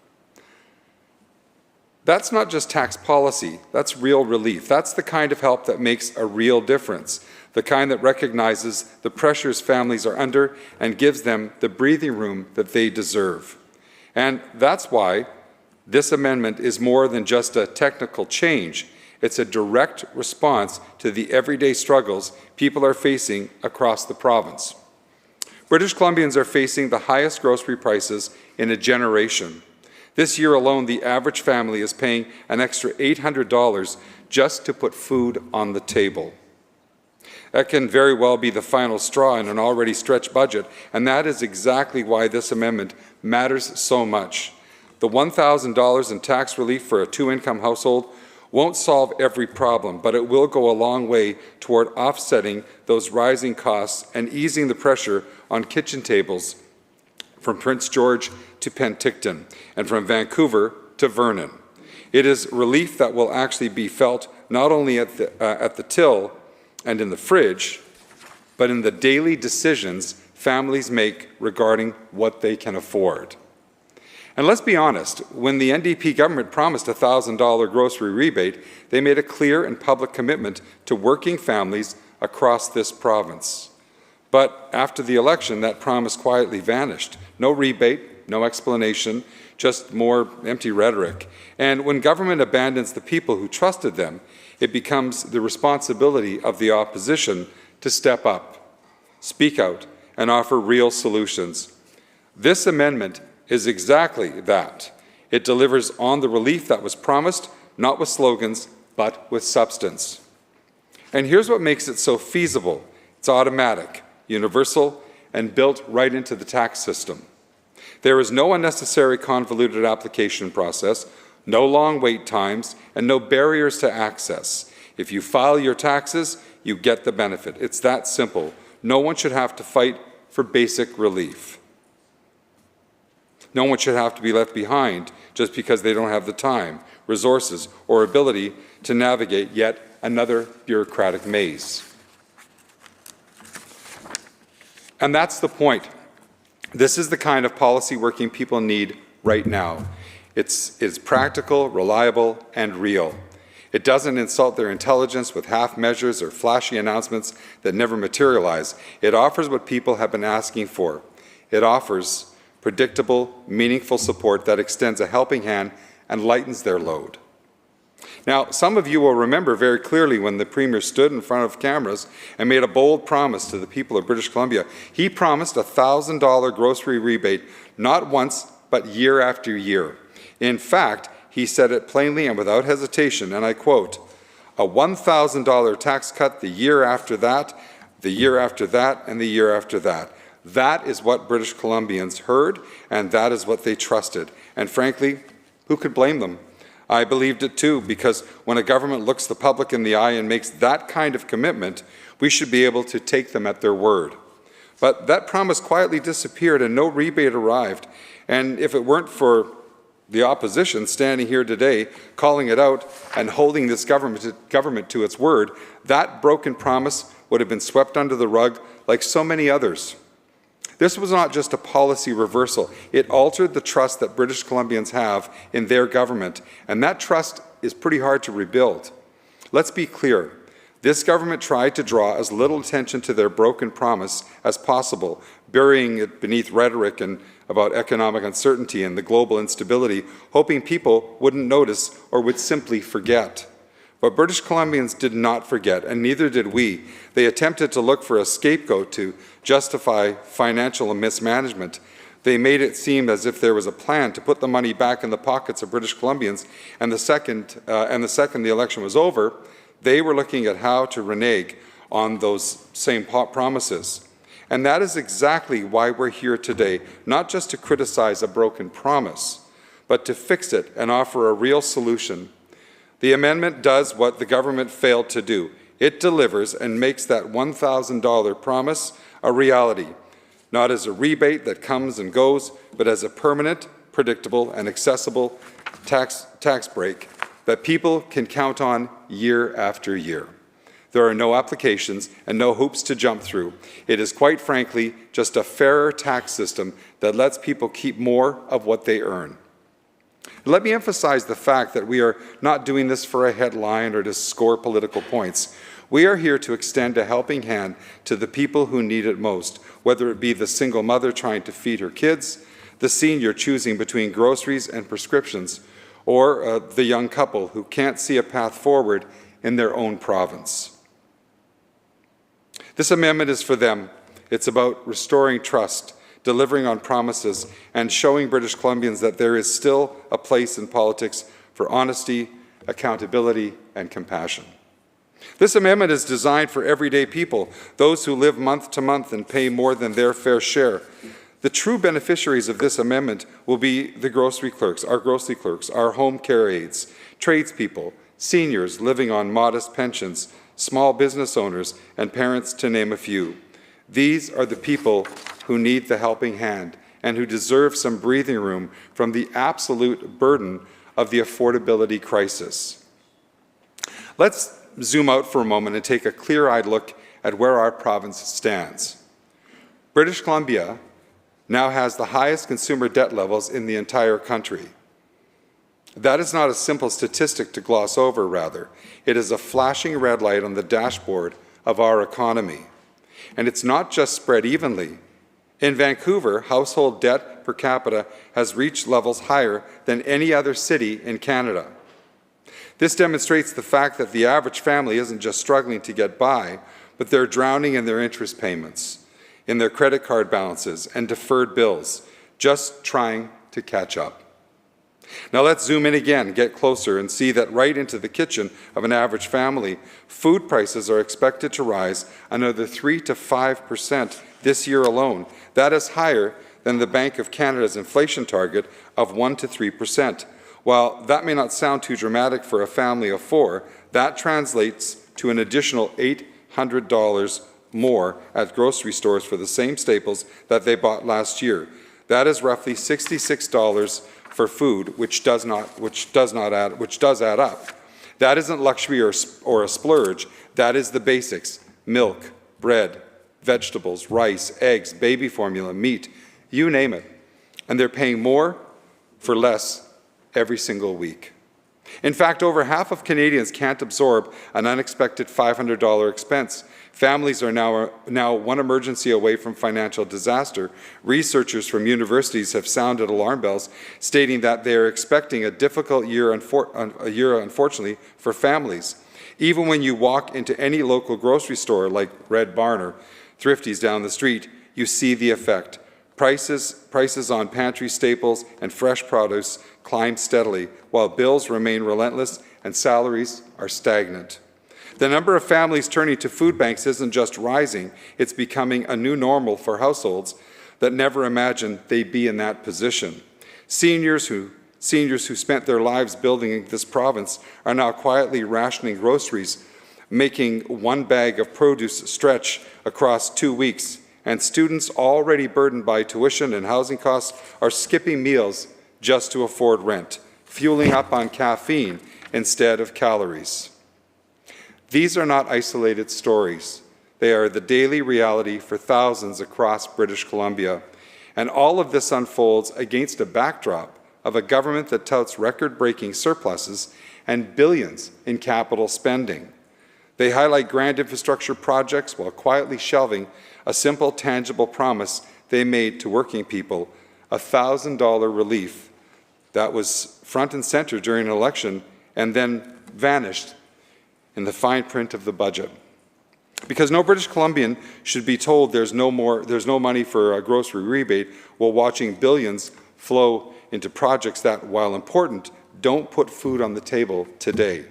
That's not just tax policy, that's real relief. That's the kind of help that makes a real difference. the kind that recognizes the pressures families are under and gives them the breathing room that they deserve. And that's why this amendment is more than just a technical change. It's a direct response to the everyday struggles people are facing across the province. British Columbians are facing the highest grocery prices in a generation. This year alone, the average family is paying an extra $800 just to put food on the table. That can very well be the final straw in an already stretched budget, and that is exactly why this amendment matters so much. The $1,000 in tax relief for a two-income household won't solve every problem, but it will go a long way toward offsetting those rising costs and easing the pressure on kitchen tables from Prince George to Penticton and from Vancouver to Vernon. It is relief that will actually be felt not only at the till and in the fridge, but in the daily decisions families make regarding what they can afford. And let's be honest, when the NDP government promised a $1,000 grocery rebate, they made a clear and public commitment to working families across this province. But after the election, that promise quietly vanished. No rebate, no explanation, just more empty rhetoric. And when government abandons the people who trusted them, it becomes the responsibility of the opposition to step up, speak out, and offer real solutions. This amendment is exactly that. It delivers on the relief that was promised, not with slogans, but with substance. And here's what makes it so feasible. It's automatic, universal, and built right into the tax system. There is no unnecessary convoluted application process, no long wait times, and no barriers to access. If you file your taxes, you get the benefit. It's that simple. No one should have to fight for basic relief. No one should have to be left behind just because they don't have the time, resources, or ability to navigate yet another bureaucratic maze. And that's the point. This is the kind of policy working people need right now. It's practical, reliable, and real. It doesn't insult their intelligence with half measures or flashy announcements that never materialize. It offers what people have been asking for. It offers predictable, meaningful support that extends a helping hand and lightens their load. Now, some of you will remember very clearly when the Premier stood in front of cameras and made a bold promise to the people of British Columbia. He promised a $1,000 grocery rebate, not once, but year after year. In fact, he said it plainly and without hesitation, and I quote, a $1,000 tax cut the year after that, the year after that, and the year after that. That is what British Columbians heard, and that is what they trusted. And frankly, who could blame them? I believed it too, because when a government looks the public in the eye and makes that kind of commitment, we should be able to take them at their word. But that promise quietly disappeared and no rebate arrived. And if it weren't for the opposition standing here today, calling it out and holding this government to its word, that broken promise would have been swept under the rug like so many others. This was not just a policy reversal. It altered the trust that British Columbians have in their government, and that trust is pretty hard to rebuild. Let's be clear. This government tried to draw as little attention to their broken promise as possible, burying it beneath rhetoric and about economic uncertainty and the global instability, hoping people wouldn't notice or would simply forget. But British Columbians did not forget, and neither did we. They attempted to look for a scapegoat to justify financial mismanagement. They made it seem as if there was a plan to put the money back in the pockets of British Columbians, and the second the election was over, they were looking at how to renege on those same promises. And that is exactly why we're here today, not just to criticize a broken promise, but to fix it and offer a real solution. The amendment does what the government failed to do. It delivers and makes that $1,000 promise a reality, not as a rebate that comes and goes, but as a permanent, predictable, and accessible tax break that people can count on year after year. There are no applications and no hoops to jump through. It is quite frankly just a fairer tax system that lets people keep more of what they earn. Let me emphasize the fact that we are not doing this for a headline or to score political points. We are here to extend a helping hand to the people who need it most, whether it be the single mother trying to feed her kids, the senior choosing between groceries and prescriptions, or the young couple who can't see a path forward in their own province. This amendment is for them. It's about restoring trust, delivering on promises, and showing British Columbians that there is still a place in politics for honesty, accountability, and compassion. This amendment is designed for everyday people, those who live month to month and pay more than their fair share. The true beneficiaries of this amendment will be the grocery clerks, our home care aides, tradespeople, seniors living on modest pensions, small business owners, and parents, to name a few. These are the people who need the helping hand and who deserve some breathing room from the absolute burden of the affordability crisis. Let's zoom out for a moment and take a clear-eyed look at where our province stands. British Columbia now has the highest consumer debt levels in the entire country. That is not a simple statistic to gloss over, rather. It is a flashing red light on the dashboard of our economy. And it's not just spread evenly. In Vancouver, household debt per capita has reached levels higher than any other city in Canada. This demonstrates the fact that the average family isn't just struggling to get by, but they're drowning in their interest payments, in their credit card balances and deferred bills, just trying to catch up. Now let's zoom in again, get closer, and see that right into the kitchen of an average family, food prices are expected to rise another 3 to 5% this year alone. That is higher than the Bank of Canada's inflation target of 1 to 3%. While that may not sound too dramatic for a family of 4, that translates to an additional $800 more at grocery stores for the same staples that they bought last year. That is roughly $66 for food, which does add up. That isn't luxury or a splurge. That is the basics: milk, bread, vegetables, rice, eggs, baby formula, meat, you name it. And they're paying more for less every single week. In fact, over half of Canadians can't absorb an unexpected $500 expense. Families are now one emergency away from financial disaster. Researchers from universities have sounded alarm bells, stating that they are expecting a difficult year, unfortunately, for families. Even when you walk into any local grocery store like Red Barn or Thrifty's down the street, you see the effect. Prices on pantry staples and fresh produce climb steadily, while bills remain relentless and salaries are stagnant. The number of families turning to food banks isn't just rising, it's becoming a new normal for households that never imagined they'd be in that position. Seniors who spent their lives building this province are now quietly rationing groceries, making one bag of produce stretch across 2 weeks. And students already burdened by tuition and housing costs are skipping meals just to afford rent, fueling up on caffeine instead of calories. These are not isolated stories. They are the daily reality for thousands across British Columbia. And all of this unfolds against a backdrop of a government that touts record-breaking surpluses and billions in capital spending. They highlight grand infrastructure projects while quietly shelving a simple, tangible promise they made to working people, $1,000 relief that was front and center during an election and then vanished in the fine print of the budget. Because no British Columbian should be told there's no money for a grocery rebate while watching billions flow into projects that, while important, don't put food on the table today.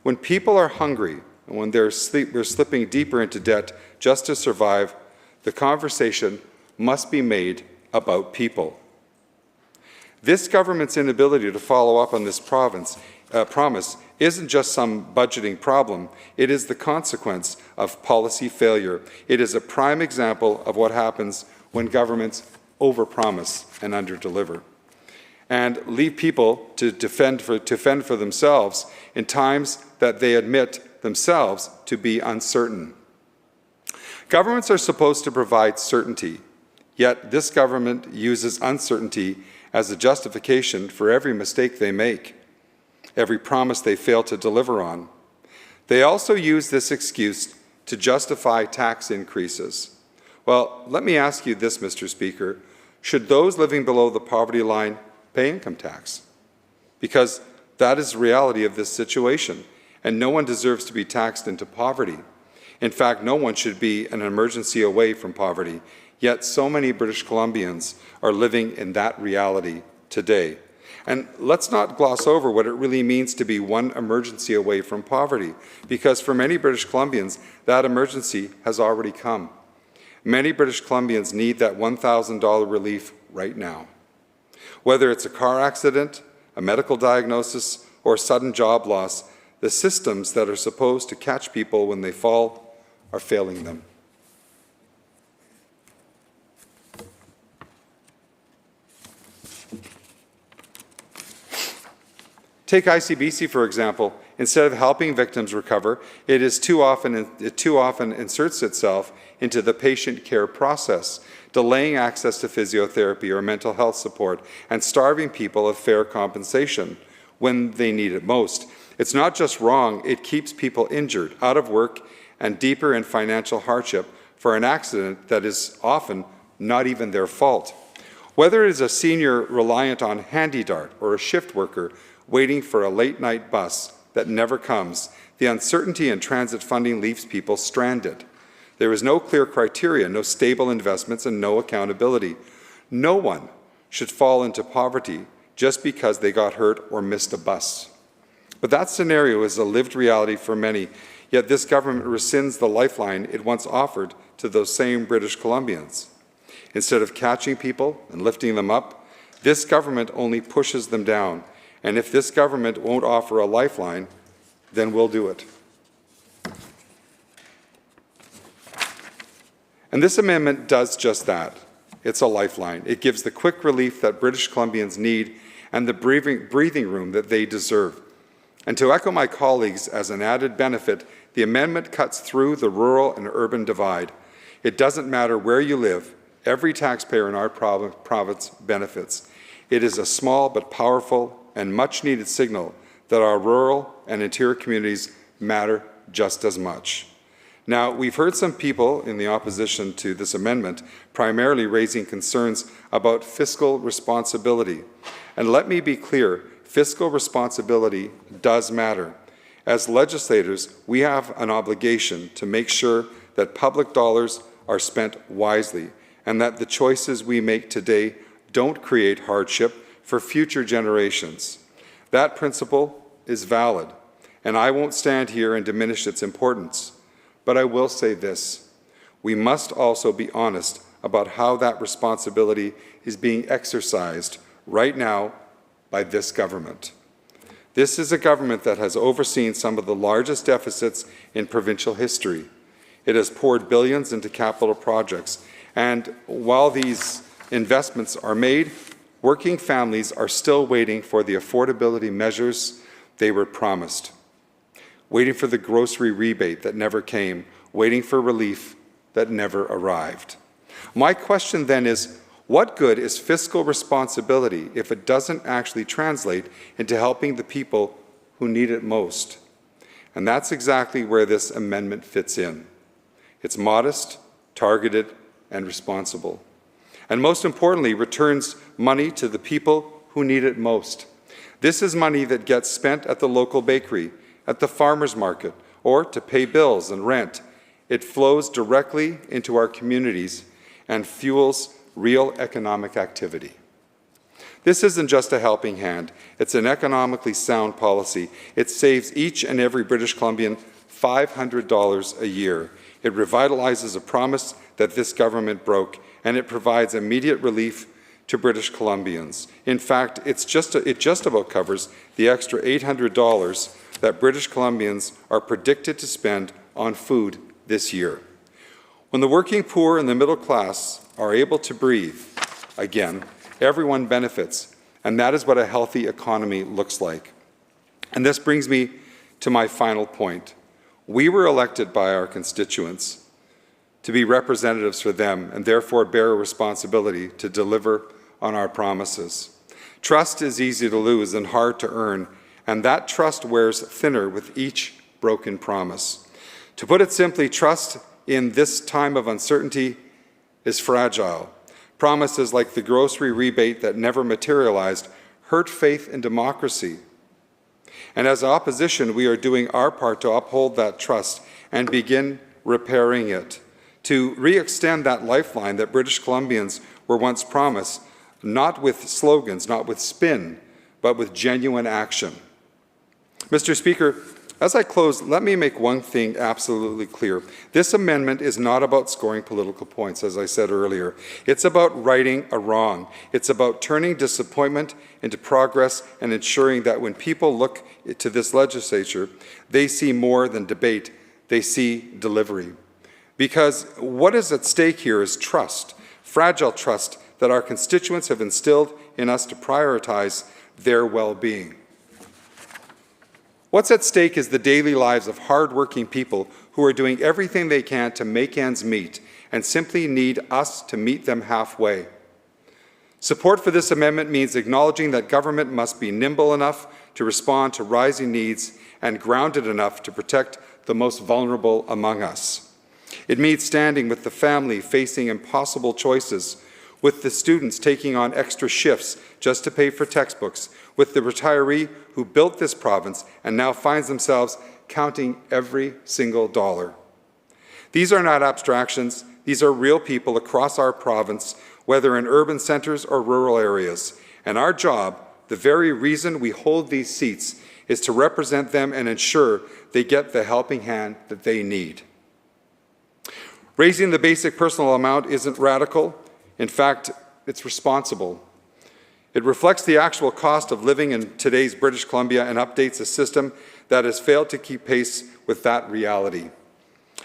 When people are hungry and when they're slipping deeper into debt just to survive, the conversation must be made about people. This government's inability to follow up on this promise isn't just some budgeting problem. It is the consequence of policy failure. It is a prime example of what happens when governments overpromise and underdeliver, and leave people to fend for themselves in times that they admit themselves to be uncertain. Governments are supposed to provide certainty, yet this government uses uncertainty as a justification for every mistake they make, every promise they fail to deliver on. They also use this excuse to justify tax increases. Well, let me ask you this, Mr. Speaker. Should those living below the poverty line pay income tax? Because that is the reality of this situation, and no one deserves to be taxed into poverty. In fact, no one should be an emergency away from poverty, yet so many British Columbians are living in that reality today. And let's not gloss over what it really means to be one emergency away from poverty, because for many British Columbians, that emergency has already come. Many British Columbians need that $1,000 relief right now. Whether it's a car accident, a medical diagnosis, or sudden job loss, the systems that are supposed to catch people when they fall are failing them. Take ICBC, for example. Instead of helping victims recover, it too often inserts itself into the patient care process, delaying access to physiotherapy or mental health support, and starving people of fair compensation when they need it most. It's not just wrong, it keeps people injured, out of work, and deeper in financial hardship for an accident that is often not even their fault. Whether it is a senior reliant on HandyDart or a shift worker waiting for a late-night bus that never comes, the uncertainty in transit funding leaves people stranded. There is no clear criteria, no stable investments, and no accountability. No one should fall into poverty just because they got hurt or missed a bus. But that scenario is a lived reality for many, yet this government rescinds the lifeline it once offered to those same British Columbians. Instead of catching people and lifting them up, this government only pushes them down. And if this government won't offer a lifeline, then we'll do it. And this amendment does just that. It's a lifeline. It gives the quick relief that British Columbians need and the breathing room that they deserve. And to echo my colleagues, as an added benefit, the amendment cuts through the rural and urban divide. It doesn't matter where you live. Every taxpayer in our province benefits. It is a small but powerful and much-needed signal that our rural and interior communities matter just as much. Now, we've heard some people in the opposition to this amendment primarily raising concerns about fiscal responsibility. And let me be clear, fiscal responsibility does matter. As legislators, we have an obligation to make sure that public dollars are spent wisely and that the choices we make today don't create hardship for future generations. That principle is valid, and I won't stand here and diminish its importance. But I will say this: we must also be honest about how that responsibility is being exercised right now by this government. This is a government that has overseen some of the largest deficits in provincial history. It has poured billions into capital projects, and while these investments are made, working families are still waiting for the affordability measures they were promised, waiting for the grocery rebate that never came, waiting for relief that never arrived. My question then is, what good is fiscal responsibility if it doesn't actually translate into helping the people who need it most? And that's exactly where this amendment fits in. It's modest, targeted, and responsible. And most importantly, returns money to the people who need it most. This is money that gets spent at the local bakery, at the farmer's market, or to pay bills and rent. It flows directly into our communities and fuels real economic activity. This isn't just a helping hand, it's an economically sound policy. It saves each and every British Columbian $500 a year. It revitalizes a promise that this government broke, and it provides immediate relief to British Columbians. In fact, it just about covers the extra $800 that British Columbians are predicted to spend on food this year. When the working poor and the middle class are able to breathe again, everyone benefits, and that is what a healthy economy looks like. And this brings me to my final point. We were elected by our constituents to be representatives for them and therefore bear a responsibility to deliver on our promises. Trust is easy to lose and hard to earn, and that trust wears thinner with each broken promise. To put it simply, trust in this time of uncertainty is fragile. Promises like the grocery rebate that never materialized hurt faith in democracy. And as opposition, we are doing our part to uphold that trust and begin repairing it, to re-extend that lifeline that British Columbians were once promised, not with slogans, not with spin, but with genuine action. Mr. Speaker, as I close, let me make one thing absolutely clear. This amendment is not about scoring political points, as I said earlier. It's about righting a wrong. It's about turning disappointment into progress and ensuring that when people look to this legislature, they see more than debate, they see delivery. Because what is at stake here is trust, fragile trust that our constituents have instilled in us to prioritize their well-being. What's at stake is the daily lives of hard-working people who are doing everything they can to make ends meet and simply need us to meet them halfway. Support for this amendment means acknowledging that government must be nimble enough to respond to rising needs and grounded enough to protect the most vulnerable among us. It means standing with the family facing impossible choices, with the students taking on extra shifts just to pay for textbooks, with the retiree who built this province and now finds themselves counting every single dollar. These are not abstractions. These are real people across our province, whether in urban centres or rural areas. And our job, the very reason we hold these seats, is to represent them and ensure they get the helping hand that they need. Raising the basic personal amount isn't radical. In fact, it's responsible. It reflects the actual cost of living in today's British Columbia and updates a system that has failed to keep pace with that reality.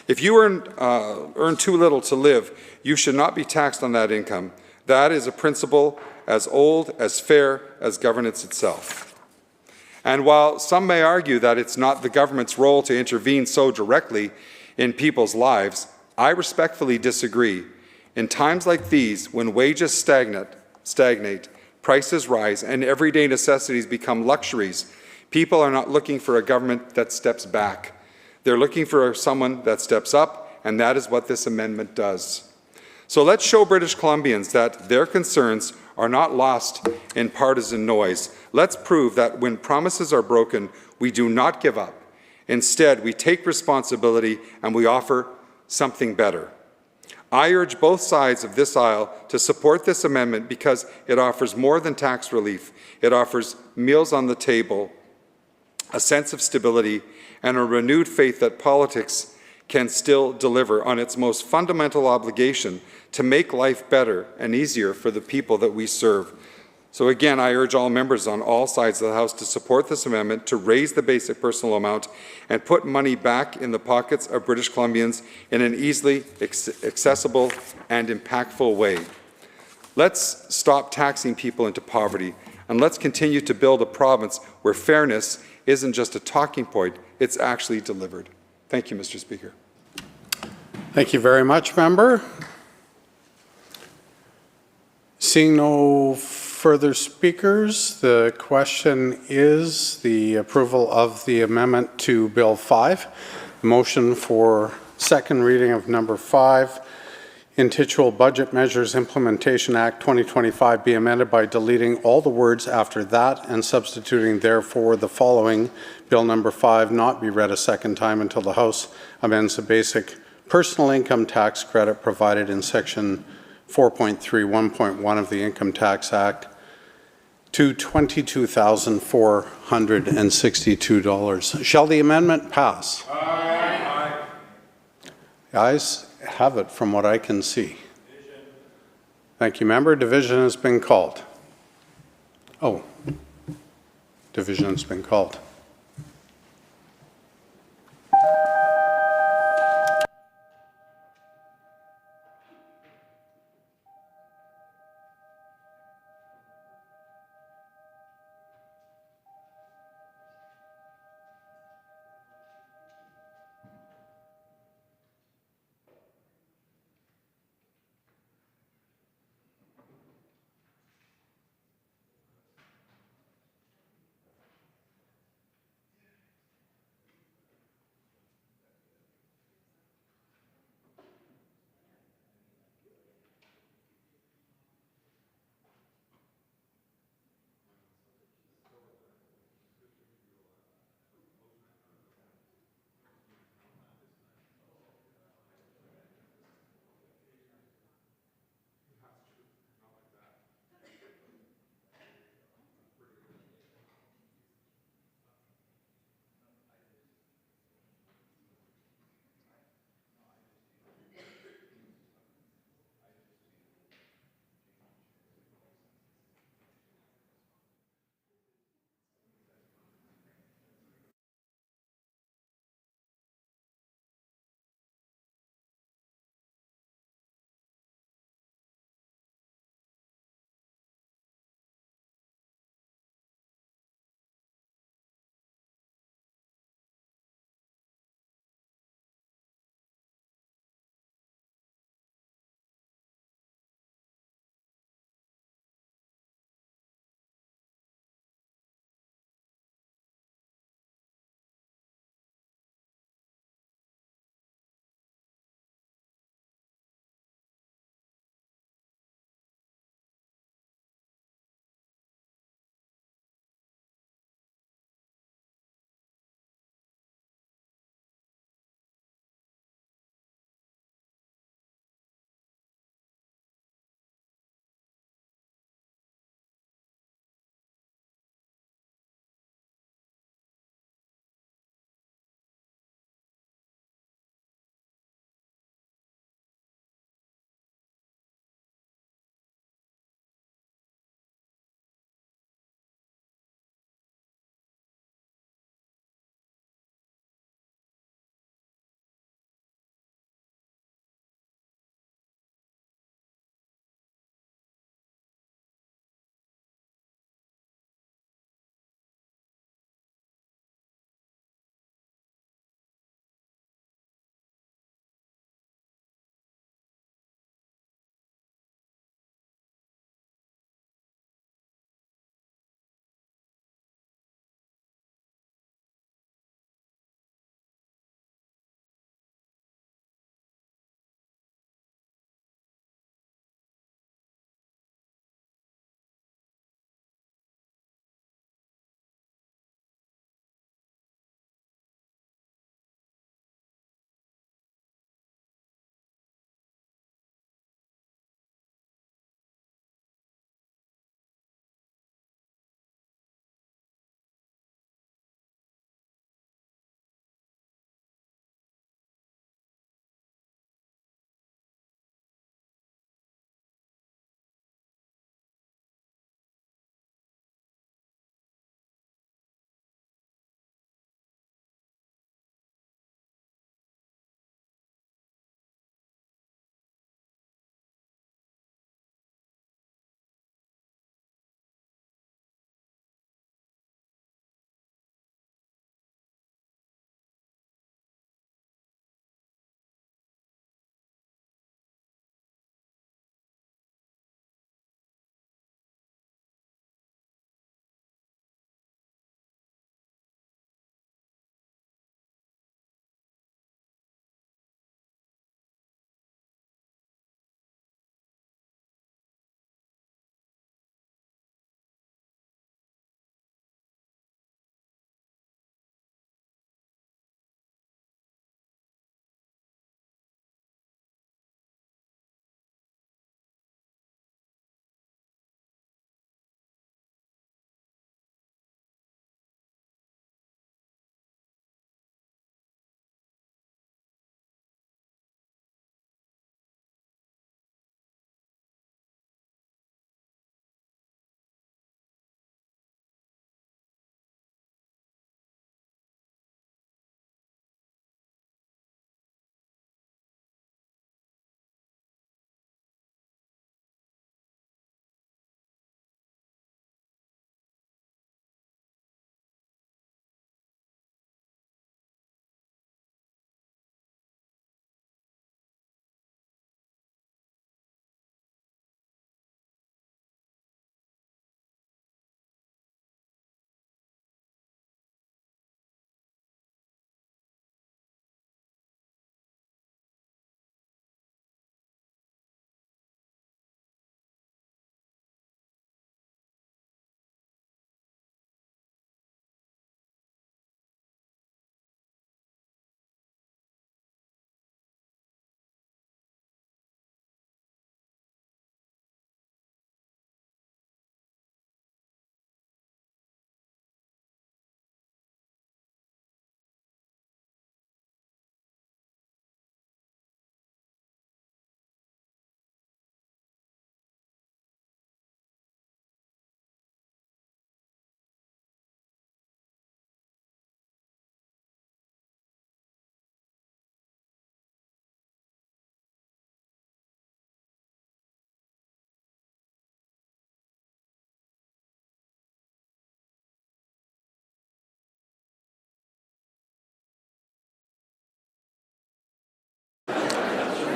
If you earn too little to live, you should not be taxed on that income. That is a principle as old, as fair as governance itself. And while some may argue that it's not the government's role to intervene so directly in people's lives, I respectfully disagree. In times like these, when wages stagnate, prices rise, and everyday necessities become luxuries, people are not looking for a government that steps back. They're looking for someone that steps up, and that is what this amendment does. So let's show British Columbians that their concerns are not lost in partisan noise. Let's prove that when promises are broken, we do not give up. Instead, we take responsibility and we offer something better. I urge both sides of this aisle to support this amendment because it offers more than tax relief. It offers meals on the table, a sense of stability, and a renewed faith that politics can still deliver on its most fundamental obligation to make life better and easier for the people that we serve. So again, I urge all members on all sides of the House to support this amendment, to raise the basic personal amount and put money back in the pockets of British Columbians in an easily accessible and impactful way. Let's stop taxing people into poverty, and let's continue to build a province where fairness isn't just a talking point, it's actually delivered. Thank you, Mr. Speaker. Thank you very much, member. Seeing no further speakers, the question is the approval of the amendment to Bill 5. Motion for second reading of number 5, Intituled Budget Measures Implementation Act 2025 be amended by deleting all the words after that and substituting therefore the following. Bill number 5 not be read a second time until the House amends the basic personal income tax credit provided in section 4.31.1 of the Income Tax Act to $22,462. Shall the amendment pass? Aye. The ayes have it from what I can see. Division. Thank you, member. Division has been called. Oh, division has been called.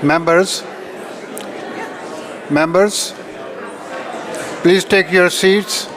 Members, please take your seats.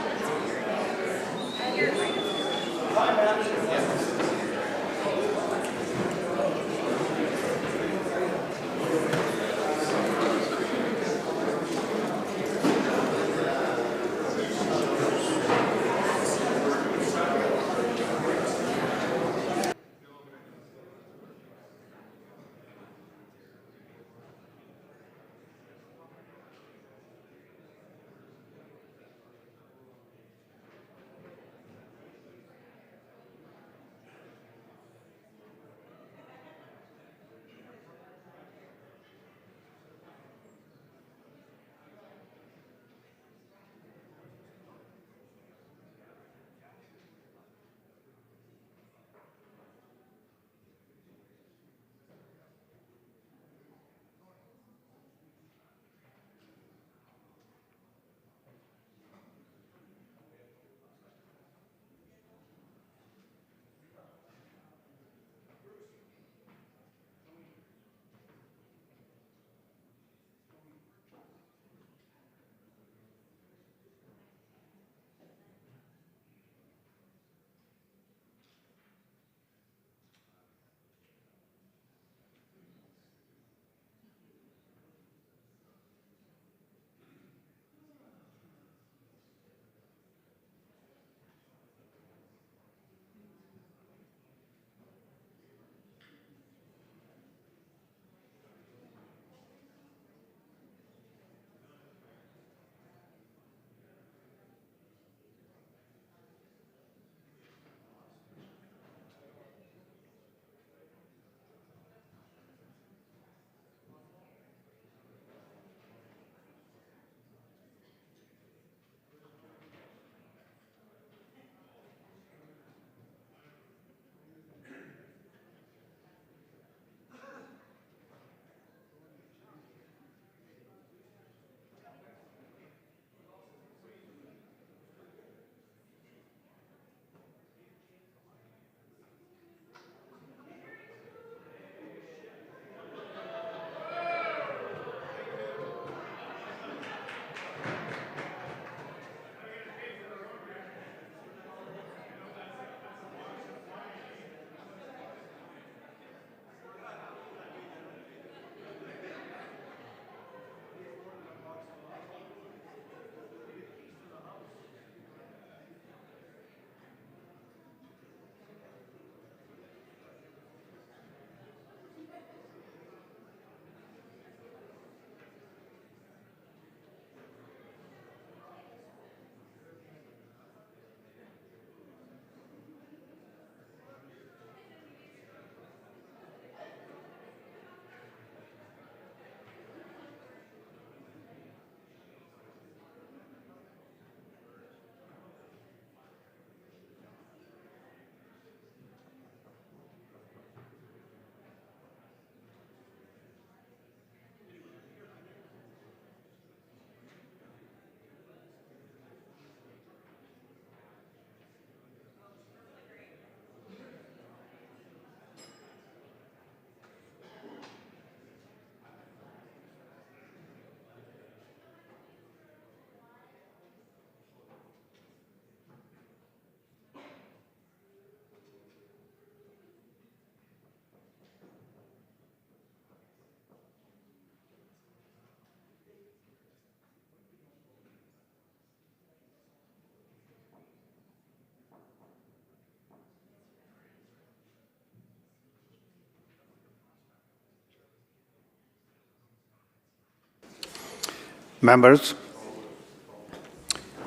Members,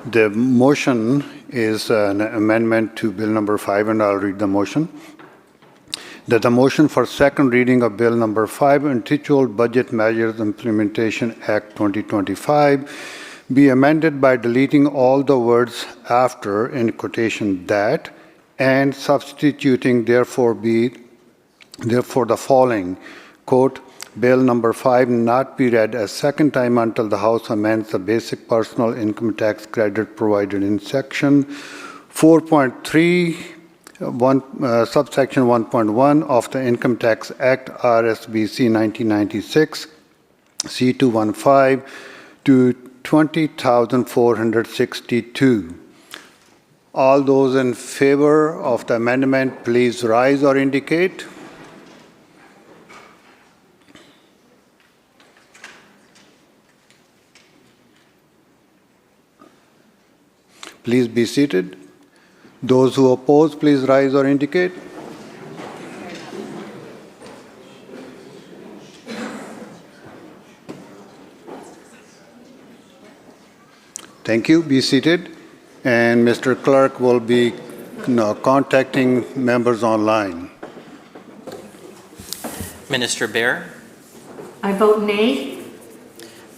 the motion is an amendment to Bill number 5, and I'll read the motion. That the motion for second reading of Bill number 5, entitled Budget Measures Implementation Act 2025, be amended by deleting all the words after in quotation that and substituting therefore the following, quote, Bill number 5 not be read a second time until the House amends the basic personal income tax credit provided in section 4.3 subsection 1.1 of the Income Tax Act, RSBC 1996, C215 to 20,462. All those in favor of the amendment, please rise or indicate. Please be seated. Those who oppose, please rise or indicate. Thank you. Be seated. And Mr. Clerk will be contacting members online. Minister Baer. I vote nay.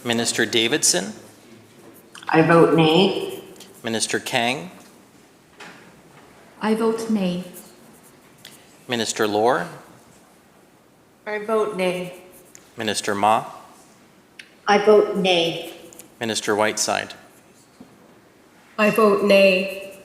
Minister Davidson. I vote nay. Minister Kang. I vote nay. Minister Lohr. I vote nay. Minister Ma. I vote nay. Minister Whiteside. I vote nay.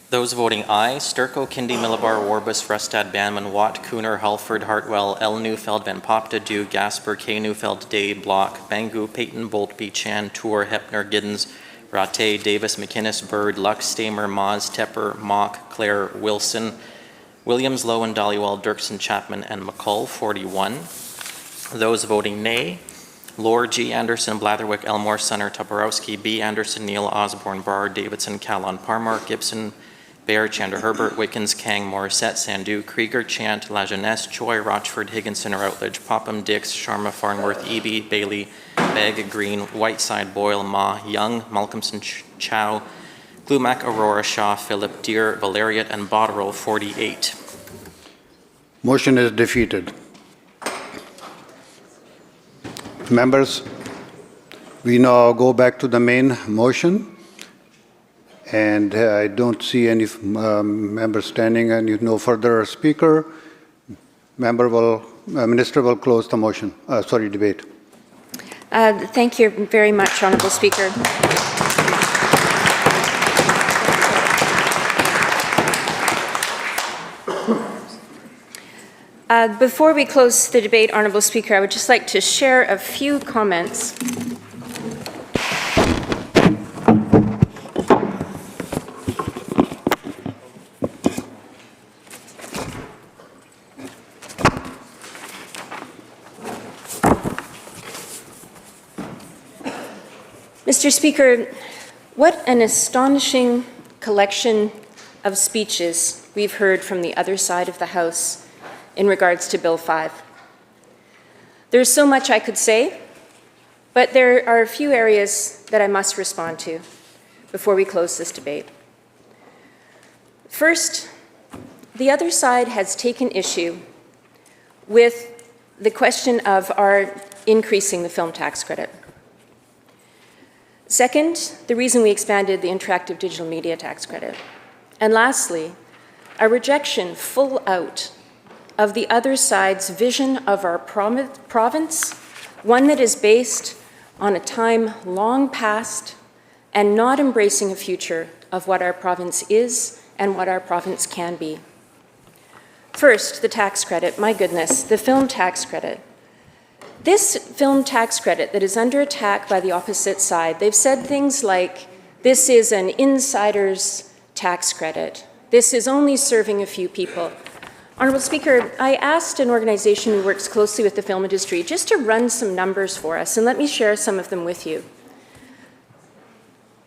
Those voting aye, Sturco, Kindy, Millibar, Warbus, Frestad, Banman, Watt, Cooner, Halford, Hartwell, L. Neufeld, Van Popta, Dew, Gasper, K. Neufeld, Day, Block, Bangu, Peyton, Boltby, Chan, Tour, Hepner, Giddens, Rate, Davis, McInnes, Bird, Lux, Stamer, Moz, Tepper, Mock, Clare, Wilson, Williams, Lowen, Dollywell, Dirksen, Chapman, and McCall, 41. Those voting nay, Lohr, G. Anderson, Blatherwick, Elmore, Sunner, Toporowski, B. Anderson, Neil, Osborne, Barr, Davidson, Callon, Parmar, Gibson, Bear, Chander, Herbert, Wickens, Kang, Morissette, Sandu, Krieger, Chant, Lajeunesse, Choi, Rochford, Higginson, Routledge, Popham, Dix, Sharma, Farnworth, Eby, Bailey, Begg, Green, Whiteside, Boyle, Ma, Young, Malcolmson, Chow, Glumac, Aurora, Shaw, Philip, Deere, Valeriot, and Botterill, 48. Motion is defeated. Members, we now go back to the main motion. And I don't see any members standing, and no further speaker. Minister will close the motion. Debate. Thank you very much, Honourable Speaker. Before we close the debate, Honourable Speaker, I would just like to share a few comments. Mr. Speaker, what an astonishing collection of speeches we've heard from the other side of the House in regards to Bill 5. There's so much I could say, but there are a few areas that I must respond to before we close this debate. First, the other side has taken issue with the question of our increasing the film tax credit. Second, the reason we expanded the interactive digital media tax credit. And lastly, a rejection full out of the other side's vision of our province, one that is based on a time long past and not embracing a future of what our province is and what our province can be. First, the tax credit. My goodness, the film tax credit. This film tax credit that is under attack by the opposite side, they've said things like, this is an insider's tax credit. This is only serving a few people. Honourable Speaker, I asked an organization who works closely with the film industry just to run some numbers for us, and let me share some of them with you.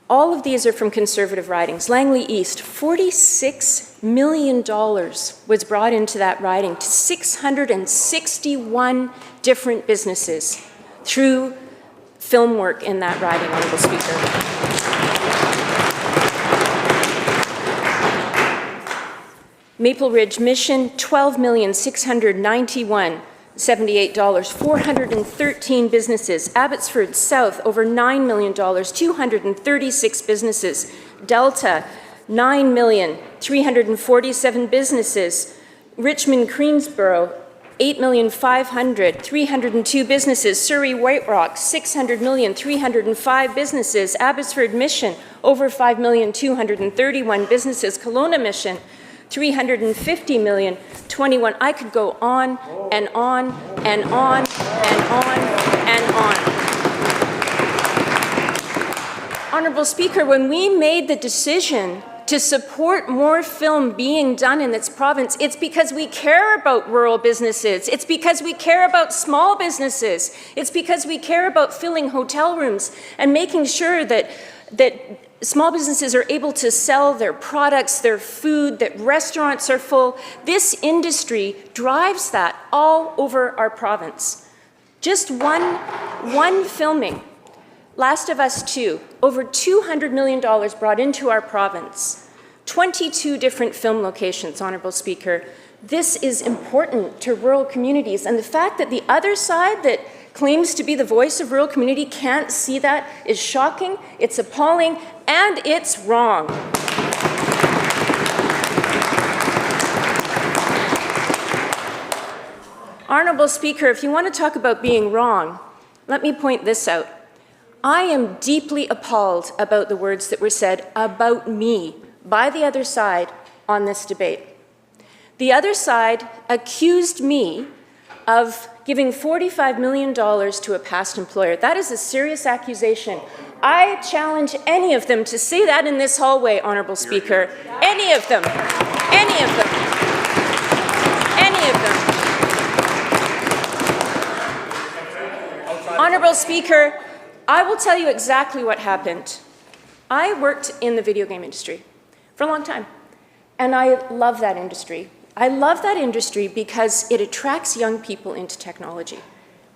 All of these are from Conservative ridings. Langley East, $46 million was brought into that riding to 661 different businesses through film work in that riding, Honourable Speaker. Maple Ridge Mission, $12,691,078, 413 businesses. Abbotsford South, over $9 million, 236 businesses. Delta, $9,347 businesses. Richmond Queensborough, 8,500,000, 302 businesses. Surrey White Rock, 600 million, 305 businesses. Abbotsford Mission, over 5,231 businesses. Kelowna Mission, 350 million, 21. I could go on and on and on and on and on. Honourable Speaker, when we made the decision to support more film being done in this province, it's because we care about rural businesses. It's because we care about small businesses. It's because we care about filling hotel rooms and making sure that small businesses are able to sell their products, their food, that restaurants are full. This industry drives that all over our province. Just one filming. Last of Us 2, over $200 million brought into our province. 22 different film locations, Honourable Speaker. This is important to rural communities. And the fact that the other side that claims to be the voice of rural community can't see that is shocking, it's appalling, and it's wrong. Honourable Speaker, if you want to talk about being wrong, let me point this out. I am deeply appalled about the words that were said about me by the other side on this debate. The other side accused me of giving $45 million to a past employer. That is a serious accusation. I challenge any of them to say that in this hallway, Honourable Speaker. Any of them. Any of them. Any of them. Honourable Speaker, I will tell you exactly what happened. I worked in the video game industry for a long time, and I love that industry. I love that industry because it attracts young people into technology.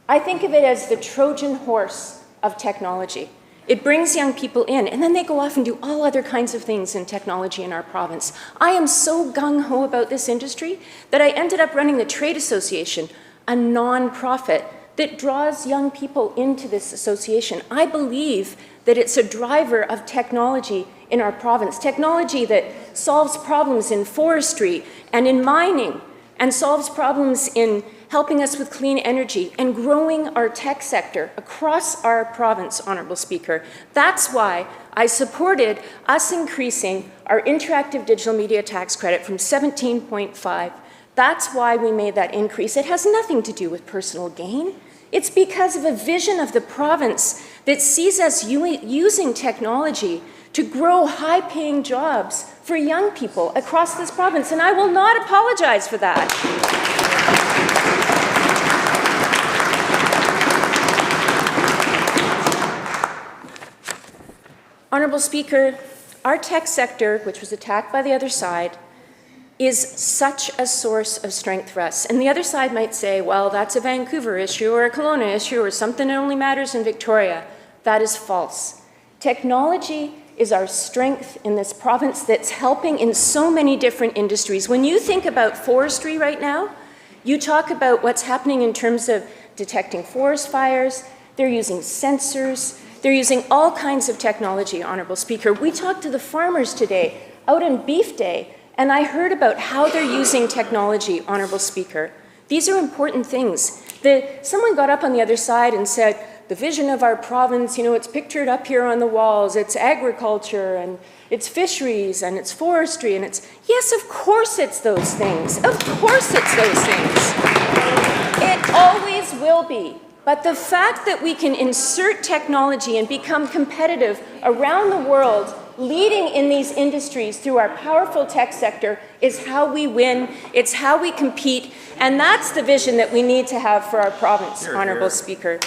I think of it as the Trojan horse of technology. It brings young people in, and then they go off and do all other kinds of things in technology in our province. I am so gung-ho about this industry that I ended up running the Trade Association, a non-profit that draws young people into this association. I believe that it's a driver of technology in our province, technology that solves problems in forestry and in mining, and solves problems in helping us with clean energy and growing our tech sector across our province, Honourable Speaker. That's why I supported us increasing our interactive digital media tax credit from 17.5. That's why we made that increase. It has nothing to do with personal gain. It's because of a vision of the province that sees us using technology to grow high-paying jobs for young people across this province, and I will not apologize for that. Honourable Speaker, our tech sector, which was attacked by the other side, is such a source of strength for us. And the other side might say, well, that's a Vancouver issue or a Kelowna issue or something that only matters in Victoria. That is false. Technology is our strength in this province that's helping in so many different industries. When you think about forestry right now, you talk about what's happening in terms of detecting forest fires. They're using sensors. They're using all kinds of technology, Honourable Speaker. We talked to the farmers today out on Beef Day, and I heard about how they're using technology, Honourable Speaker. These are important things. Someone got up on the other side and said, the vision of our province, you know, it's pictured up here on the walls. It's agriculture, and it's fisheries, and it's forestry, and it's... Yes, of course it's those things. Of course it's those things. It always will be. But the fact that we can insert technology and become competitive around the world, leading in these industries through our powerful tech sector, is how we win, it's how we compete, and that's the vision that we need to have for our province, Honourable Speaker.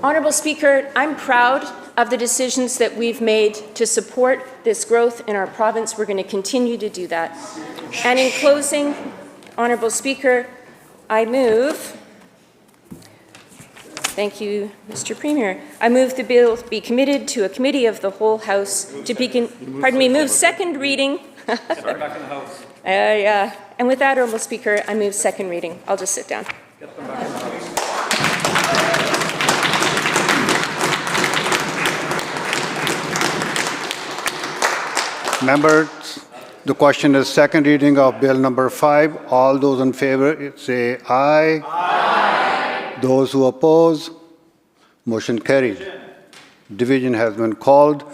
Honourable Speaker, I'm proud of the decisions that we've made to support this growth in our province. We're going to continue to do that. And in closing, Honourable Speaker, I move... Thank you, Mr. Premier. I move the bill be committed to a committee of the whole House to begin, move second reading. Sorry, back in the House. Yeah. And with that, Honourable Speaker, I move second reading. I'll just sit down. Get them back in the House. Members, the question is second reading of Bill number 5. All those in favor say aye. Aye. Those who oppose, motion carried. Division has been called.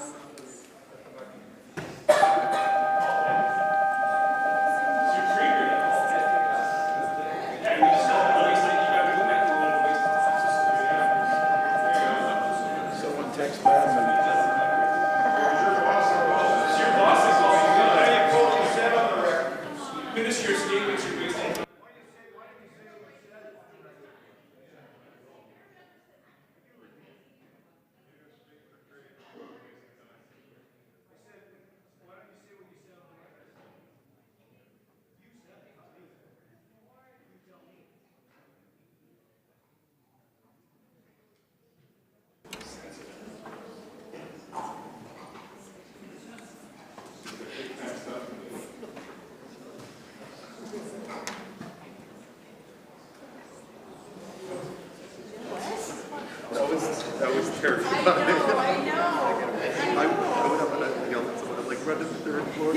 That was terrifying. I would have yelled at someone, like, run to the third floor.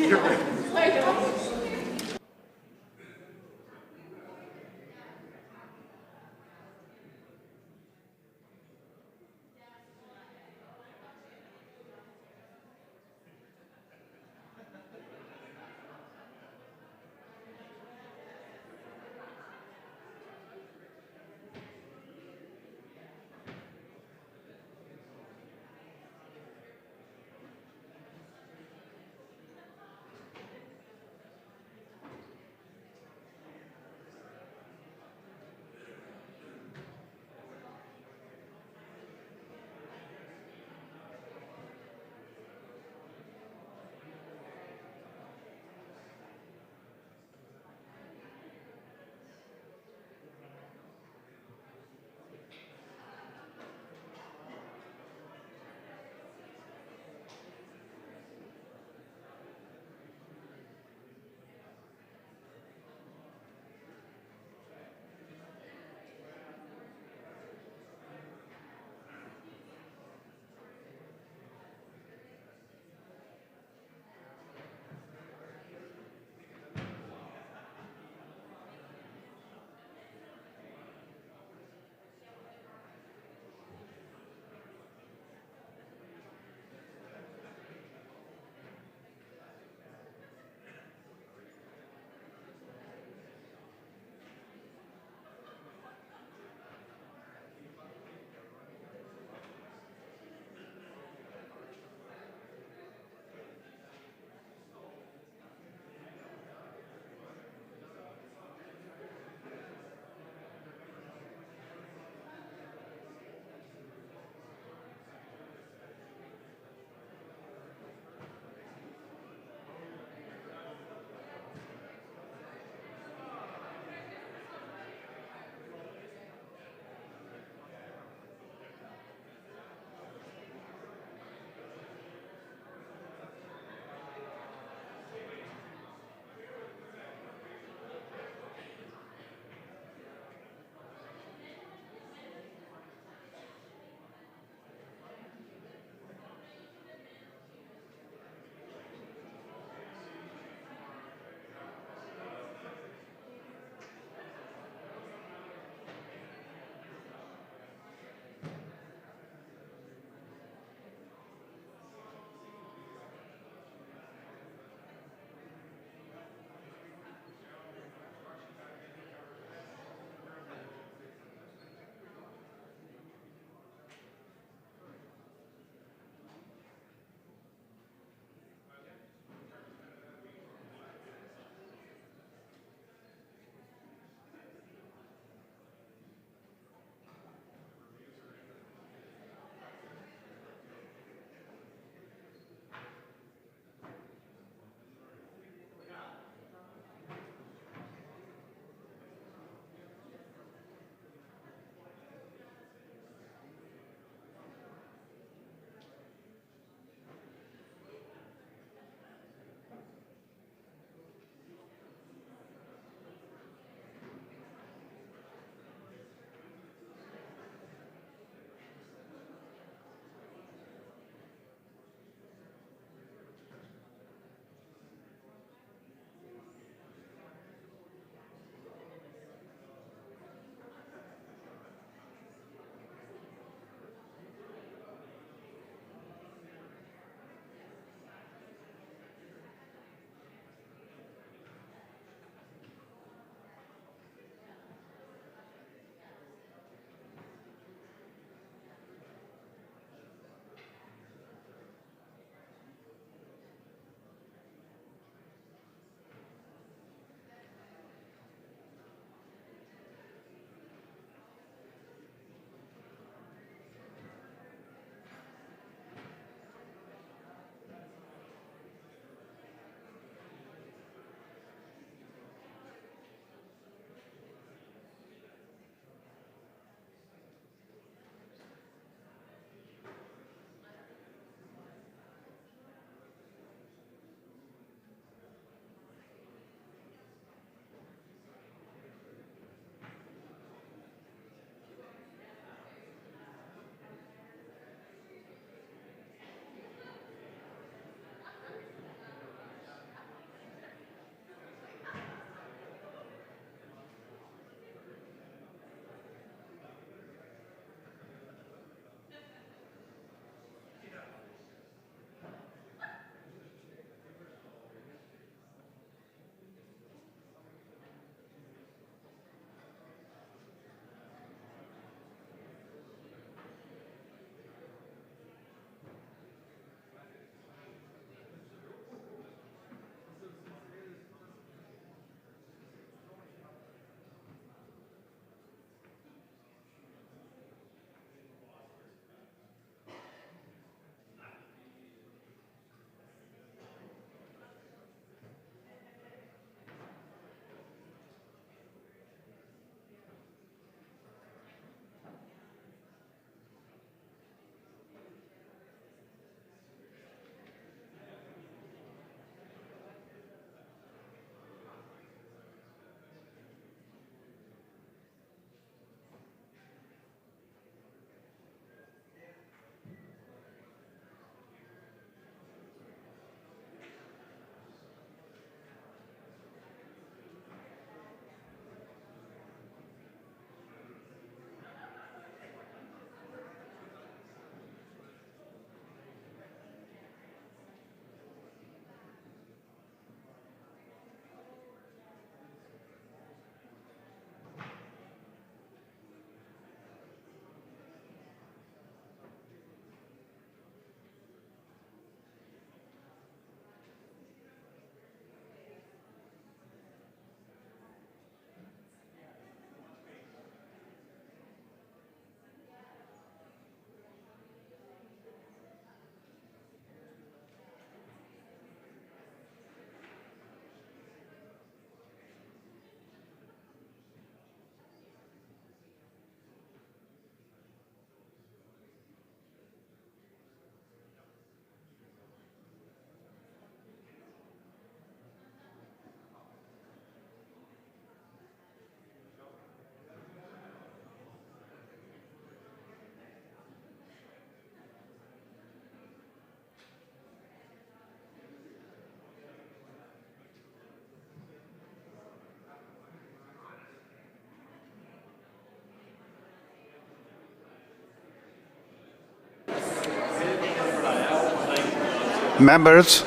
Members,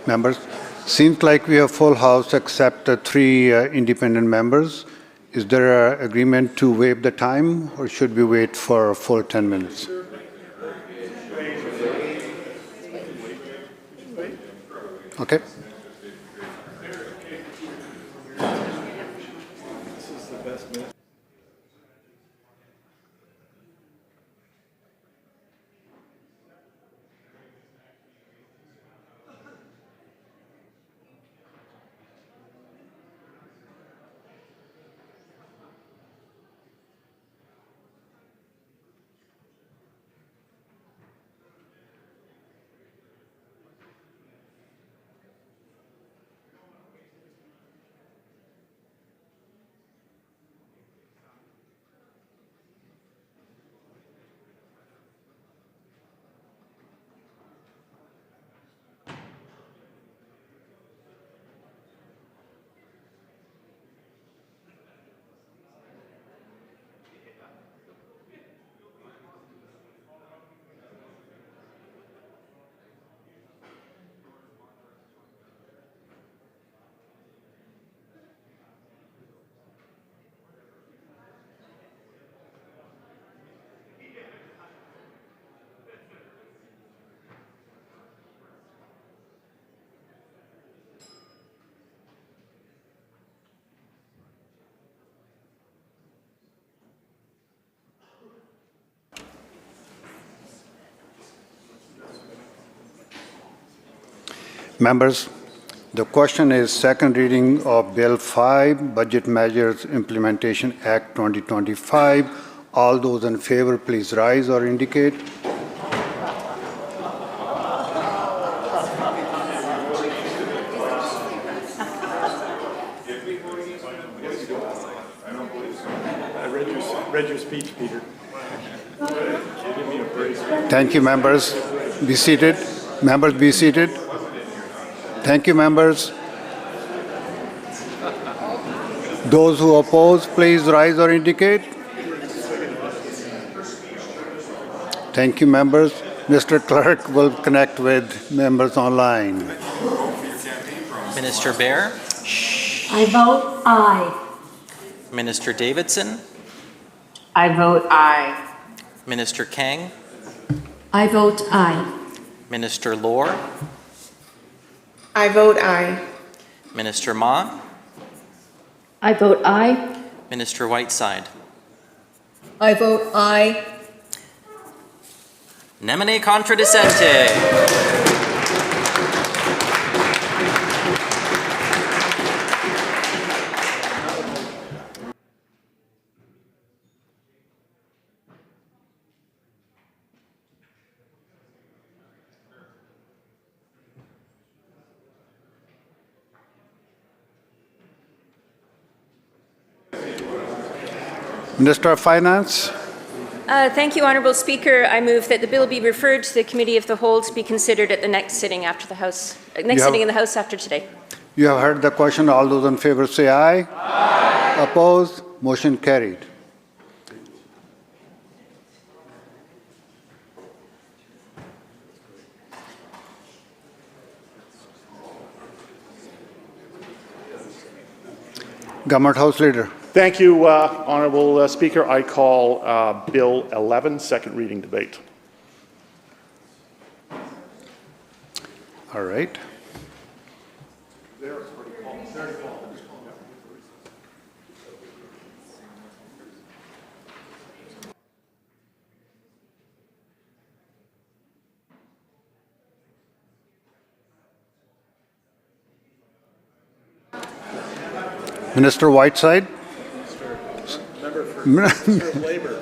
members, seems like we have full house except the three independent members. Is there an agreement to waive the time, or should we wait for a full 10 minutes? Okay. Members, the question is second reading of Bill 5, Budget Measures Implementation Act 2025. All those in favor, please rise or indicate. I read your speech, Peter. Thank you, members. Be seated. Members, be seated. Thank you, members. Those who oppose, please rise or indicate. Thank you, members. Mr. Clerk will connect with members online. Minister Bear, I vote aye. Minister Davidson, I vote aye. Minister Kang, I vote aye. Minister Lohr, I vote aye. Minister Ma, I vote aye. Minister Whiteside. I vote aye. Nemine contradicente. Minister of Finance. Thank you, Honourable Speaker. I move that the bill be referred to the Committee of the Whole to be considered at the next sitting after the House, sitting in the House after today. You have heard the question. All those in favor say aye. Aye. Opposed? Motion carried. Government House Leader. Thank you, Honourable Speaker. I call Bill 11, second reading debate. All right. Minister Whiteside. Minister of Labour.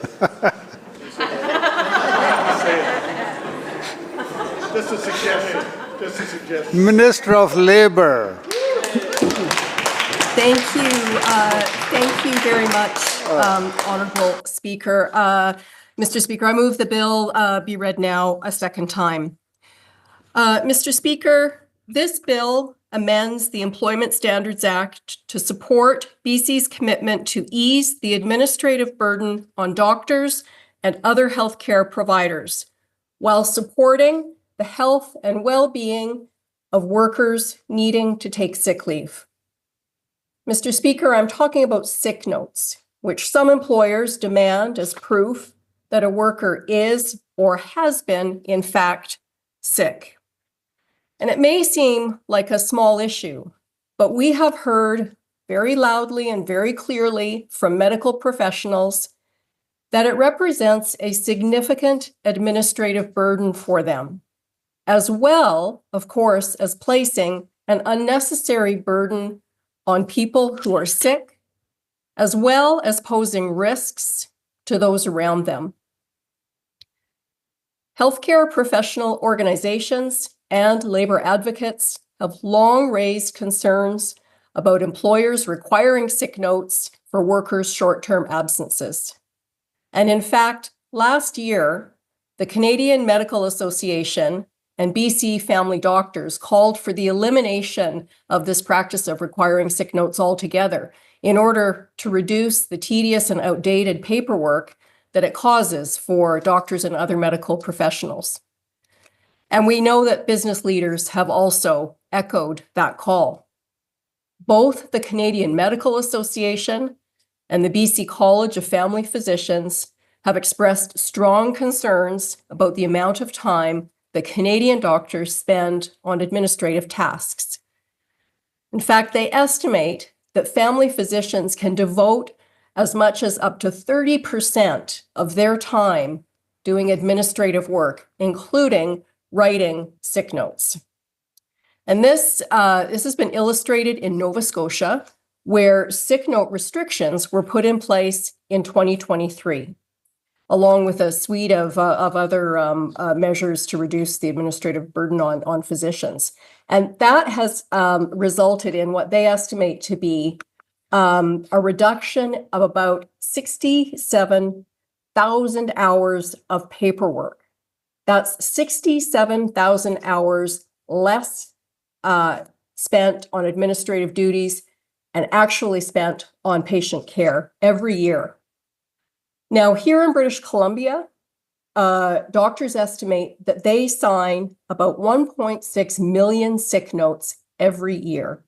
Just a suggestion. Just a suggestion. Minister of Labour. Thank you very much, Honourable Speaker. Mr. Speaker, I move the bill be read now a second time. Mr. Speaker, this bill amends the Employment Standards Act to support BC's commitment to ease the administrative burden on doctors and other healthcare providers, while supporting the health and well-being of workers needing to take sick leave. Mr. Speaker, I'm talking about sick notes, which some employers demand as proof that a worker is or has been, in fact, sick. And it may seem like a small issue, but we have heard very loudly and very clearly from medical professionals that it represents a significant administrative burden for them, as well, of course, as placing an unnecessary burden on people who are sick, as well as posing risks to those around them. Healthcare professional organizations and labor advocates have long raised concerns about employers requiring sick notes for workers' short-term absences. And in fact, last year, the Canadian Medical Association and BC Family Doctors called for the elimination of this practice of requiring sick notes altogether in order to reduce the tedious and outdated paperwork that it causes for doctors and other medical professionals. And we know that business leaders have also echoed that call. Both the Canadian Medical Association and the BC College of Family Physicians have expressed strong concerns about the amount of time that Canadian doctors spend on administrative tasks. In fact, they estimate that family physicians can devote as much as up to 30% of their time doing administrative work, including writing sick notes. And this has been illustrated in Nova Scotia, where sick note restrictions were put in place in 2023, along with a suite of other measures to reduce the administrative burden on physicians. And that has resulted in what they estimate to be a reduction of about 67,000 hours of paperwork. That's 67,000 hours less spent on administrative duties and actually spent on patient care every year. Now, here in British Columbia, doctors estimate that they sign about 1.6 million sick notes every year.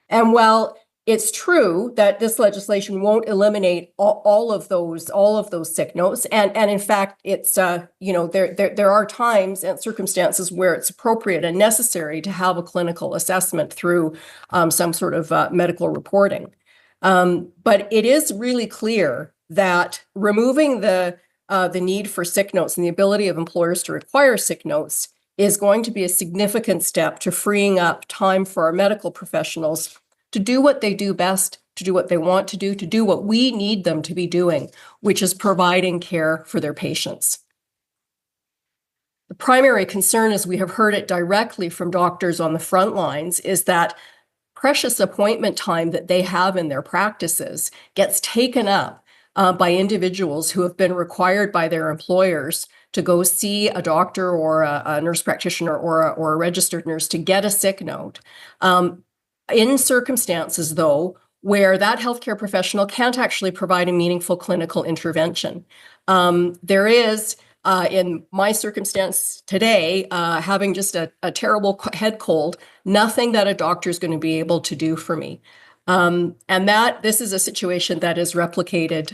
And while it's true that this legislation won't eliminate all of those sick notes, and in fact, it's there are times and circumstances where it's appropriate and necessary to have a clinical assessment through some sort of medical reporting. But it is really clear that removing the need for sick notes and the ability of employers to require sick notes is going to be a significant step to freeing up time for our medical professionals to do what they do best, to do what they want to do what we need them to be doing, which is providing care for their patients. The primary concern, as we have heard it directly from doctors on the front lines, is that precious appointment time that they have in their practices gets taken up by individuals who have been required by their employers to go see a doctor or a nurse practitioner or a registered nurse to get a sick note. In circumstances, though, where that healthcare professional can't actually provide a meaningful clinical intervention. There is, in my circumstance today, having just a terrible head cold, nothing that a doctor is going to be able to do for me. And this is a situation that is replicated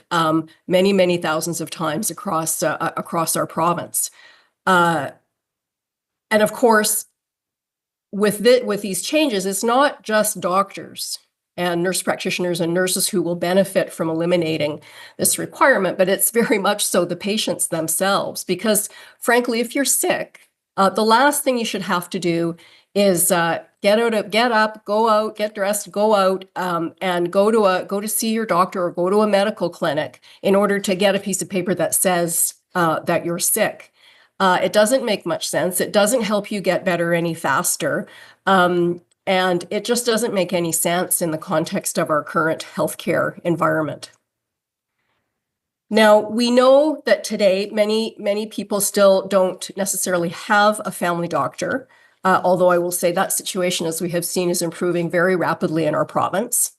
many, many thousands of times across our province. And of course, with these changes, it's not just doctors and nurse practitioners and nurses who will benefit from eliminating this requirement, but it's very much so the patients themselves. Because frankly, if you're sick, the last thing you should have to do is get up, go out, get dressed, go out, and go to see your doctor or go to a medical clinic in order to get a piece of paper that says that you're sick. It doesn't make much sense. It doesn't help you get better any faster. And it just doesn't make any sense in the context of our current healthcare environment. Now, we know that today, many people still don't necessarily have a family doctor, although I will say that situation, as we have seen, is improving very rapidly in our province.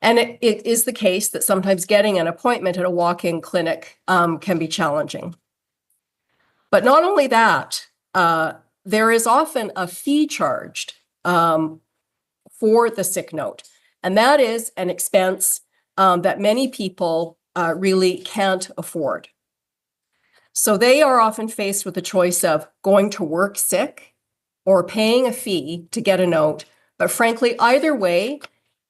And it is the case that sometimes getting an appointment at a walk-in clinic can be challenging. But not only that, there is often a fee charged for the sick note. And that is an expense that many people really can't afford. So they are often faced with the choice of going to work sick or paying a fee to get a note. But frankly, either way,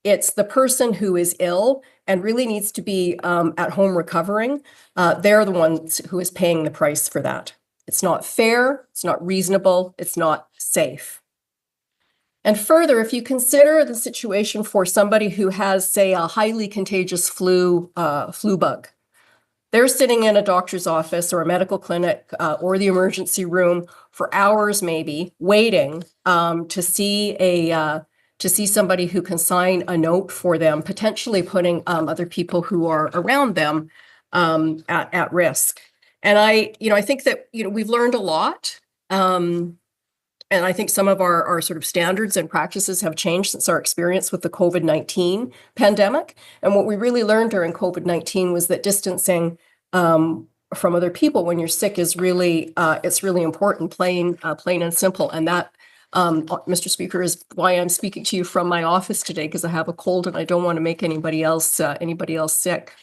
it's the person who is ill and really needs to be at home recovering. They're the ones who is paying the price for that. It's not fair, it's not reasonable, it's not safe. And further, if you consider the situation for somebody who has, say, a highly contagious flu bug, they're sitting in a doctor's office or a medical clinic or the emergency room for hours, maybe waiting to see somebody who can sign a note for them, potentially putting other people who are around them at risk. And I think that we've learned a lot. And I think some of our sort of standards and practices have changed since our experience with the COVID-19 pandemic. And what we really learned during COVID-19 was that distancing from other people when you're sick is really, it's really important, plain and simple. And that, Mr. Speaker, is why I'm speaking to you from my office today, because I have a cold and I don't want to make anybody else sick.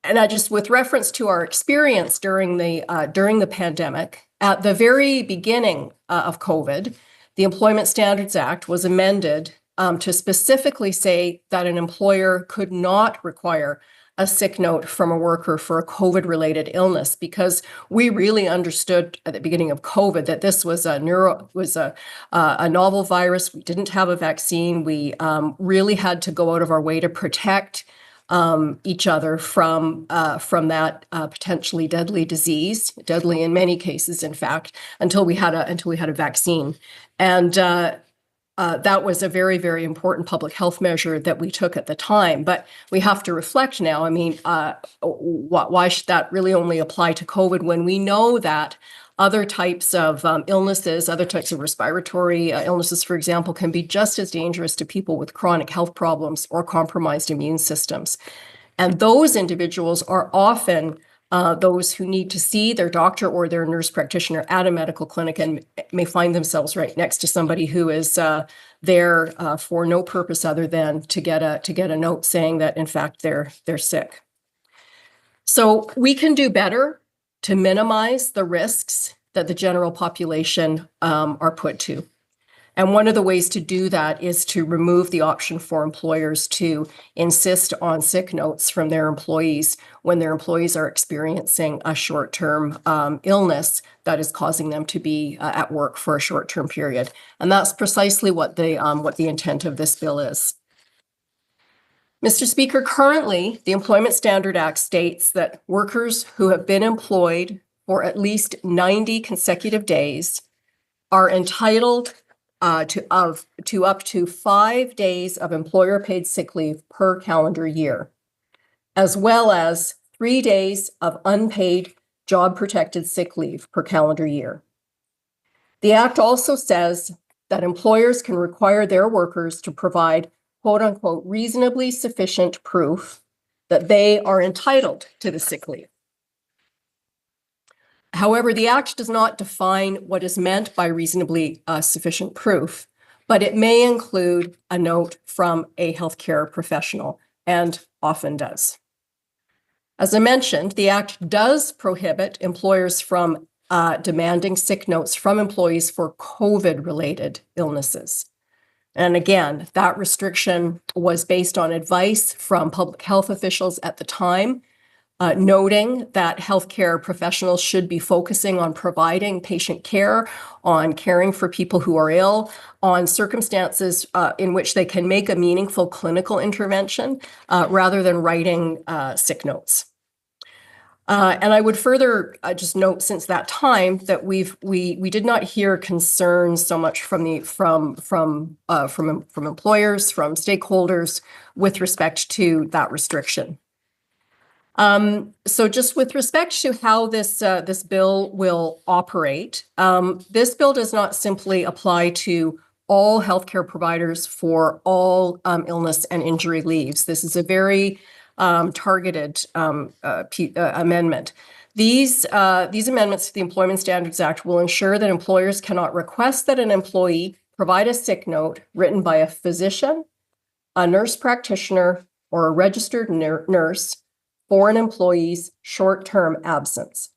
And I just, with reference to our experience during the pandemic, at the very beginning of COVID, the Employment Standards Act was amended to specifically say that an employer could not require a sick note from a worker for a COVID-related illness, because we really understood at the beginning of COVID that this was a novel virus. We didn't have a vaccine. We really had to go out of our way to protect each other from that potentially deadly disease, deadly in many cases, in fact, until we had a vaccine. And that was a very, very important public health measure that we took at the time. But we have to reflect now. I mean, why should that really only apply to COVID when we know that other types of illnesses, other types of respiratory illnesses, for example, can be just as dangerous to people with chronic health problems or compromised immune systems. And those individuals are often those who need to see their doctor or their nurse practitioner at a medical clinic and may find themselves right next to somebody who is there for no purpose other than to get a note saying that, in fact, they're sick. So we can do better to minimize the risks that the general population are put to. And one of the ways to do that is to remove the option for employers to insist on sick notes from their employees when their employees are experiencing a short-term illness that is causing them to be at work for a short-term period. And that's precisely what the intent of this bill is. Mr. Speaker, currently, the Employment Standard Act states that workers who have been employed for at least 90 consecutive days are entitled to up to 5 days of employer-paid sick leave per calendar year, as well as 3 days of unpaid job-protected sick leave per calendar year. The Act also says that employers can require their workers to provide quote-unquote reasonably sufficient proof that they are entitled to the sick leave. However, the Act does not define what is meant by reasonably sufficient proof, but it may include a note from a healthcare professional, and often does. As I mentioned, the Act does prohibit employers from demanding sick notes from employees for COVID-related illnesses. And again, that restriction was based on advice from public health officials at the time, noting that healthcare professionals should be focusing on providing patient care, on caring for people who are ill, on circumstances in which they can make a meaningful clinical intervention rather than writing sick notes. And I would further just note since that time that we did not hear concerns so much from employers, from stakeholders with respect to that restriction. So just with respect to how this bill will operate, this bill does not simply apply to all healthcare providers for all illness and injury leaves. This is a very targeted amendment. These amendments to the Employment Standards Act will ensure that employers cannot request that an employee provide a sick note written by a physician, a nurse practitioner, or a registered nurse for an employee's short-term absence.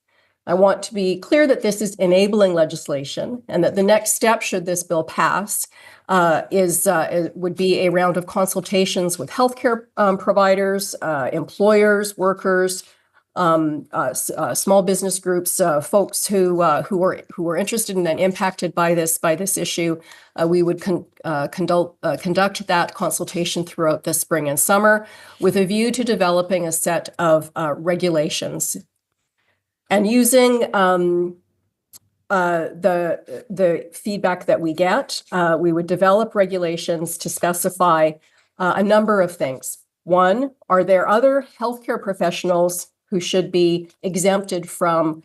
I want to be clear that this is enabling legislation and that the next step, should this bill pass, would be a round of consultations with healthcare providers, employers, workers, small business groups, folks who are interested in and impacted by this issue. We would conduct that consultation throughout the spring and summer with a view to developing a set of regulations. And using the feedback that we get, we would develop regulations to specify a number of things. One, are there other healthcare professionals who should be exempted from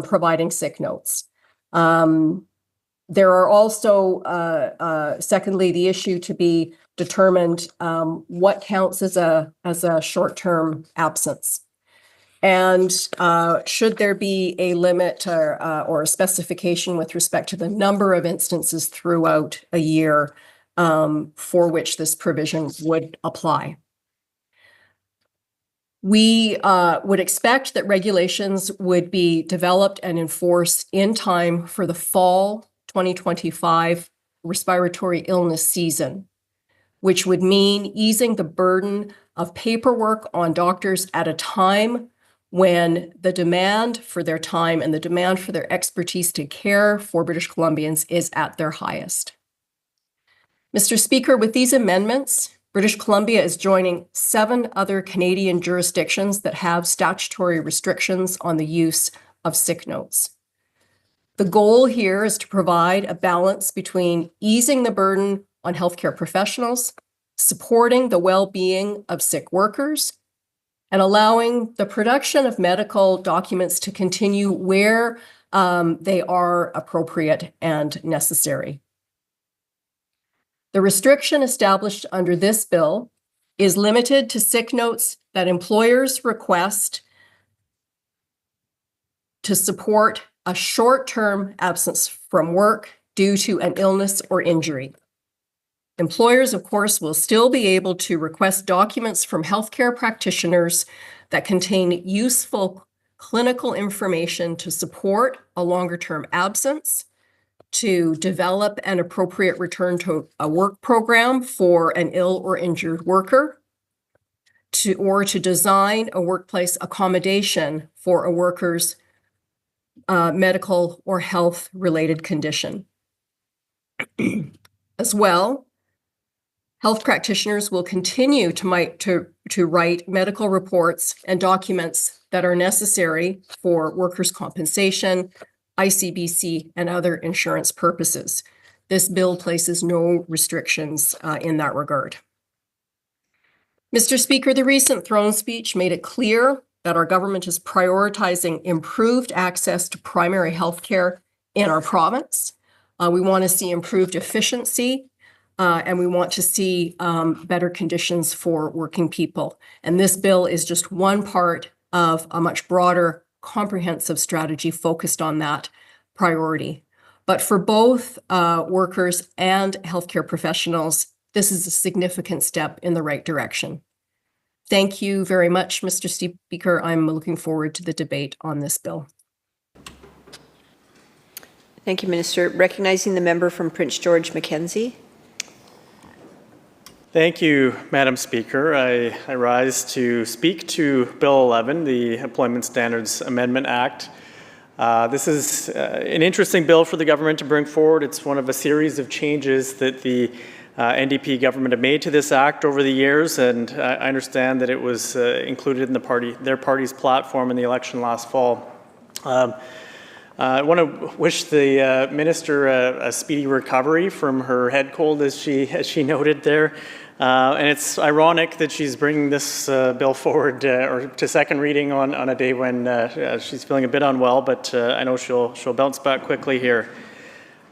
providing sick notes? There are also, secondly, the issue to be determined what counts as a short-term absence. And should there be a limit or a specification with respect to the number of instances throughout a year for which this provision would apply? We would expect that regulations would be developed and enforced in time for the fall 2025 respiratory illness season, which would mean easing the burden of paperwork on doctors at a time when the demand for their time and the demand for their expertise to care for British Columbians is at their highest. Mr. Speaker, with these amendments, British Columbia is joining 7 other Canadian jurisdictions that have statutory restrictions on the use of sick notes. The goal here is to provide a balance between easing the burden on healthcare professionals, supporting the well-being of sick workers, and allowing the production of medical documents to continue where they are appropriate and necessary. The restriction established under this bill is limited to sick notes that employers request to support a short-term absence from work due to an illness or injury. Employers, of course, will still be able to request documents from healthcare practitioners that contain useful clinical information to support a longer-term absence, to develop an appropriate return to a work program for an ill or injured worker, or to design a workplace accommodation for a worker's medical or health-related condition. As well, health practitioners will continue to write medical reports and documents that are necessary for workers' compensation, ICBC, and other insurance purposes. This bill places no restrictions in that regard. Mr. Speaker, the recent throne speech made it clear that our government is prioritizing improved access to primary health care in our province. We want to see improved efficiency, and we want to see better conditions for working people. And this bill is just one part of a much broader, comprehensive strategy focused on that priority. But for both workers and healthcare professionals, this is a significant step in the right direction. Thank you very much, Mr. Speaker. I'm looking forward to the debate on this bill. Thank you, Minister. Recognizing the member from Prince George Mackenzie. Thank you, Madam Speaker. I rise to speak to Bill 11, the Employment Standards Amendment Act. This is an interesting bill for the government to bring forward. It's one of a series of changes that the NDP government have made to this act over the years, and I understand that it was included in their party's platform in the election last fall. I want to wish the minister a speedy recovery from her head cold, as she noted there. And it's ironic that she's bringing this bill forward or to second reading on a day when she's feeling a bit unwell, but I know she'll bounce back quickly here.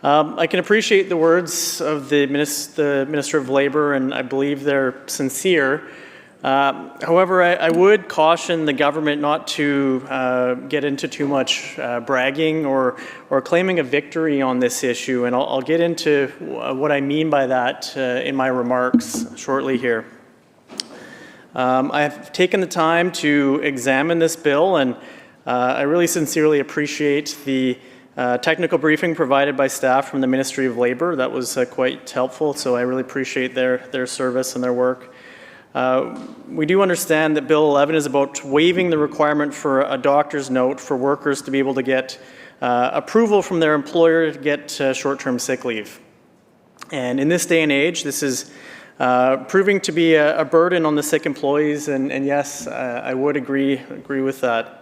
I can appreciate the words of the Minister of Labour, and I believe they're sincere However, I would caution the government not to get into too much bragging or claiming a victory on this issue, and I'll get into what I mean by that in my remarks shortly here. I have taken the time to examine this bill, and I really sincerely appreciate the technical briefing provided by staff from the Ministry of Labour. That was quite helpful, so I really appreciate their service and their work. We do understand that Bill 11 is about waiving the requirement for a doctor's note for workers to be able to get approval from their employer to get short-term sick leave. And in this day and age, this is proving to be a burden on the sick employees, and yes, I would agree with that.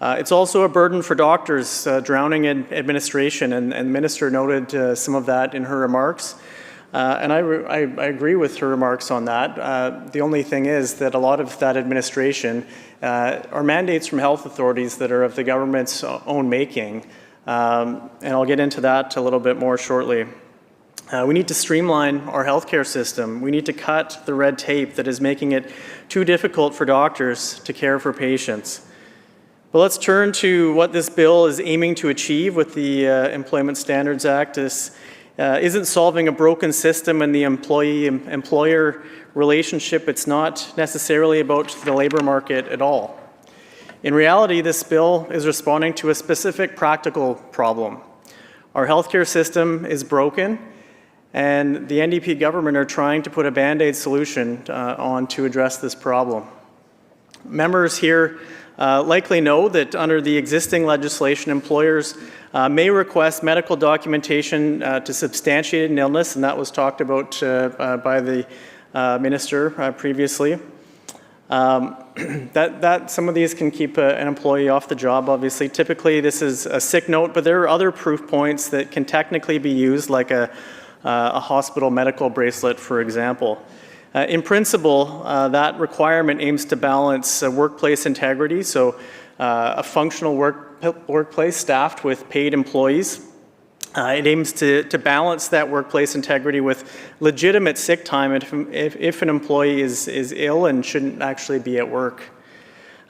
It's also a burden for doctors, drowning in administration, and the minister noted some of that in her remarks. And I agree with her remarks on that. The only thing is that a lot of that administration are mandates from health authorities that are of the government's own making. And I'll get into that a little bit more shortly. We need to streamline our healthcare system. We need to cut the red tape that is making it too difficult for doctors to care for patients. But let's turn to what this bill is aiming to achieve with the Employment Standards Act. This isn't solving a broken system in the employee-employer relationship. It's not necessarily about the labor market at all. In reality, this bill is responding to a specific practical problem. Our healthcare system is broken, and the NDP government are trying to put a Band-Aid solution on to address this problem. Members here likely know that under the existing legislation, employers may request medical documentation to substantiate an illness, and that was talked about by the minister previously. Some of these can keep an employee off the job, obviously. Typically, this is a sick note, but there are other proof points that can technically be used, like a hospital medical bracelet, for example. In principle, that requirement aims to balance workplace integrity, so a functional workplace staffed with paid employees. It aims to balance that workplace integrity with legitimate sick time if an employee is ill and shouldn't actually be at work.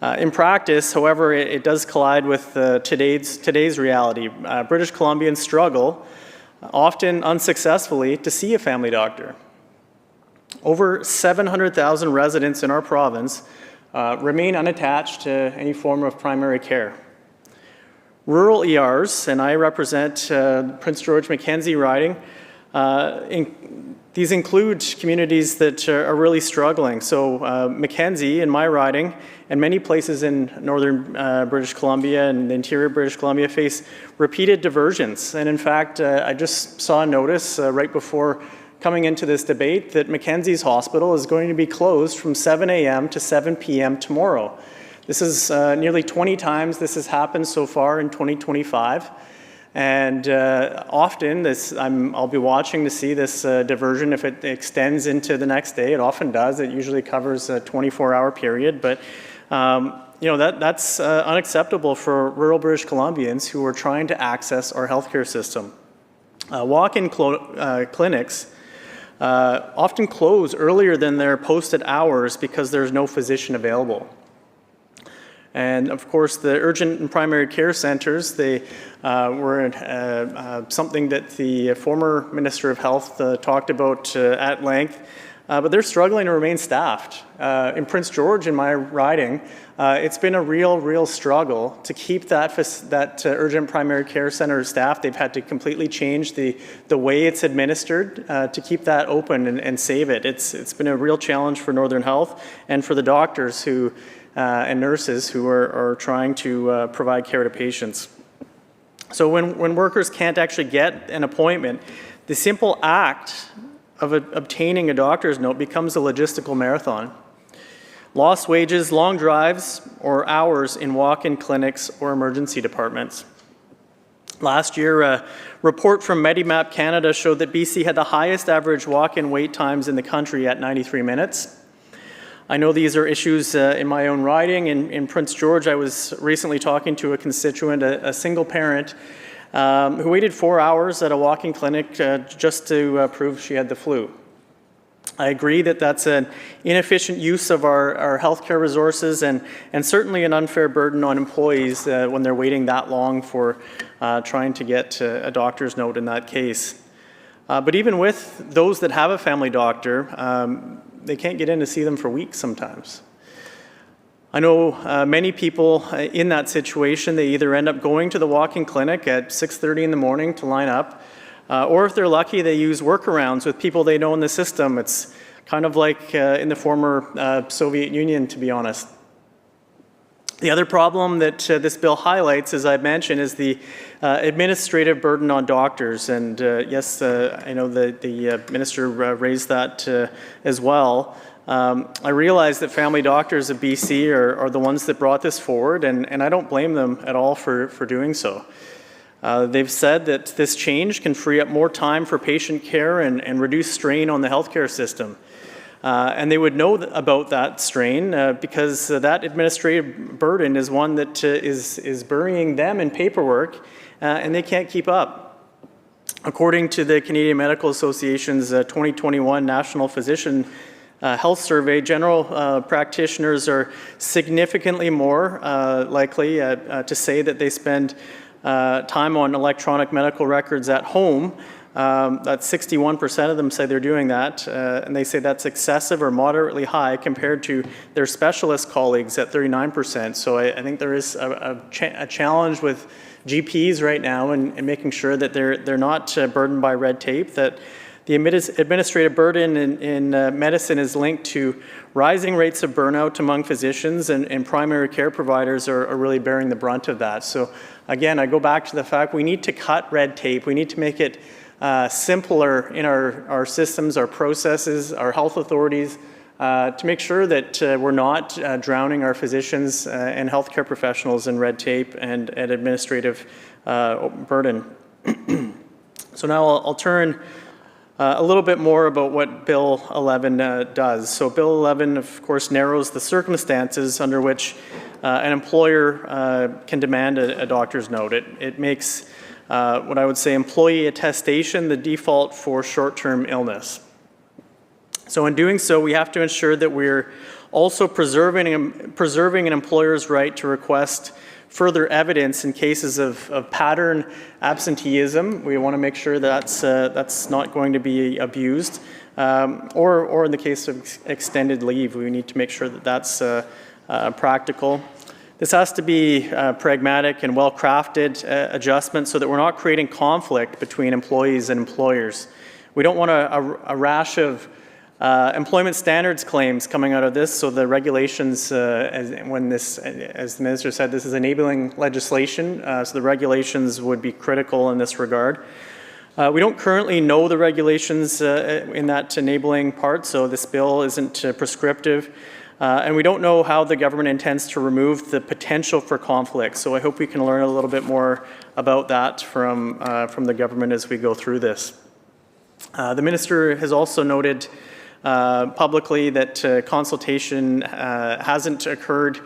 In practice, however, it does collide with today's reality. British Columbians struggle, often unsuccessfully, to see a family doctor. Over 700,000 residents in our province remain unattached to any form of primary care. Rural ERs, and I represent Prince George Mackenzie riding, these include communities that are really struggling. So Mackenzie, in my riding, and many places in northern British Columbia and the interior British Columbia face repeated diversions. And in fact, I just saw a notice right before coming into this debate that Mackenzie's hospital is going to be closed from 7 a.m. to 7 p.m. tomorrow. This is nearly 20 times this has happened so far in 2025. And often I'll be watching to see this diversion if it extends into the next day. It often does. It usually covers a 24-hour period. But that's unacceptable for rural British Columbians who are trying to access our healthcare system. Walk-in clinics often close earlier than their posted hours because there's no physician available. And of course, the urgent and primary care centers, they were something that the former Minister of Health talked about at length, but they're struggling to remain staffed. In Prince George, in my riding, it's been a real struggle to keep that urgent primary care center staffed. They've had to completely change the way it's administered to keep that open and save it. It's been a real challenge for Northern Health and for the doctors and nurses who are trying to provide care to patients. So when workers can't actually get an appointment, the simple act of obtaining a doctor's note becomes a logistical marathon. Lost wages, long drives, or hours in walk-in clinics or emergency departments. Last year, a report from Medimap Canada showed that BC had the highest average walk-in wait times in the country at 93 minutes. I know these are issues in my own riding. In Prince George, I was recently talking to a constituent, a single parent, who waited 4 hours at a walk-in clinic just to prove she had the flu. I agree that that's an inefficient use of our healthcare resources and certainly an unfair burden on employees when they're waiting that long for trying to get a doctor's note in that case. But even with those that have a family doctor, they can't get in to see them for weeks sometimes. I know many people in that situation, they either end up going to the walk-in clinic at 6:30 in the morning to line up, or if they're lucky, they use workarounds with people they know in the system. It's kind of like in the former Soviet Union, to be honest. The other problem that this bill highlights, as I've mentioned, is the administrative burden on doctors. And yes, I know the minister raised that as well. I realize that family doctors of BC are the ones that brought this forward, and I don't blame them at all for doing so. They've said that this change can free up more time for patient care and reduce strain on the healthcare system. And they would know about that strain because that administrative burden is one that is burying them in paperwork, and they can't keep up. According to the Canadian Medical Association's 2021 National Physician Health Survey, general practitioners are significantly more likely to say that they spend time on electronic medical records at home. That's 61% of them say they're doing that, and they say that's excessive or moderately high compared to their specialist colleagues at 39%. So I think there is a challenge with GPs right now in making sure that they're not burdened by red tape, that the administrative burden in medicine is linked to rising rates of burnout among physicians, and primary care providers are really bearing the brunt of that. So again, I go back to the fact we need to cut red tape. We need to make it simpler in our systems, our processes, our health authorities, to make sure that we're not drowning our physicians and healthcare professionals in red tape and administrative burden. So now I'll turn a little bit more about what Bill 11 does. So Bill 11, of course, narrows the circumstances under which an employer can demand a doctor's note. It makes what I would say employee attestation the default for short-term illness. So in doing so, we have to ensure that we're also preserving an employer's right to request further evidence in cases of pattern absenteeism. We want to make sure that's not going to be abused. Or in the case of extended leave, we need to make sure that that's practical. This has to be pragmatic and well-crafted adjustment so that we're not creating conflict between employees and employers. We don't want a rash of employment standards claims coming out of this, so the regulations, as the Minister said, this is enabling legislation, so the regulations would be critical in this regard. We don't currently know the regulations in that enabling part, so this bill isn't prescriptive. And we don't know how the government intends to remove the potential for conflict. So I hope we can learn a little bit more about that from the government as we go through this. The Minister has also noted publicly that consultation hasn't occurred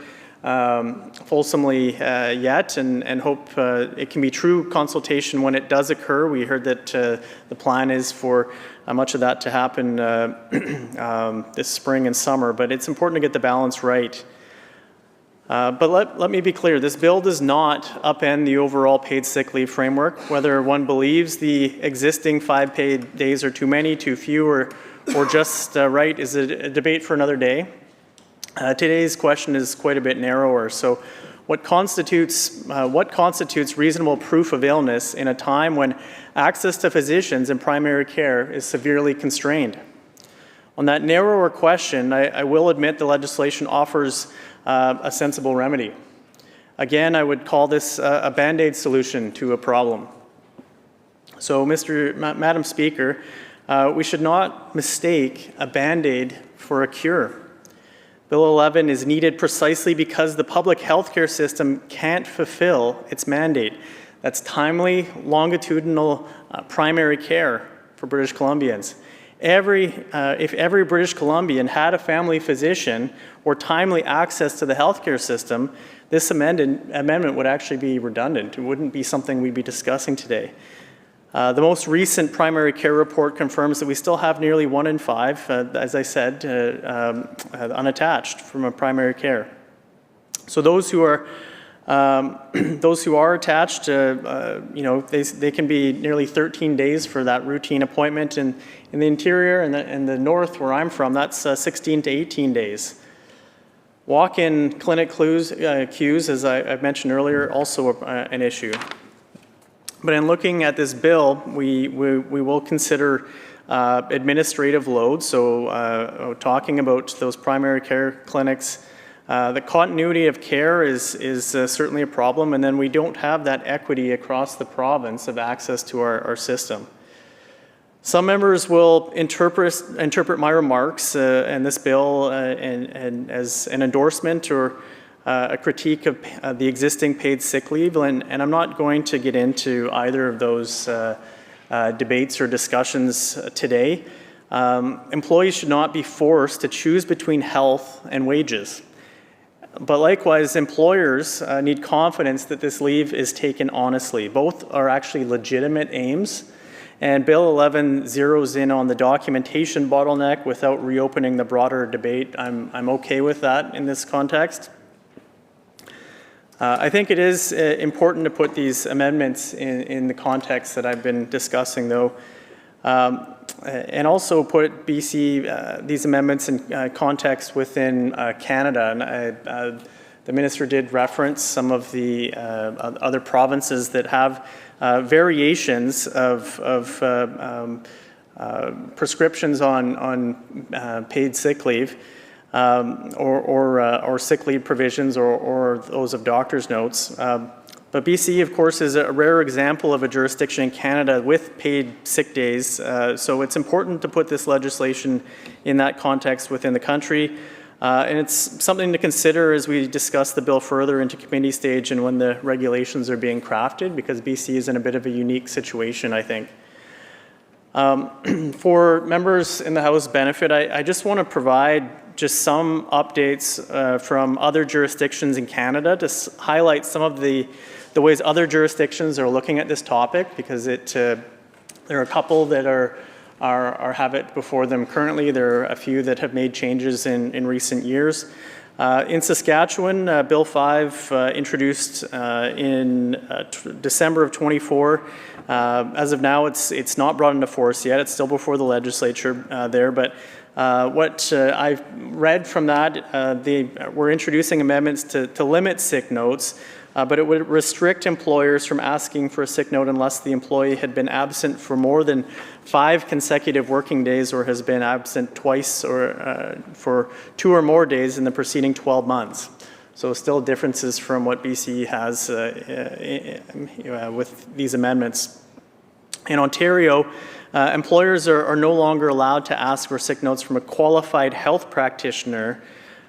fulsomely yet, and hope it can be true consultation when it does occur. We heard that the plan is for much of that to happen this spring and summer, but it's important to get the balance right. But let me be clear, this bill does not upend the overall paid sick leave framework. Whether one believes the existing 5 paid days are too many, too few, or just right is a debate for another day. Today's question is quite a bit narrower. So what constitutes reasonable proof of illness in a time when access to physicians in primary care is severely constrained? On that narrower question, I will admit the legislation offers a sensible remedy. Again, I would call this a Band-Aid solution to a problem. So, Madam Speaker, we should not mistake a Band-Aid for a cure. Bill 11 is needed precisely because the public healthcare system can't fulfill its mandate. That's timely, longitudinal primary care for British Columbians. If every British Columbian had a family physician or timely access to the healthcare system, this amendment would actually be redundant. It wouldn't be something we'd be discussing today. The most recent primary care report confirms that we still have nearly 1 in 5, as I said, unattached from a primary care. So those who are attached, they can be nearly 13 days for that routine appointment. In the interior and the north, where I'm from, that's 16 to 18 days. Walk-in clinic queues, as I've mentioned earlier, also an issue. But in looking at this bill, we will consider administrative load. So talking about those primary care clinics, the continuity of care is certainly a problem, and then we don't have that equity across the province of access to our system. Some members will interpret my remarks and this bill and as an endorsement or a critique of the existing paid sick leave, and I'm not going to get into either of those debates or discussions today. Employees should not be forced to choose between health and wages. But likewise, employers need confidence that this leave is taken honestly. Both are actually legitimate aims, and Bill 11 zeroes in on the documentation bottleneck without reopening the broader debate. I'm okay with that in this context. I think it is important to put these amendments in the context that I've been discussing, though, and also put BC, these amendments in context within Canada. And the minister did reference some of the other provinces that have variations of prescriptions on paid sick leave. Or sick leave provisions or those of doctor's notes. But BC, of course, is a rare example of a jurisdiction in Canada with paid sick days. So it's important to put this legislation in that context within the country. And it's something to consider as we discuss the bill further into committee stage and when the regulations are being crafted, because BC is in a bit of a unique situation, I think. For members in the House benefit, I just want to provide just some updates from other jurisdictions in Canada to highlight some of the ways other jurisdictions are looking at this topic, because there are a couple that have it before them currently. There are a few that have made changes in recent years. In Saskatchewan, Bill 5 introduced in December of 24. As of now, it's not brought into force yet. It's still before the legislature there, but what I've read from that, we're introducing amendments to limit sick notes, but it would restrict employers from asking for a sick note unless the employee had been absent for more than 5 consecutive working days or has been absent twice or for 2 or more days in the preceding 12 months. So still differences from what BC has with these amendments. In Ontario, employers are no longer allowed to ask for sick notes from a qualified health practitioner,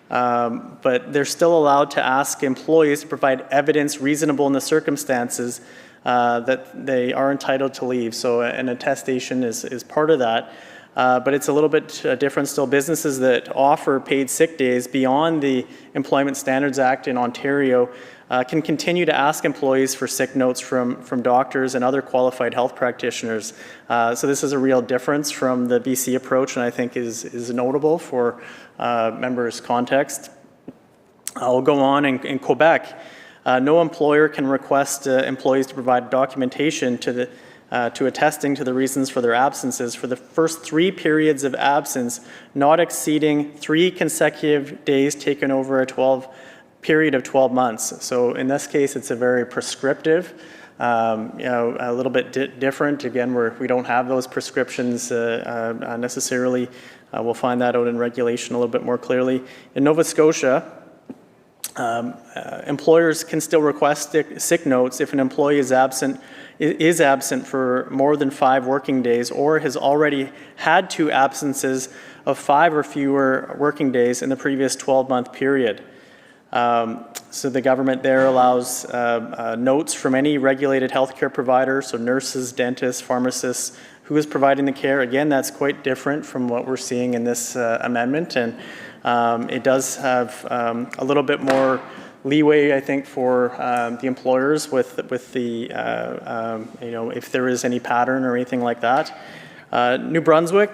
but they're still allowed to ask employees to provide evidence reasonable in the circumstances that they are entitled to leave. So an attestation is part of that. But it's a little bit different still. Businesses that offer paid sick days beyond the Employment Standards Act in Ontario can continue to ask employees for sick notes from doctors and other qualified health practitioners. So this is a real difference from the BC approach, and I think is notable for members' context. I'll go on. In Quebec, no employer can request employees to provide documentation to attesting to the reasons for their absences for the first 3 periods of absence, not exceeding 3 consecutive days taken over a period of 12 months. So in this case, it's a very prescriptive, a little bit different. Again, we don't have those prescriptions necessarily. We'll find that out in regulation a little bit more clearly. In Nova Scotia, employers can still request sick notes if an employee is absent for more than 5 working days or has already had 2 absences of 5 or fewer working days in the previous 12-month period. So the government there allows notes from any regulated healthcare provider, so nurses, dentists, pharmacists, who is providing the care. Again, that's quite different from what we're seeing in this amendment, and it does have a little bit more leeway, I think, for the employers with the, if there is any pattern or anything like that. New Brunswick,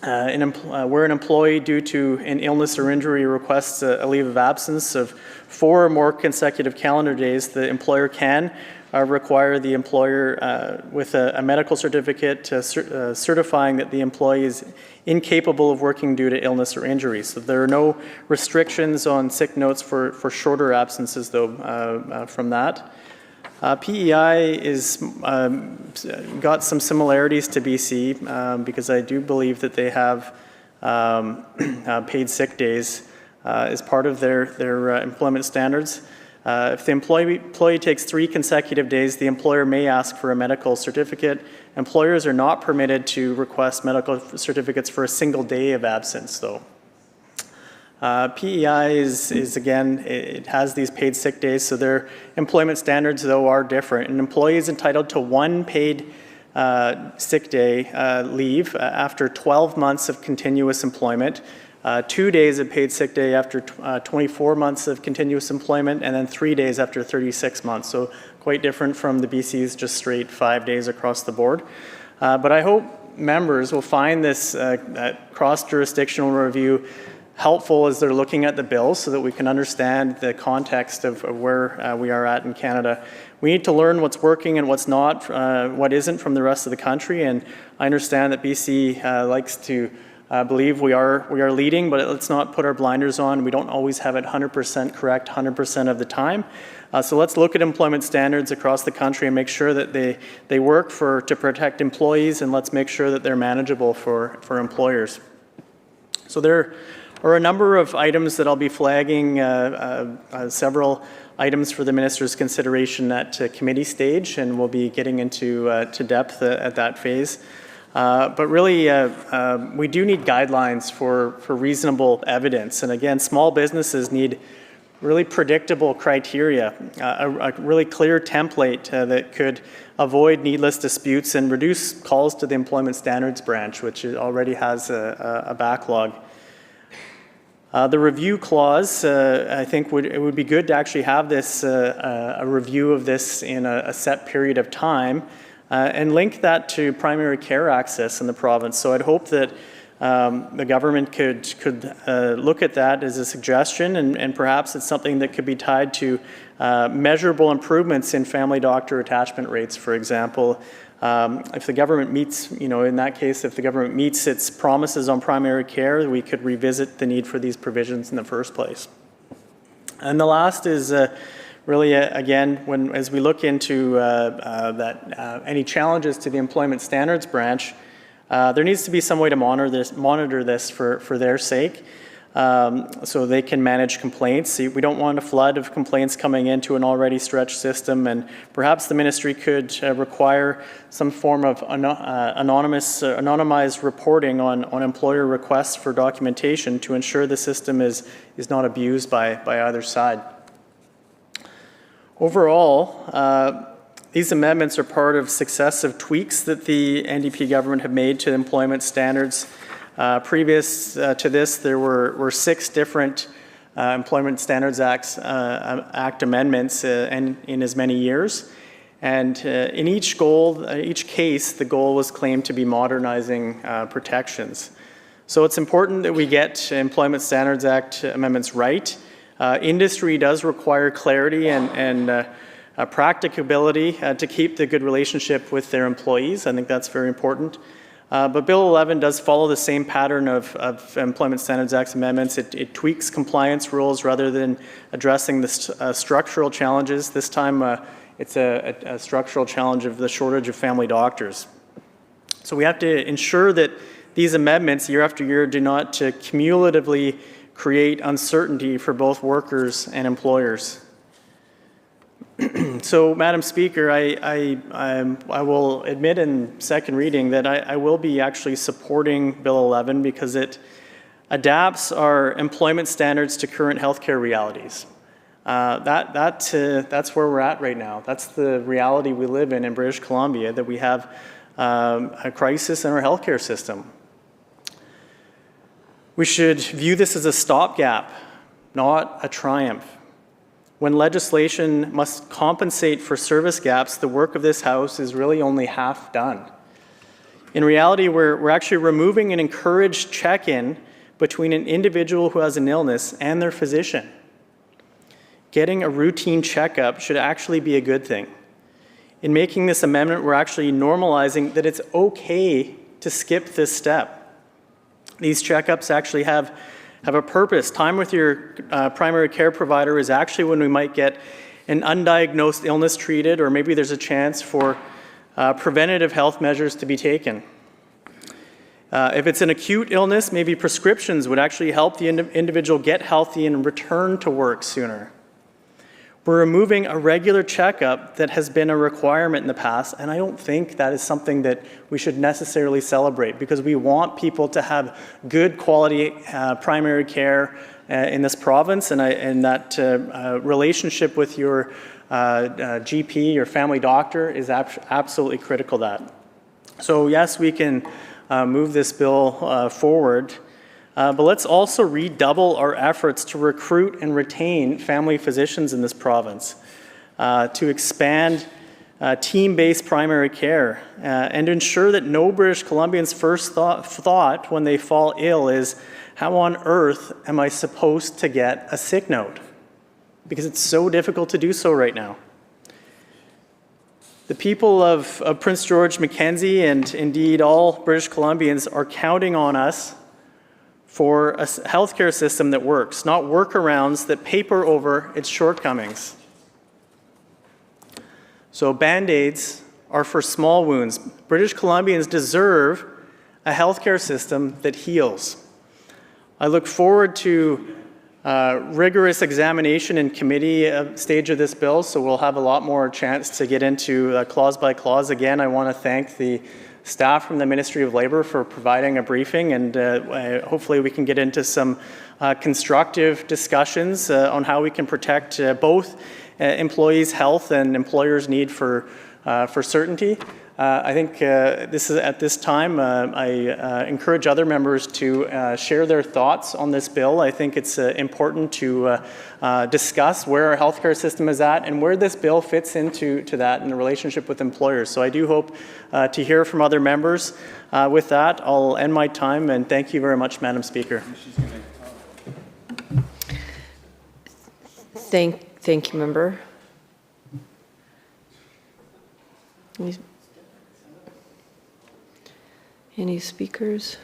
where an employee due to an illness or injury requests a leave of absence of 4 or more consecutive calendar days, the employer can require the employer with a medical certificate certifying that the employee is incapable of working due to illness or injury. So there are no restrictions on sick notes for shorter absences, though, from that. PEI is got some similarities to BC because I do believe that they have paid sick days as part of their employment standards. If the employee takes 3 consecutive days, the employer may ask for a medical certificate. Employers are not permitted to request medical certificates for a single day of absence, though. PEI is again, it has these paid sick days, so their employment standards, though, are different. An employee is entitled to 1 paid sick day leave after 12 months of continuous employment, 2 days of paid sick day after 24 months of continuous employment, and then 3 days after 36 months. So quite different from the BC's just straight 5 days across the board. But I hope members will find this cross-jurisdictional review helpful as they're looking at the bill so that we can understand the context of where we are at in Canada. We need to learn what's working and what's not, what isn't from the rest of the country, and I understand that BC likes to believe we are leading, but let's not put our blinders on. We don't always have it 100% correct 100% of the time. So let's look at employment standards across the country and make sure that they work to protect employees, and let's make sure that they're manageable for employers. So there are a number of items that I'll be flagging, several items for the minister's consideration at committee stage, and we'll be getting into to depth at that phase. But really, we do need guidelines for reasonable evidence. And again, small businesses need really predictable criteria, a really clear template that could avoid needless disputes and reduce calls to the Employment Standards Branch, which already has a backlog. The review clause, I think it would be good to actually have this, a review of this in a set period of time, and link that to primary care access in the province. So I'd hope that the government could look at that as a suggestion, and perhaps it's something that could be tied to measurable improvements in family doctor attachment rates, for example. If the government meets, in that case, if the government meets its promises on primary care, we could revisit the need for these provisions in the first place. And the last is really, again, as we look into any challenges to the Employment Standards Branch, there needs to be some way to monitor this for their sake, so they can manage complaints. We don't want a flood of complaints coming into an already stretched system, and perhaps the ministry could require some form of anonymized reporting on employer requests for documentation to ensure the system is not abused by either side. Overall, these amendments are part of successive tweaks that the NDP government have made to employment standards. Previous to this, there were 6 different Employment Standards Act amendments in as many years. And in each case, the goal was claimed to be modernizing protections. So it's important that we get Employment Standards Act amendments right. Industry does require clarity and practicability to keep the good relationship with their employees. I think that's very important. But Bill 11 does follow the same pattern of Employment Standards Act amendments. It tweaks compliance rules rather than addressing the structural challenges. This time it's a structural challenge of the shortage of family doctors. So we have to ensure that these amendments year after year do not cumulatively create uncertainty for both workers and employers. So, Madam Speaker, I will admit in second reading that I will be actually supporting Bill 11 because it adapts our employment standards to current healthcare realities. That's where we're at right now. That's the reality we live in British Columbia, that we have a crisis in our healthcare system. We should view this as a stopgap, not a triumph. When legislation must compensate for service gaps, the work of this House is really only half done. In reality, we're actually removing an encouraged check-in between an individual who has an illness and their physician. Getting a routine checkup should actually be a good thing. In making this amendment, we're actually normalizing that it's okay to skip this step. These checkups actually have a purpose. Time with your primary care provider is actually when we might get an undiagnosed illness treated, or maybe there's a chance for preventative health measures to be taken. If it's an acute illness, maybe prescriptions would actually help the individual get healthy and return to work sooner. We're removing a regular checkup that has been a requirement in the past, and I don't think that is something that we should necessarily celebrate, because we want people to have good quality primary care in this province, and that relationship with your GP, your family doctor, is absolutely critical to that. So yes, we can move this bill forward, but let's also redouble our efforts to recruit and retain family physicians in this province, to expand team-based primary care, and to ensure that no British Columbians' first thought when they fall ill is, how on earth am I supposed to get a sick note? Because it's so difficult to do so right now. The people of Prince George, Mackenzie, and indeed all British Columbians are counting on us for a healthcare system that works, not workarounds that paper over its shortcomings. So Band-Aids are for small wounds. British Columbians deserve a healthcare system that heals. I look forward to rigorous examination in committee stage of this bill, so we'll have a lot more chance to get into clause by clause. Again, I want to thank the staff from the Ministry of Labour for providing a briefing, and hopefully we can get into some constructive discussions on how we can protect both employees' health and employers' need for certainty. I think this is at this time, I encourage other members to share their thoughts on this bill. I think it's important to discuss where our healthcare system is at and where this bill fits into that in the relationship with employers. So I do hope to hear from other members. With that, I'll end my time, and thank you very much, Madam Speaker. Thank you, member. Any speakers?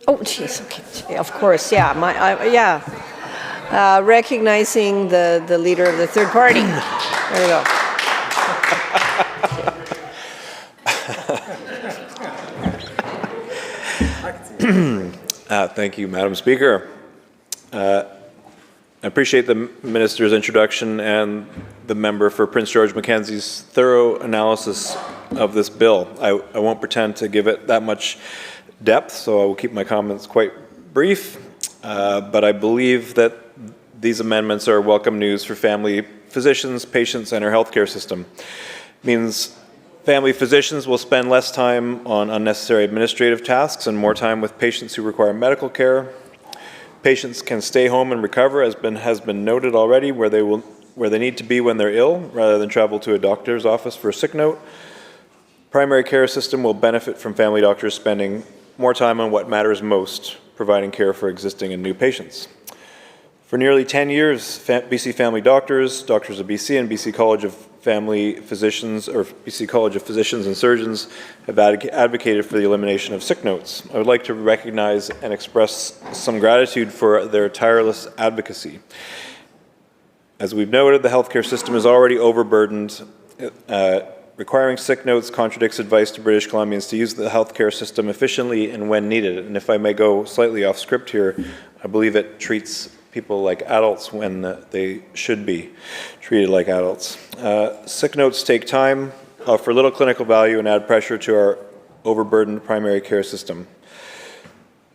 Oh, jeez. Okay. Of course, yeah. Recognizing the leader of the third party. There we go. Thank you, Madam Speaker. I appreciate the Minister's introduction and the member for Prince George Mackenzie's thorough analysis of this bill. I won't pretend to give it that much depth, so I will keep my comments quite brief, but I believe that these amendments are welcome news for family physicians, patients, and our healthcare system. It means family physicians will spend less time on unnecessary administrative tasks and more time with patients who require medical care. Patients can stay home and recover, as has been noted already, where they need to be when they're ill, rather than travel to a doctor's office for a sick note. Primary care system will benefit from family doctors spending more time on what matters most, providing care for existing and new patients. For nearly 10 years, BC Family Doctors, Doctors of BC, and BC College of Family Physicians, or BC College of Physicians and Surgeons have advocated for the elimination of sick notes. I would like to recognize and express some gratitude for their tireless advocacy. As we've noted, the healthcare system is already overburdened. Requiring sick notes contradicts advice to British Columbians to use the healthcare system efficiently and when needed. And if I may go slightly off script here, I believe it treats people like adults when they should be treated like adults. Sick notes take time, offer little clinical value, and add pressure to our overburdened primary care system.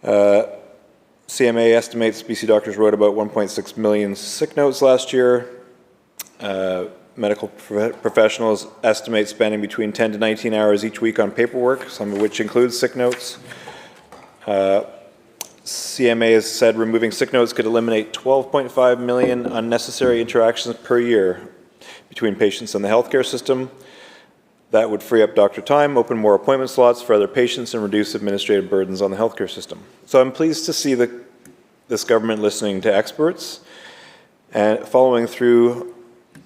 CMA estimates BC doctors wrote about 1.6 million sick notes last year. Medical professionals estimate spending between 10 to 19 hours each week on paperwork, some of which includes sick notes. CMA has said removing sick notes could eliminate 12.5 million unnecessary interactions per year between patients and the healthcare system. That would free up doctor time, open more appointment slots for other patients, and reduce administrative burdens on the healthcare system. So I'm pleased to see this government listening to experts and following through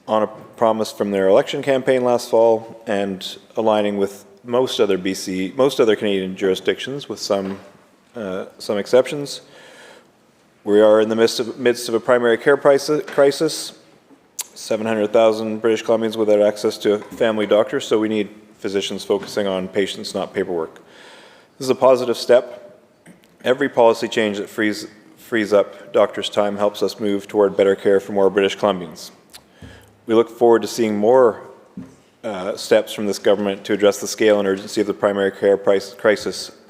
on a promise from their election campaign last fall and aligning with most other Canadian jurisdictions, with some exceptions. We are in the midst of a primary care crisis. 700,000 British Columbians without access to a family doctor, so we need physicians focusing on patients, not paperwork. This is a positive step. Every policy change that frees up doctors' time helps us move toward better care for more British Columbians. We look forward to seeing more steps from this government to address the scale and urgency of the primary care crisis in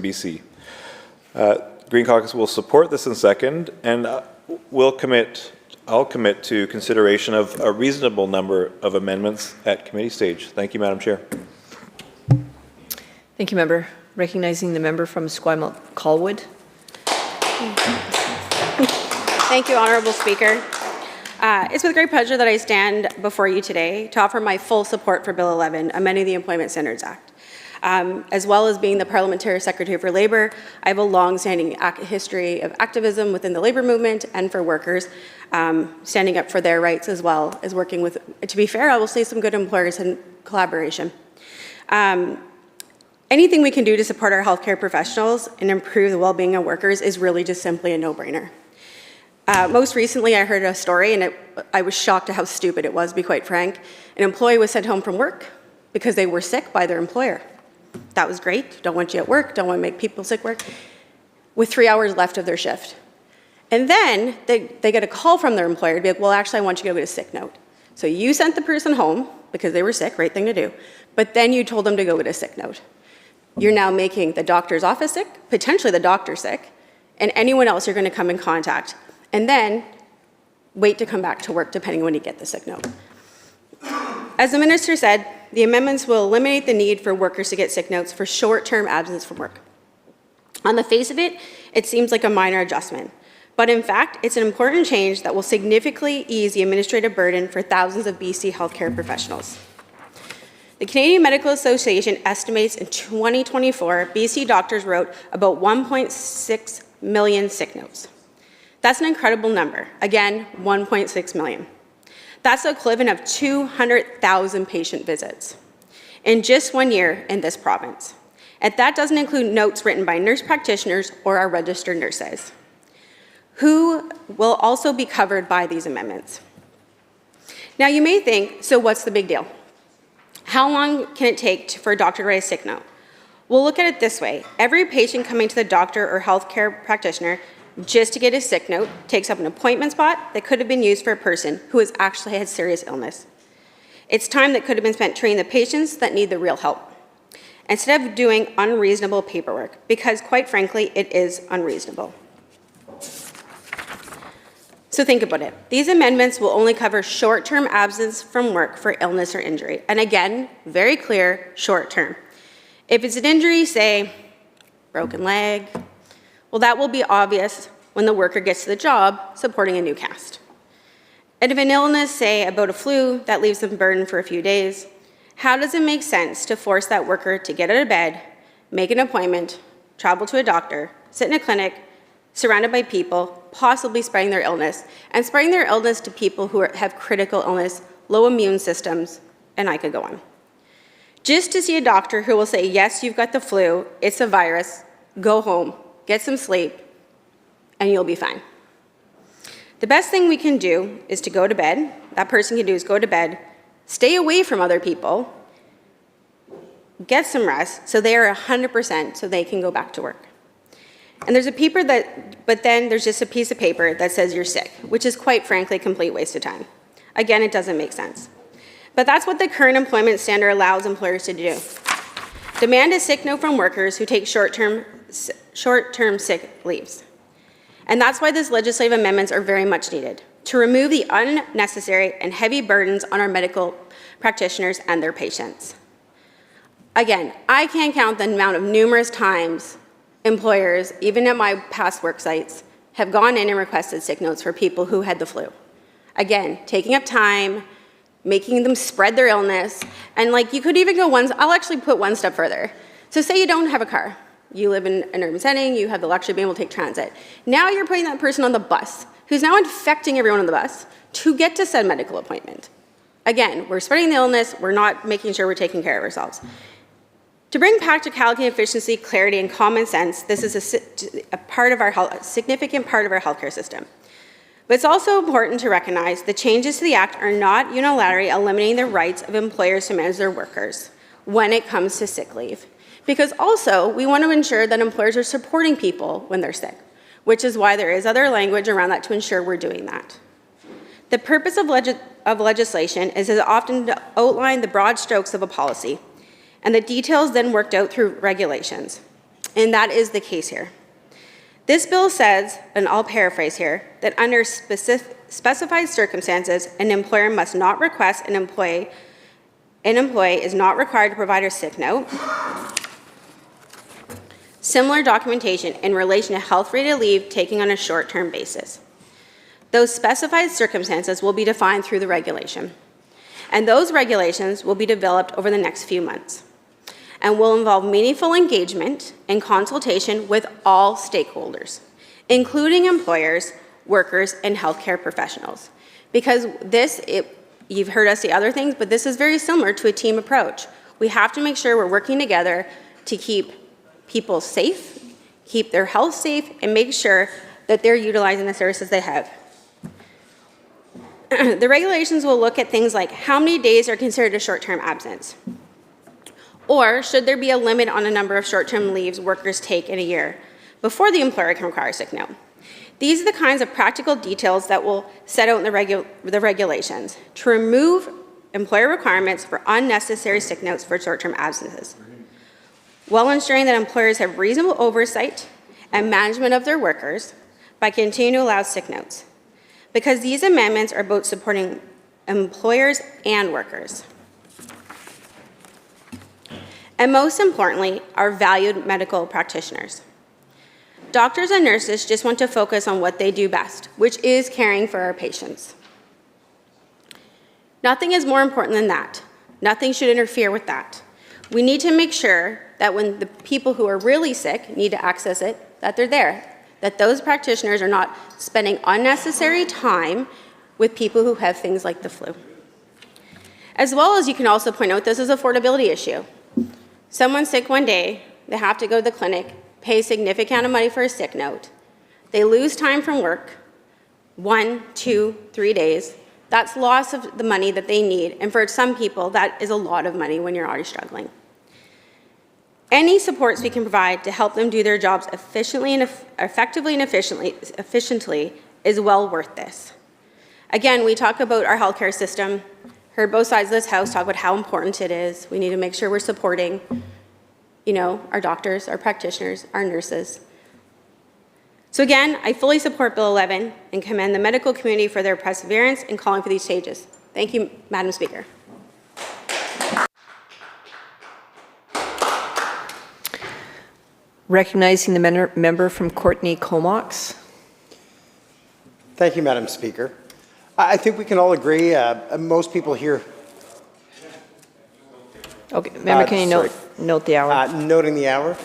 BC. Green Caucus will support this in second, and I'll commit to consideration of a reasonable number of amendments at committee stage. Thank you, Madam Chair. Thank you, member. Recognizing the member from Esquimalt-Colwood. Thank you, Honourable Speaker. It's with great pleasure that I stand before you today to offer my full support for Bill 11, amending the Employment Standards Act. As well as being the Parliamentary Secretary for Labour, I have a long-standing history of activism within the labour movement and for workers, standing up for their rights as well as working with, to be fair, I will say some good employers in collaboration. Anything we can do to support our healthcare professionals and improve the well-being of workers is really just simply a no-brainer. Most recently, I heard a story, and I was shocked at how stupid it was, to be quite frank. An employee was sent home from work because they were sick by their employer. That was great. Don't want you at work. Don't want to make people sick work. With 3 hours left of their shift. And then they get a call from their employer to be like, well, actually, I want you to go get a sick note. So you sent the person home because they were sick, great thing to do. But then you told them to go get a sick note. You're now making the doctor's office sick, potentially the doctor sick, and anyone else you're going to come in contact. And then wait to come back to work depending on when you get the sick note. As the minister said, the amendments will eliminate the need for workers to get sick notes for short-term absence from work. On the face of it, it seems like a minor adjustment. But in fact, it's an important change that will significantly ease the administrative burden for thousands of BC healthcare professionals. The Canadian Medical Association estimates in 2024, BC doctors wrote about 1.6 million sick notes. That's an incredible number. Again, 1.6 million. That's the equivalent of 200,000 patient visits in just 1 year in this province. And that doesn't include notes written by nurse practitioners or our registered nurses, who will also be covered by these amendments. Now you may think, so what's the big deal? How long can it take for a doctor to write a sick note? We'll look at it this way. Every patient coming to the doctor or healthcare practitioner just to get a sick note takes up an appointment spot that could have been used for a person who has actually had serious illness. It's time that could have been spent treating the patients that need the real help, instead of doing unreasonable paperwork, because quite frankly, it is unreasonable. So think about it. These amendments will only cover short-term absence from work for illness or injury. And again, very clear, short-term. If it's an injury, say, broken leg, well, that will be obvious when the worker gets to the job supporting a new cast. And if an illness, say about a flu, that leaves them burdened for a few days, how does it make sense to force that worker to get out of bed, make an appointment, travel to a doctor, sit in a clinic, surrounded by people, possibly spreading their illness, and spreading their illness to people who have critical illness, low immune systems, and I could go on. Just to see a doctor who will say, yes, you've got the flu, it's a virus, go home, get some sleep, and you'll be fine. The best thing we can do is to go to bed. That person can do is go to bed, stay away from other people, get some rest so they are 100% so they can go back to work. And there's a paper but then there's just a piece of paper that says you're sick, which is quite frankly a complete waste of time. Again, it doesn't make sense. But that's what the current employment standard allows employers to do. Demand a sick note from workers who take short-term sick leaves. And that's why these legislative amendments are very much needed, to remove the unnecessary and heavy burdens on our medical practitioners and their patients. Again, I can't count the amount of numerous times employers, even at my past work sites, have gone in and requested sick notes for people who had the flu. Again, taking up time, making them spread their illness, and like you could even go I'll actually put one step further. So say you don't have a car, you live in an urban setting, you have the luxury of being able to take transit. Now you're putting that person on the bus, who's now infecting everyone on the bus to get to said medical appointment. Again, we're spreading the illness, we're not making sure we're taking care of ourselves. To bring practicality, efficiency, clarity, and common sense, this is a significant part of our healthcare system. But it's also important to recognize the changes to the Act are not unilaterally eliminating the rights of employers to manage their workers when it comes to sick leave. Because also, we want to ensure that employers are supporting people when they're sick, which is why there is other language around that to ensure we're doing that. The purpose of legislation is often to outline the broad strokes of a policy, and the details then worked out through regulations. And that is the case here. This bill says, and I'll paraphrase here, that under specified circumstances, an employer must not request an employee is not required to provide a sick note, similar documentation in relation to health-related leave taken on a short-term basis. Those specified circumstances will be defined through the regulation, and those regulations will be developed over the next few months and will involve meaningful engagement and consultation with all stakeholders, including employers, workers, and healthcare professionals. Because you've heard us say other things, but this is very similar to a team approach. We have to make sure we're working together to keep people safe, keep their health safe, and make sure that they're utilizing the services they have. The regulations will look at things like how many days are considered a short-term absence, or should there be a limit on the number of short-term leaves workers take in a year before the employer can require a sick note. These are the kinds of practical details that will set out in the regulations to remove employer requirements for unnecessary sick notes for short-term absences, while ensuring that employers have reasonable oversight and management of their workers by continuing to allow sick notes, because these amendments are both supporting employers and workers. And most importantly, our valued medical practitioners. Doctors and nurses just want to focus on what they do best, which is caring for our patients. Nothing is more important than that. Nothing should interfere with that. We need to make sure that when the people who are really sick need to access it, that they're there, that those practitioners are not spending unnecessary time with people who have things like the flu. As well as you can also point out, this is an affordability issue. Someone's sick one day, they have to go to the clinic, pay a significant amount of money for a sick note. They lose time from work, 1, 2, 3 days. That's loss of the money that they need. And for some people, that is a lot of money when you're already struggling. Any supports we can provide to help them do their jobs effectively and efficiently is well worth this. Again, we talk about our healthcare system. Heard both sides of this house talk about how important it is. We need to make sure we're supporting, our doctors, our practitioners, our nurses. So again, I fully support Bill 11 and commend the medical community for their perseverance in calling for these changes. Thank you, Madam Speaker. Recognizing the member from Courtenay Comox. Thank you, Madam Speaker. I think we can all agree, most people here. Okay, member, can you note the hour? Noting the hour.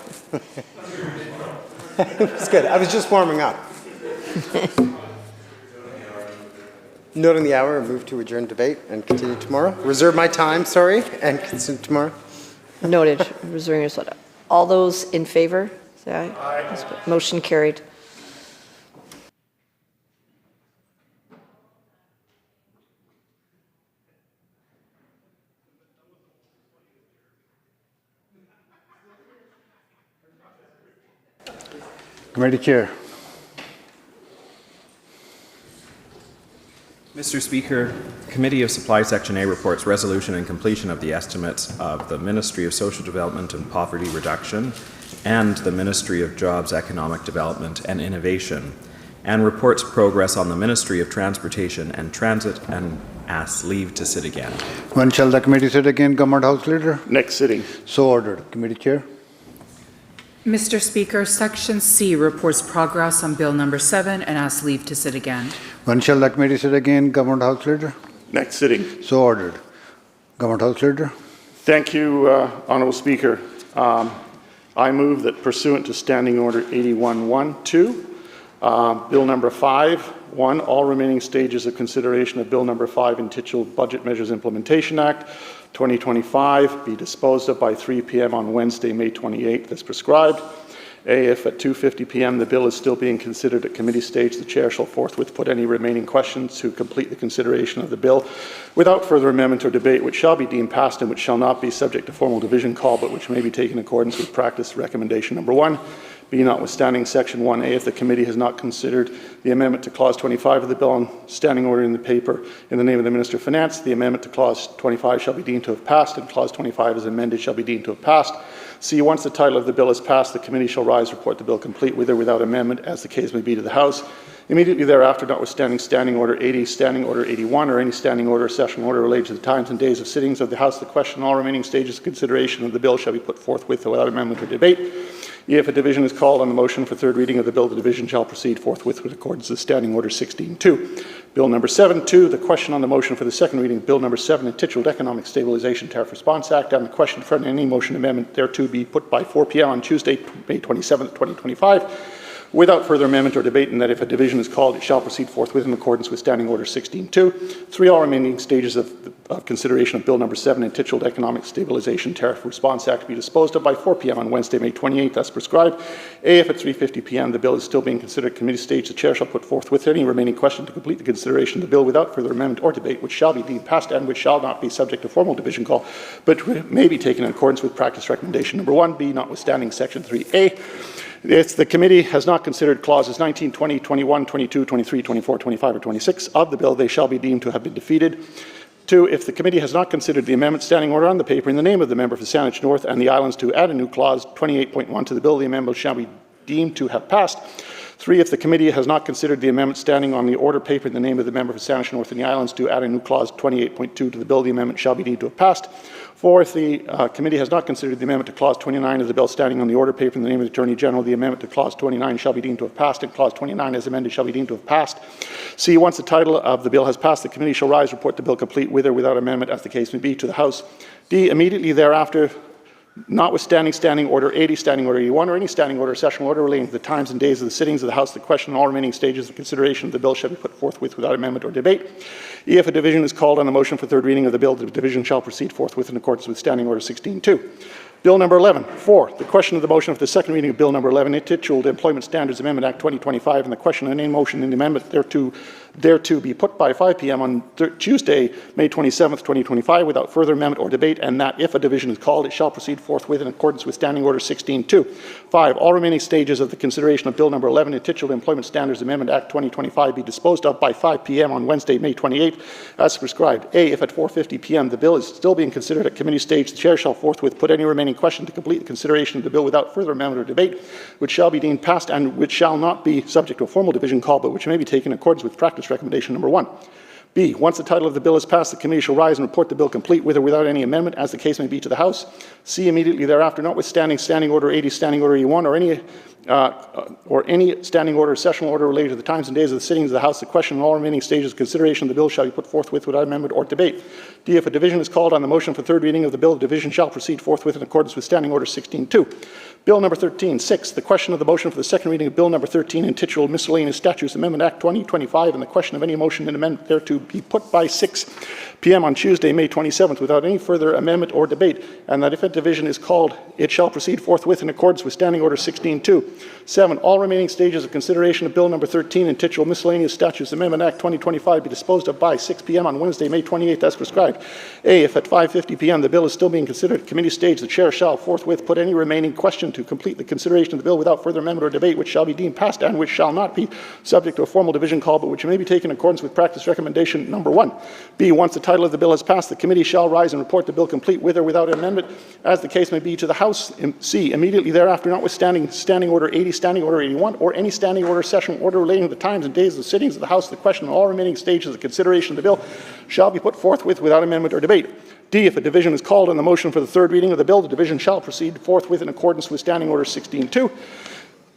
It's good. I was just warming up. Noting the hour and move to adjourn debate and continue tomorrow. Reserve my time, and continue tomorrow. Noted. Reserving your slot. All those in favor, say aye. Aye. Motion carried. Committee Chair. Mr. Speaker, Committee of Supply Section A reports resolution and completion of the estimates of the Ministry of Social Development and Poverty Reduction and the Ministry of Jobs, Economic Development and Innovation, and reports progress on the Ministry of Transportation and Transit, and asks leave to sit again. When shall the committee sit again, Government House Leader? Next sitting. So ordered. Committee Chair. Mr. Speaker, Section C reports progress on Bill number 7 and asks leave to sit again. When shall the committee sit again, Government House Leader? Next sitting. So ordered. Government House Leader. Thank you, Honourable Speaker. I move that pursuant to Standing Order 81-1-2, Bill number 5, all remaining stages of consideration of Bill number 5 intituled Budget Measures Implementation Act 2025 be disposed of by 3 p.m. on Wednesday, May 28th as prescribed. A, if at 2:50 p.m. the bill is still being considered at committee stage, the chair shall forthwith put any remaining questions to complete the consideration of the bill without further amendment or debate, which shall be deemed passed and which shall not be subject to formal division call, but which may be taken in accordance with practice recommendation number 1. B, notwithstanding Section 1A, if the committee has not considered the amendment to Clause 25 of the bill on standing order in the paper in the name of the Minister of Finance, the amendment to Clause 25 shall be deemed to have passed, and Clause 25 as amended shall be deemed to have passed. C, once the title of the bill is passed, the committee shall rise, report the bill complete with or without amendment, as the case may be, to the House. Immediately thereafter, notwithstanding Standing Order 80, Standing Order 81, or any standing order or session order related to the times and days of sittings of the House, the question on all remaining stages of consideration of the bill shall be put forth with or without amendment or debate. If a division is called on the motion for third reading of the bill, the division shall proceed forthwith with accordance with Standing Order 16-2. Bill number 7-2, the question on the motion for the second reading of Bill number 7 entitled Economic Stabilization Tariff Response Act, and the question for any motion amendment thereto be put by 4 p.m. on Tuesday, May 27th, 2025. Without further amendment or debate, and that if a division is called, it shall proceed forthwith in accordance with Standing Order 16-2. 3, all remaining stages of consideration of Bill number 7 entitled Economic Stabilization Tariff Response Act be disposed of by 4 p.m. on Wednesday, May 28th, as prescribed. A, if at 3:50 p.m. the bill is still being considered at committee stage, the chair shall put forthwith any remaining question to complete the consideration of the bill without further amendment or debate, which shall be deemed passed and which shall not be subject to formal division call, but may be taken in accordance with practice recommendation number 1. B, notwithstanding Section 3A. If the committee has not considered clauses 19, 20, 21, 22, 23, 24, 25, or 26 of the bill, they shall be deemed to have been defeated. 2, if the committee has not considered the amendment standing order on the paper in the name of the member for Saanich North and the Islands to add a new clause 28.1 to the bill, the amendment shall be deemed to have passed. 3, if the committee has not considered the amendment standing on the order paper in the name of the member for Saanich North and the Islands to add a new clause 28.2 to the bill, the amendment shall be deemed to have passed. 4, if the committee has not considered the amendment to Clause 29 of the bill standing on the order paper in the name of the Attorney General, the amendment to Clause 29 shall be deemed to have passed, and Clause 29 as amended shall be deemed to have passed. C, once the title of the bill has passed, the committee shall rise, report the bill complete with or without amendment, as the case may be, to the House. D, immediately thereafter, notwithstanding Standing Order 80, Standing Order 81, or any standing order or sessional order relating to the times and days of the sittings of the House, the question on all remaining stages of consideration of the bill shall be put forthwith without amendment or debate. E, if a division is called on the motion for third reading of the bill, the division shall proceed forthwith in accordance with Standing Order 16-2. Bill number 11. 4, the question of the motion for the second reading of Bill number 11, entitled Employment Standards Amendment Act 2025, and the question on any motion in the amendment thereto be put by 5 p.m. on Tuesday, May 27th, 2025, without further amendment or debate, and that if a division is called, it shall proceed forthwith in accordance with Standing Order 16-2. 5, all remaining stages of the consideration of Bill number 11, entitled Employment Standards Amendment Act 2025, be disposed of by 5 p.m. on Wednesday, May 28th, as prescribed. A, if at 4:50 p.m. the bill is still being considered at committee stage, the chair shall forthwith put any remaining question to complete the consideration of the bill without further amendment or debate, which shall be deemed passed and which shall not be subject to a formal division call, but which may be taken in accordance with practice recommendation number 1. B, once the title of the bill is passed, the committee shall rise and report the bill complete with or without any amendment, as the case may be, to the House. C, immediately thereafter, notwithstanding Standing Order 80, Standing Order 81, or any standing order or sessional order related to the times and days of the sittings of the House, the question on all remaining stages of consideration of the bill shall be put forthwith without amendment or debate. D, if a division is called on the motion for third reading of the bill, the division shall proceed forthwith in accordance with Standing Order 16-2. Bill number 13. 6, the question of the motion for the second reading of Bill number 13, entitled Miscellaneous Statutes Amendment Act 2025, and the question of any motion and amendment thereto be put by 6 p.m. on Tuesday, May 27th, without any further amendment or debate, and that if a division is called, it shall proceed forthwith in accordance with Standing Order 16-2. 7, all remaining stages of consideration of Bill number 13, entitled Miscellaneous Statutes Amendment Act 2025, be disposed of by 6 p.m. on Wednesday, May 28th, as prescribed. A, if at 5:50 p.m. the bill is still being considered at committee stage, the chair shall forthwith put any remaining question to complete the consideration of the bill without further amendment or debate, which shall be deemed passed and which shall not be subject to a formal division call, but which may be taken in accordance with practice recommendation number 1. B, once the title of the bill is passed, the committee shall rise and report the bill complete with or without amendment, as the case may be, to the House. C, immediately thereafter, notwithstanding Standing Order 80, Standing Order 81, or any standing order, session order relating to the times and days of the sittings of the House, the question on all remaining stages of consideration of the bill shall be put forthwith without amendment or debate. D, if a division is called on the motion for the third reading of the bill, the division shall proceed forthwith in accordance with Standing Order 16.2.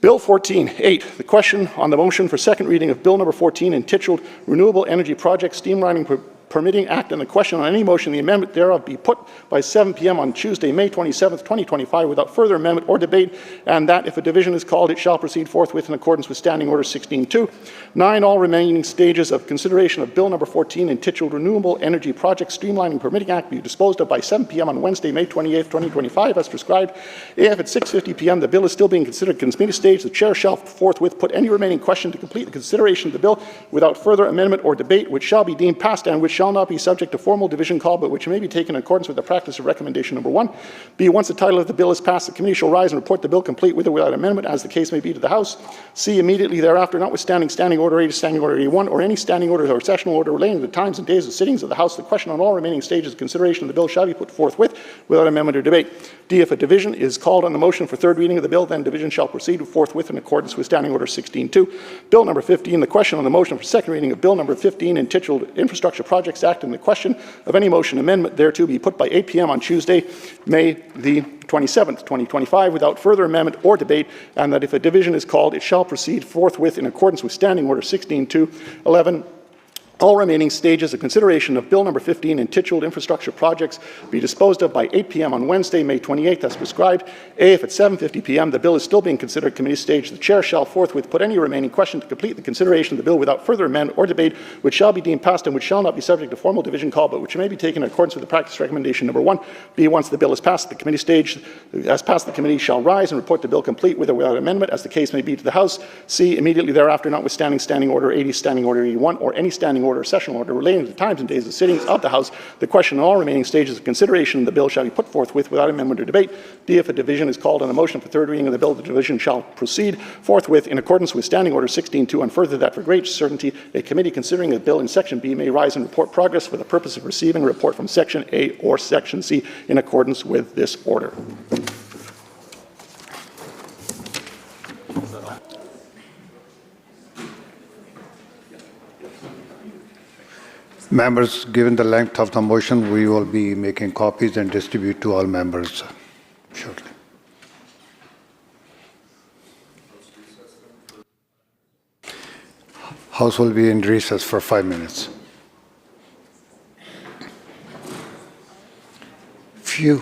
Bill 14.8, the question on the motion for second reading of Bill number 14 entitled Renewable Energy Project Streamlining Permitting Act, and the question on any motion, the amendment thereof, be put by 7 p.m. on Tuesday, May 27th, 2025, without further amendment or debate, and that if a division is called, it shall proceed forthwith in accordance with Standing Order 16.2. 9, all remaining stages of consideration of Bill number 14 entitled Renewable Energy Project Streamlining Permitting Act be disposed of by 7 p.m. on Wednesday, May 28th, 2025, as prescribed. If at 6:50 p.m. the bill is still being considered in committee stage, the chair shall forthwith put any remaining question to complete the consideration of the bill without further amendment or debate, which shall be deemed passed and which shall not be subject to formal division call, but which may be taken in accordance with the practice of recommendation number 1. B, once the title of the bill is passed, the committee shall rise and report the bill complete with or without amendment, as the case may be, to the House. C, immediately thereafter, notwithstanding Standing Order 80, Standing Order 81, or any standing order or sessional order relating to the times and days of sittings of the House, the question on all remaining stages of consideration of the bill shall be put forthwith without amendment or debate. D, if a division is called on the motion for third reading of the bill, then division shall proceed forthwith in accordance with Standing Order 16.2. Bill number 15, the question on the motion for second reading of Bill number 15 entitled Infrastructure Projects Act, and the question of any motion amendment thereto be put by 8 p.m. on Tuesday, May the 27th, 2025, without further amendment or debate, and that if a division is called, it shall proceed forthwith in accordance with Standing Order 16.2. 11, all remaining stages of consideration of Bill number 15 entitled Infrastructure Projects be disposed of by 8 p.m. on Wednesday, May 28th, as prescribed. A, if at 7:50 p.m. the bill is still being considered committee stage, the chair shall forthwith put any remaining question to complete the consideration of the bill without further amendment or debate, which shall be deemed passed and which shall not be subject to formal division call, but which may be taken in accordance with the practice recommendation number 1. B, once the bill is passed, the committee stage, as passed, the committee shall rise and report the bill complete with or without amendment, as the case may be, to the House. C, immediately thereafter, notwithstanding Standing Order 80, Standing Order 81, or any standing order or sessional order relating to the times and days of sittings of the House, the question on all remaining stages of consideration of the bill shall be put forthwith without amendment or debate. D, if a division is called on a motion for third reading of the bill, the division shall proceed forthwith in accordance with Standing Order 16.2, and further that for great certainty, a committee considering a bill in Section B may rise and report progress for the purpose of receiving a report from Section A or Section C in accordance with this order. Members, given the length of the motion, we will be making copies and distribute to all members shortly. House will be in recess for 5 minutes. Phew.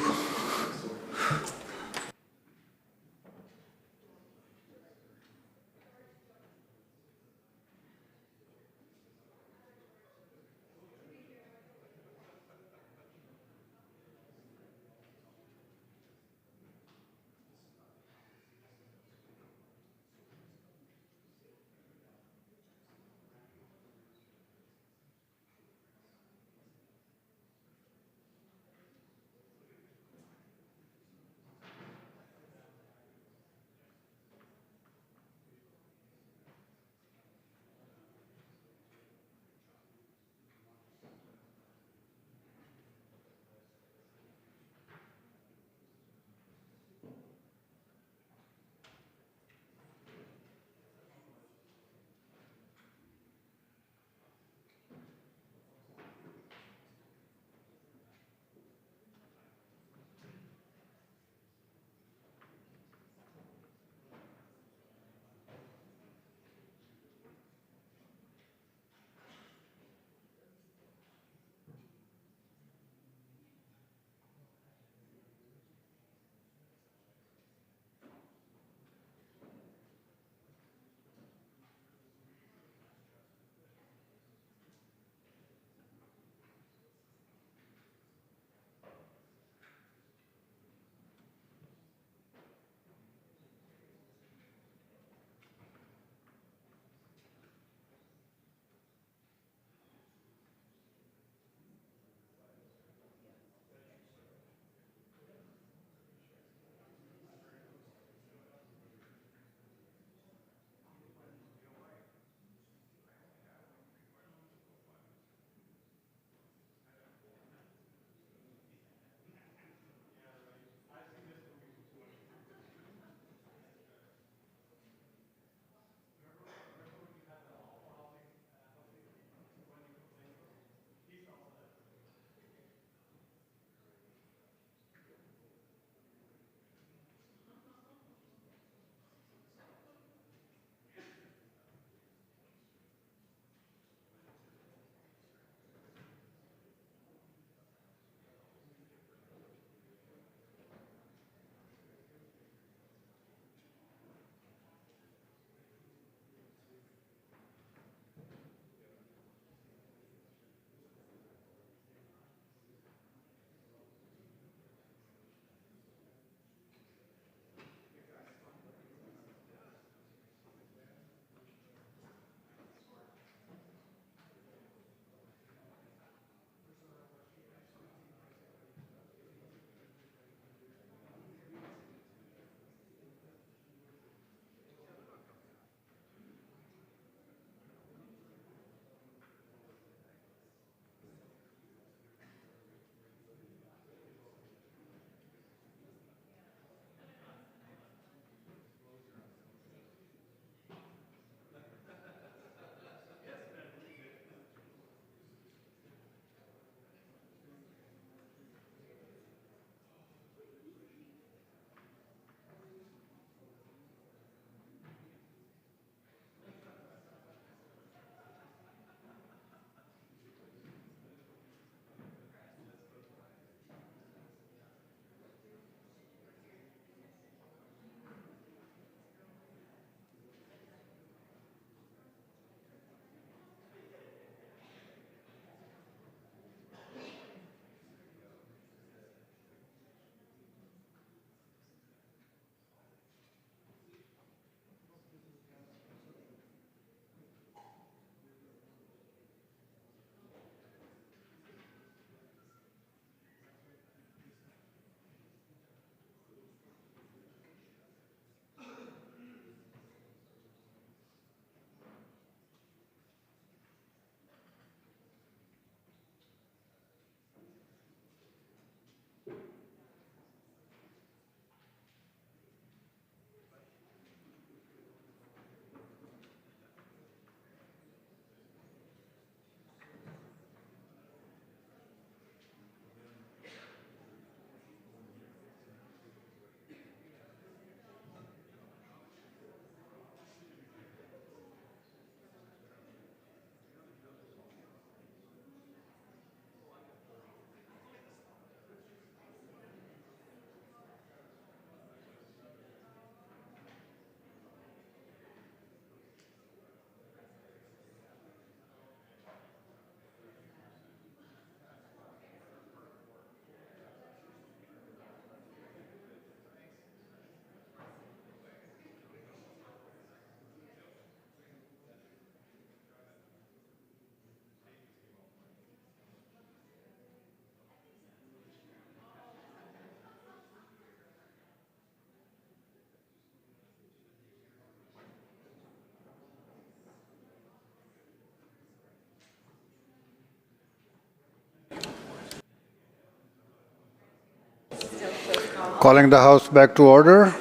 Calling the House back to order.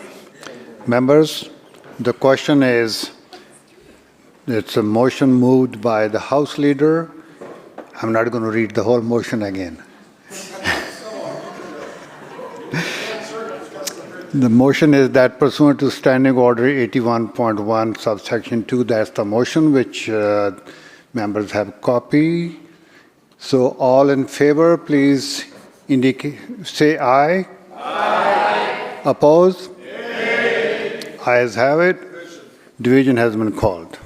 Members, the question is, it's a motion moved by the House Leader. I'm not going to read the whole motion again. The motion is that pursuant to Standing Order 81.1 subsection 2, that's the motion which members have copied. So all in favor, please indicate, say aye. Aye. Oppose? Nay. Ayes have it. Division has been called.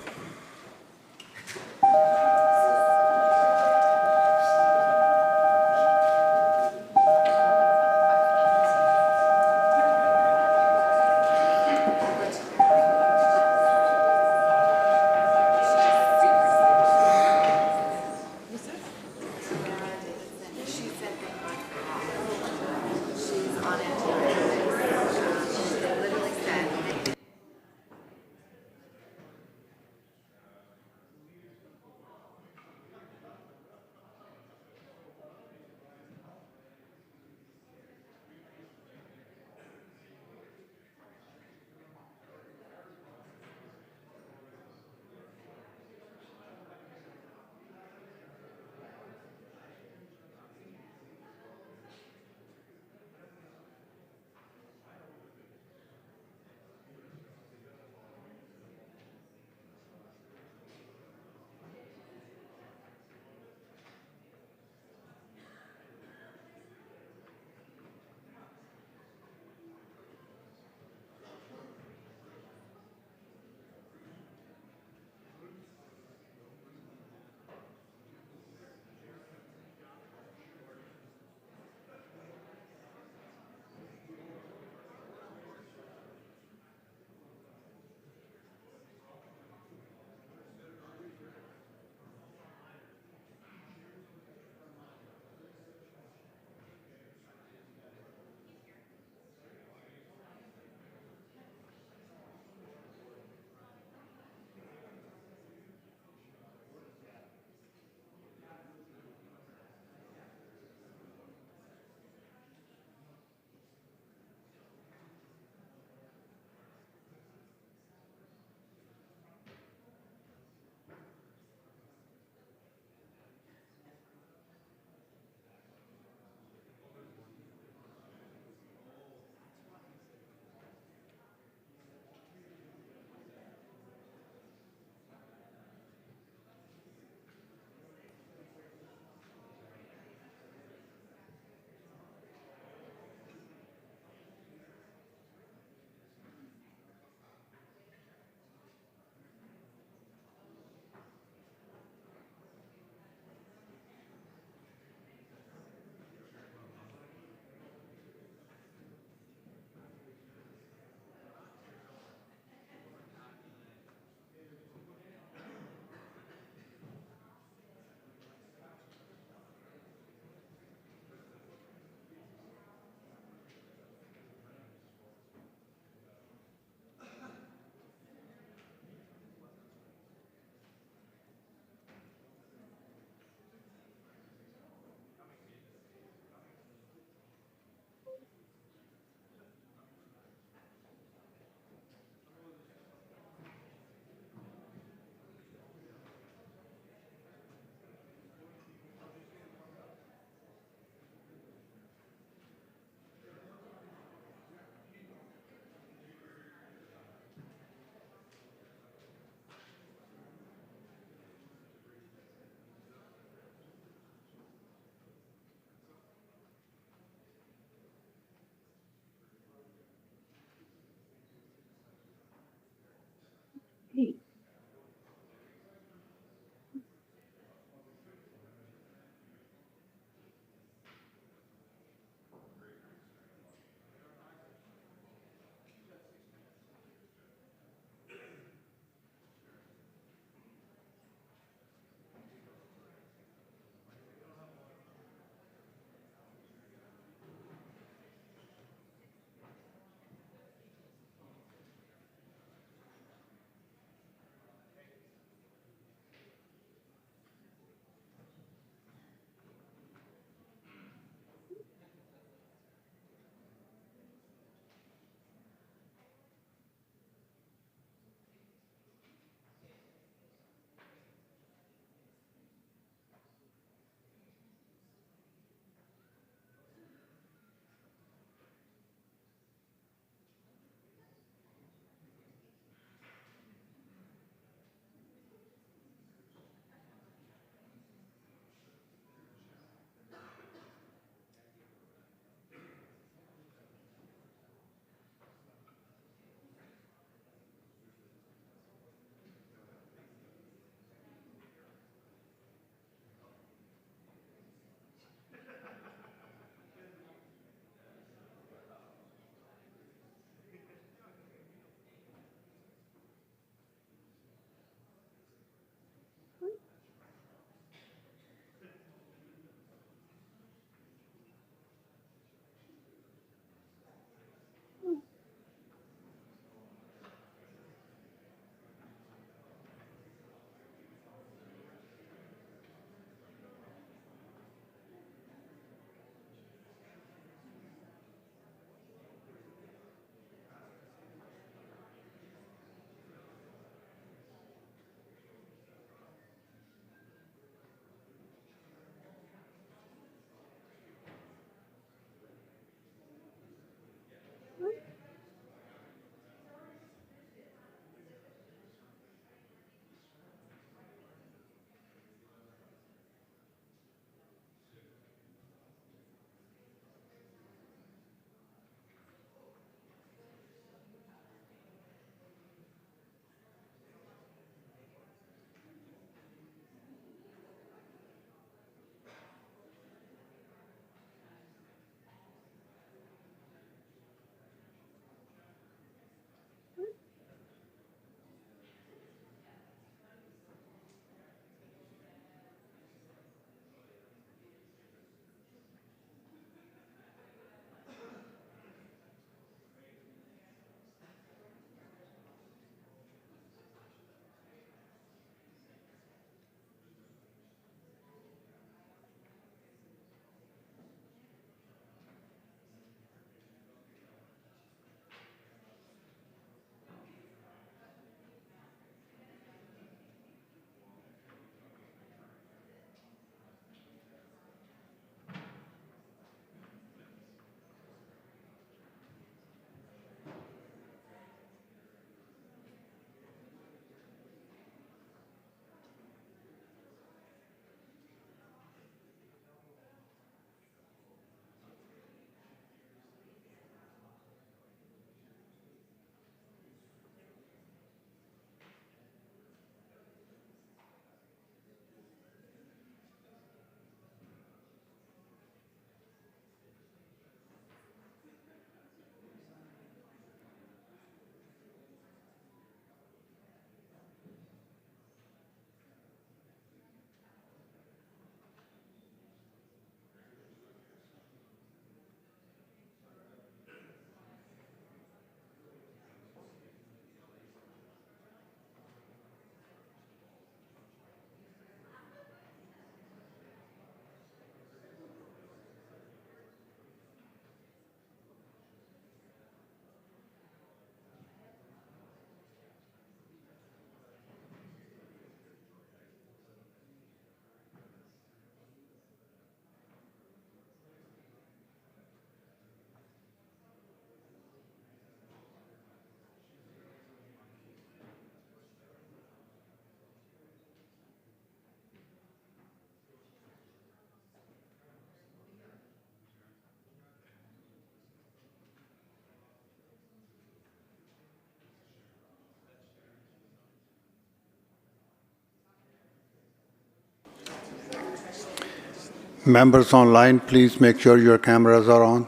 Members online, please make sure your cameras are on.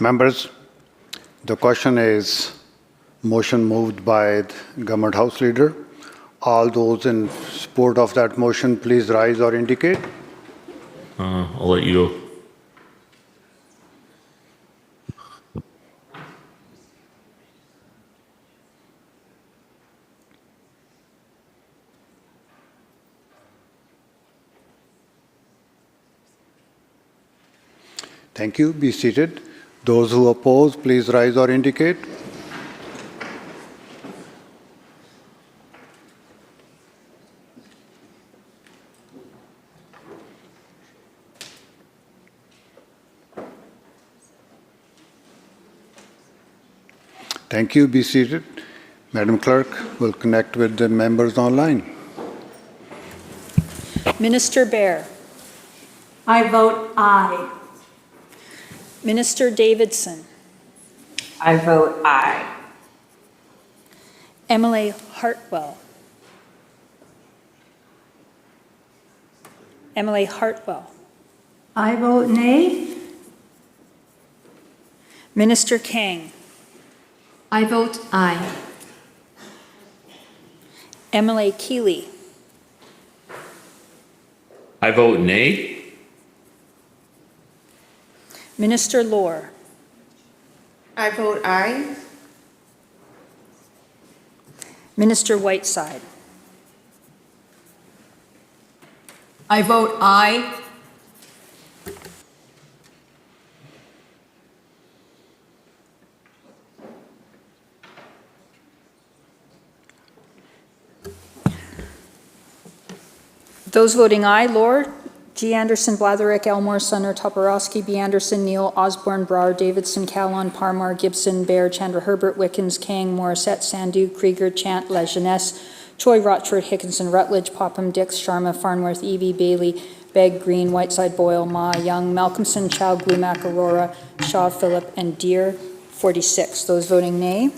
Members, the question is motion moved by the Government House Leader. All those in support of that motion, please rise or indicate. I'll let you go. Thank you. Be seated. Those who oppose, please rise or indicate. Thank you. Be seated. Madam Clerk will connect with the members online. Minister Baer. I vote aye. Minister Davidson. I vote aye. Emily Hartwell. Emily Hartwell. I vote nay. Minister Kang. I vote aye. Emily Keeley. I vote nay. Minister Lohr. I vote aye. Minister Whiteside. I vote aye. Those voting aye, Lohr. G. Anderson, Blatherwick, Elmore, Sunner, Toporowski, B. Anderson, Neal, Osborne, Brar, Davidson, Callon, Parmar, Gibson, Baer, Chandra, Herbert, Wickens, Kang, Morissette, Sandhu, Krieger, Chant, Lejeunesse, Choi, Rochford, Hickinson, Rutledge, Popham, Dix, Sharma, Farnworth, Evie, Bailey, Begg, Green, Whiteside, Boyle, Ma, Young, Malcolmson, Chow, Glumac, Aurora, Shaw, Phillip, and Deer, 46. Those voting nay.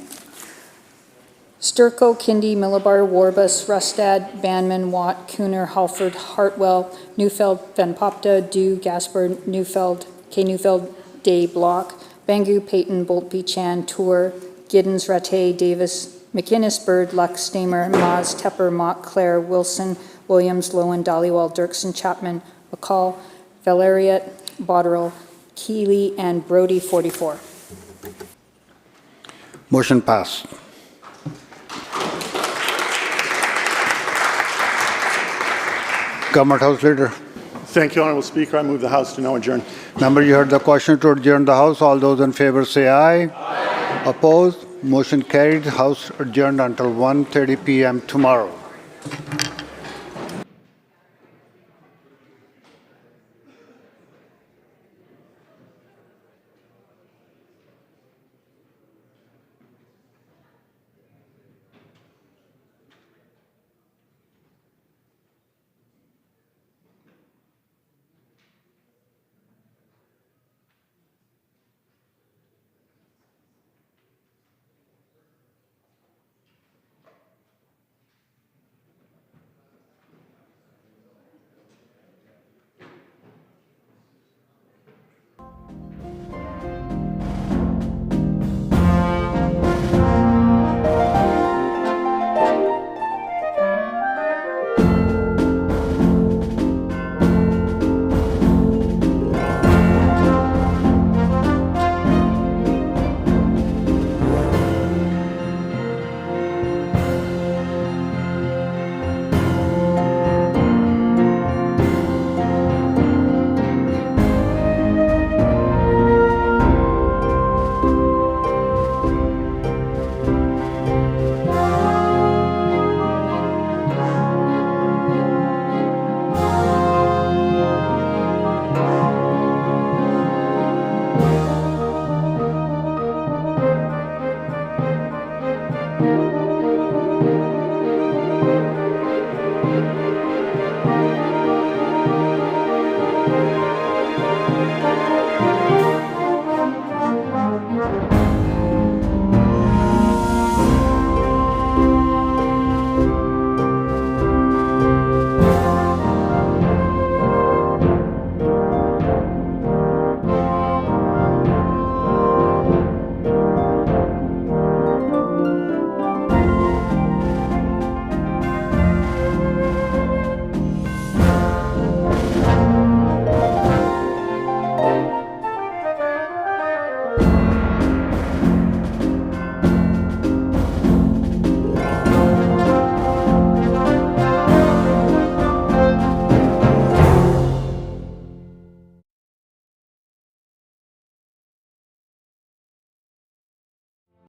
Sturco, Kindy, Millibar, Warbus, Rustad, Banman, Watt, Cooner, Halford, Hartwell, Neufeld, Van Popta, Dew, Gasper, Neufeld, K. Neufeld, Day, Block, Bangu, Peyton, Boltby, Chan, Tour, Giddens, Rattay, Davis, McInnes, Bird, Luck, Stamer, Maz, Tepper, Mock, Clare, Wilson, Williams, Lowen, Dollywell, Dirksen, Chapman, McCall, Valeriot, Botterill, Keeley, and Brody, 44. Motion passed. Government House Leader. Thank you, Honourable Speaker. I move the House to now adjourn. Members, you heard the question to adjourn the House. All those in favor say aye. Aye. Opposed? Motion carried. House adjourned until 1:30 p.m. tomorrow.